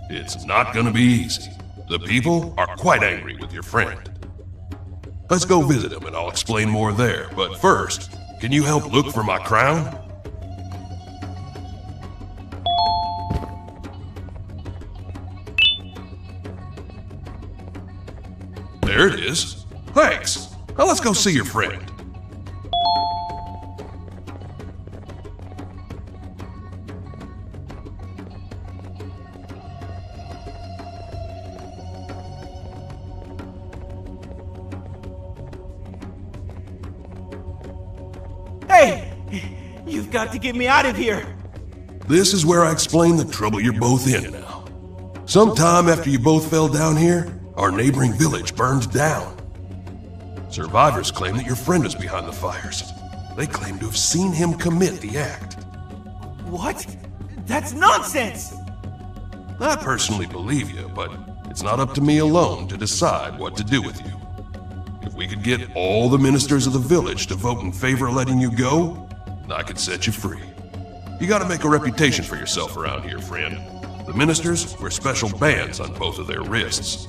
It's not gonna be easy. The people are quite angry with your friend. Let's go visit him and I'll explain more there. But first, can you help look for my crown? There it is. Thanks. Now let's go see your friend. Hey! You've got to get me out of here! This is where I explain the trouble you're both in now. Sometime after you both fell down here, our neighboring village burned down. Survivors claim that your friend is behind the fires. They claim to have seen him commit the act. What? That's nonsense! I personally believe you, but it's not up to me alone to decide what to do with you. If we could get all the ministers of the village to vote in favor of letting you go, I could set you free. You gotta make a reputation for yourself around here, friend. The ministers wear special bands on both of their wrists.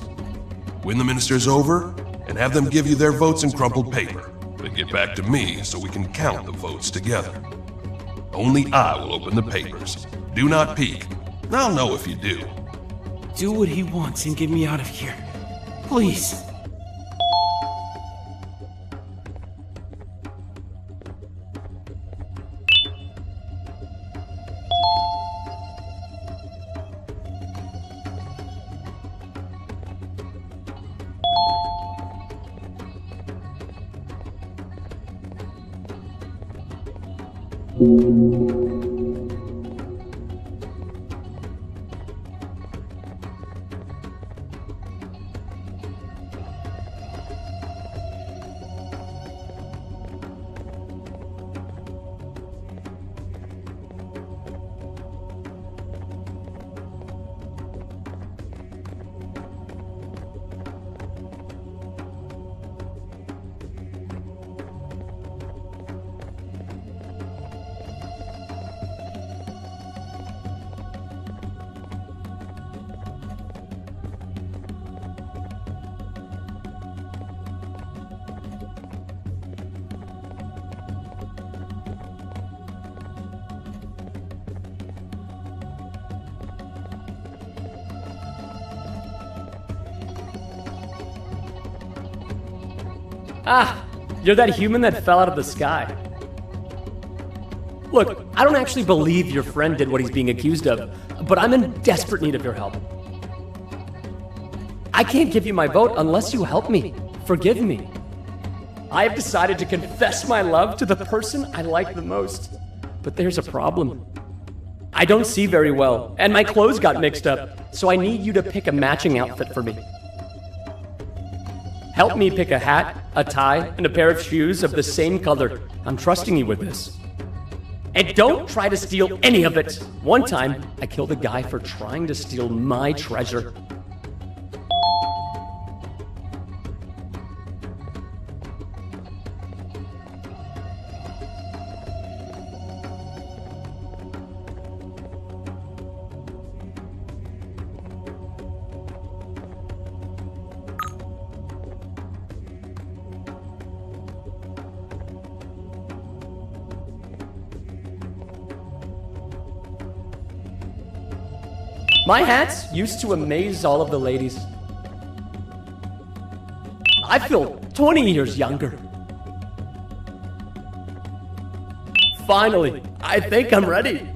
Win the ministers over, and have them give you their votes in crumpled paper. Then get back to me so we can count the votes together. Only I will open the papers. Do not peek. I'll know if you do. Do what he wants and get me out of here. Please. Ah, you're that human that fell out of the sky. Look, I don't actually believe your friend did what he's being accused of, but I'm in desperate need of your help. I can't give you my vote unless you help me. Forgive me. I have decided to confess my love to the person I like the most. But there's a problem. I don't see very well, and my clothes got mixed up, so I need you to pick a matching outfit for me. Help me pick a hat, a tie, and a pair of shoes of the same color. I'm trusting you with this. And don't try to steal any of it. One time, I killed a guy for trying to steal my treasure. My hats used to amaze all of the ladies. I feel 20 years younger. Finally, I think I'm ready.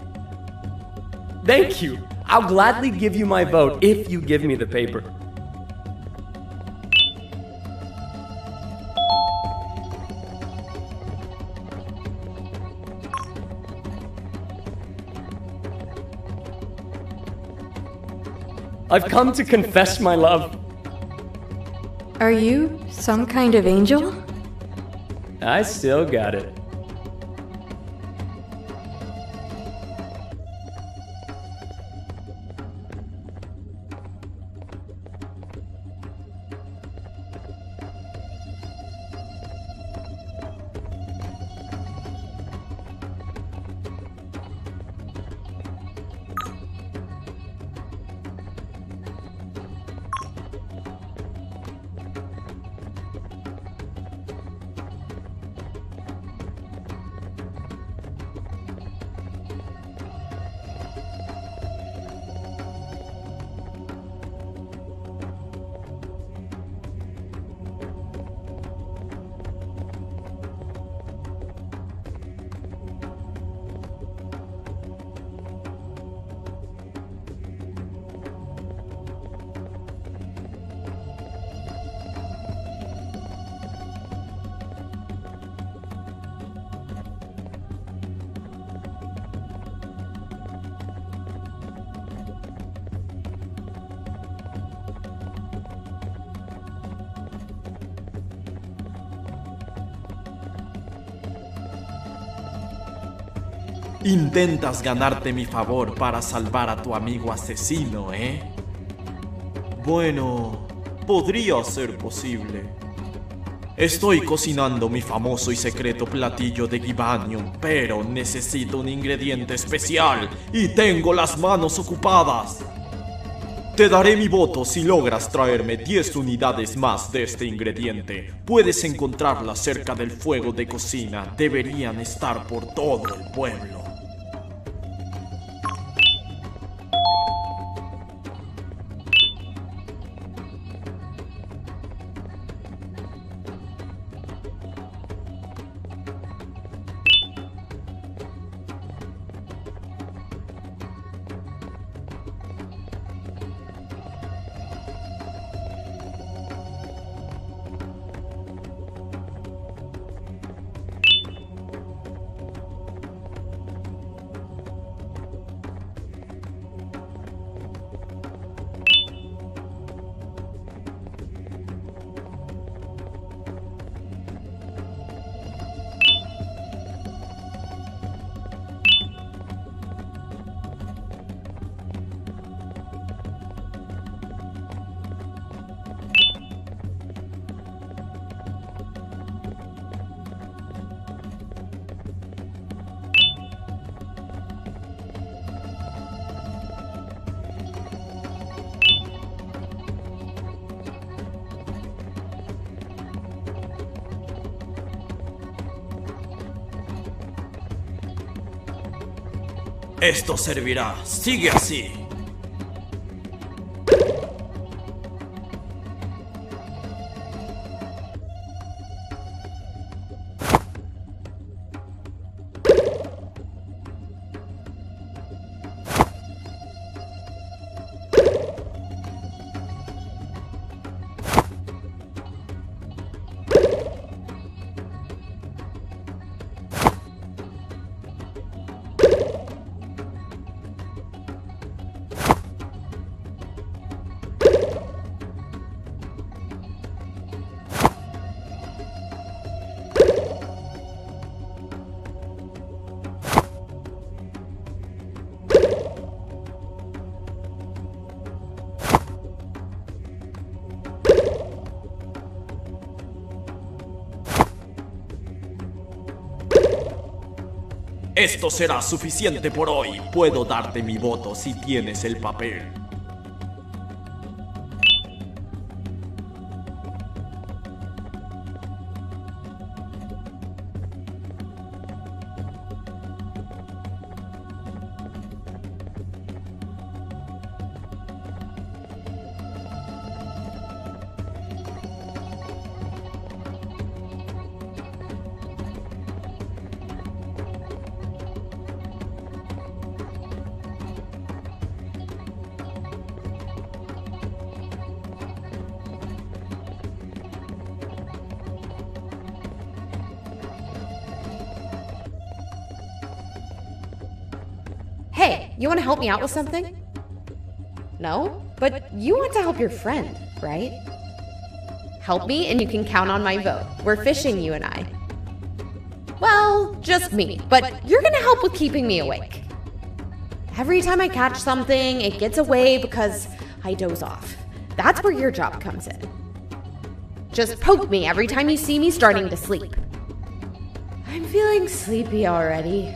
Thank you. I'll gladly give you my vote if you give me the paper. I've come to confess my love. Are you some kind of angel? I still got it. Intentas ganarte mi favor para salvar a tu amigo asesino, ¿eh? Bueno, podría ser posible. Estoy cocinando mi famoso y secreto platillo de Gibanium, pero necesito un ingrediente especial y tengo las manos ocupadas. Te daré mi voto si logras traerme 10 unidades más de este ingrediente. Puedes encontrarlas cerca del fuego de cocina. Deberían estar por todo el pueblo. Esto servirá. Sigue así. Esto será suficiente por hoy. Puedo darte mi voto si tienes el papel. Hey, you want to help me out with something? No? But you want to help your friend, right? Help me and you can count on my vote. We're fishing, you and I. Well, just me, but you're gonna help with keeping me awake. Every time I catch something, it gets away because I doze off. That's where your job comes in. Just poke me every time you see me starting to sleep. I'm feeling sleepy already.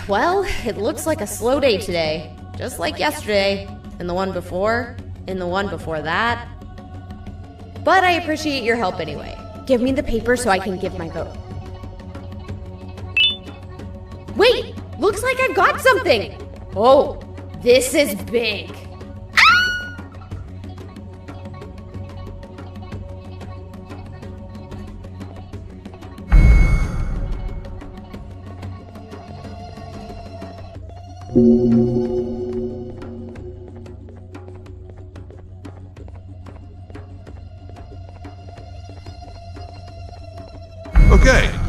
Well, it looks like a slow day today. Just like yesterday, and the one before, and the one before that. But I appreciate your help anyway. Give me the paper so I can give my vote. Wait! Looks like I've got something! Oh, this is big. Okay,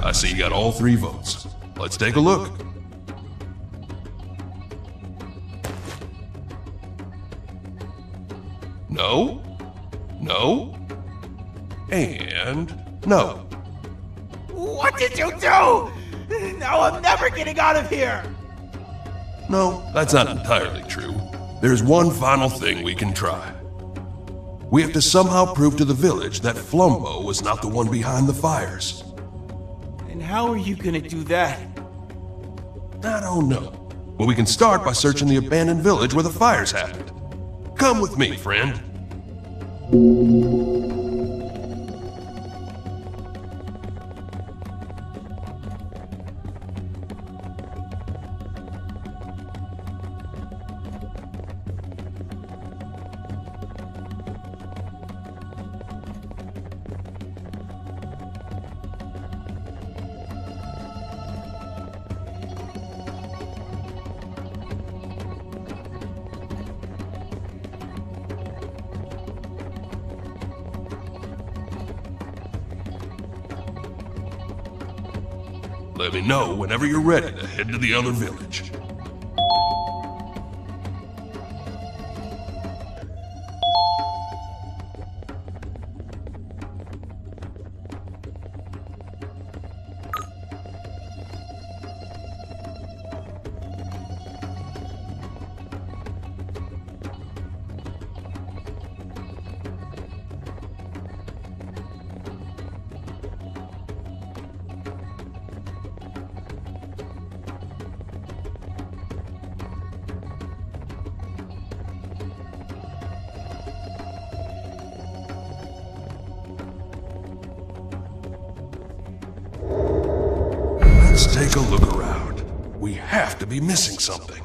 I see you got all 3 votes. Let's take a look. No, no, and no. What did you do? Now I'm never getting out of here! No, that's not entirely true. There's one final thing we can try. We have to somehow prove to the village that Flumbo was not the one behind the fires. And how are you gonna do that? I don't know. But we can start by searching the abandoned village where the fires happened. Come with me, friend. Let me know whenever you're ready to head to the other village. Let's take a look around. We have to be missing something.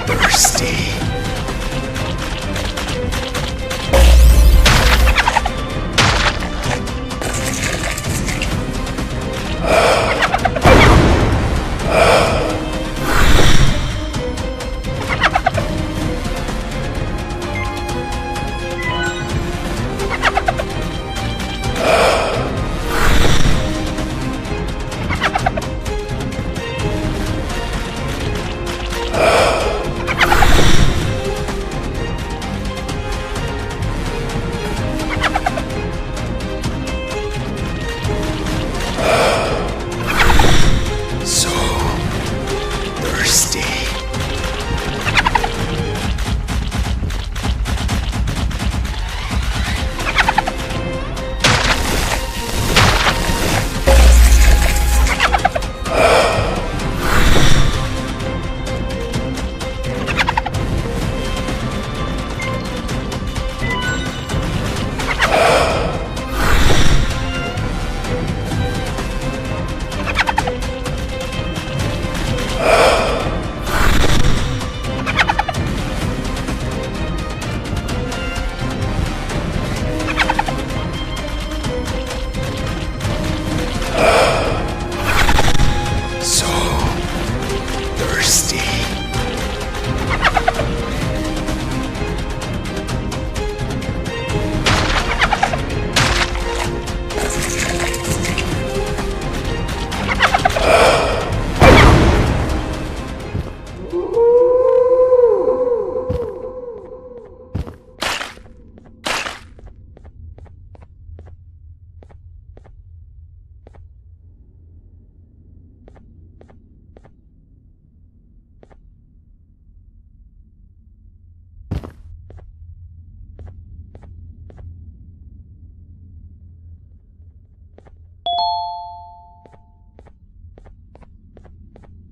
thirsty.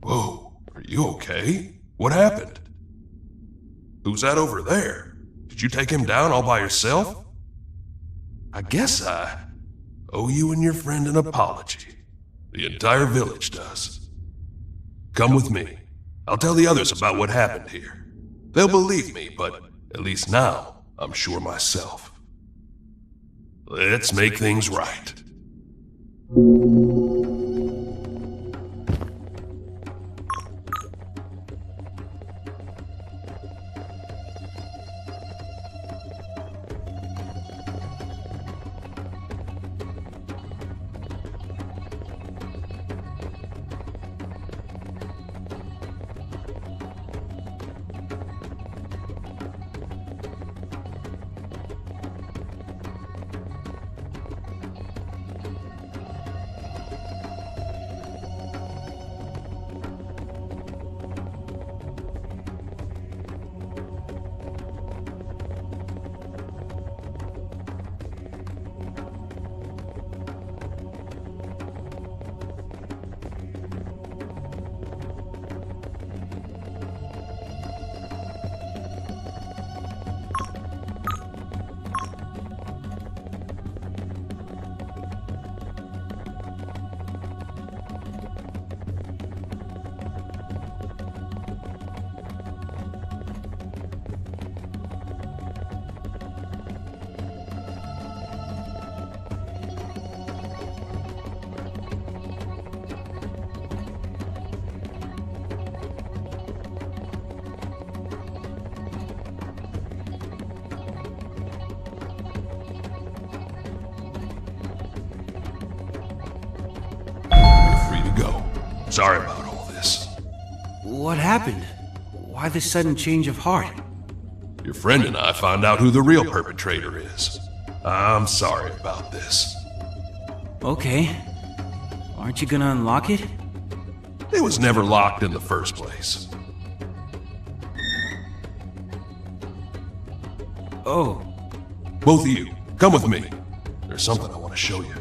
Whoa, are you okay? What happened? Who's that over there? Did you take him down all by yourself? I guess I owe you and your friend an apology. The entire village does. Come with me. I'll tell the others about what happened here. They'll believe me, but at least now I'm sure myself. Let's make things right. Sorry about all this. What happened? Why this sudden change of heart? Your friend and I found out who the real perpetrator is. I'm sorry about this. Okay. Aren't you gonna unlock it? It was never locked in the first place. Oh. Both of you, come with me. There's something I want to show you.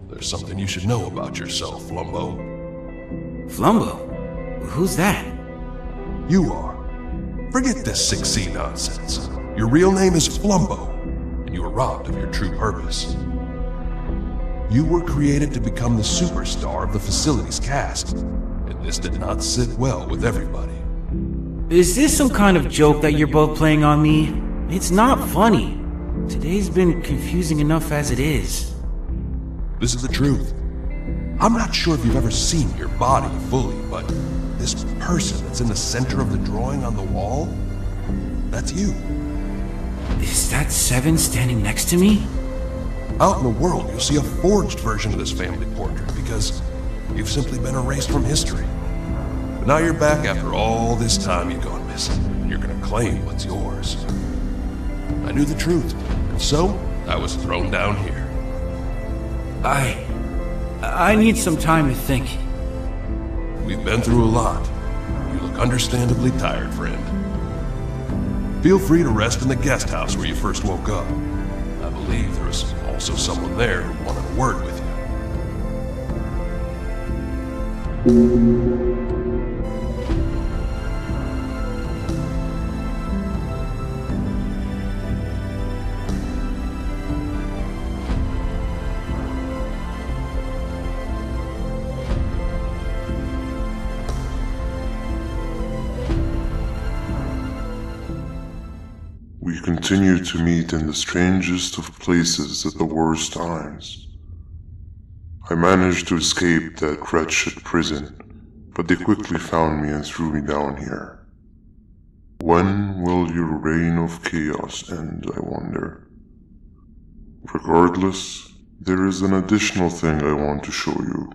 There's there's something you should know about yourself, Flumbo. Flumbo? Who's that? You are. Forget this 6C nonsense. Your real name is Flumbo, and you were robbed of your true purpose. You were created to become the superstar of the facility's cast, and this did not sit well with everybody. Is this some kind of joke that you're both playing on me? It's not funny. Today's been confusing enough as it is. This is the truth. I'm not sure if you've ever seen your body fully, but this person that's in the center of the drawing on the wall, that's you. Is that Seven standing next to me? Out in the world, you'll see a forged version of this family portrait because you've simply been erased from history. But now you're back after all this time you've gone missing, and you're gonna claim what's yours. I knew the truth, and so I was thrown down here. I need some time to think. We've been through a lot. You look understandably tired, friend. Feel free to rest in the guest house where you first woke up. I believe there was also someone there who wanted a word with you. We continue to meet in the strangest of places at the worst times. I managed to escape that wretched prison, but they quickly found me and threw me down here. When will your reign of chaos end, I wonder? Regardless, there is an additional thing I want to show you.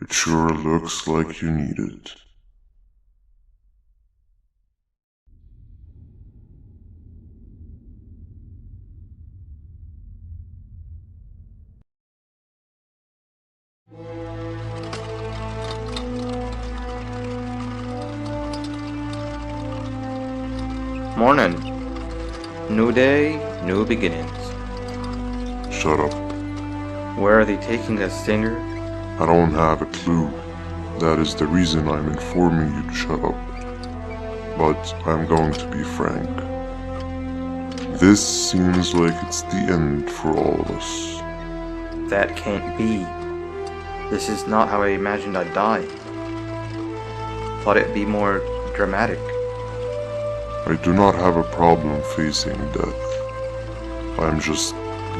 It sure looks like you need it. Morning. New day, new beginnings. Shut up. Where are they taking us, Stinger? I don't have a clue. That is the reason I'm informing you to shut up. But I'm going to be frank. This seems like it's the end for all of us. That can't be. This is not how I imagined I'd die. Thought it'd be more dramatic. I do not have a problem facing death. I am just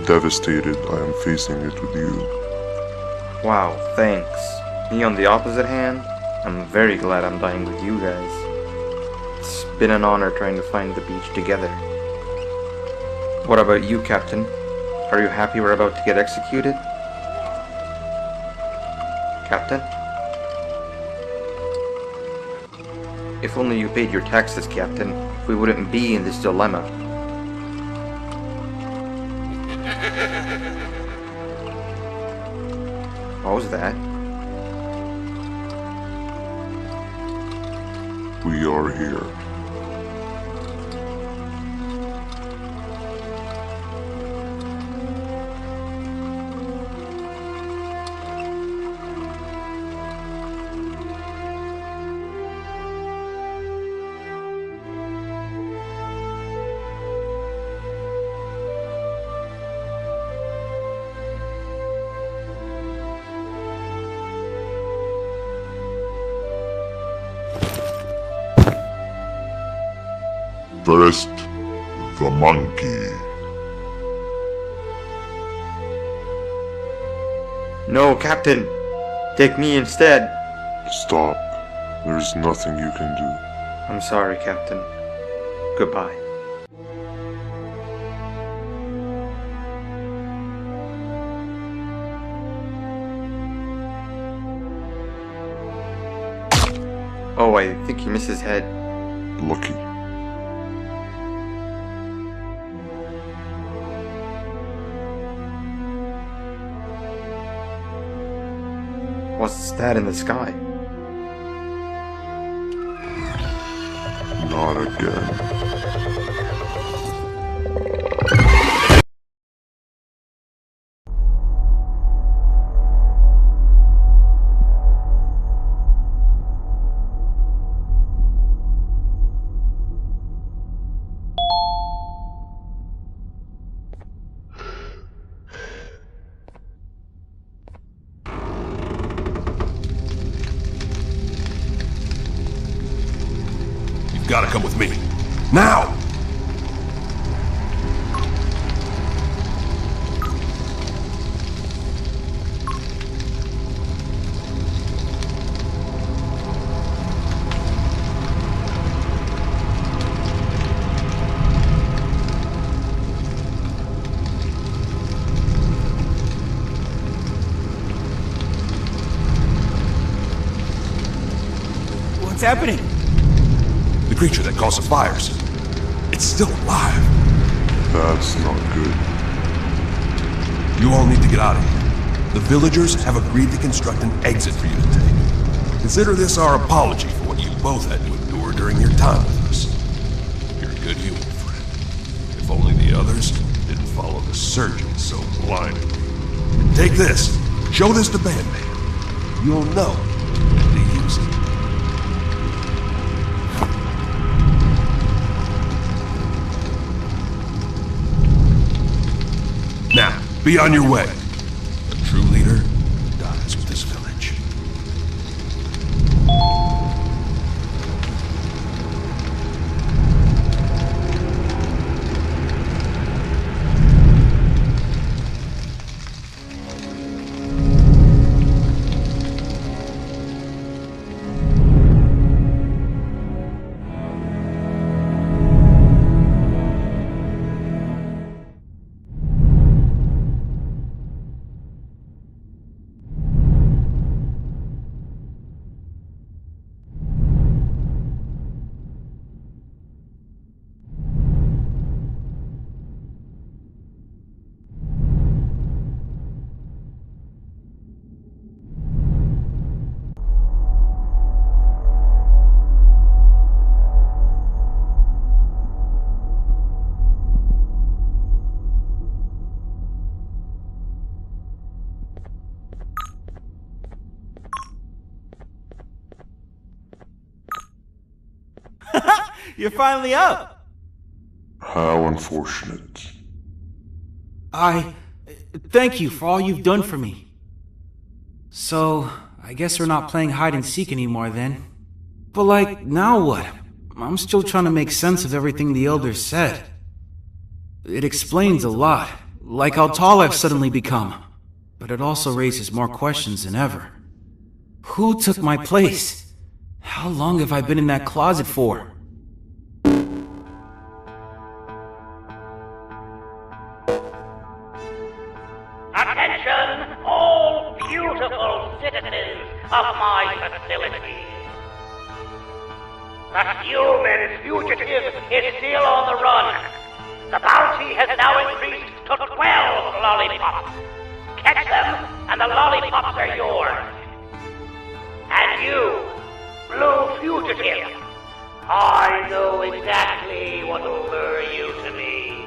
devastated I am facing it with you. Wow, thanks. Me on the opposite hand, I'm very glad I'm dying with you guys. It's been an honor trying to find the beach together. What about you, Captain? Are you happy we're about to get executed? Captain? If only you paid your taxes, Captain, we wouldn't be in this dilemma. What was that? We are here. First, the monkey. No, Captain! Take me instead! Stop. There's nothing you can do. I'm sorry, Captain. Goodbye. Oh, I think he missed his head. Lucky. What's that in the sky? Not again. come with me. Now! What's happening? The creature that caused the fires. It's still alive. That's not good. You all need to get out of here. The villagers have agreed to construct an exit for you to take. Consider this our apology for what you both had to endure during your time with us. You're a good human, friend. If only the others didn't follow the surgeon so blindly. Take this. Show this to Banban. You'll know when to use it. Now, be on your way. A true leader dies with this village. You're finally up! How unfortunate. Thank you for all you've done for me. So, I guess we're not playing hide and seek anymore then. But like, now what? I'm still trying to make sense of everything the elders said. It explains a lot, like how tall I've suddenly become. But it also raises more questions than ever. Who took my place? How long have I been in that closet for? Attention, all beautiful citizens of my facility. The human fugitive is still on the run. The bounty has now increased to 12 lollipops. Catch them, and the lollipops are yours. And you, blue fugitive, I know exactly what will lure you to me.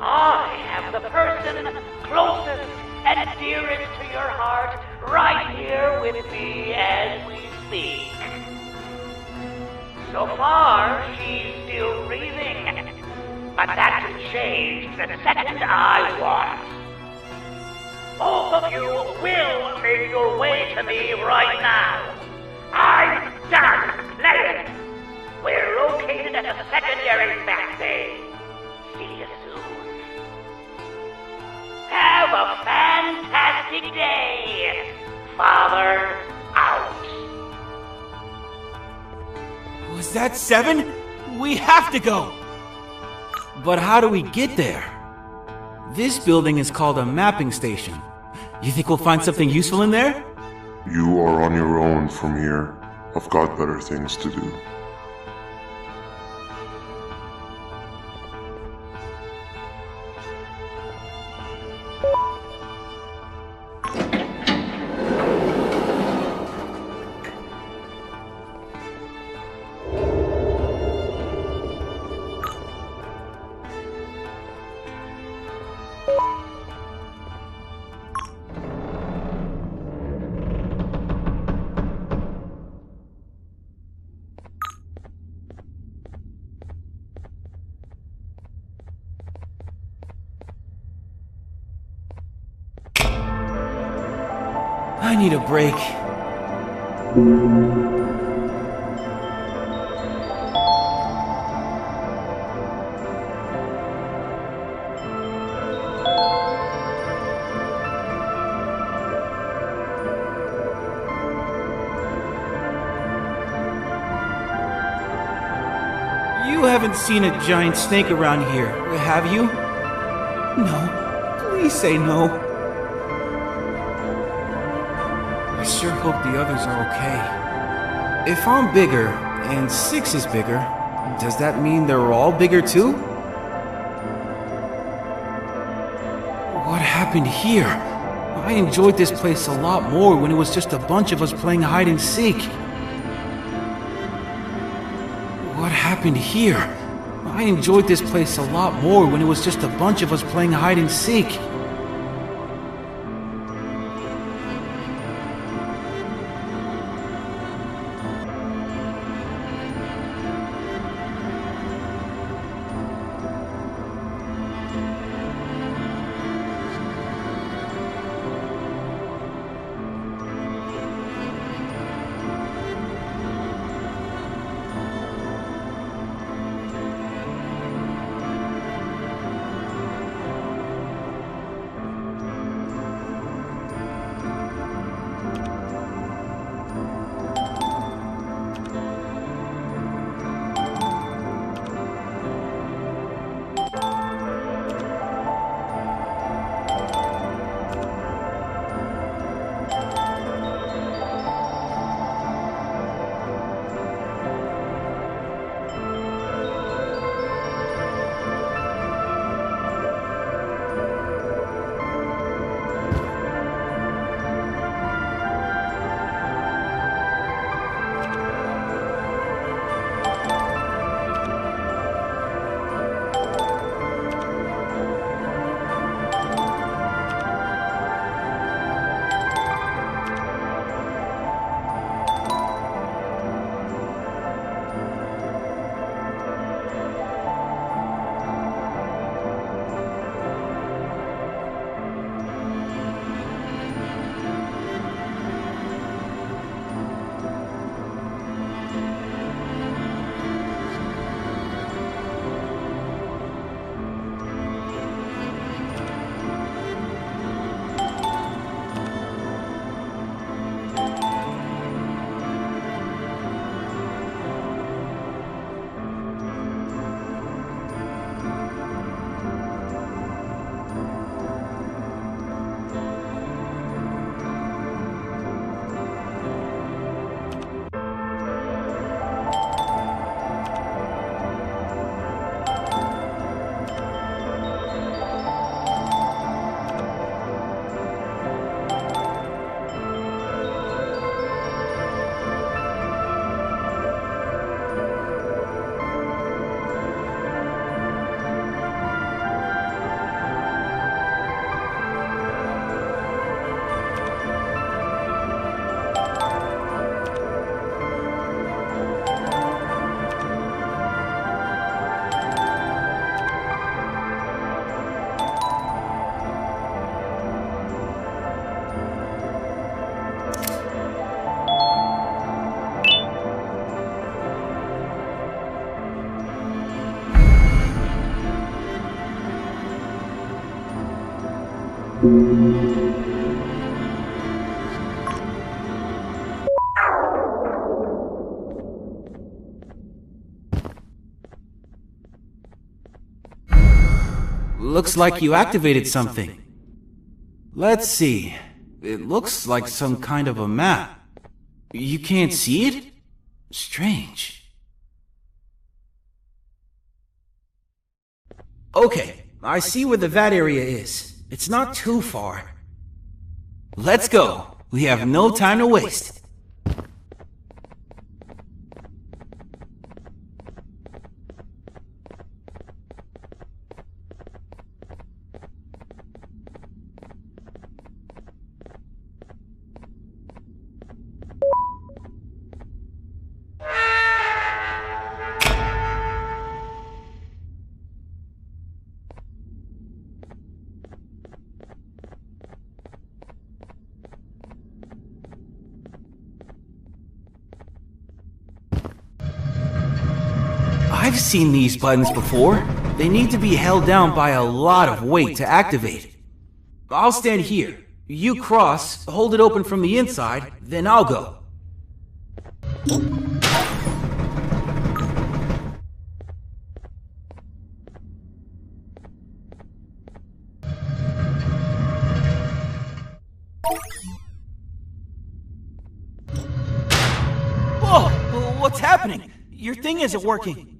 I have the person closest and dearest to your heart right here with me as we speak. So far, she's still breathing, but that can change the second I want. Both of you will make your way to me right now. I'm done playing. We're located at the secondary back bay. See you soon. Have a fantastic day. Father out. Was that 7? We have to go! But how do we get there? This building is called a mapping station. You think we'll find something useful in there? You are on your own from here. I've got better things to do. I need a break. You haven't seen a giant snake around here, have you? No. Please say no. I sure hope the others are okay. If I'm bigger, and 6 is bigger, does that mean they're all bigger too? What happened here? I enjoyed this place a lot more when it was just a bunch of us playing hide and seek. What happened here? I enjoyed this place a lot more when it was just a bunch of us playing hide and seek. Looks like you activated something. Let's see. It looks like some kind of a map. You can't see it? Strange. Okay, I see where the vat area is. It's not too far. Let's go. We have no time to waste. I've seen these buttons before. They need to be held down by a lot of weight to activate. I'll stand here. You cross, hold it open from the inside, then I'll go. Whoa! What's happening? Your thing isn't working.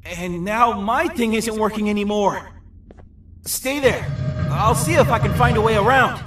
And now my thing isn't working anymore. Stay there. I'll see if I can find a way around.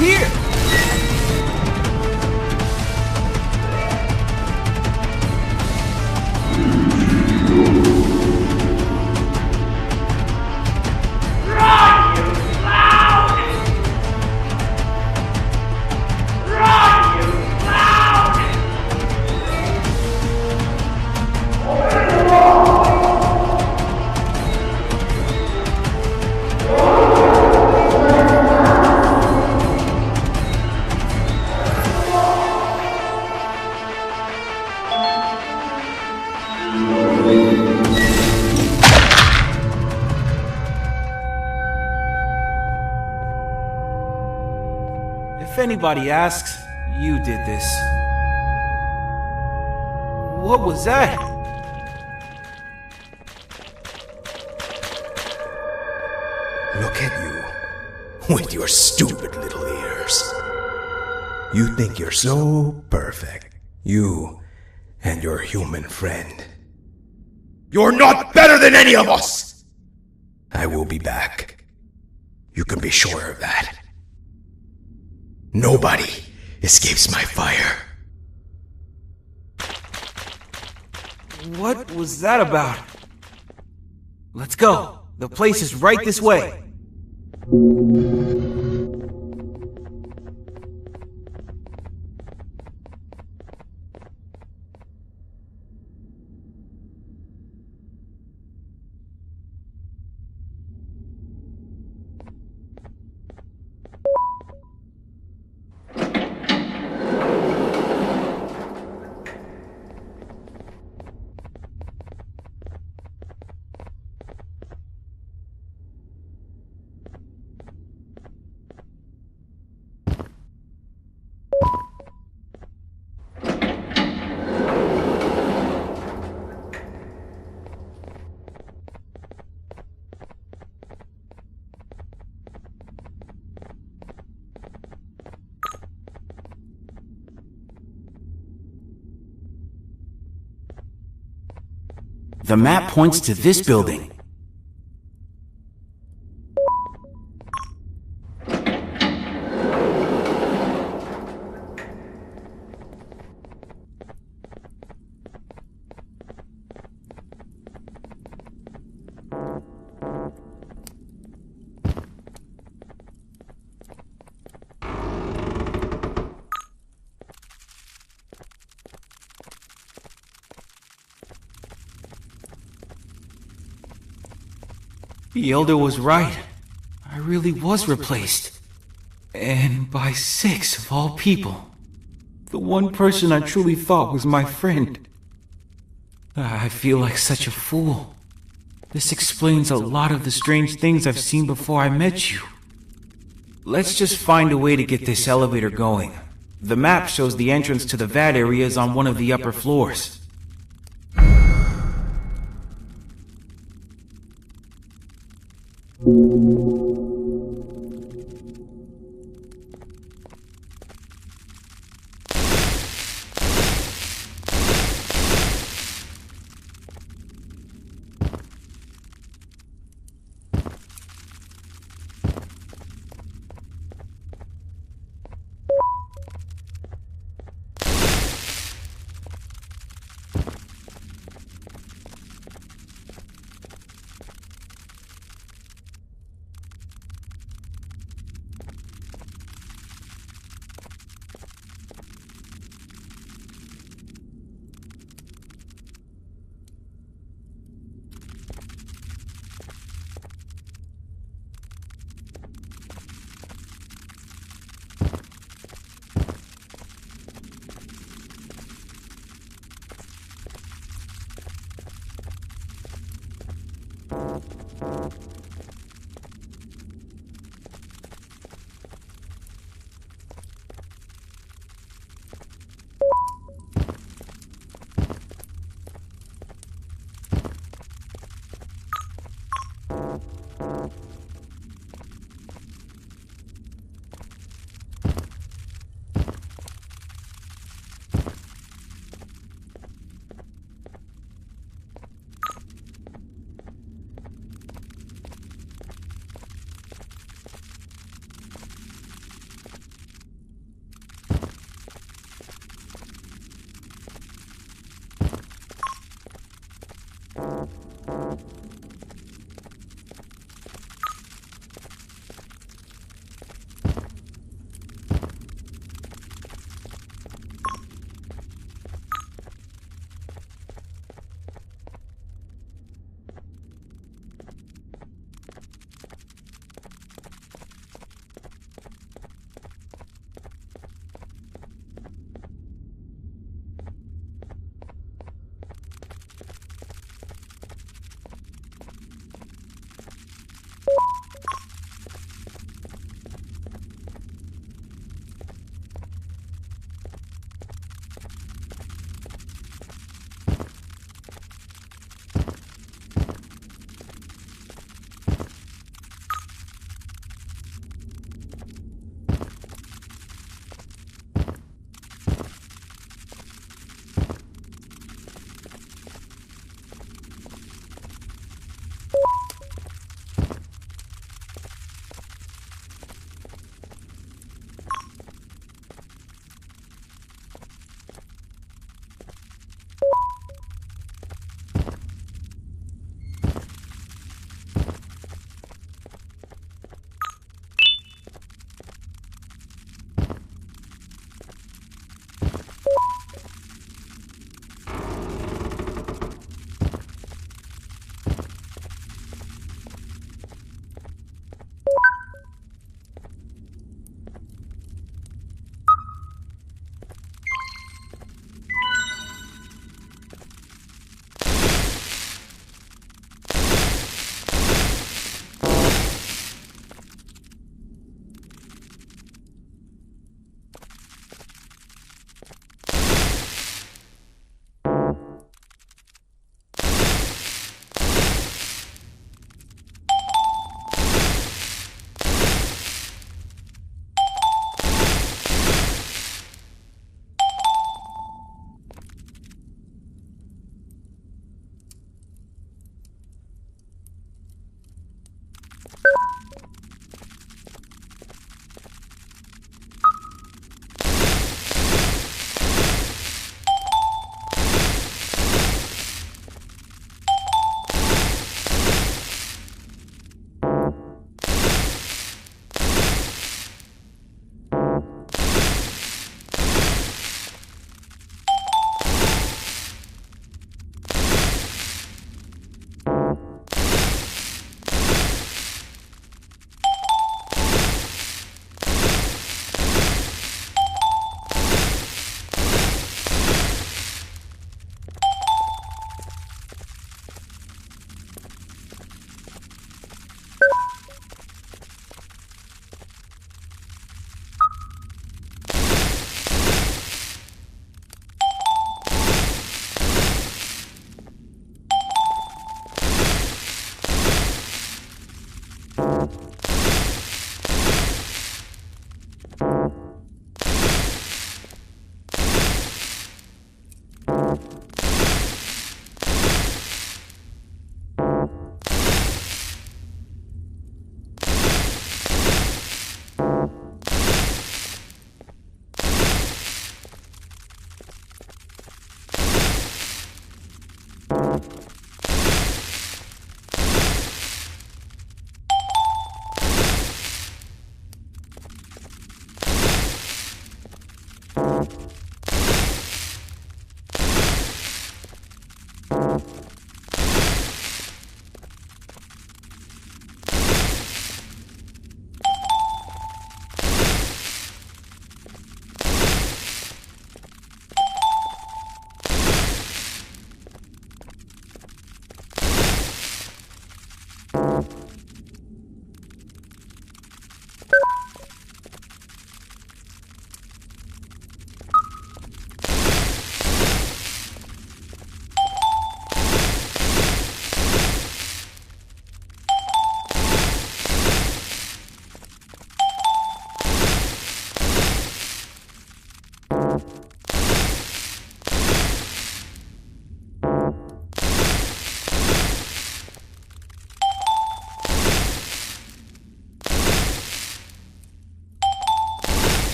here! Run, you clown! Run, you clown! If anybody asks, you did this. What was that? Look at you, with your stupid little ears. You think you're so perfect. You and your human friend. You're not better than any of us! I will be back. You can be sure of that. Nobody escapes my fire. What was that about? Let's go. The place is right this way. The map points to this building. The Elder was right. I really was replaced. And by 6 of all people. The one person I truly thought was my friend. I feel like such a fool. This explains a lot of the strange things I've seen before I met you. Let's just find a way to get this elevator going. The map shows the entrance to the vat area is on one of the upper floors.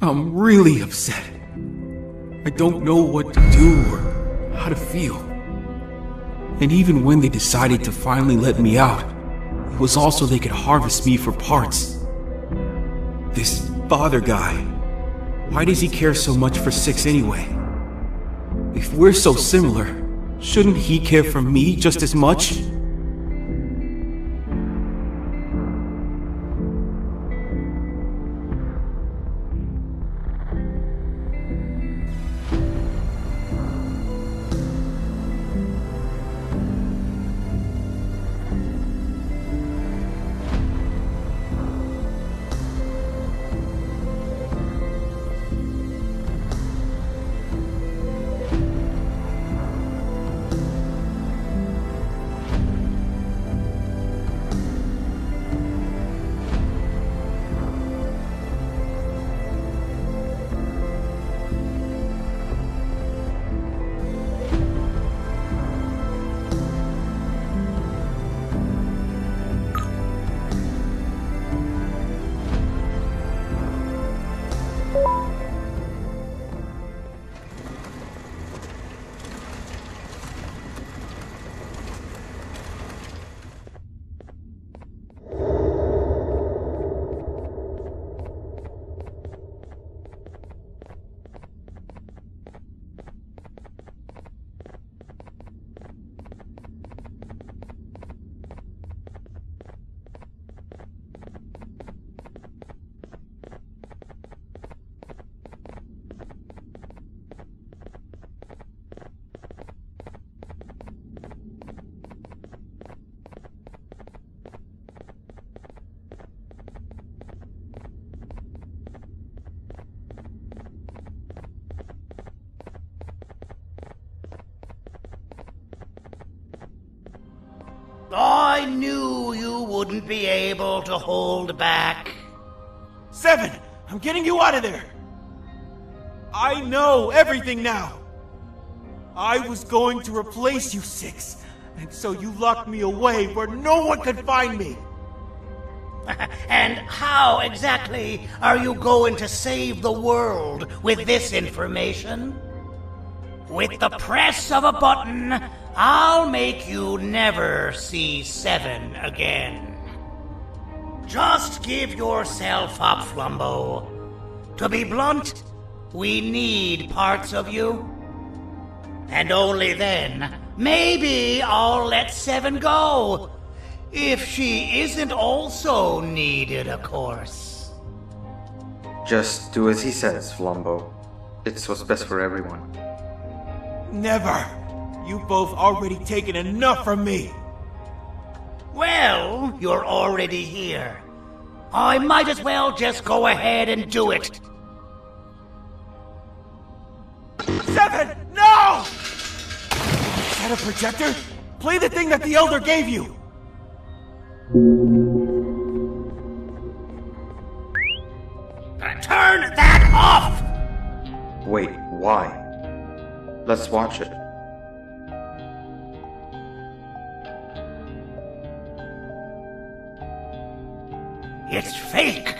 I'm really upset. I don't know what to do or how to feel. And even when they decided to finally let me out, it was also they could harvest me for parts. This father guy, why does he care so much for Six anyway? If we're so similar, shouldn't he care for me just as much? I knew you wouldn't be able to hold back. 7, I'm getting you out of there. I know everything now. I was going to replace you, 6, and so you locked me away where no one could find me. And how exactly are you going to save the world with this information? With the press of a button, I'll make you never see 7 again. Just give yourself up, Flumbo. To be blunt, we need parts of you. And only then, maybe I'll let 7 go. If she isn't also needed, of course. Just do as he says, Flumbo. It's what's best for everyone. Never. You've both already taken enough from me. Well, you're already here. I might as well just go ahead and do it. 7, no! Is that a projector? Play the thing that the Elder gave you. Turn that off! Wait, why? Let's watch it. It's fake!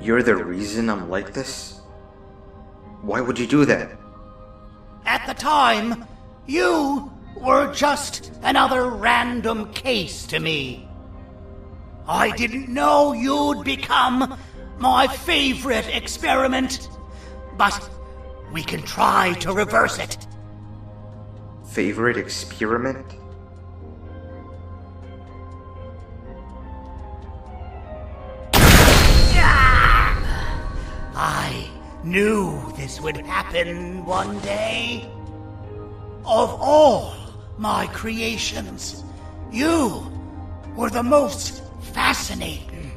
You're the reason I'm like this? Why would you do that? At the time, you were just another random case to me. I didn't know you'd become my favorite experiment, but we can try to reverse it. Favorite experiment? I knew this would happen one day. Of all my creations, you were the most fascinating.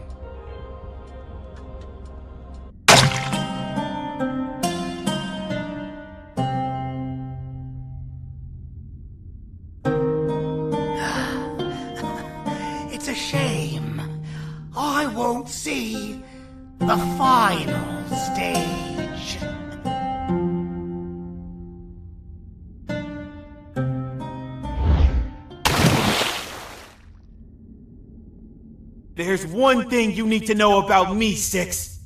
It's a shame I won't see the final stage. There's one thing you need to know about me, 6.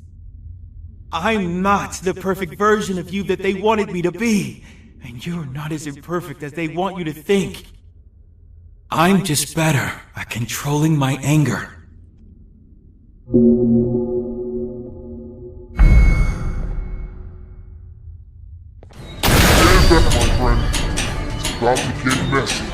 I'm not the perfect version of you that they wanted me to be, and you're not as imperfect as they want you to think. I'm just better at controlling my anger. Stand back, my friend. It's about to get messy.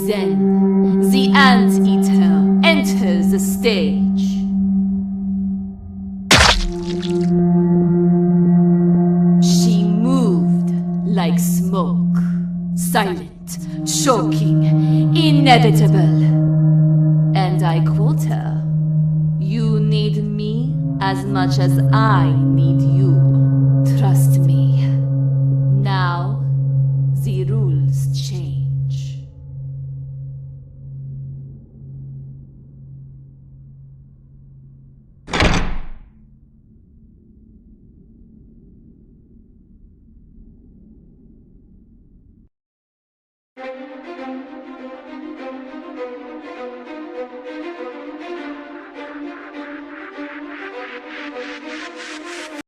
Then, the Anteater enters the stage. She moved like smoke, silent, choking, inevitable. And I quote her, "You need me as much as I need you. Trust me." Now, the rules change.